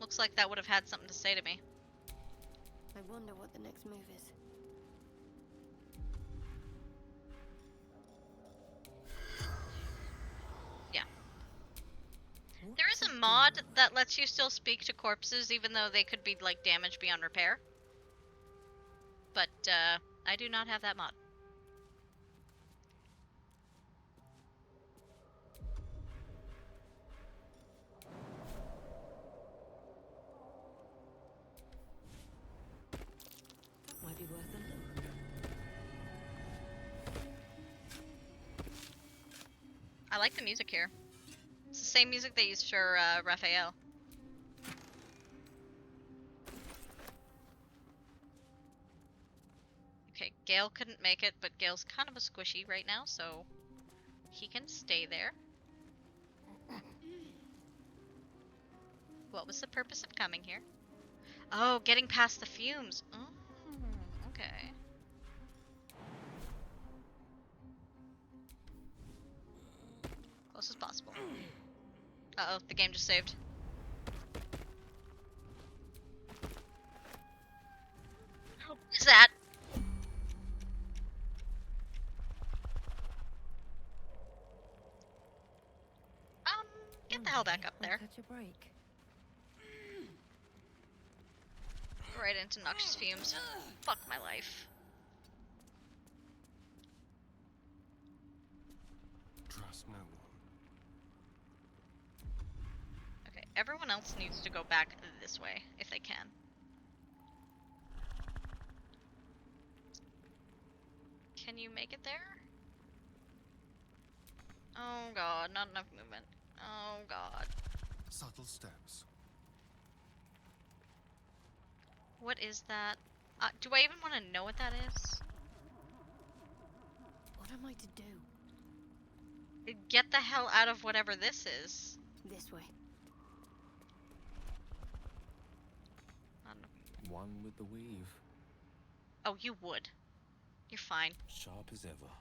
[SPEAKER 2] Looks like that would have had something to say to me.
[SPEAKER 5] I wonder what the next move is.
[SPEAKER 2] Yeah. There is a mod that lets you still speak to corpses even though they could be, like, damaged beyond repair. But, I do not have that mod.
[SPEAKER 7] Might be worth a look.
[SPEAKER 2] I like the music here. It's the same music they used for, Raphael. Okay, Gale couldn't make it, but Gale's kind of a squishy right now, so he can stay there. What was the purpose of coming here? Oh, getting past the fumes. Oh, okay. Close as possible. Uh-oh, the game just saved. What is that? Get the hell back up there.
[SPEAKER 7] Catch a break.
[SPEAKER 2] Right into noxious fumes. Fuck my life.
[SPEAKER 9] Trust no one.
[SPEAKER 2] Okay, everyone else needs to go back this way, if they can. Can you make it there? Oh god, not enough movement. Oh god.
[SPEAKER 9] Subtle steps.
[SPEAKER 2] What is that? Do I even want to know what that is?
[SPEAKER 5] What am I to do?
[SPEAKER 2] Get the hell out of whatever this is.
[SPEAKER 5] This way.
[SPEAKER 2] I don't know.
[SPEAKER 4] One with the weave.
[SPEAKER 2] Oh, you would. You're fine.
[SPEAKER 4] Sharp as ever.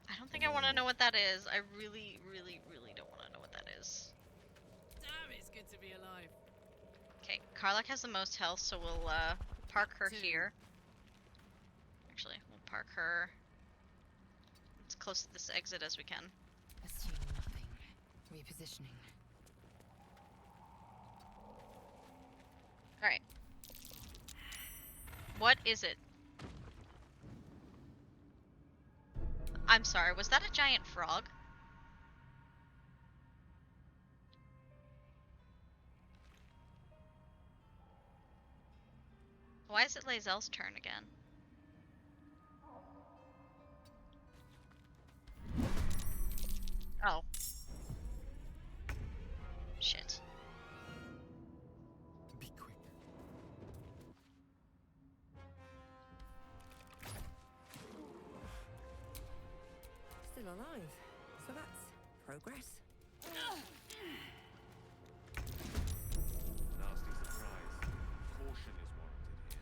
[SPEAKER 2] I don't think I want to know what that is. I really, really, really don't want to know what that is.
[SPEAKER 8] Damn, it's good to be alive.
[SPEAKER 2] Okay, Karlak has the most health, so we'll park her here. Actually, we'll park her as close to this exit as we can.
[SPEAKER 25] Assume nothing. Repositioning.
[SPEAKER 2] Alright. What is it? I'm sorry, was that a giant frog? Why is it Lae'zel's turn again? Oh. Shit.
[SPEAKER 9] Be quick.
[SPEAKER 7] Still alive. So that's progress.
[SPEAKER 4] Nasty surprise. Caution is warranted here.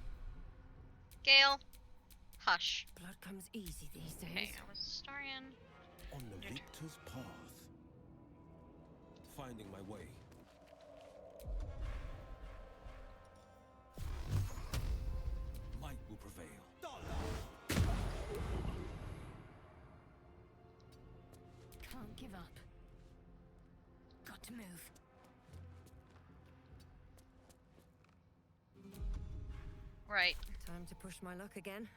[SPEAKER 2] Gale. Hush.
[SPEAKER 7] Blood comes easy these days.
[SPEAKER 2] Okay, I was Starian.
[SPEAKER 4] On the victor's path. Finding my way. Might will prevail.
[SPEAKER 5] Can't give up. Got to move.
[SPEAKER 2] Right.
[SPEAKER 7] Time to push my luck again.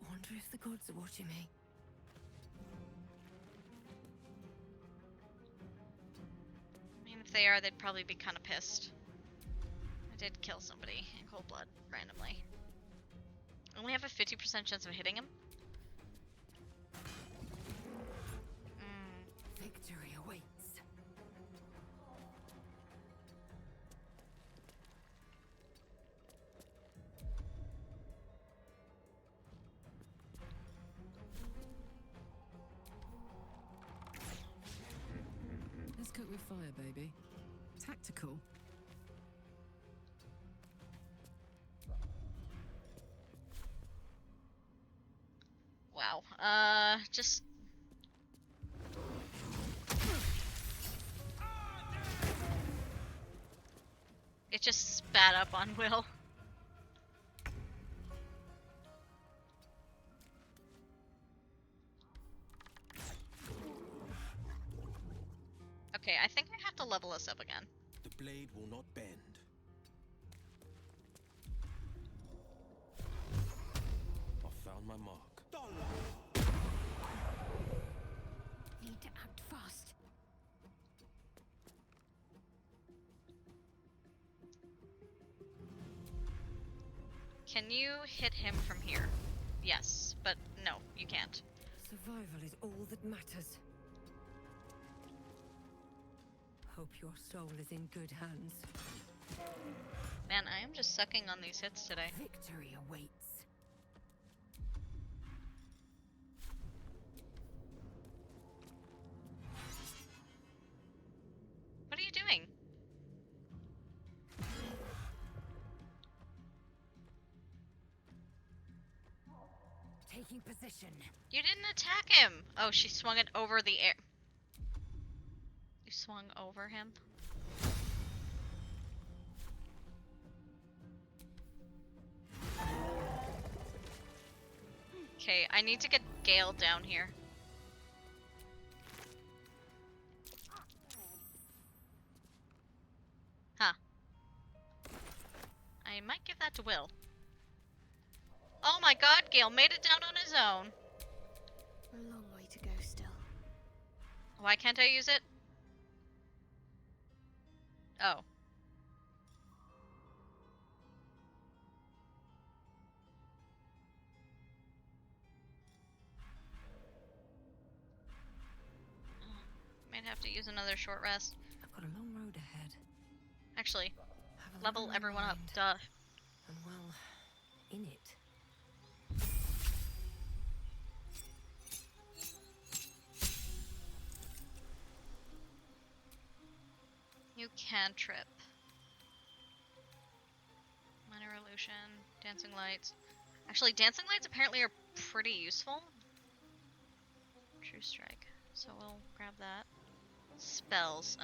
[SPEAKER 7] Wonder if the gods are watching me.
[SPEAKER 2] I mean, if they are, they'd probably be kind of pissed. I did kill somebody in cold blood, randomly. I only have a 50% chance of hitting him.
[SPEAKER 7] Victory awaits.
[SPEAKER 8] Let's cook with fire, baby. Tactical.
[SPEAKER 2] Wow. Just... It just spat up on Will. Okay, I think I have to level us up again.
[SPEAKER 4] The blade will not bend. I found my mark.
[SPEAKER 5] Need to act fast.
[SPEAKER 2] Can you hit him from here? Yes, but no, you can't.
[SPEAKER 7] Survival is all that matters. Hope your soul is in good hands.
[SPEAKER 2] Man, I am just sucking on these hits today.
[SPEAKER 7] Victory awaits.
[SPEAKER 2] What are you doing?
[SPEAKER 3] Taking position.
[SPEAKER 2] You didn't attack him! Oh, she swung it over the air. You swung over him? Okay, I need to get Gale down here. Huh. I might give that to Will. Oh my god, Gale made it down on his own.
[SPEAKER 5] A long way to go still.
[SPEAKER 2] Why can't I use it? Oh. Might have to use another short rest.
[SPEAKER 7] I've got a long road ahead.
[SPEAKER 2] Actually,
[SPEAKER 7] Have a
[SPEAKER 2] level
[SPEAKER 7] lot on my
[SPEAKER 2] everyone up.
[SPEAKER 7] mind.
[SPEAKER 2] Duh.
[SPEAKER 7] And well, in it.
[SPEAKER 2] You can trip. Minor illusion, dancing lights. Actually, dancing lights apparently are pretty useful. True strike. So we'll grab that. Spells.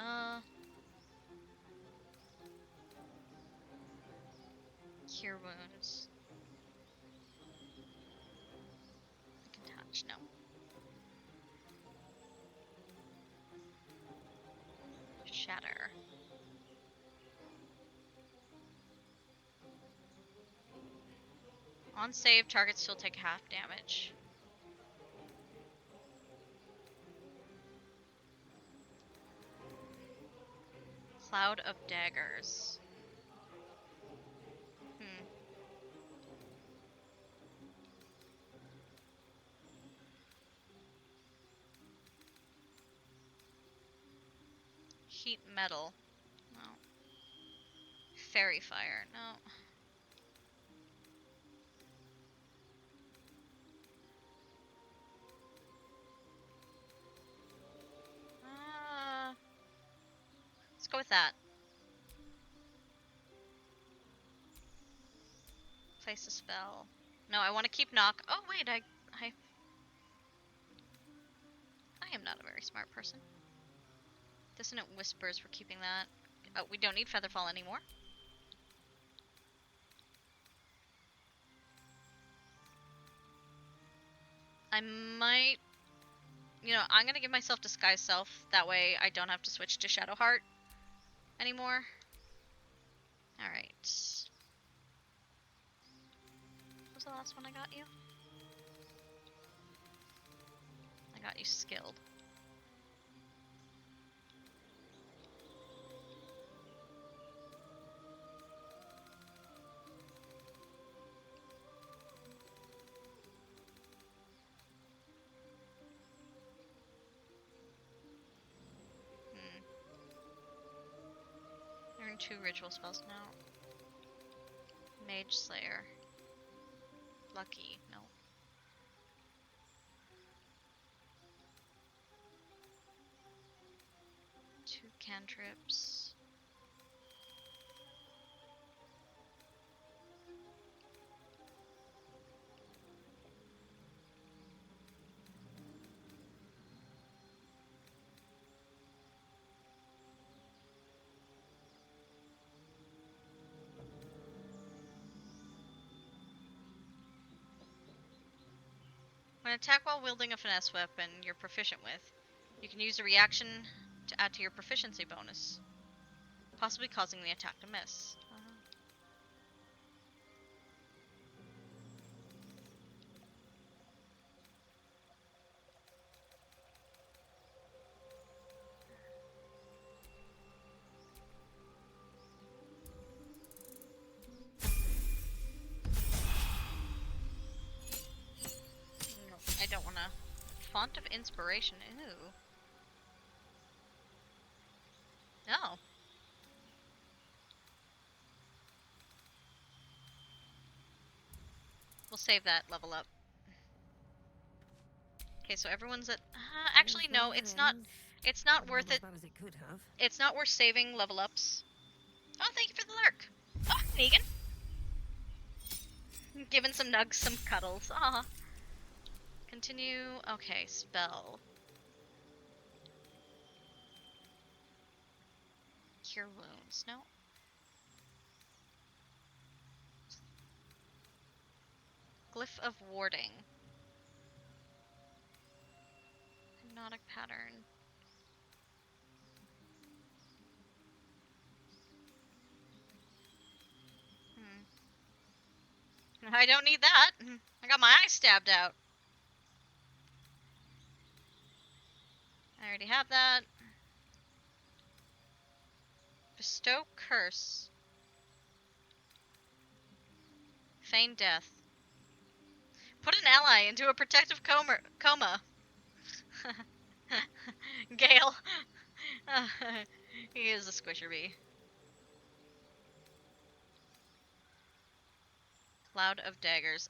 [SPEAKER 2] Cure wounds. I can touch. No. Shatter. On save, targets still take half damage. Cloud of daggers. Heat metal. No. Fairy fire. No. Let's go with that. Place a spell. No, I want to keep knock. Oh wait, I am not a very smart person. Dissonant whispers. We're keeping that. Oh, we don't need Featherfall anymore. I might, I'm gonna give myself Disguise Self. That way I don't have to switch to Shadowheart anymore. Alright. What was the last one I got you? I got you skilled. Earn 2 ritual spells now. Mage Slayer. Lucky, no. Two cantrips. When attack while wielding a finesse weapon you're proficient with, you can use a reaction to add to your proficiency bonus, possibly causing the attack to miss. I don't want to. Font of Inspiration. Ew. No. We'll save that level up. Okay, so everyone's at. Actually, no, it's not. It's not worth it.
[SPEAKER 7] As it could have.
[SPEAKER 2] It's not worth saving level ups. Oh, thank you for the lurk. Oh, Negan. Giving some nugs, some cuddles. Aw. Continue. Okay, spell. Cure wounds. No. Glyph of warding. Hypnotic pattern. I don't need that. I got my eye stabbed out. I already have that. Bestow curse. Feign death. Put an ally into a protective coma. Gale. He is a squisher bee. Cloud of daggers.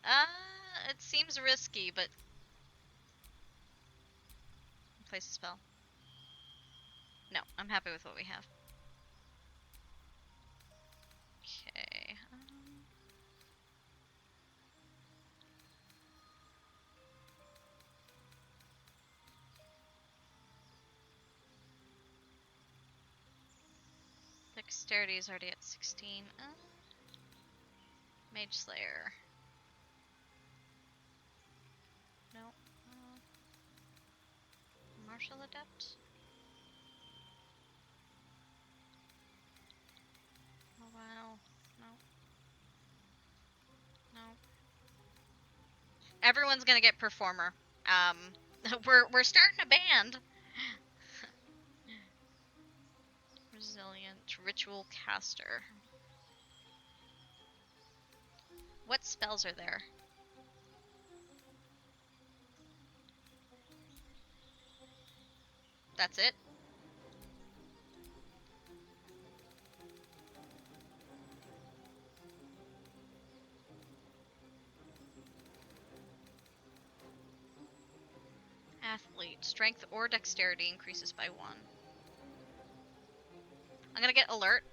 [SPEAKER 2] It seems risky, but... Place a spell. No, I'm happy with what we have. Okay. Dexterity is already at 16. Mage Slayer. No. Martial Adept? Oh wow. No. No. Everyone's gonna get Performer. We're starting a band. Resilient Ritual Caster. What spells are there? That's it? Athlete. Strength or dexterity increases by 1. I'm gonna get alert.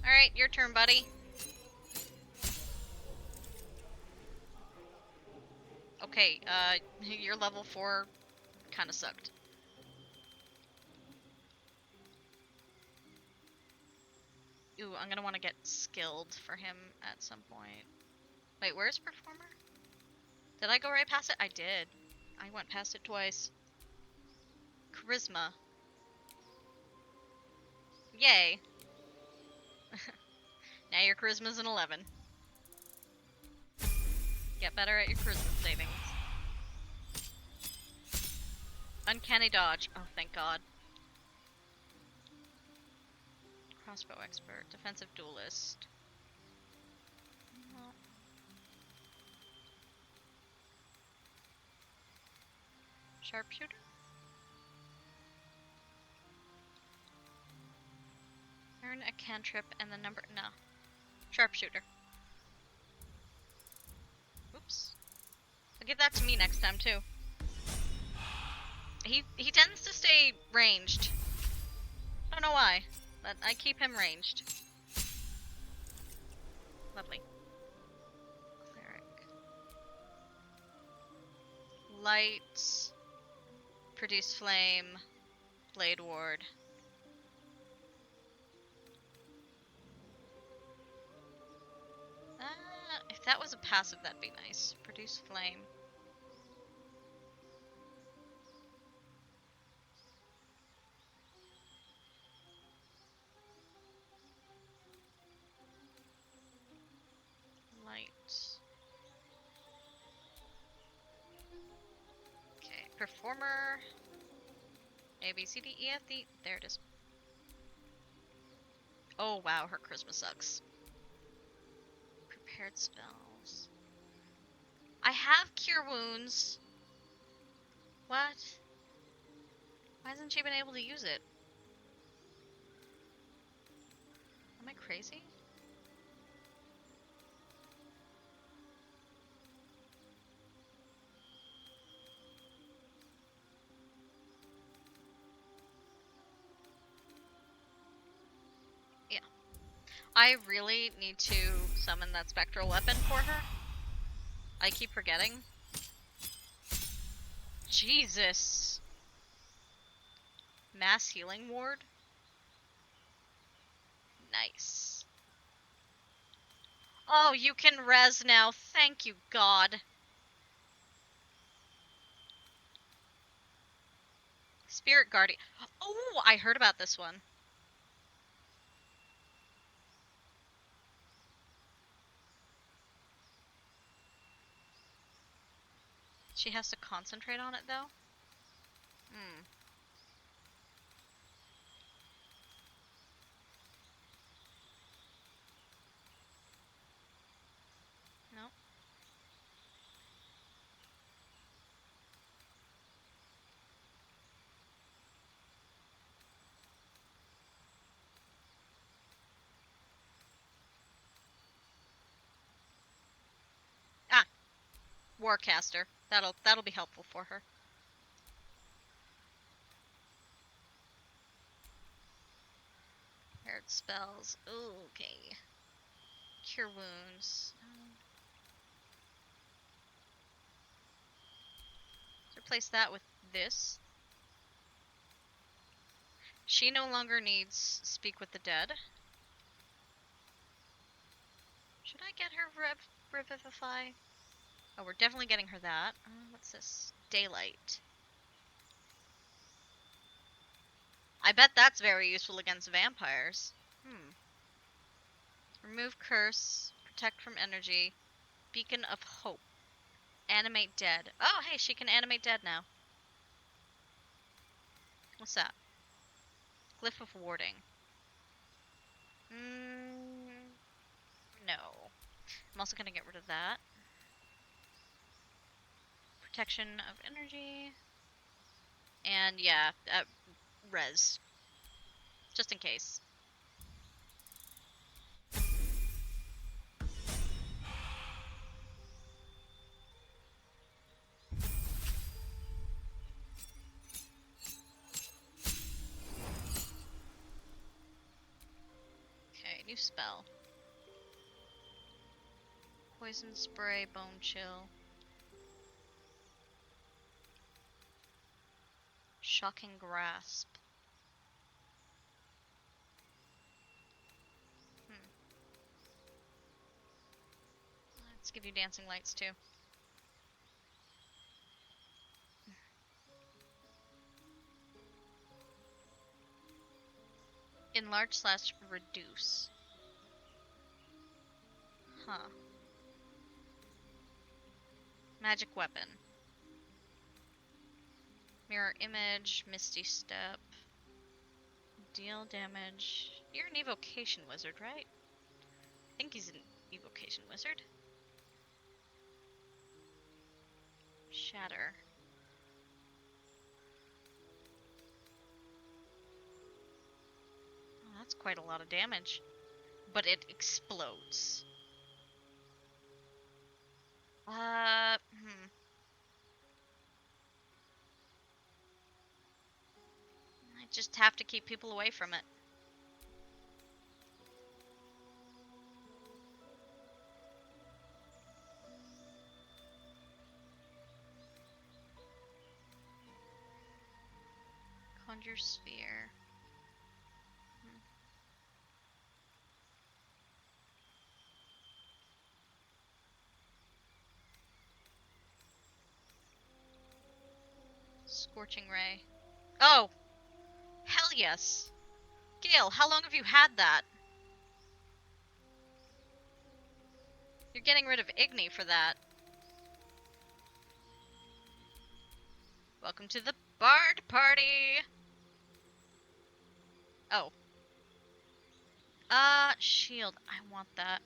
[SPEAKER 2] Alright, your turn, buddy. Okay, your level 4 kinda sucked. Ooh, I'm gonna want to get skilled for him at some point. Wait, where's Performer? Did I go right past it? I did. I went past it twice. Charisma. Yay. Now your charisma's an 11. Get better at your charisma savings. Uncanny dodge. Oh, thank God. Crossbow expert. Defensive duelist. Sharpshooter? Earn a cantrip and the number. No. Sharpshooter. Oops. I'll give that to me next time, too. He tends to stay ranged. I don't know why, but I keep him ranged. Lovely. Cleric. Light. Produce flame. Blade ward. If that was a passive, that'd be nice. Produce flame. Light. Okay, performer. A, B, C, D, E, F, D. There it is. Oh wow, her charisma sucks. Prepared spells. I have cure wounds. What? Why hasn't she been able to use it? Am I crazy? I really need to summon that spectral weapon for her. I keep forgetting. Jesus. Mass healing ward? Nice. Oh, you can res now. Thank you, God. Spirit Guardian. Oh, I heard about this one. She has to concentrate on it, though? Hmm. No. Ah, Warcaster. That'll be helpful for her. Paired spells. Okay. Cure wounds. Let's replace that with this. She no longer needs Speak with the Dead. Should I get her Revivify? Oh, we're definitely getting her that. What's this? Daylight. I bet that's very useful against vampires. Remove curse, protect from energy, beacon of hope, animate dead. Oh, hey, she can animate dead now. What's that? Glyph of warding. No. I'm also gonna get rid of that. Protection of energy. And yeah, res. Just in case. Okay, new spell. Poison spray, bone chill. Shocking grasp. Let's give you dancing lights too. Enlarge / reduce. Huh. Magic weapon. Mirror image, misty step. Deal damage. You're an evocation wizard, right? I think he's an evocation wizard. Shatter. Oh, that's quite a lot of damage. But it explodes. I just have to keep people away from it. Conjure sphere. Scorching ray. Oh! Hell yes! Gale, how long have you had that? You're getting rid of Igni for that. Welcome to the Bard Party! Oh. Shield. I want that.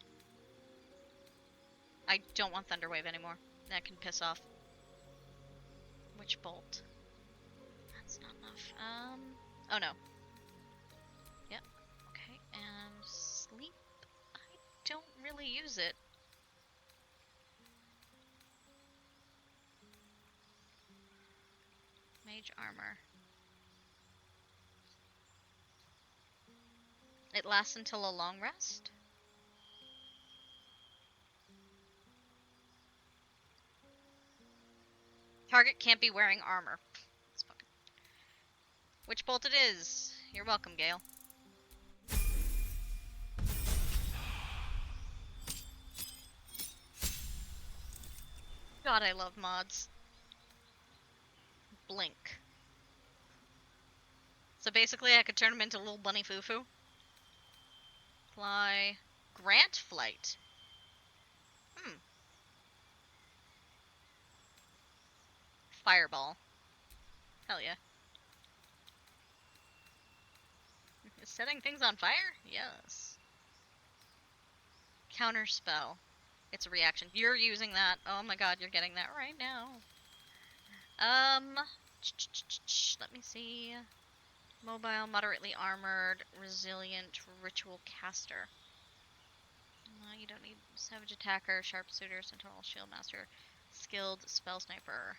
[SPEAKER 2] I don't want Thunderwave anymore. That can piss off. Witch Bolt. That's not enough. Oh no. Yep. Okay, and sleep. I don't really use it. Mage armor. It lasts until a long rest. Target can't be wearing armor. It's fucking... Which bolt it is? You're welcome, Gale. God, I love mods. Blink. So basically I could turn him into little bunny foo-foo. Fly. Grant flight. Fireball. Hell yeah. Is setting things on fire? Yes. Counter spell. It's a reaction. You're using that. Oh my god, you're getting that right now. Let me see. Mobile, moderately armored, resilient, ritual caster. You don't need savage attacker, sharpshooter, sentinel, shield master, skilled spell sniper.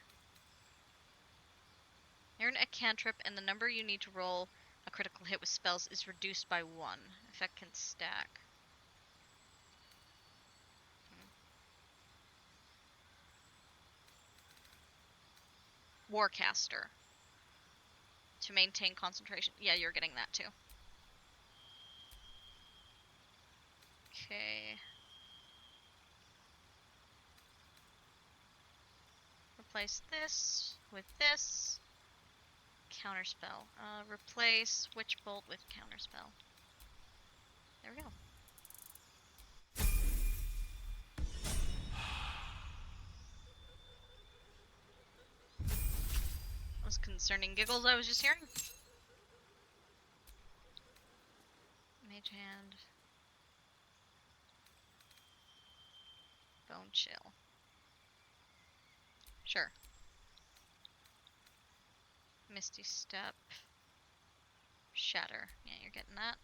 [SPEAKER 2] Earn a cantrip, and the number you need to roll a critical hit with spells is reduced by 1. Effect can stack. Warcaster. To maintain concentration. Yeah, you're getting that too. Okay. Replace this with this. Counterspell. Replace Witch Bolt with Counterspell. There we go. Those concerning giggles I was just hearing. Mage Hand. Bone Chill. Sure. Misty Step. Shatter. Yeah, you're getting that.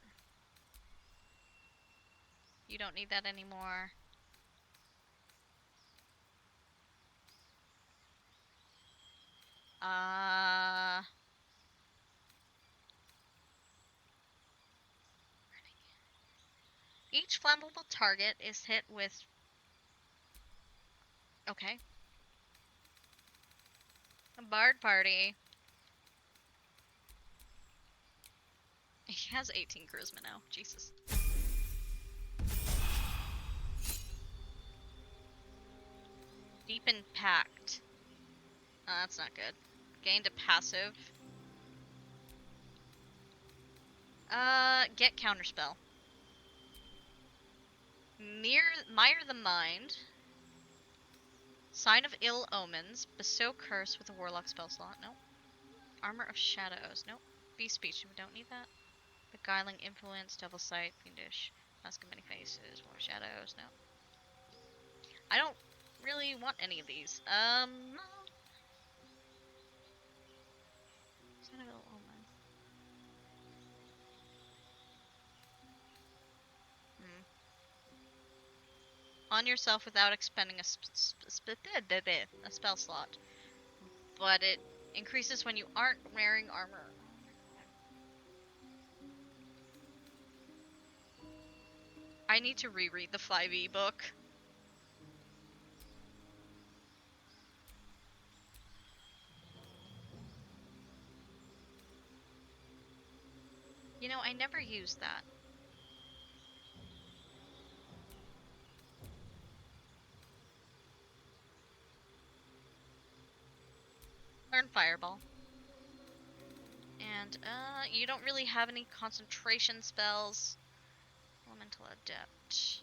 [SPEAKER 2] You don't need that anymore. Each flammable target is hit with... Okay. A bard party. He has 18 charisma now. Jesus. Deepen Pact. That's not good. Gained a passive. Get Counterspell. Mire the Mind. Sign of Ill Omens. Bestow Curse with a Warlock spell slot. Nope. Armor of Shadows. Nope. Beast Speech. We don't need that. Beguiling Influence. Devil Sight. Fiendish. Mask of Many Faces. War of Shadows. Nope. I don't really want any of these. Sign of Ill Omen. On yourself without expending a spell slot. But it increases when you aren't wearing armor. I need to reread the 5e book. You know, I never used that. Learn Fireball. And, you don't really have any concentration spells. Elemental Adept.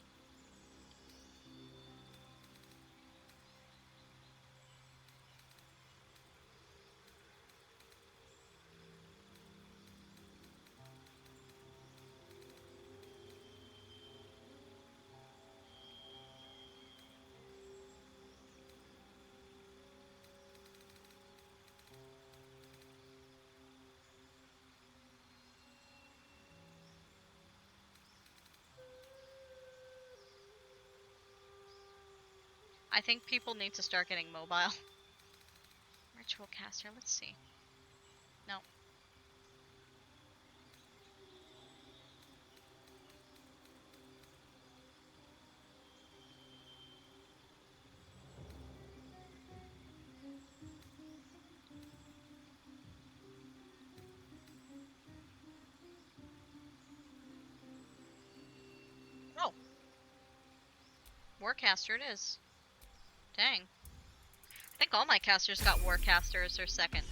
[SPEAKER 2] I think people need to start getting mobile. Ritual Caster, let's see. No. Warcaster it is. Dang. I think all my casters got Warcaster as their second.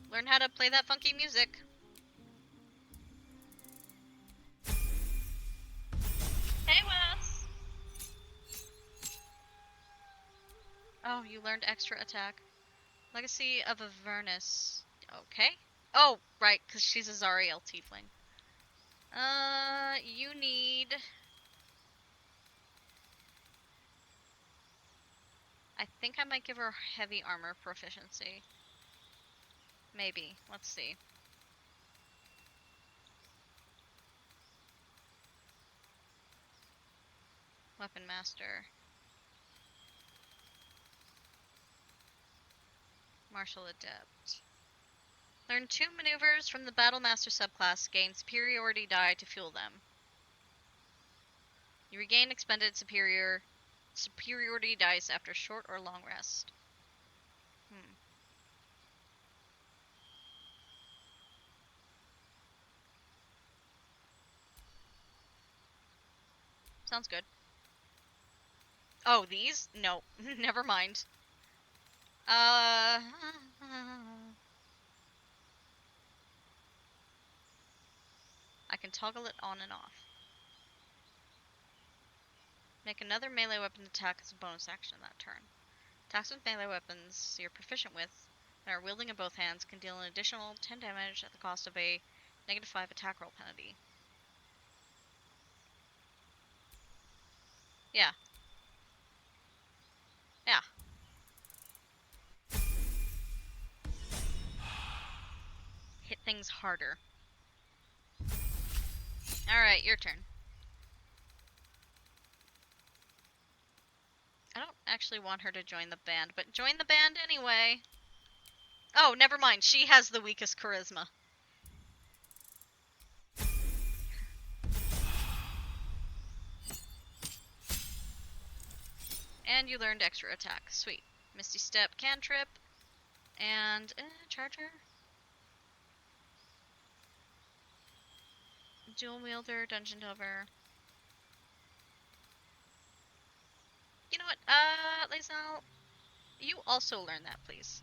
[SPEAKER 2] Learn how to play that funky music. Hey, Wes! Oh, you learned extra attack. Legacy of Avernus. Okay. Oh, right, because she's a Zariel tiefling. You need... I think I might give her heavy armor proficiency. Maybe. Let's see. Weapon Master. Martial Adept. Learn 2 maneuvers from the Battle Master subclass. Gain superiority die to fuel them. You regain expended superiority dice after short or long rest. Sounds good. Oh, these? No. Never mind. I can toggle it on and off. Make another melee weapon attack as a bonus action that turn. Attacks with melee weapons you're proficient with and are wielding in both hands can deal an additional 10 damage at the cost of a -5 attack roll penalty. Yeah. Yeah. Hit things harder. Alright, your turn. I don't actually want her to join the band, but join the band anyway. Oh, never mind. She has the weakest charisma. And you learned extra attack. Sweet. Misty Step, Cantrip, and Charger. Dual Wielder, Dungeon Delver. You know what? Lae'zel, you also learn that, please.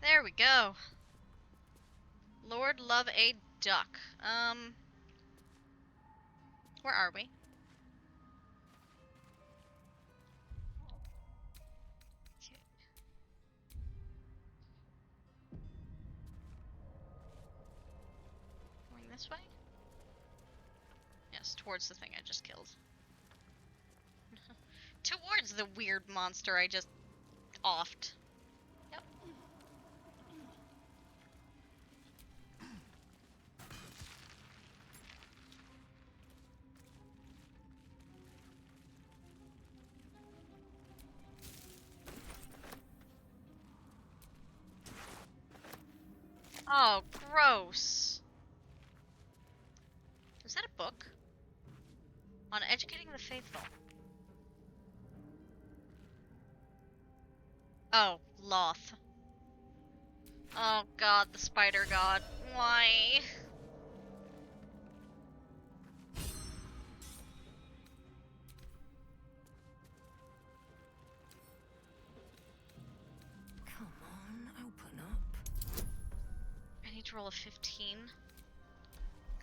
[SPEAKER 2] There we go. Lord Love a Duck. Where are we? Going this way? Yes, towards the thing I just killed. Towards the weird monster I just offed. Yep. Oh, gross. Is that a book? On educating the faithful. Oh, Loth. Oh god, the spider god. Why?
[SPEAKER 7] Come on, open up.
[SPEAKER 2] I need to roll a 15.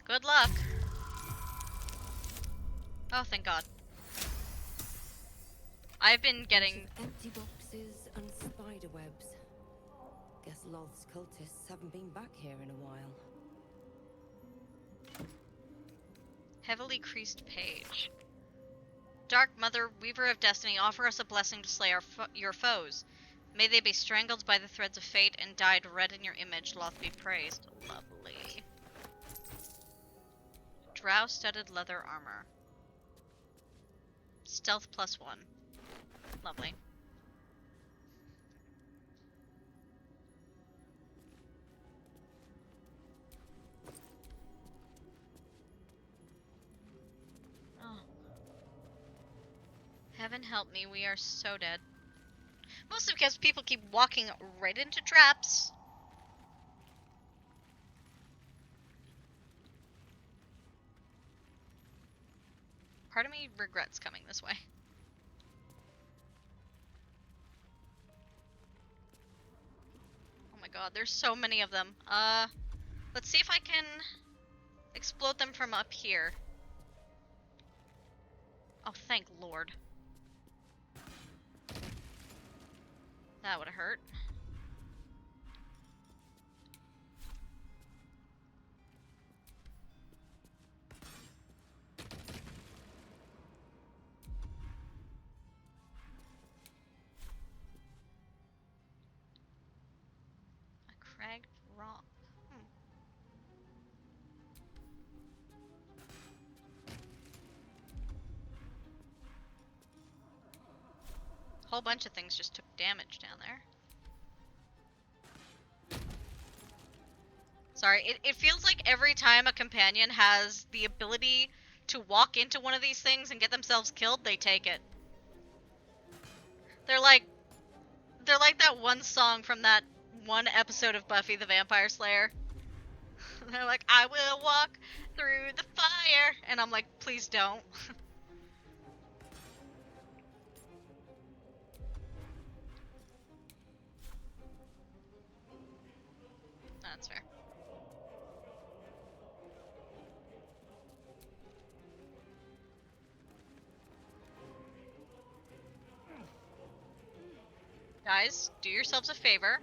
[SPEAKER 2] Good luck. Oh, thank god. I've been getting...
[SPEAKER 7] Empty boxes and spider webs. Guess Loth's cultists haven't been back here in a while.
[SPEAKER 2] Heavily creased page. Dark Mother, Weaver of Destiny, offer us a blessing to slay your foes. May they be strangled by the threads of fate and dyed red in your image. Loth be praised. Lovely. Drow-studded leather armor. Stealth +1. Lovely. Heaven help me, we are so dead. Mostly because people keep walking right into traps. Part of me regrets coming this way. Oh my god, there's so many of them. Let's see if I can explode them from up here. Oh, thank Lord. That would have hurt. A cracked rock. Whole bunch of things just took damage down there. Sorry, it feels like every time a companion has the ability to walk into one of these things and get themselves killed, they take it. They're like that one song from that one episode of Buffy the Vampire Slayer. They're like, I will walk through the fire, and I'm like, please don't. That's fair. Guys, do yourselves a favor.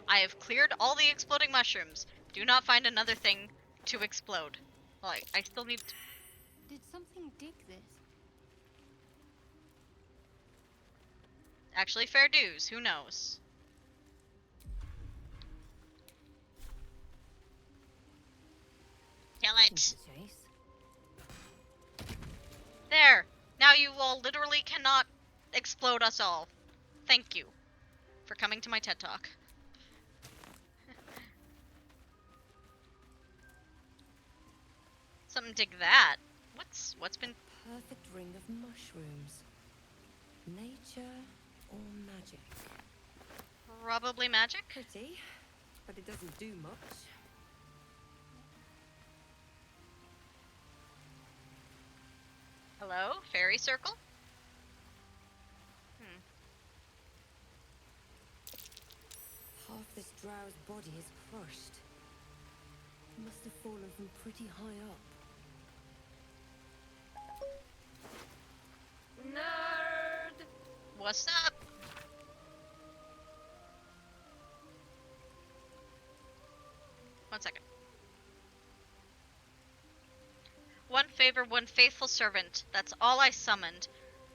[SPEAKER 2] I have cleared all the exploding mushrooms. Do not find another thing to explode. Like, I still need to...
[SPEAKER 5] Did something dig this?
[SPEAKER 2] Actually, fair dues. Who knows? Kill it. There. Now you all literally cannot explode us all. Thank you for coming to my TED Talk. Something dig that. What's been...
[SPEAKER 7] Perfect ring of mushrooms. Nature or magic?
[SPEAKER 2] Probably magic.
[SPEAKER 7] Pretty, but it doesn't do much.
[SPEAKER 2] Hello? Fairy circle?
[SPEAKER 7] Half this drow's body is crushed. Must have fallen from pretty high up.
[SPEAKER 2] Nerd! What's up? One second. One favor, one faithful servant. That's all I summoned.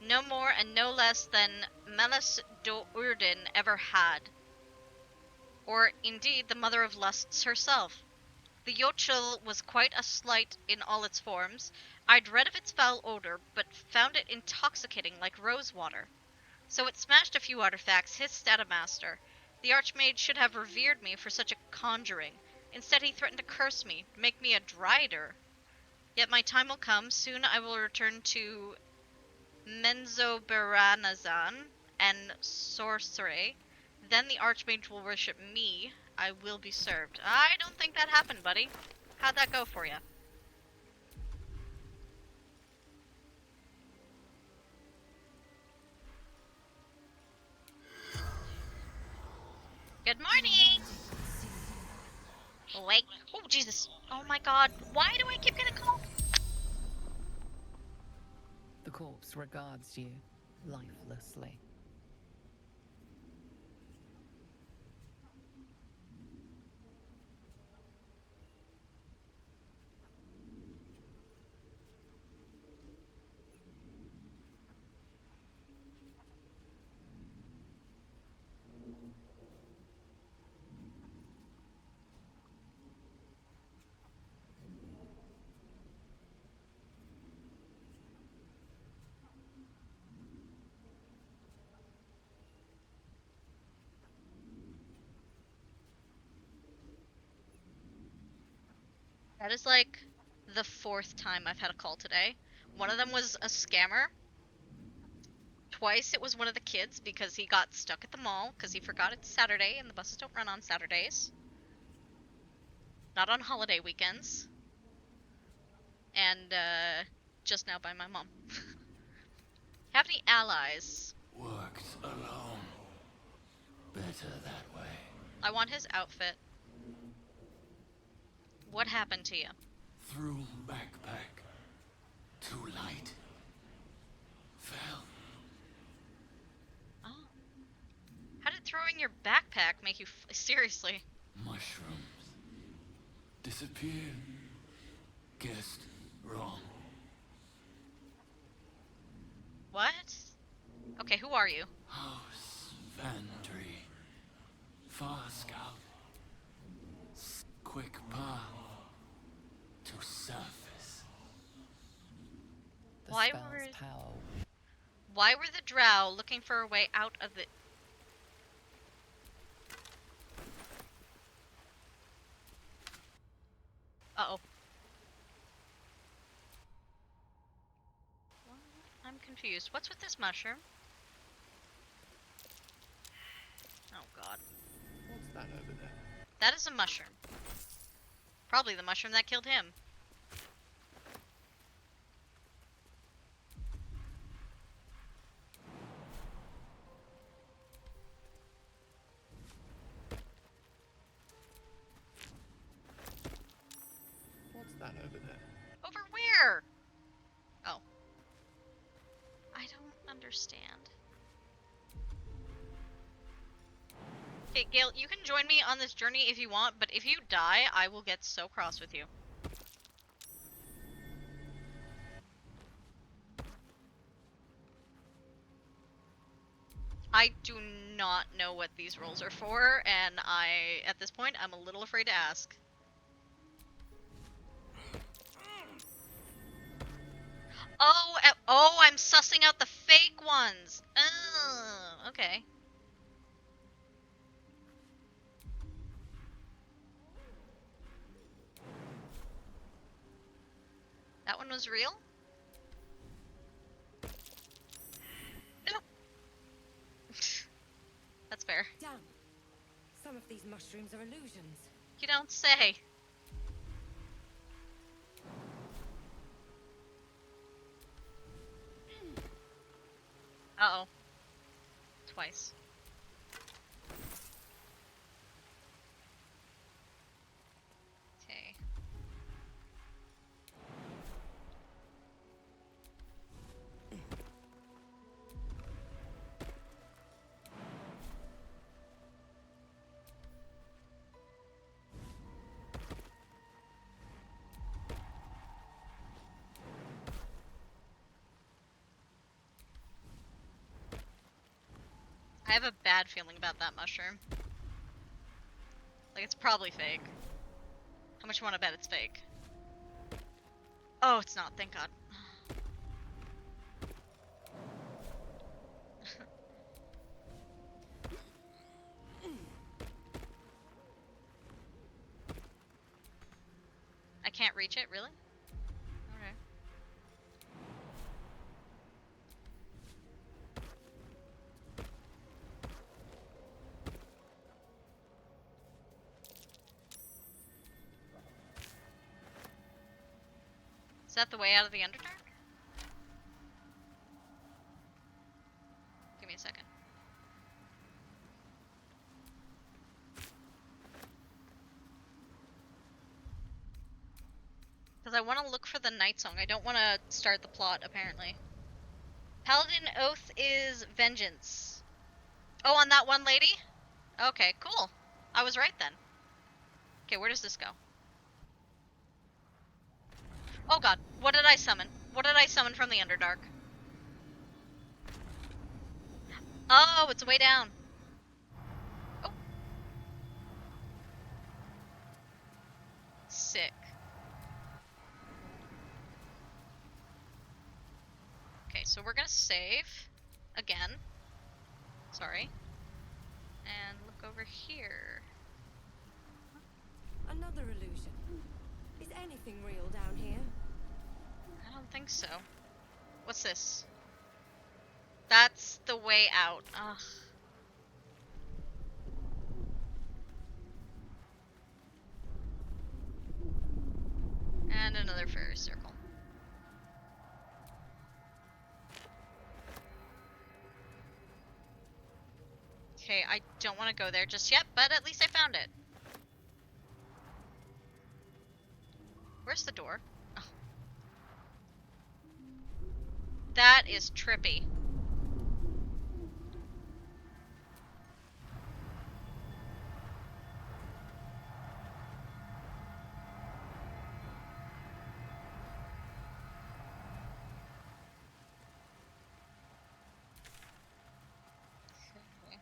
[SPEAKER 2] No more and no less than Melis do Urdin ever had. Or, indeed, the mother of lusts herself. The Yochel was quite a slight in all its forms. I'd read of its foul odor, but found it intoxicating like rose water. So it smashed a few artifacts, hissed at a master. The Archmage should have revered me for such a conjuring. Instead, he threatened to curse me, make me a drider. Yet my time will come. Soon I will return to Menzoberranzan and Sorcery. Then the Archmage will worship me. I will be served. I don't think that happened, buddy. How'd that go for you? Good morning! Wait. Oh, Jesus. Oh my god. Why do I keep getting called?
[SPEAKER 6] The corpse regards you lifelessly.
[SPEAKER 2] That is like the 4th time I've had a call today. One of them was a scammer. twice it was one of the kids because he got stuck at the mall because he forgot it's Saturday and the buses don't run on Saturdays. Not on holiday weekends. And, just now by my mom. Have any allies?
[SPEAKER 16] Worked alone. Better that way.
[SPEAKER 2] I want his outfit. What happened to you?
[SPEAKER 16] Through backpack. Too light. Fell.
[SPEAKER 2] Oh. How did throwing your backpack make you seriously?
[SPEAKER 16] Mushrooms. Disappeared. Guessed wrong.
[SPEAKER 2] What? Okay, who are you?
[SPEAKER 16] House Vandry. Far scout. Quick path to surface.
[SPEAKER 6] The
[SPEAKER 2] Why
[SPEAKER 6] spell's
[SPEAKER 2] were
[SPEAKER 6] power.
[SPEAKER 2] Why were the drow looking for a way out of the... Uh-oh. I'm confused. What's with this mushroom? Oh god.
[SPEAKER 20] What's that over there?
[SPEAKER 2] That is a mushroom. Probably the mushroom that killed him.
[SPEAKER 20] What's that over there?
[SPEAKER 2] Over where? Oh. I don't understand. Okay, Gale, you can join me on this journey if you want, but if you die, I will get so cross with you. I do not know what these rolls are for, and at this point, I'm a little afraid to ask. Oh, I'm sussing out the fake ones. Oh, okay. That one was real? No. That's fair.
[SPEAKER 7] Damn. Some of these mushrooms are illusions.
[SPEAKER 2] You don't say. Uh-oh. Twice. Okay. I have a bad feeling about that mushroom. Like, it's probably fake. How much you want to bet it's fake? Oh, it's not, thank god. I can't reach it, really? Okay. Is that the way out of the Underdark? Give me a second. Because I want to look for the night song. I don't want to start the plot, apparently. Paladin Oath is vengeance. Oh, on that one lady? Okay, cool. I was right then. Okay, where does this go? Oh god, what did I summon? What did I summon from the Underdark? Oh, it's way down. Oh. Sick. Okay, so we're gonna save. Again. Sorry. And look over here.
[SPEAKER 7] Another illusion. Is anything real down here?
[SPEAKER 2] I don't think so. What's this? That's the way out. Ugh. And another fairy circle. Okay, I don't want to go there just yet, but at least I found it. Where's the door? Oh. That is trippy.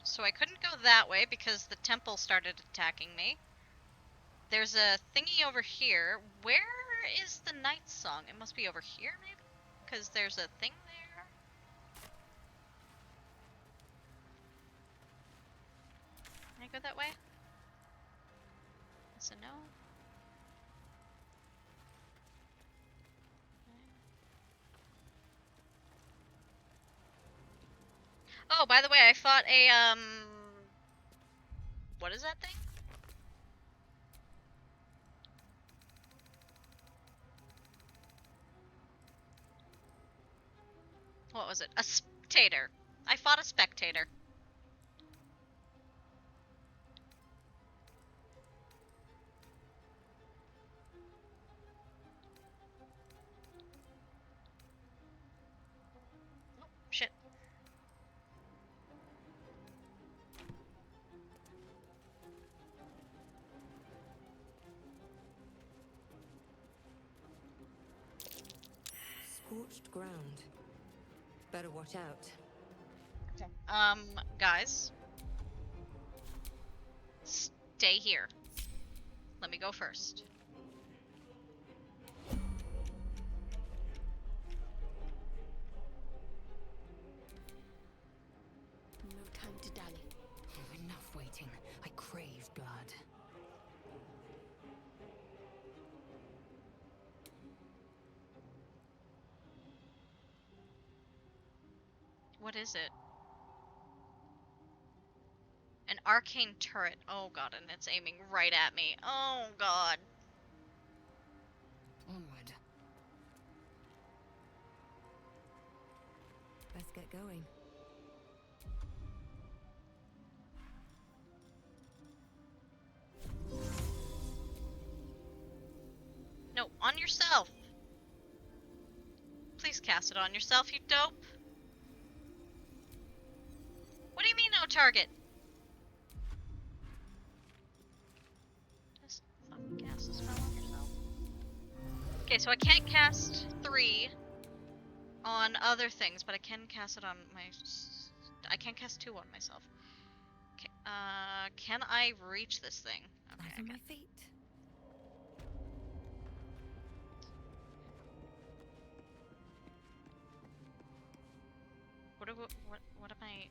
[SPEAKER 2] So I couldn't go that way because the temple started attacking me. There's a thingy over here. Where is the night song? It must be over here, maybe? Because there's a thing there. Can I go that way? That's a no. Oh, by the way, I fought a, what is that thing? What was it? A spectator. I fought a spectator. Oh, shit.
[SPEAKER 7] Scorched ground. Better watch out.
[SPEAKER 2] Okay. Guys. Stay here. Let me go first.
[SPEAKER 7] No time to dally. Enough waiting. I crave blood.
[SPEAKER 2] What is it? An arcane turret. Oh god, and it's aiming right at me. Oh god.
[SPEAKER 7] Onward. Let's get going.
[SPEAKER 2] No, on yourself. Please cast it on yourself, you dope. What do you mean no target? Just fucking cast a spell on yourself. Okay, so I can't cast 3 on other things, but I can cast it on my... I can't cast 2 on myself. Okay, can I reach this thing? Okay,
[SPEAKER 7] Eyes on my feet.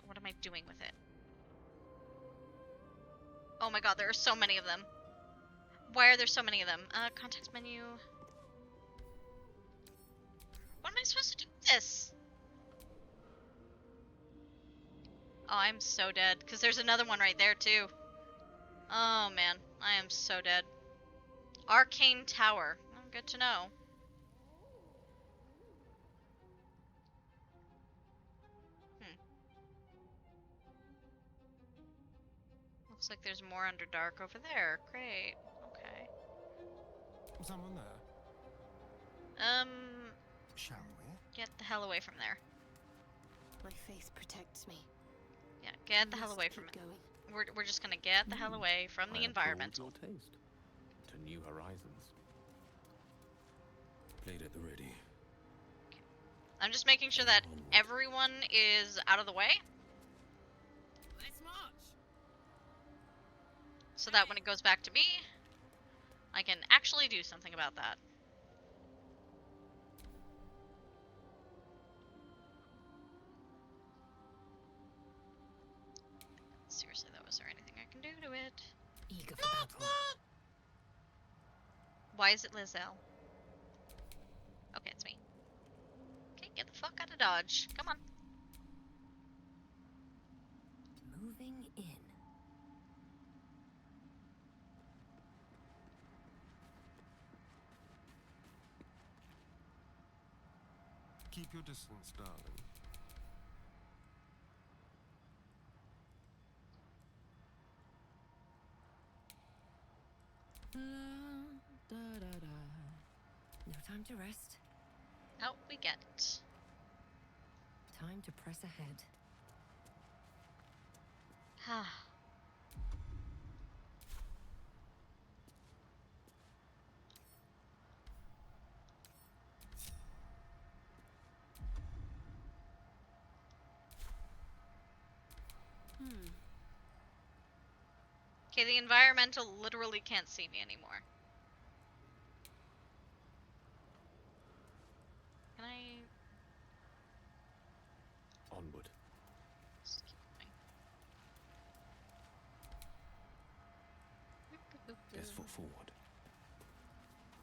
[SPEAKER 2] What am I doing with it? Oh my god, there are so many of them. Why are there so many of them? Context menu. What am I supposed to do with this? Oh, I'm so dead. Because there's another one right there, too. Oh, man. I am so dead. Arcane Tower. Oh, good to know. Looks like there's more Underdark over there. Great. Okay.
[SPEAKER 9] Someone there? Shall we?
[SPEAKER 2] Get the hell away from there.
[SPEAKER 7] My faith protects me.
[SPEAKER 2] Yeah, get the hell away from it. We're just gonna get the hell away from the environmental.
[SPEAKER 4] Your taste to new horizons.
[SPEAKER 12] Played at the ready.
[SPEAKER 2] I'm just making sure that everyone is out of the way.
[SPEAKER 17] Let's march.
[SPEAKER 2] So that when it goes back to me, I can actually do something about that. Seriously though, is there anything I can do to it?
[SPEAKER 7] Eager for battle.
[SPEAKER 2] Why is it Lizelle? Okay, it's me. Okay, get the fuck out of Dodge. Come on.
[SPEAKER 9] Keep your distance, darling.
[SPEAKER 7] No time to rest.
[SPEAKER 2] Out we get.
[SPEAKER 7] Time to press ahead.
[SPEAKER 2] Okay, the environmental literally can't see me anymore. Can I...
[SPEAKER 4] Onward.
[SPEAKER 2] Just keep going.
[SPEAKER 4] Best foot forward.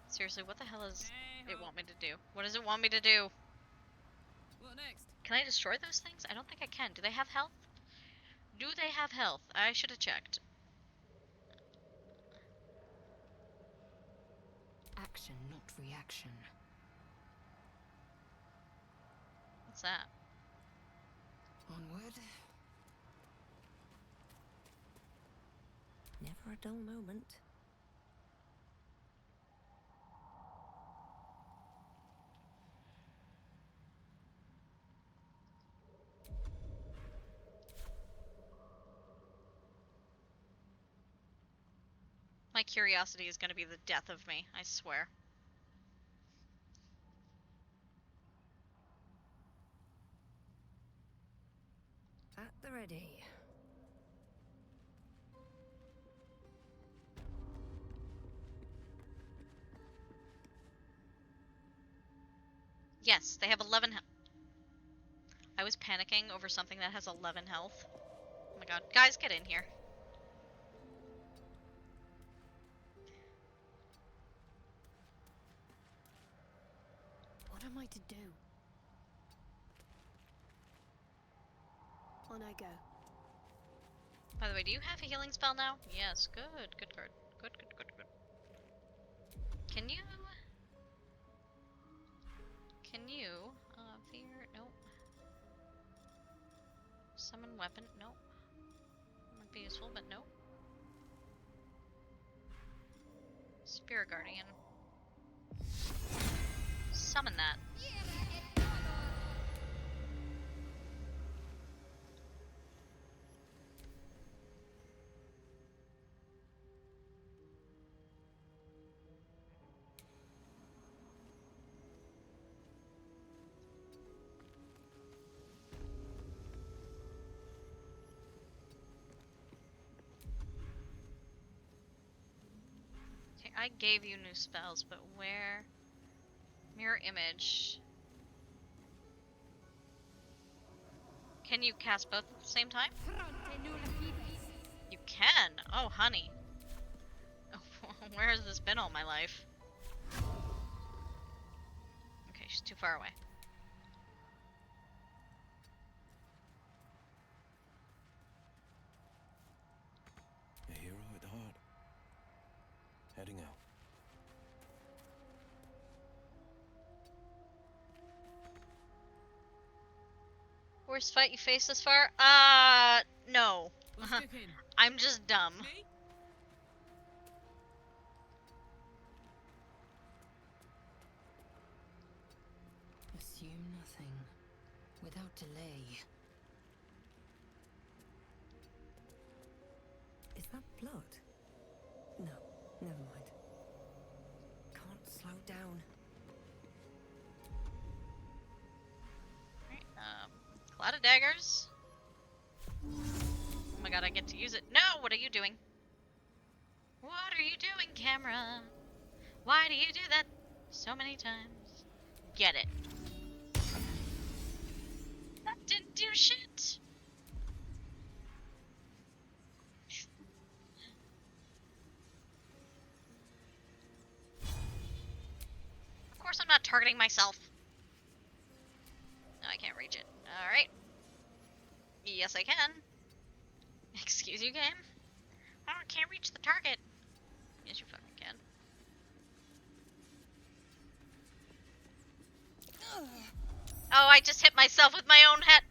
[SPEAKER 2] Seriously, what the hell does it want me to do? What does it want me to do?
[SPEAKER 8] What next?
[SPEAKER 2] Can I destroy those things? I don't think I can. Do they have health? Do they have health? I should have checked.
[SPEAKER 25] Action, not reaction.
[SPEAKER 2] What's that?
[SPEAKER 25] Onward.
[SPEAKER 7] Never a dull moment.
[SPEAKER 2] My curiosity is going to be the death of me, I swear.
[SPEAKER 7] At the ready.
[SPEAKER 2] Yes, they have 11 health. I was panicking over something that has 11 health. Oh my god. Guys, get in here.
[SPEAKER 5] What am I to do? On I go.
[SPEAKER 2] By the way, do you have a healing spell now? Yes, good, good, good, good, good, good, good. Can you... fear, nope. Summon weapon, nope. Might be useful, but nope. Spirit Guardian. Summon that. I gave you new spells, but where? Mirror image. Can you cast both at the same time? You can! Oh, honey. Where has this been all my life? Okay, she's too far away.
[SPEAKER 4] A hero at heart. Heading out.
[SPEAKER 2] Worst fight you faced this far? No. I'm just dumb.
[SPEAKER 25] Assume nothing. Without delay.
[SPEAKER 7] Is that blood? No, never mind. Can't slow down.
[SPEAKER 2] Alright, Cloud of Daggers. Oh my god, I get to use it. No! What are you doing? What are you doing, camera? Why do you do that so many times? Get it. That didn't do shit! Of course I'm not targeting myself. No, I can't reach it. Alright. Yes, I can. Excuse you, game? Oh, I can't reach the target. Yes, you fucking can. Oh, I just hit myself with my own head.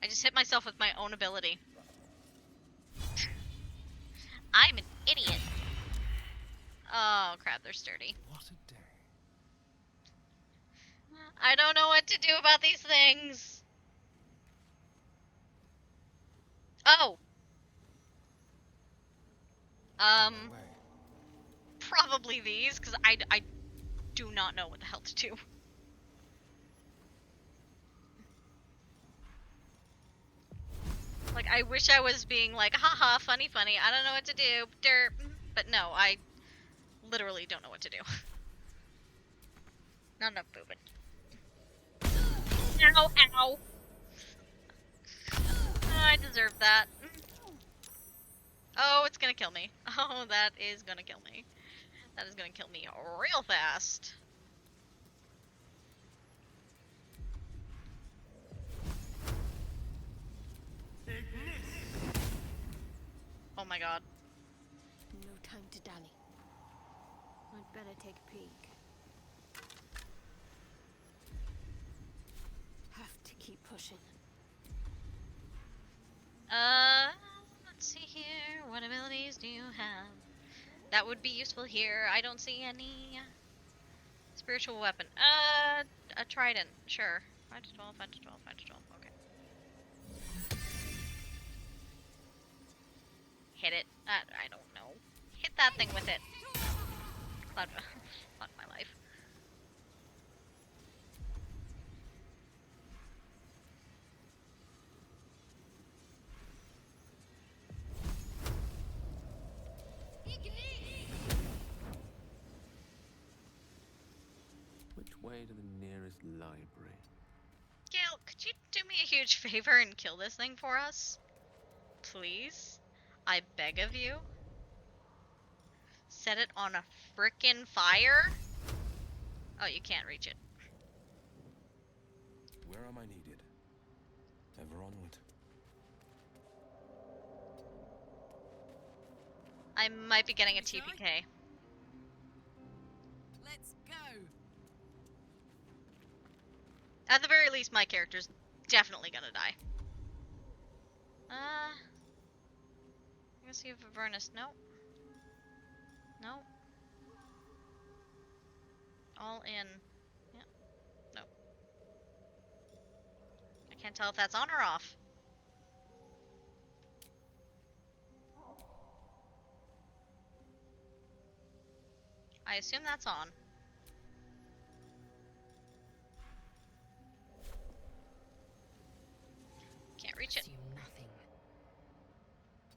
[SPEAKER 2] I just hit myself with my own ability. I'm an idiot. Oh crap, they're sturdy.
[SPEAKER 4] What a day.
[SPEAKER 2] I don't know what to do about these things. Oh. Probably these, because I do not know what the hell to do. Like, I wish I was being like, haha, funny, I don't know what to do, derp. But no, I literally don't know what to do. Not enough movement. Ow, ow. Oh, I deserve that. Oh, it's gonna kill me. Oh, that is gonna kill me. That is gonna kill me real fast. Oh my god.
[SPEAKER 5] No time to dally. I'd better take a peek. Have to keep pushing.
[SPEAKER 2] Let's see here. What abilities do you have? That would be useful here. I don't see any. Spiritual weapon. A trident. Sure. 5 to 12, 5 to 12, 5 to 12. Okay. Hit it. I don't know. Hit that thing with it. Fuck my life.
[SPEAKER 4] Which way to the nearest library?
[SPEAKER 2] Gail, could you do me a huge favor and kill this thing for us? Please? I beg of you? Set it on a frickin' fire? Oh, you can't reach it.
[SPEAKER 4] Where am I needed? Ever onward.
[SPEAKER 2] I might be getting a TPK.
[SPEAKER 8] Let's go.
[SPEAKER 2] At the very least, my character's definitely gonna die. Let's see if Avernus. Nope. Nope. All in. Yep. Nope. I can't tell if that's on or off. I assume that's on. Can't reach it.
[SPEAKER 25] Nothing.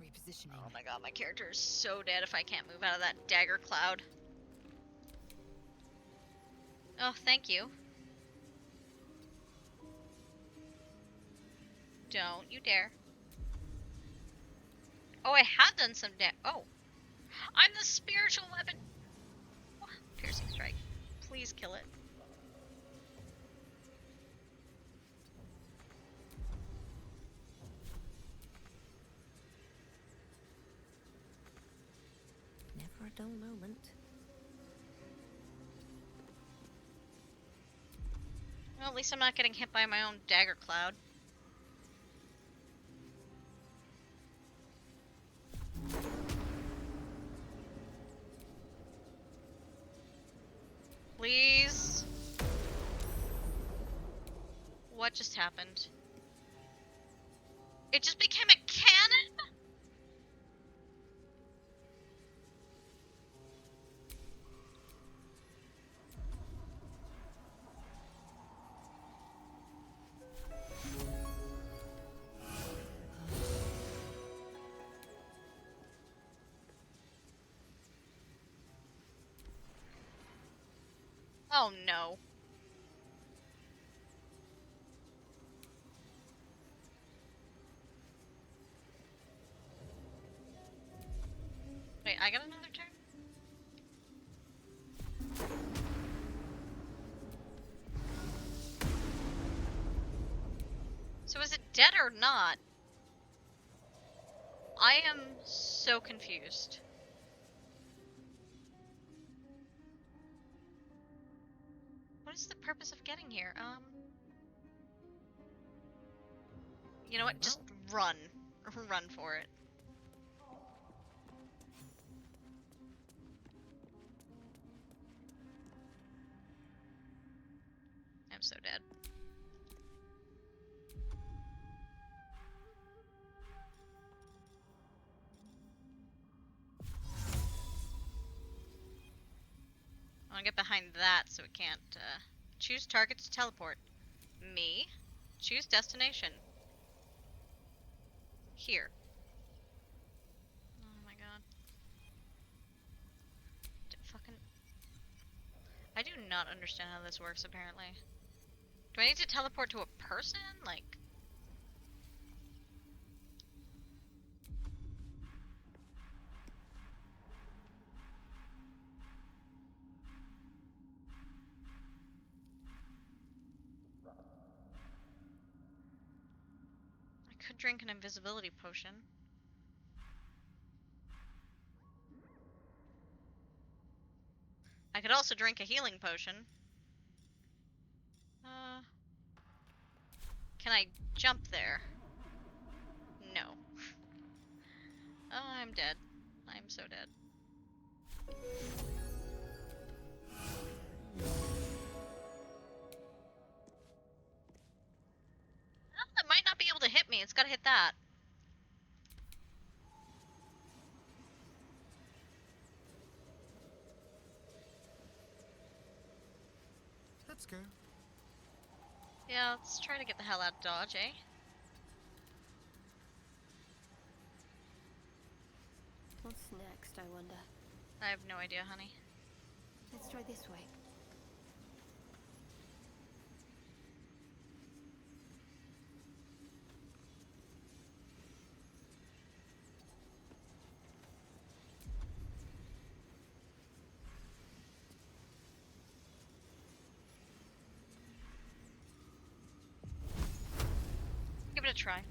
[SPEAKER 25] Repositioning.
[SPEAKER 2] Oh my god, my character is so dead if I can't move out of that dagger cloud. Oh, thank you. Don't you dare. Oh, I have done some oh. I'm the spiritual weapon. Oh, piercing strike. Please kill it.
[SPEAKER 14] Never a dull moment.
[SPEAKER 2] Well, at least I'm not getting hit by my own dagger cloud. Please. What just happened? It just became a cannon? Oh no. Wait, I got another turn? So is it dead or not? I am so confused. What is the purpose of getting here? You know what? Just run. Run for it. I'm so dead. I want to get behind that so it can't, choose target to teleport. Me. Choose destination. Here. Oh my god. Fucking... I do not understand how this works, apparently. Do I need to teleport to a person? Like... I could drink an invisibility potion. I could also drink a healing potion. Can I jump there? No. Oh, I'm dead. I'm so dead. Oh, it might not be able to hit me. It's gotta hit that.
[SPEAKER 11] Let's go.
[SPEAKER 2] Yeah, let's try to get the hell out of Dodge, eh?
[SPEAKER 5] What's next, I wonder?
[SPEAKER 2] I have no idea, honey.
[SPEAKER 5] Let's try this way.
[SPEAKER 2] Give it a try.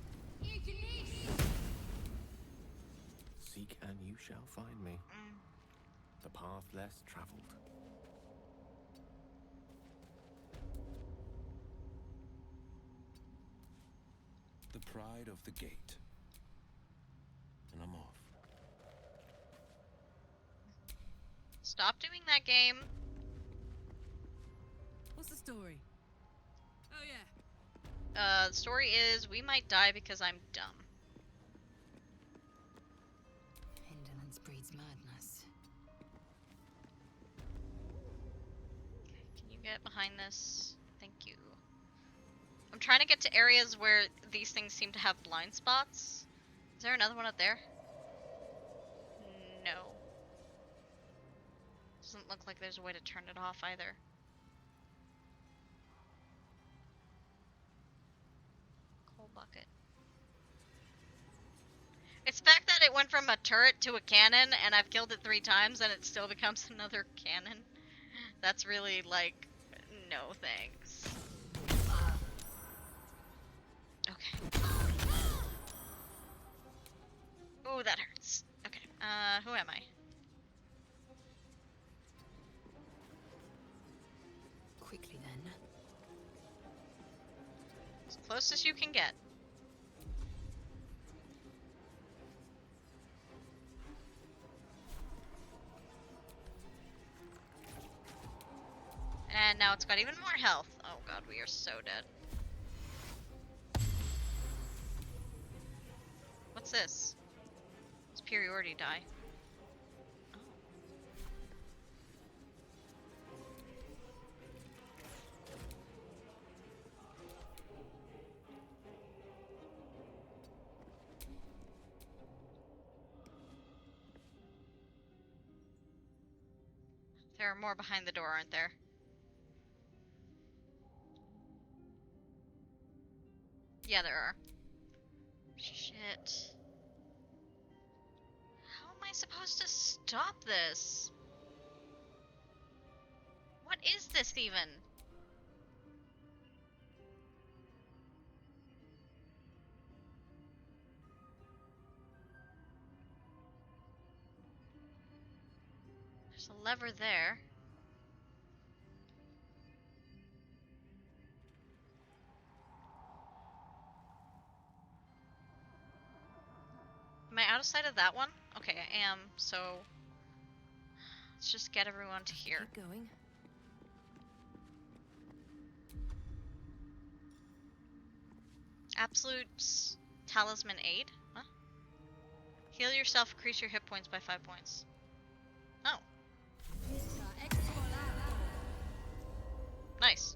[SPEAKER 4] Seek and you shall find me. The path less traveled.
[SPEAKER 12] The pride of the gate. And I'm off.
[SPEAKER 2] Stop doing that game.
[SPEAKER 8] What's the story? Oh yeah.
[SPEAKER 2] The story is we might die because I'm dumb.
[SPEAKER 25] Indolence breeds madness.
[SPEAKER 2] Can you get behind this? Thank you. I'm trying to get to areas where these things seem to have blind spots. Is there another one up there? No. Doesn't look like there's a way to turn it off either. Coal bucket. It's the fact that it went from a turret to a cannon and I've killed it 3 times and it still becomes another cannon. That's really like, no thanks. Okay. Ooh, that hurts. Okay, who am I?
[SPEAKER 25] Quickly then.
[SPEAKER 2] As close as you can get. And now it's got even more health. Oh god, we are so dead. What's this? Superiority die. Oh. There are more behind the door, aren't there? Yeah, there are. Shit. How am I supposed to stop this? What is this even? There's a lever there. of sight of that one? Okay, I am, so let's just get everyone to here.
[SPEAKER 7] Keep going.
[SPEAKER 2] Absolute talisman aid? Huh? Heal yourself, increase your hit points by 5 points. Oh. Nice.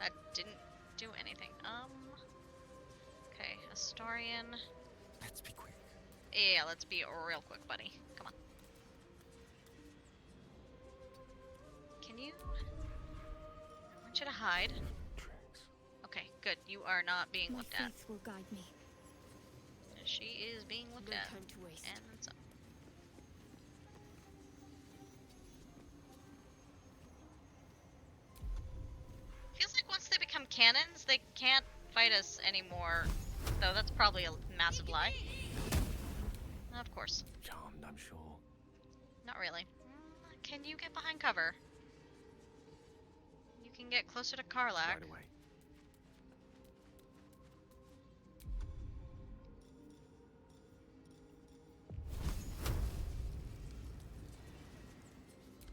[SPEAKER 2] That didn't do anything. Okay, Astarian.
[SPEAKER 11] Let's be quick.
[SPEAKER 2] Yeah, let's be real quick, buddy. Come on. Can you? I want you to hide. Okay, good. You are not being looked at.
[SPEAKER 5] My faith will guide me.
[SPEAKER 2] She is being looked at.
[SPEAKER 5] No time to waste.
[SPEAKER 2] And then some. Feels like once they become cannons, they can't fight us anymore. Though that's probably a massive lie. Of course.
[SPEAKER 4] Charmed, I'm sure.
[SPEAKER 2] Not really. Can you get behind cover? You can get closer to Karlak.
[SPEAKER 4] Right away.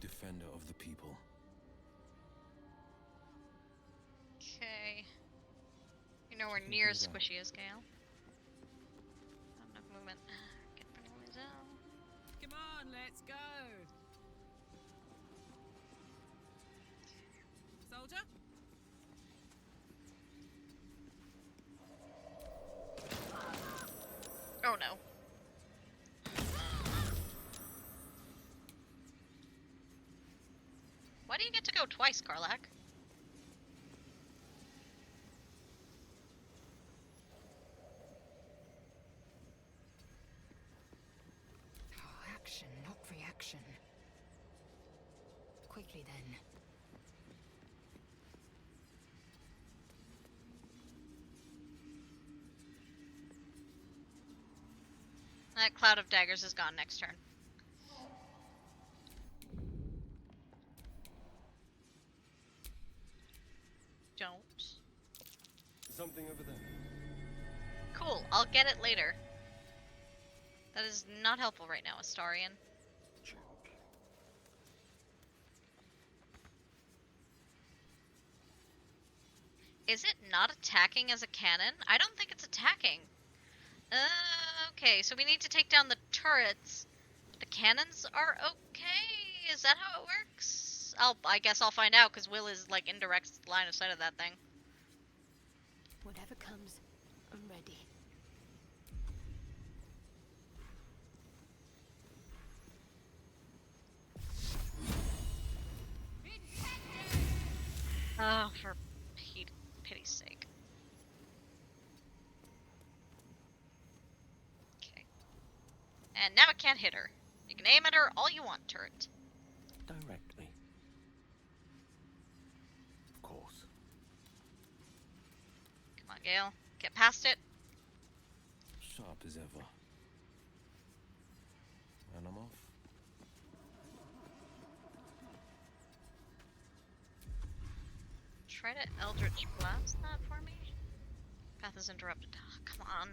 [SPEAKER 12] Defender of the people.
[SPEAKER 2] Okay. You're nowhere near as squishy as Gale. Not enough movement. Get pretty down.
[SPEAKER 8] Come on, let's go. Soldier?
[SPEAKER 2] Oh no. Why do you get to go twice, Karlak?
[SPEAKER 25] Action, not reaction. Quickly then.
[SPEAKER 2] That cloud of daggers is gone next turn. Don't.
[SPEAKER 9] Something over there.
[SPEAKER 2] Cool, I'll get it later. That is not helpful right now, Astarian. Is it not attacking as a cannon? I don't think it's attacking. Okay, so we need to take down the turrets. The cannons are okay? Is that how it works? I guess I'll find out, because Will is, like, in direct line of sight of that thing.
[SPEAKER 5] Whatever comes, I'm ready.
[SPEAKER 2] Oh, for pity's sake. Okay. And now it can't hit her. You can aim at her all you want, turret.
[SPEAKER 4] Directly. Of course.
[SPEAKER 2] Come on, Gale. Get past it.
[SPEAKER 12] Sharp as ever. And I'm off.
[SPEAKER 2] Try to Eldritch Blast that for me. Path is interrupted. Oh, come on.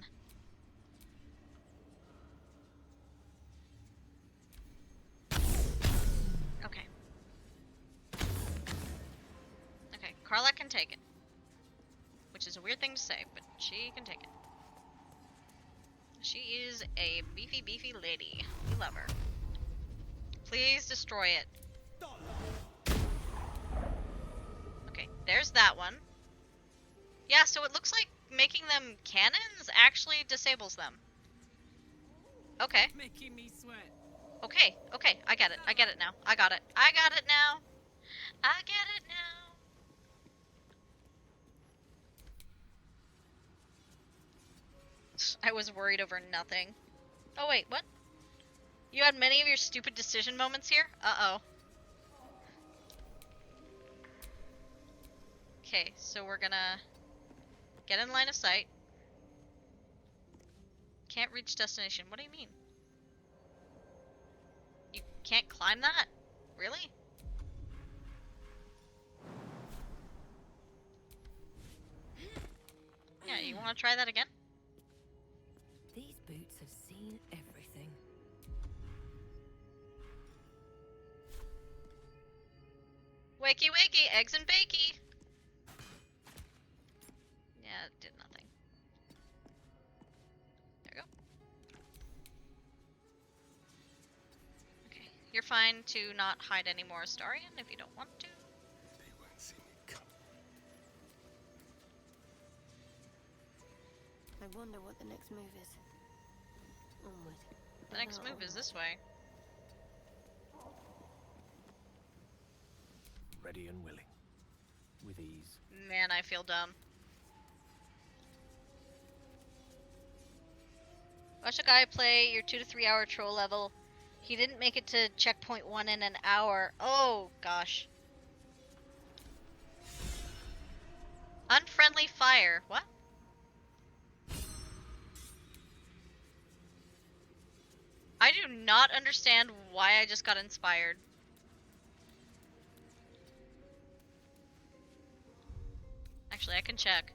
[SPEAKER 2] Okay. Okay, Karlak can take it. Which is a weird thing to say, but she can take it. She is a beefy, beefy lady. We love her. Please destroy it. Okay, there's that one. Yeah, so it looks like making them cannons actually disables them. Okay.
[SPEAKER 8] Making me sweat.
[SPEAKER 2] Okay, okay, I get it. I get it now. I got it. I got it now. I get it now. I was worried over nothing. Oh wait, what? You had many of your stupid decision moments here? Uh-oh. Okay, so we're gonna get in line of sight. Can't reach destination. What do you mean? You can't climb that? Really? Yeah, you want to try that again?
[SPEAKER 7] These boots have in everything.
[SPEAKER 2] Wakey wakey, eggs and bakey! Yeah, it did nothing. There we go. Okay, you're fine to not hide any more Astarion if you don't want to.
[SPEAKER 9] They won't see me come.
[SPEAKER 5] I wonder what the next move is. Onward.
[SPEAKER 2] The next move is this way.
[SPEAKER 4] Ready and willing. With ease.
[SPEAKER 2] Man, I feel dumb. Watch a guy play your 2 to 3 hour troll level. He didn't make it to checkpoint 1 in an hour. Oh, gosh. Unfriendly fire. What? I do not understand why I just got inspired. Actually, I can check.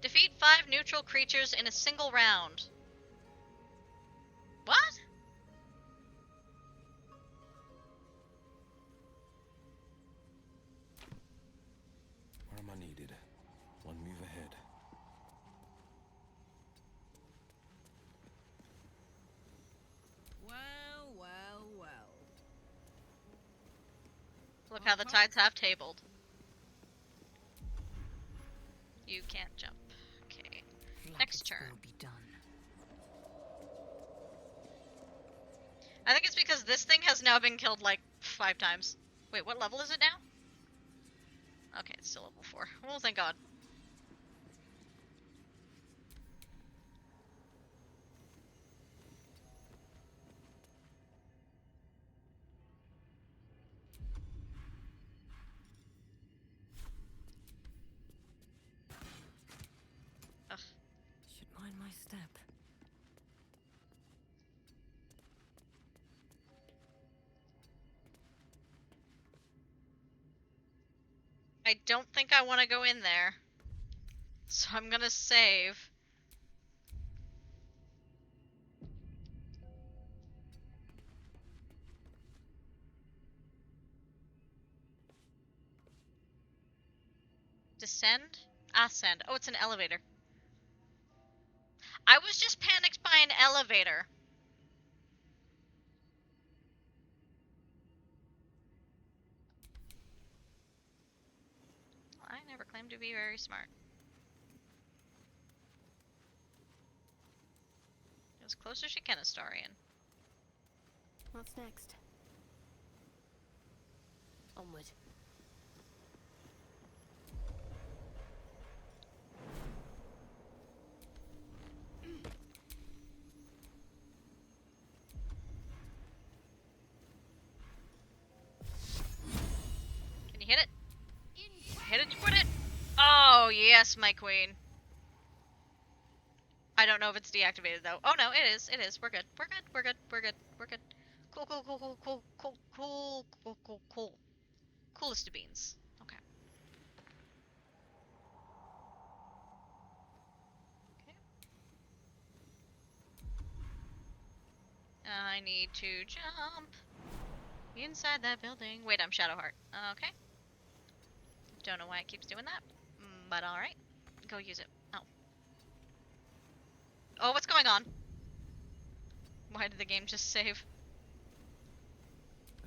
[SPEAKER 2] Defeat 5 neutral creatures in a single round. What?
[SPEAKER 12] Where am I needed? One move ahead.
[SPEAKER 8] Well, well, well.
[SPEAKER 2] Look how the tides have tabled. You can't jump. Okay. Next turn.
[SPEAKER 3] Will be done.
[SPEAKER 2] I think it's because this thing has now been killed like 5 times. Wait, what level is it now? Okay, it's still level 4. Well, thank God. Ugh.
[SPEAKER 7] Should mind my step.
[SPEAKER 2] I don't think I want to go in there. So I'm gonna save. Descend? Ascend. Oh, it's an elevator. I was just panicked by an elevator. I never claimed to be very smart. As close as you can, Astarion.
[SPEAKER 5] What's next? Onward.
[SPEAKER 2] Can you hit it? Hit it to quit it! Oh, yes, my queen. I don't know if it's deactivated, though. Oh, no, it is. It is. We're good. We're good. We're good. We're good. We're good. Cool, cool, cool, cool, cool, cool, cool, cool, cool, cool. Coolest of beans. Okay. Okay. I need to jump inside that building. Wait, I'm Shadowheart. Okay. Don't know why it keeps doing that, but alright. Go use it. Oh. Oh, what's going on? Why did the game just save?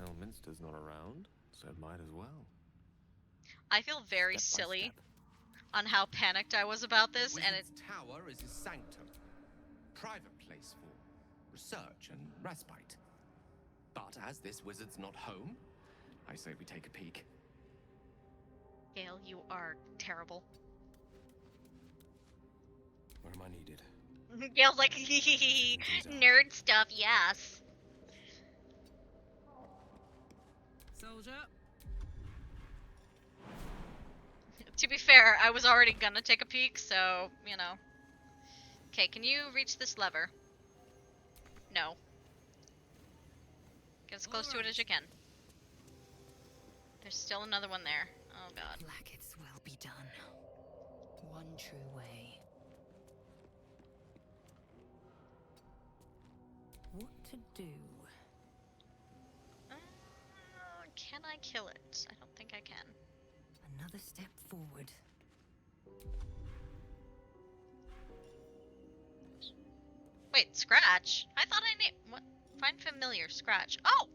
[SPEAKER 4] Elminster's not around, so it might as well.
[SPEAKER 2] I feel very silly on how panicked I was about this, and it's...
[SPEAKER 20] Tower is his sanctum. Private place for research and respite. But as this wizard's not home, I say we take a peek.
[SPEAKER 2] Gale, you are terrible.
[SPEAKER 12] Where am I needed?
[SPEAKER 2] Gale's like, nerd stuff, yes.
[SPEAKER 8] Soldier.
[SPEAKER 2] To be fair, I was already gonna take a peek, so, you know. Okay, can you reach this lever? No. Get as close to it as you can. There's still another one there. Oh god.
[SPEAKER 3] Blackets will be done. One true way.
[SPEAKER 7] to do?
[SPEAKER 2] Can I kill it? I don't think I can.
[SPEAKER 7] Another step forward.
[SPEAKER 2] Wait, Scratch? I thought I named... What? Find familiar, Scratch. Oh!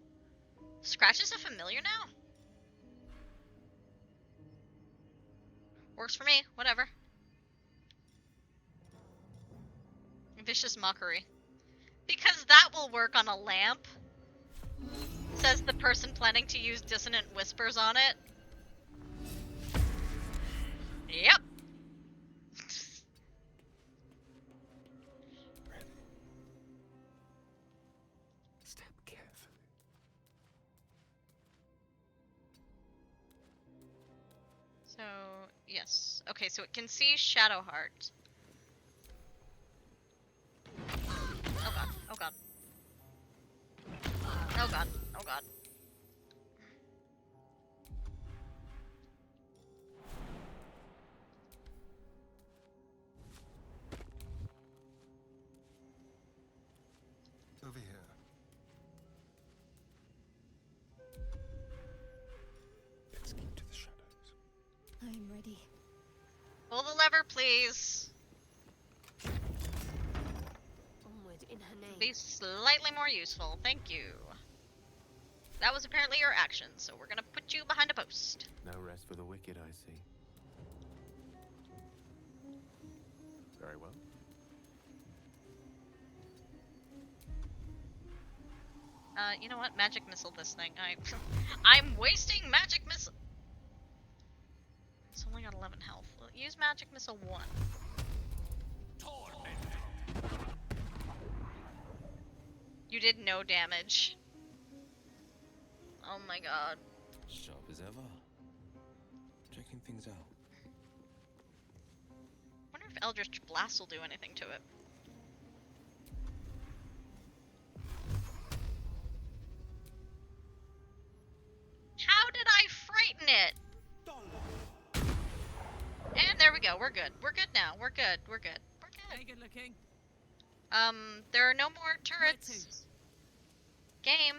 [SPEAKER 2] Scratch is a familiar now? Works for me, whatever. Vicious mockery. Because that will work on a lamp. Says the person planning to use dissonant whispers on it. Yep.
[SPEAKER 4] Step carefully.
[SPEAKER 2] So, yes. Okay, so it can see Shadowheart. Oh god, oh god. Oh god, oh god.
[SPEAKER 9] Over here.
[SPEAKER 4] Let's keep to the shadows.
[SPEAKER 5] I am ready.
[SPEAKER 2] Pull the lever, please.
[SPEAKER 5] Onward in her name.
[SPEAKER 2] Be slightly more useful, thank you. That was apparently your action, so we're gonna put you behind a post.
[SPEAKER 4] No rest for the wicked, I see. Very well.
[SPEAKER 2] You know what? Magic missile this thing. I'm wasting magic missile. It's only got 11 health. Use magic missile 1. You did no damage. Oh my god.
[SPEAKER 4] Sharp as ever. Checking things out.
[SPEAKER 2] Wonder if Eldritch Blast will do anything to it. How did I frighten it? And there we go. We're good. We're good now. We're good. We're good. We're good.
[SPEAKER 8] Very good looking.
[SPEAKER 2] There are no more turrets. Game.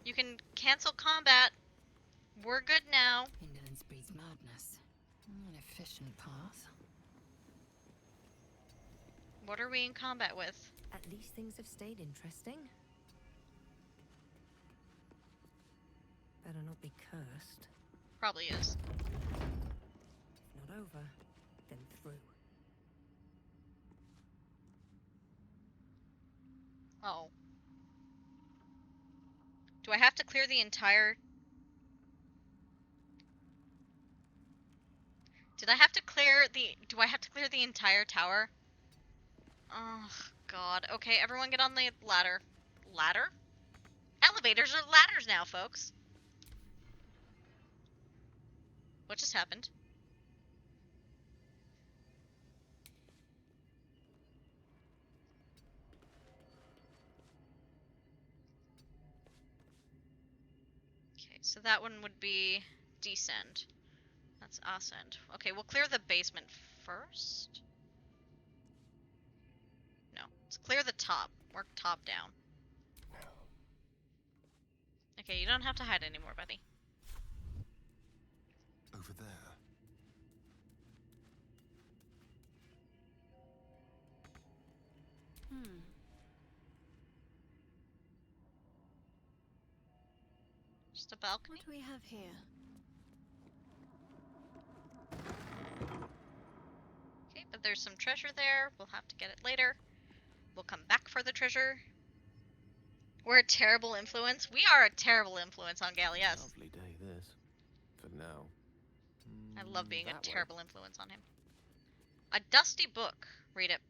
[SPEAKER 2] You can cancel combat. We're good now.
[SPEAKER 6] Indolence breeds madness. An efficient path.
[SPEAKER 2] What are we in combat with?
[SPEAKER 7] At least things have stayed interesting. Better not be cursed.
[SPEAKER 2] Probably is.
[SPEAKER 7] If not over, then through.
[SPEAKER 2] Oh. Do I have to clear the entire... Did I have to clear the... Do I have to clear the entire tower? Oh, God. Okay, everyone get on the ladder. Ladder? Elevators are ladders now, folks. What just happened? Okay, so that one would be descend. That's ascend. Okay, we'll clear the basement first. No, let's clear the top. Work top down. Okay, you don't have to hide anymore, buddy.
[SPEAKER 9] Over there.
[SPEAKER 2] Just a balcony?
[SPEAKER 5] What do we have here?
[SPEAKER 2] Okay, but there's some treasure there. We'll have to get it later. We'll come back for the treasure. We're a terrible influence. We are a terrible influence on Gal, yes.
[SPEAKER 4] Lovely day, this. For now.
[SPEAKER 2] I love being a
[SPEAKER 4] That way.
[SPEAKER 2] terrible influence on him. A dusty book. Read it.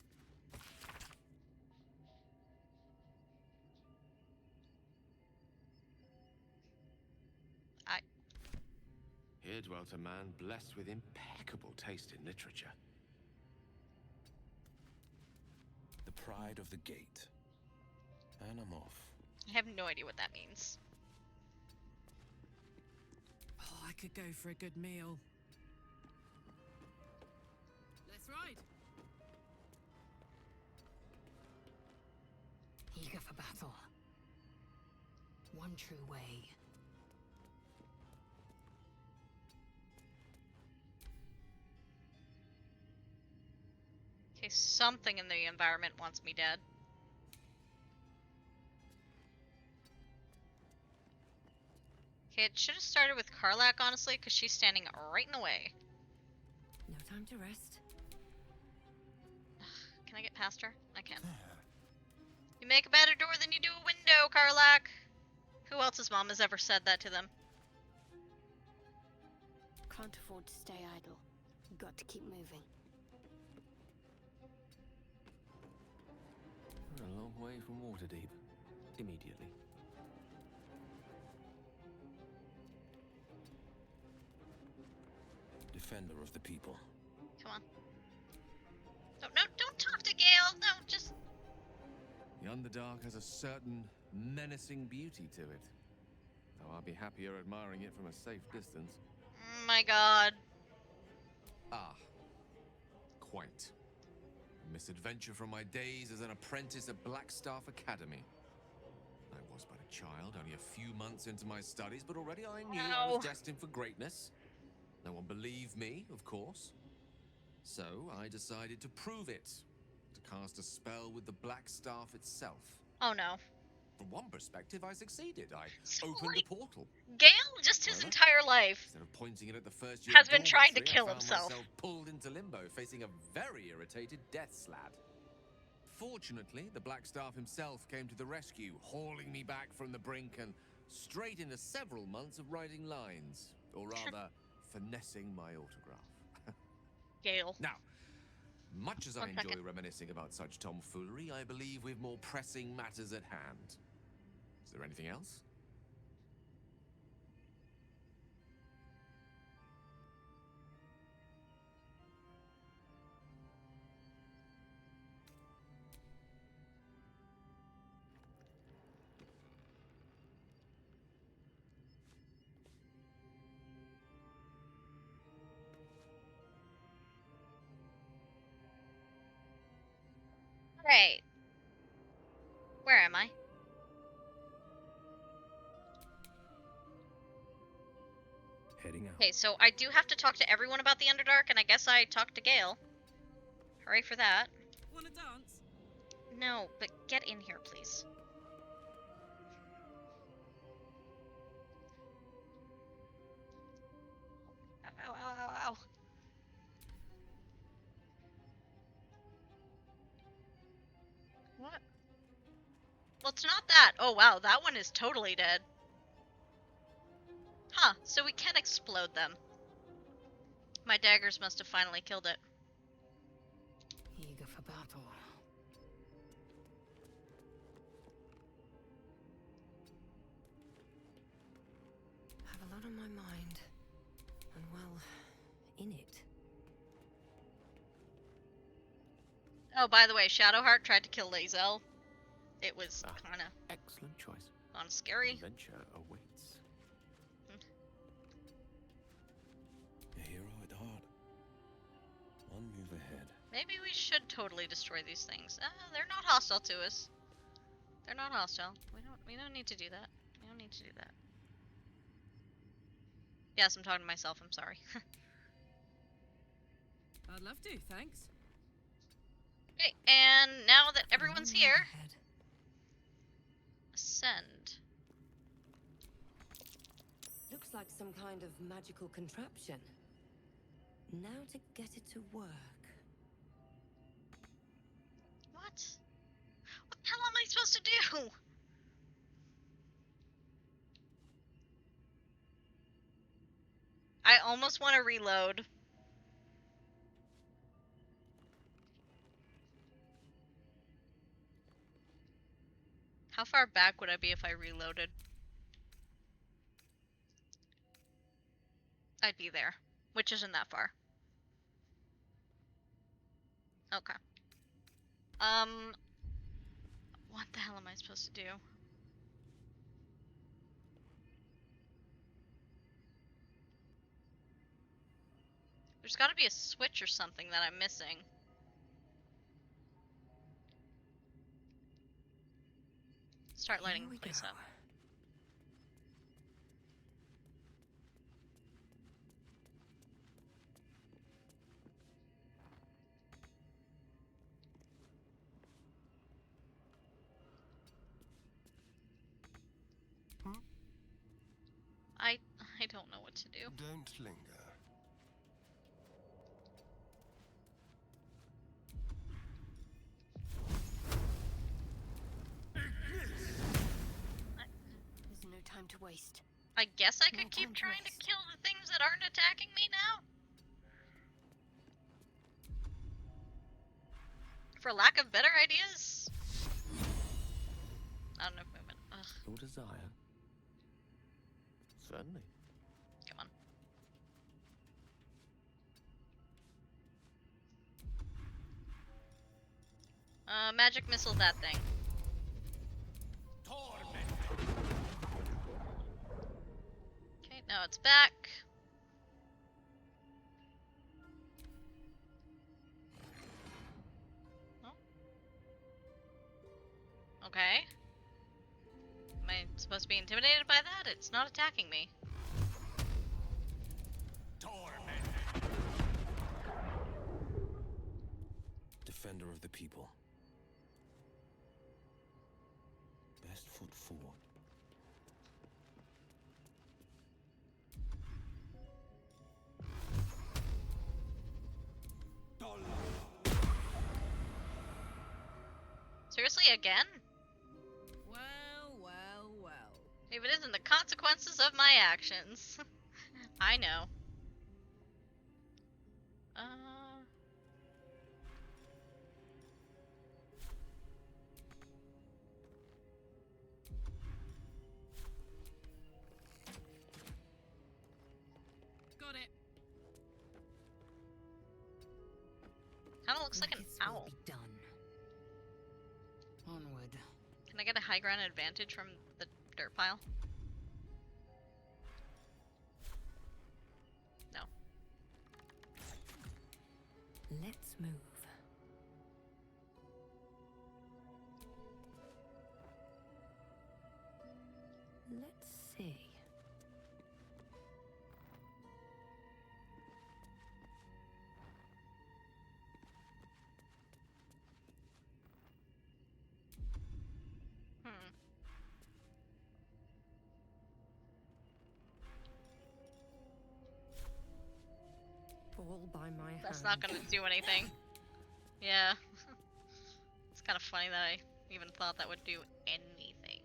[SPEAKER 4] Here dwelt a man blessed with impeccable taste in literature. The pride of the gate. And I'm off.
[SPEAKER 2] I have no idea what that means.
[SPEAKER 8] Oh, I could go for a good meal. Let's ride.
[SPEAKER 6] He
[SPEAKER 7] Eager for battle. One true way.
[SPEAKER 2] Okay, something in the environment wants me dead. Okay, it should have started with Karlak, honestly, because she's standing right in the way.
[SPEAKER 7] No time to rest.
[SPEAKER 2] Can I get past her? I can. You make a better door than you do a window, Karlak! Who else's mom has ever said that to them?
[SPEAKER 5] Can't afford to stay idle. Got to keep moving.
[SPEAKER 4] We're a long way from Waterdeep. Immediately.
[SPEAKER 12] Defender of the people.
[SPEAKER 2] Come on. Don't talk to Gale! No, just...
[SPEAKER 4] The Underdark has a certain menacing beauty to it. Though I'd be happier admiring it from a safe distance.
[SPEAKER 2] My god.
[SPEAKER 4] Ah. Quite. A misadventure from my days as an apprentice at Blackstaff Academy. I was but a child, only a few months into my studies, but already I knew I was destined for greatness. No one believed me, of course. So I decided to prove it. To cast a spell with the Blackstaff itself.
[SPEAKER 2] Oh no.
[SPEAKER 4] From one perspective, I succeeded. I opened a portal.
[SPEAKER 2] Gale, just his entire life,
[SPEAKER 4] Instead of pointing it at the first year
[SPEAKER 2] has
[SPEAKER 4] of
[SPEAKER 2] been trying to
[SPEAKER 4] dormitory,
[SPEAKER 2] kill
[SPEAKER 4] I found
[SPEAKER 2] himself.
[SPEAKER 4] myself pulled into limbo, facing a very irritated death slad. Fortunately, the Blackstaff himself came to the rescue, hauling me back from the brink and straight into several months of writing lines, or rather, finessing my autograph.
[SPEAKER 2] Gale.
[SPEAKER 4] Now, much as I
[SPEAKER 2] One
[SPEAKER 4] enjoy
[SPEAKER 2] second.
[SPEAKER 4] reminiscing about such tomfoolery, I believe we've more pressing matters at hand. Is there anything else?
[SPEAKER 2] Right. Where am I?
[SPEAKER 12] Heading out.
[SPEAKER 2] Okay, so I do have to talk to everyone about the Underdark, and I guess I talked to Gale. Hooray for that.
[SPEAKER 7] Wanna dance?
[SPEAKER 2] No, but get in here, please. Ow, ow, ow, ow, ow. What? Well, it's not that. Oh, wow, that one is totally dead. Huh, so we can explode them. My daggers must have finally killed it.
[SPEAKER 7] Eager for battle. Have a lot on my mind. And well, in it.
[SPEAKER 2] Oh, by the way, Shadowheart tried to kill Lae'zel. It was kind of
[SPEAKER 4] Excellent choice.
[SPEAKER 2] scary.
[SPEAKER 4] Adventure awaits.
[SPEAKER 12] A hero at heart. One move ahead.
[SPEAKER 2] Maybe we should totally destroy these things. They're not hostile to us. They're not hostile. We don't need to do that. We don't need to do that. Yes, I'm talking to myself. I'm sorry.
[SPEAKER 8] I'd love to, thanks.
[SPEAKER 2] Okay, and now that everyone's here, ascend.
[SPEAKER 7] Looks like some kind of magical contraption. Now to get it to work.
[SPEAKER 2] What? What the hell am I supposed to do? I almost want to reload. How far back would I be if I reloaded? I'd be there, which isn't that far. Okay. What the hell am I supposed to do? There's gotta be a switch or something that I'm missing. Start lighting the place up. I don't know what to do.
[SPEAKER 9] Don't linger.
[SPEAKER 5] There's no time to waste.
[SPEAKER 2] I guess I could keep trying to kill the things that aren't attacking me now? For lack of better ideas? Not enough movement. Ugh.
[SPEAKER 1] Your desire? Certainly.
[SPEAKER 2] Come on. Magic missile that thing. Okay, now it's back. Oh. Okay. Am I supposed to be intimidated by that? It's not attacking me.
[SPEAKER 12] Defender of the people. Best foot forward.
[SPEAKER 2] Seriously, again?
[SPEAKER 8] Well, well, well.
[SPEAKER 2] If it isn't the consequences of my actions. I know.
[SPEAKER 8] Got it.
[SPEAKER 2] Kinda looks like an owl.
[SPEAKER 25] Done. Onward.
[SPEAKER 2] Can I get a high ground advantage from the dirt pile? No.
[SPEAKER 25] Let's move. Let's see.
[SPEAKER 7] All by my hand.
[SPEAKER 2] That's not gonna do anything. Yeah. It's kind of funny that I even thought that would do anything.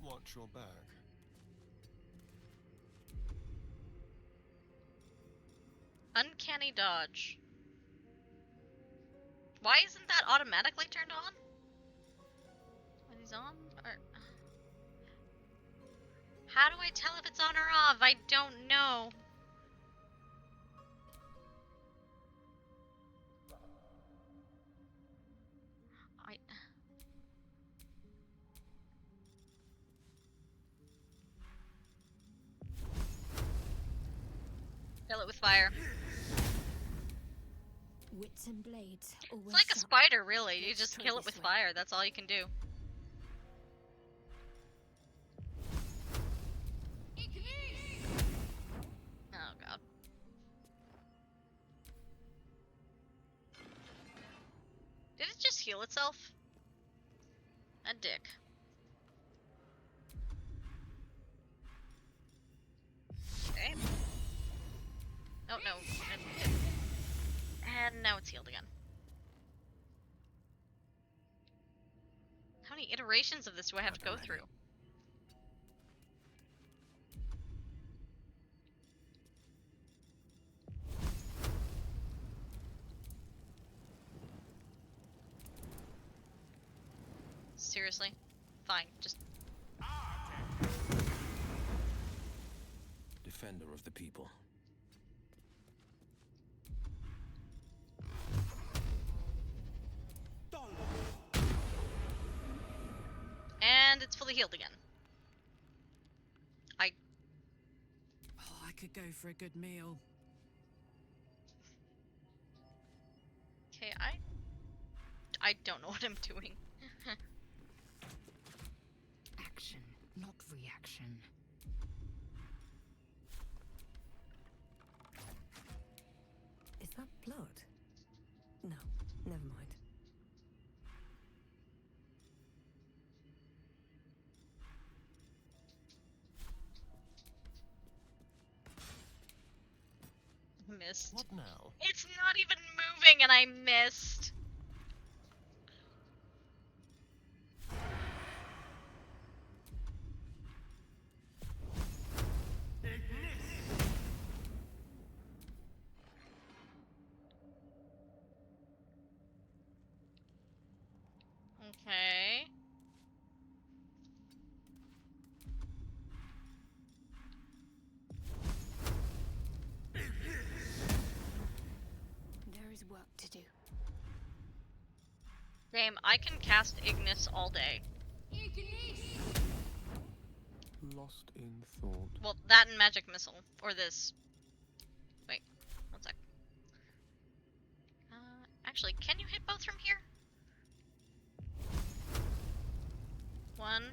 [SPEAKER 9] Watch your back.
[SPEAKER 2] Uncanny dodge. Why isn't that automatically turned on? When he's on? Or... How do I tell if it's on or off? I don't know. Kill it with fire.
[SPEAKER 5] Wits and blades.
[SPEAKER 2] It's like a spider, really. You just kill it with fire. That's all you can do. Oh god. Did it just heal itself? A dick. Okay. Oh no. And now it's healed again. How many iterations of this do I have to go through? Seriously? Fine, just...
[SPEAKER 12] Defender of the people.
[SPEAKER 2] And it's fully healed again.
[SPEAKER 8] Oh, I could go for a good meal.
[SPEAKER 2] Okay, I don't know what I'm doing.
[SPEAKER 25] Action, not reaction.
[SPEAKER 7] Is that blood? No, never mind.
[SPEAKER 2] Missed.
[SPEAKER 1] What now?
[SPEAKER 2] It's not even moving and I missed. Okay.
[SPEAKER 5] There is work to do.
[SPEAKER 2] Game, I can cast Ignis all day.
[SPEAKER 1] Lost in thought.
[SPEAKER 2] Well, that and Magic Missile. Or this. Wait, one sec. Actually, can you hit both from here? One.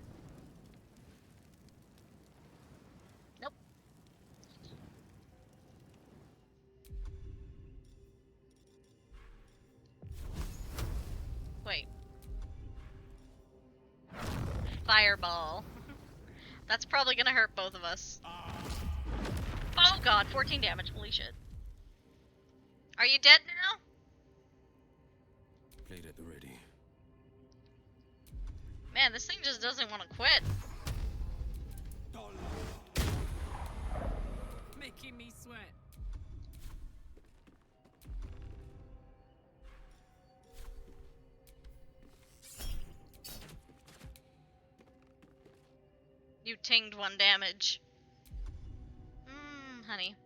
[SPEAKER 2] Nope. Wait. Fireball. That's probably gonna hurt both of us. Oh god, 14 damage. Holy shit. Are you dead now?
[SPEAKER 12] Blade at the ready.
[SPEAKER 2] Man, this thing just doesn't want to quit.
[SPEAKER 6] Making me sweat.
[SPEAKER 2] You tinged 1 damage. Honey.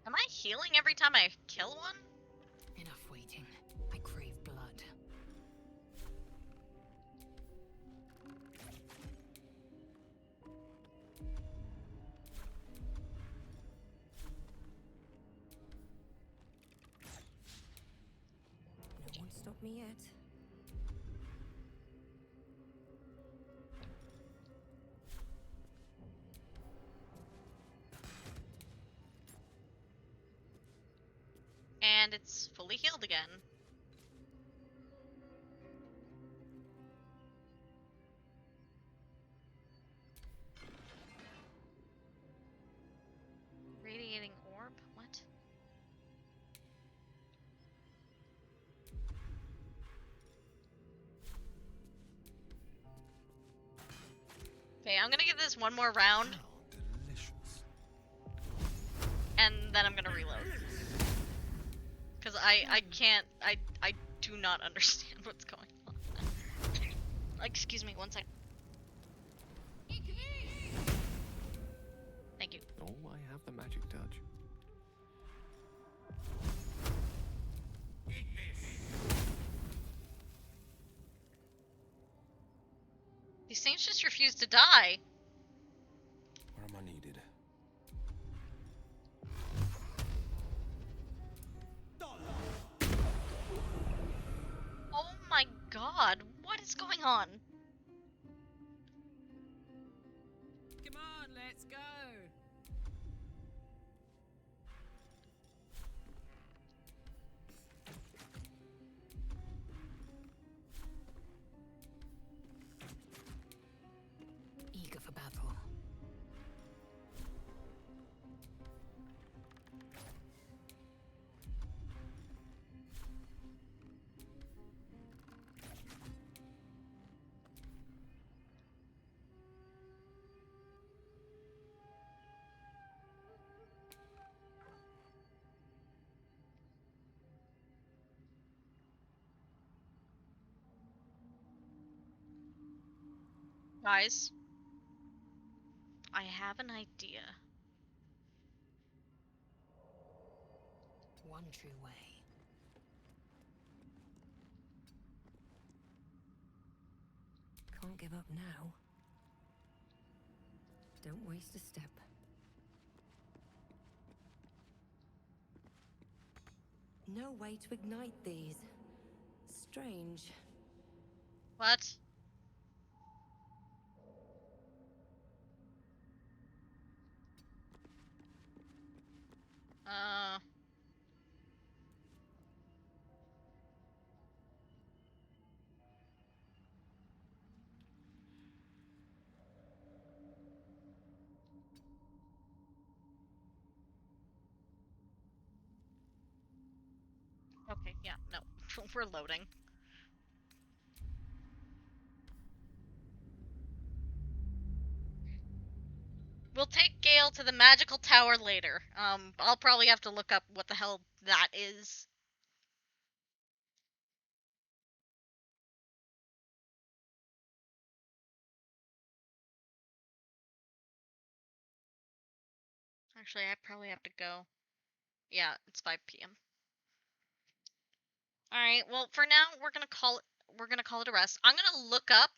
[SPEAKER 2] Am I healing every time I kill one?
[SPEAKER 25] Enough waiting. I crave blood.
[SPEAKER 7] No one stopped me yet.
[SPEAKER 2] And it's fully healed again. Radiating orb? What? Okay, I'm gonna give this one more round.
[SPEAKER 1] Delicious.
[SPEAKER 2] And then I'm gonna reload. Because I can't, I do not understand what's going on. Excuse me, one second. Thank you.
[SPEAKER 1] Oh, I have the magic touch.
[SPEAKER 2] These things just refuse to die.
[SPEAKER 12] Where am I needed?
[SPEAKER 2] Oh my god, what is going on?
[SPEAKER 6] Come on, let's go.
[SPEAKER 25] Eager for battle.
[SPEAKER 2] Guys, I have an idea.
[SPEAKER 25] One true way.
[SPEAKER 7] Can't give up now. Don't waste a step.
[SPEAKER 14] No way to ignite these. Strange.
[SPEAKER 2] What? Okay, yeah, no. We're loading. We'll take Gale to the magical tower later. I'll probably have to look up what the hell that is. Actually, I probably have to go. Yeah, it's 5 p.m. All right. Well, for now, we're gonna call it a rest. I'm gonna look up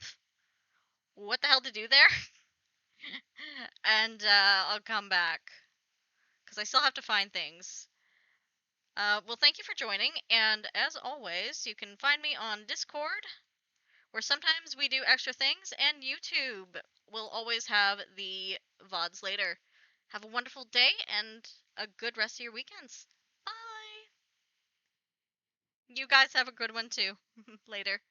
[SPEAKER 2] what the hell to do there, and I'll come back because I still have to find things. Well, thank you for joining, and as always, you can find me on Discord, where sometimes we do extra things, and YouTube will always have the VODs later. Have a wonderful day and a good rest of your weekends. Bye! You guys have a good one too. Later.